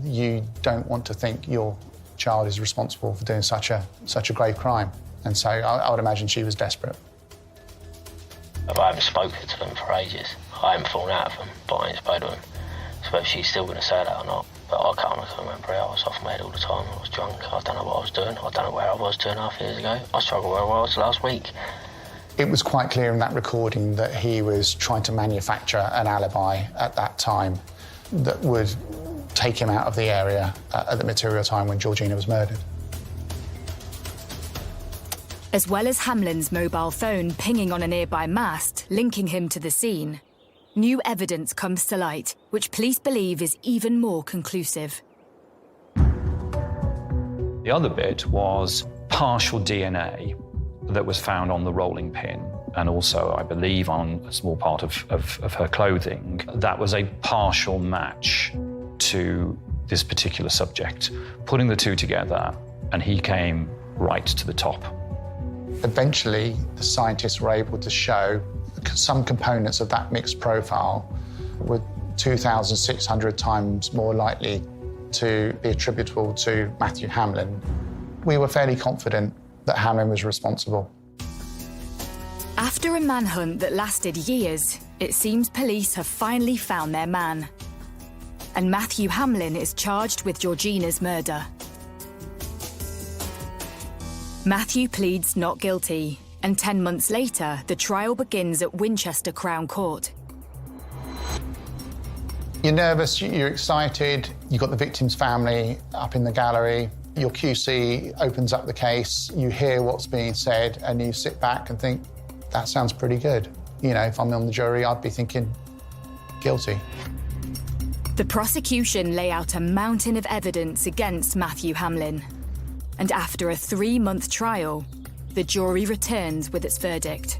you don't want to think your child is responsible for doing such a grave crime. And so I would imagine she was desperate. I haven't spoken to them for ages. I haven't fallen out of them, but I ain't spoken to them. So whether she's still going to say that or not, but I can't remember it. I was off my head all the time. I was drunk. I don't know what I was doing. I don't know where I was 2.5 years ago. I struggled where I was last week. It was quite clear in that recording that he was trying to manufacture an alibi at that time that would take him out of the area at the material time when Georgina was murdered. As well as Hamlin's mobile phone pinging on a nearby mast, linking him to the scene, new evidence comes to light, which police believe is even more conclusive. The other bit was partial DNA that was found on the rolling pin, and also, I believe, on a small part of her clothing. That was a partial match to this particular subject. Putting the two together, and he came right to the top. Eventually, the scientists were able to show some components of that mixed profile were 2,600 times more likely to be attributable to Matthew Hamlin. We were fairly confident that Hamlin was responsible. After a manhunt that lasted years, it seems police have finally found their man. And Matthew Hamlin is charged with Georgina's murder. Matthew pleads not guilty, and 10 months later, the trial begins at Winchester Crown Court. You're nervous, you're excited, you've got the victim's family up in the gallery, your QC opens up the case, you hear what's being said, and you sit back and think, that sounds pretty good. You know, if I'm on the jury, I'd be thinking, guilty. The prosecution lay out a mountain of evidence against Matthew Hamlin. And after a 3-month trial, the jury returns with its verdict.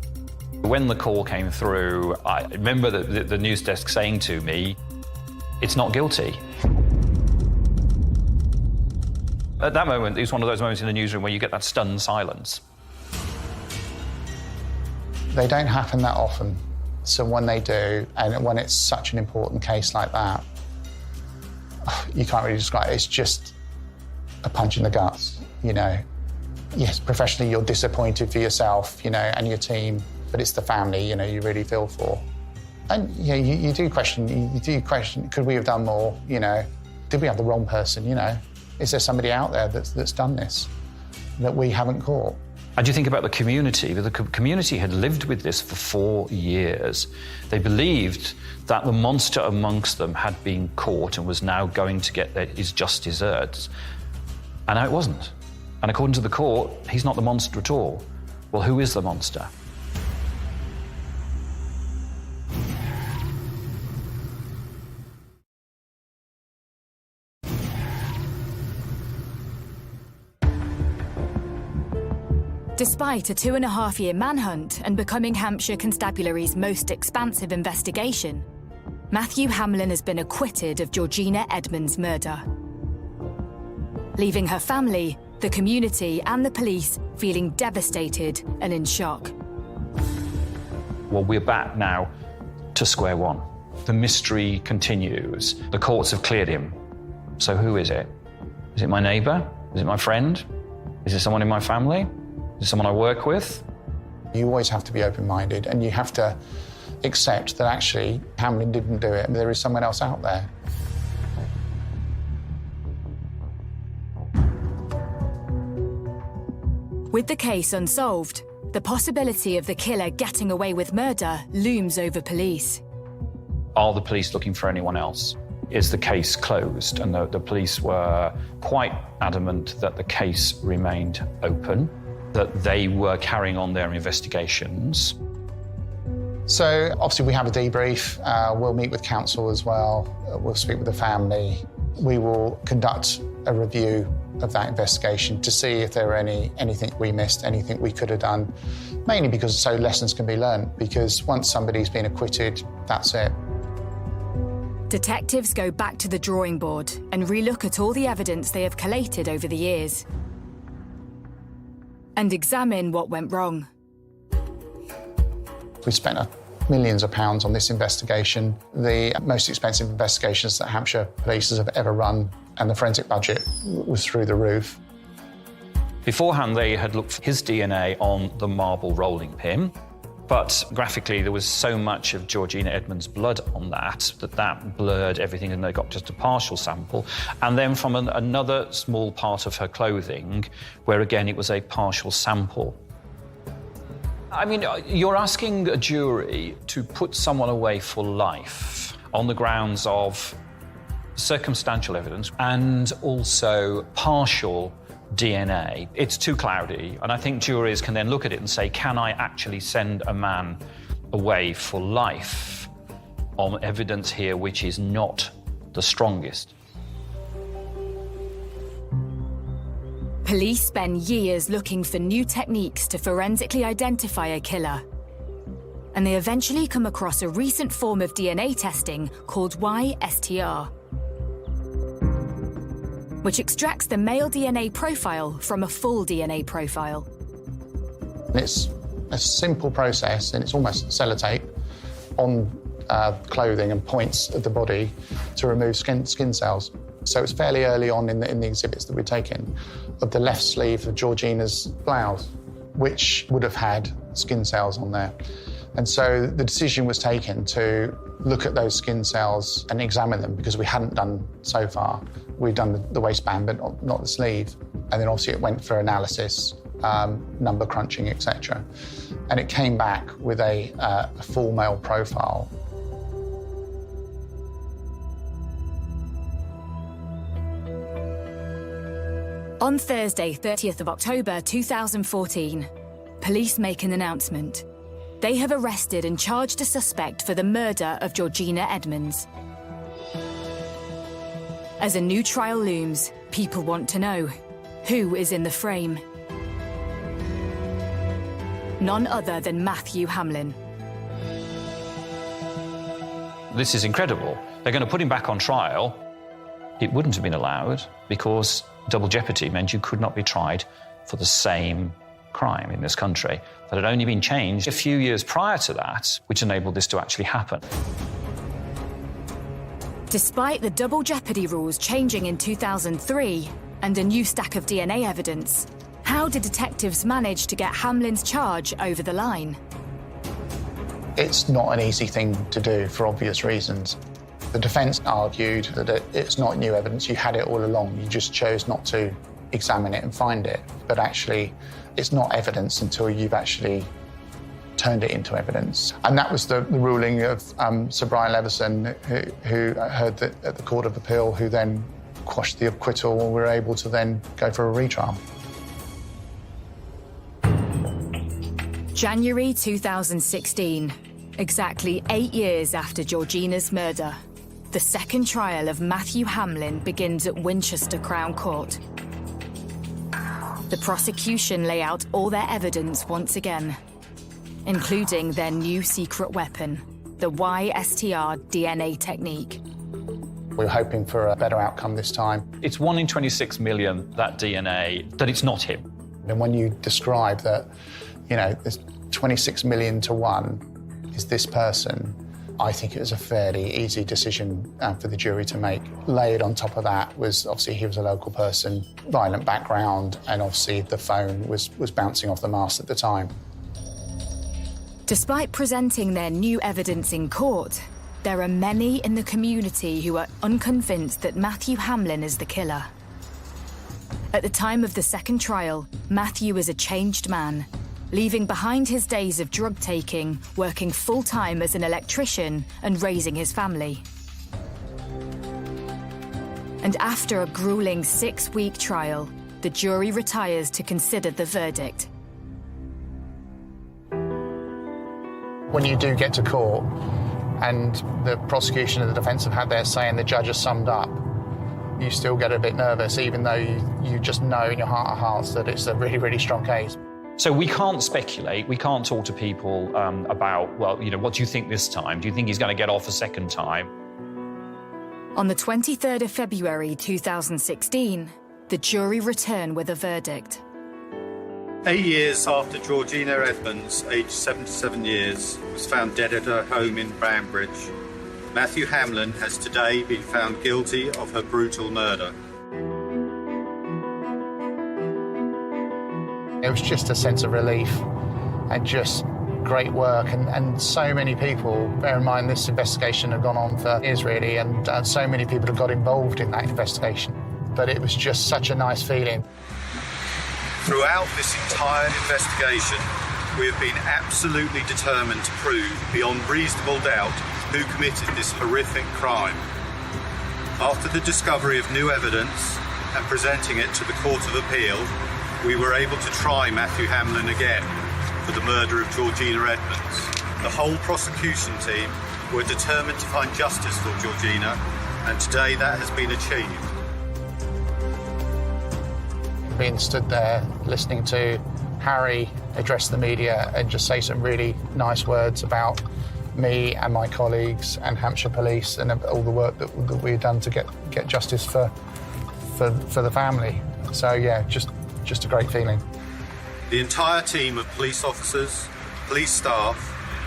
When the call came through, I remember the news desk saying to me, it's not guilty. At that moment, it was one of those moments in the newsroom where you get that stunned silence. They don't happen that often. So when they do, and when it's such an important case like that, you can't really describe it. It's just a punch in the guts, you know. Yes, professionally, you're disappointed for yourself, you know, and your team, but it's the family, you know, you really feel for. And, you know, you do question, could we have done more, you know? Did we have the wrong person, you know? Is there somebody out there that's done this that we haven't caught? And you think about the community. The community had lived with this for 4 years. They believed that the monster amongst them had been caught and was now going to get his just desserts. And now it wasn't. And according to the court, he's not the monster at all. Well, who is the monster? Despite a 2.5-year manhunt and becoming Hampshire Constabulary's most expansive investigation, Matthew Hamlin has been acquitted of Georgina Edmonds' murder, leaving her family, the community and the police feeling devastated and in shock. Well, we're back now to square one. The mystery continues. The courts have cleared him. So who is it? Is it my neighbour? Is it my friend? Is it someone in my family? Is it someone I work with? You always have to be open-minded, and you have to accept that actually Hamlin didn't do it and there is someone else out there. With the case unsolved, the possibility of the killer getting away with murder looms over police. Are the police looking for anyone else? Is the case closed? And the police were quite adamant that the case remained open, that they were carrying on their investigations. So obviously we have a debrief. We'll meet with counsel as well. We'll speak with the family. We will conduct a review of that investigation to see if there are anything we missed, anything we could have done, mainly because so lessons can be learned, because once somebody's been acquitted, that's it. Detectives go back to the drawing board and relook at all the evidence they have collated over the years and examine what went wrong. We spent millions of pounds on this investigation, the most expensive investigations that Hampshire police have ever run, and the forensic budget was through the roof. Beforehand, they had looked for his DNA on the marble rolling pin, but graphically there was so much of Georgina Edmonds' blood on that blurred everything, and they got just a partial sample. And then from another small part of her clothing, where again it was a partial sample. I mean, you're asking a jury to put someone away for life on the grounds of circumstantial evidence and also partial DNA. It's too cloudy, and I think juries can then look at it and say, can I actually send a man away for life on evidence here which is not the strongest? Police spend years looking for new techniques to forensically identify a killer. And they eventually come across a recent form of DNA testing called YSTR, which extracts the male DNA profile from a full DNA profile. It's a simple process, and it's almost sellotape on clothing and points of the body to remove skin cells. So it's fairly early on in the exhibits that we've taken of the left sleeve of Georgina's blouse, which would have had skin cells on there. And so the decision was taken to look at those skin cells and examine them, because we hadn't done so far. We'd done the waistband, but not the sleeve. And then obviously it went for analysis, number crunching, etc. And it came back with a full male profile. On Thursday, 30th of October 2014, police make an announcement. They have arrested and charged a suspect for the murder of Georgina Edmonds. As a new trial looms, people want to know, who is in the frame? None other than Matthew Hamlin. This is incredible. They're going to put him back on trial. It wouldn't have been allowed because double jeopardy meant you could not be tried for the same crime in this country. That had only been changed a few years prior to that, which enabled this to actually happen. Despite the double jeopardy rules changing in 2003 and a new stack of DNA evidence, how did detectives manage to get Hamlin's charge over the line? It's not an easy thing to do for obvious reasons. The defence argued that it's not new evidence, you had it all along, you just chose not to examine it and find it. But actually, it's not evidence until you've actually turned it into evidence. And that was the ruling of Sir Brian Leveson, who heard that at the Court of Appeal, who then quashed the acquittal, and we were able to then go for a retrial. January 2016, exactly 8 years after Georgina's murder, the second trial of Matthew Hamlin begins at Winchester Crown Court. The prosecution lay out all their evidence once again, including their new secret weapon. the YSTR DNA technique. We were hoping for a better outcome this time. It's 1 in 26 million, that DNA, that it's not him. And when you describe that, you know, there's 26 million to 1 is this person, I think it was a fairly easy decision for the jury to make. Layered on top of that was, obviously, he was a local person, violent background, and obviously the phone was bouncing off the mast at the time. Despite presenting their new evidence in court, there are many in the community who are unconvinced that Matthew Hamlin is the killer. At the time of the second trial, Matthew is a changed man, leaving behind his days of drug taking, working full-time as an electrician and raising his family. And after a grueling 6-week trial, the jury retires to consider the verdict. When you do get to court and the prosecution and the defence have had their say and the judge has summed up, you still get a bit nervous, even though you just know in your heart of hearts that it's a really, really strong case. So we can't speculate, we can't talk to people about, well, you know, what do you think this time? Do you think he's going to get off a second time? On the 23rd of February 2016, the jury return with a verdict. 8 years after Georgina Edmonds, aged 77 years, was found dead at her home in Banbridge, Matthew Hamlin has today been found guilty of her brutal murder. It was just a sense of relief and just great work, and so many people, bear in mind this investigation had gone on for years really, and so many people have got involved in that investigation. But it was just such a nice feeling. Throughout this entire investigation, we have been absolutely determined to prove beyond reasonable doubt who committed this horrific crime. After the discovery of new evidence and presenting it to the Court of Appeal, we were able to try Matthew Hamlin again for the murder of Georgina Edmonds. The whole prosecution team were determined to find justice for Georgina, and today that has been achieved. Being stood there, listening to Harry address the media and just say some really nice words about me and my colleagues and Hampshire Police and all the work that we've done to get justice for the family. So yeah, just a great feeling. The entire team of police officers, police staff,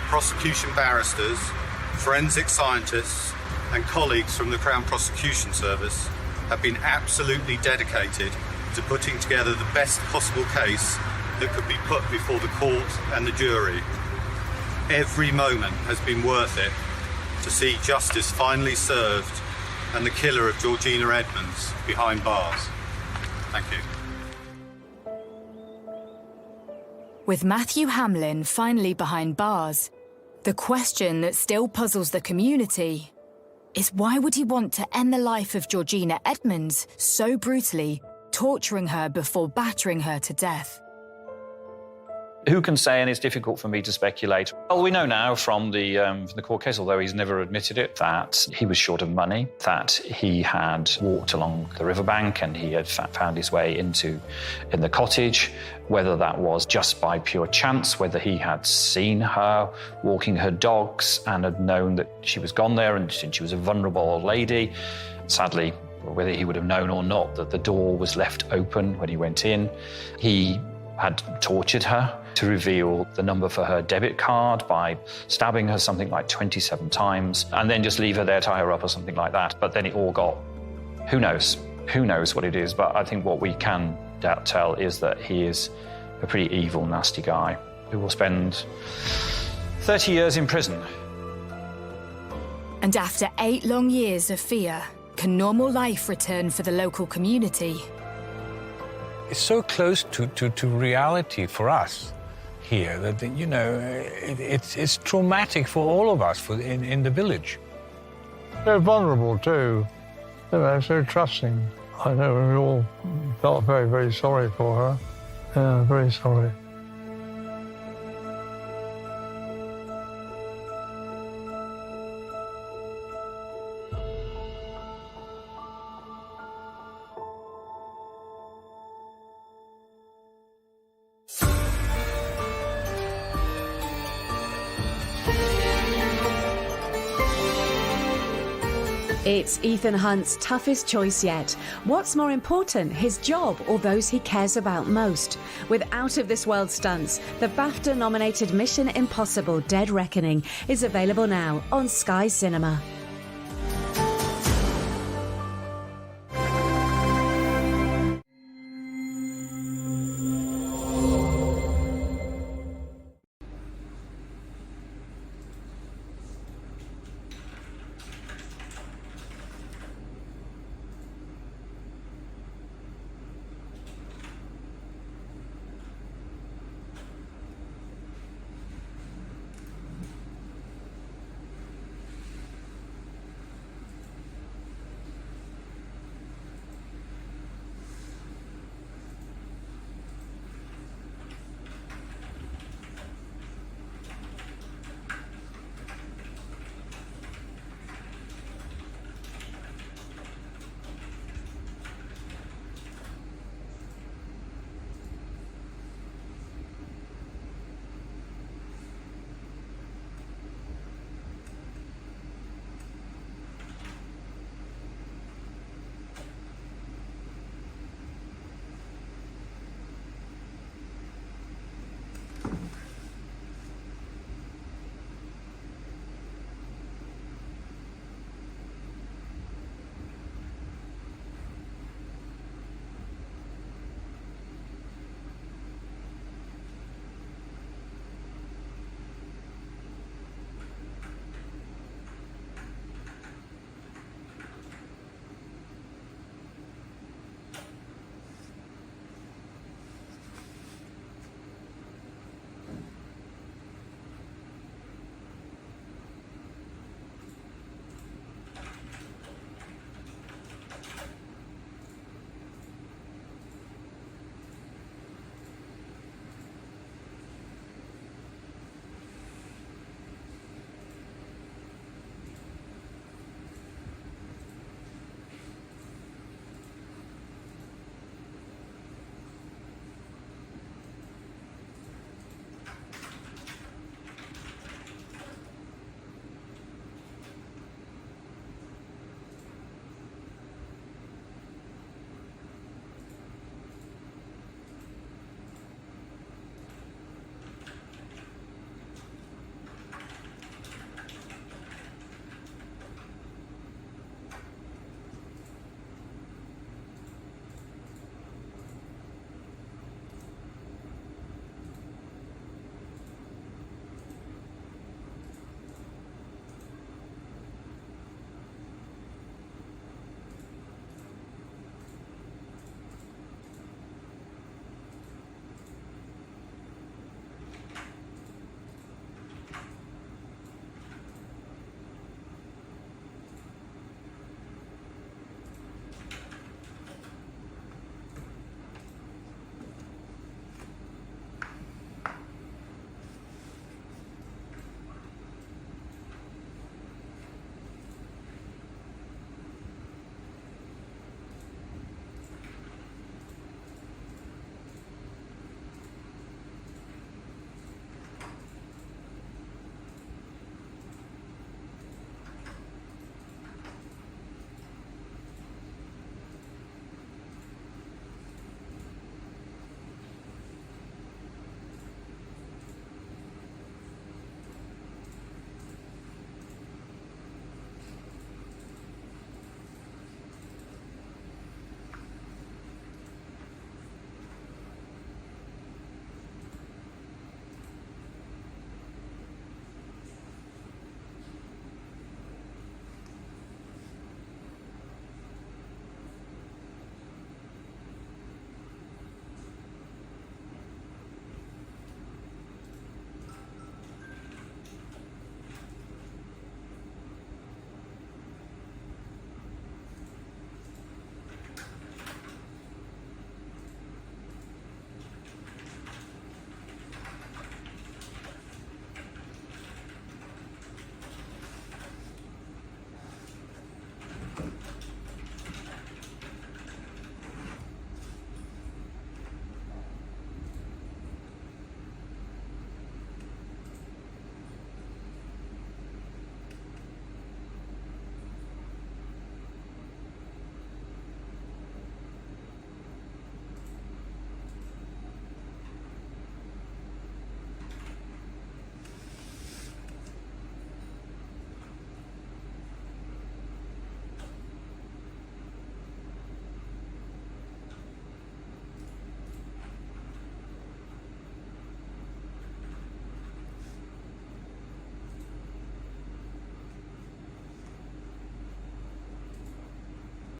prosecution barristers, forensic scientists and colleagues from the Crown Prosecution Service have been absolutely dedicated to putting together the best possible case that could be put before the court and the jury. Every moment has been worth it to see justice finally served and the killer of Georgina Edmonds behind bars. Thank you. With Matthew Hamlin finally behind bars, the question that still puzzles the community is why would he want to end the life of Georgina Edmonds so brutally, torturing her before battering her to death? Who can say, and it's difficult for me to speculate. Well, we know now from the court case, although he's never admitted it, that he was short of money, that he had walked along the riverbank and he had found his way in the cottage, whether that was just by pure chance, whether he had seen her walking her dogs and had known that she was gone there and she was a vulnerable old lady. Sadly, whether he would have known or not that the door was left open when he went in. He had tortured her to reveal the number for her debit card by stabbing her something like 27 times and then just leave her there, tie her up or something like that. But then it all got, who knows what it is. But I think what we can tell is that he is a pretty evil, nasty guy who will spend 30 years in prison. And after 8 long years of fear, can normal life return for the local community? It's so close to reality for us here that, you know, it's traumatic for all of us in the village. They're vulnerable too, you know, so trusting. I know we all felt very, very sorry for her. Yeah, very sorry. It's Ethan Hunt's toughest choice yet. What's more important, his job or those he cares about most? With out-of-this-world stunts, the BAFTA-nominated Mission Impossible: Dead Reckoning is available now on Sky Cinema.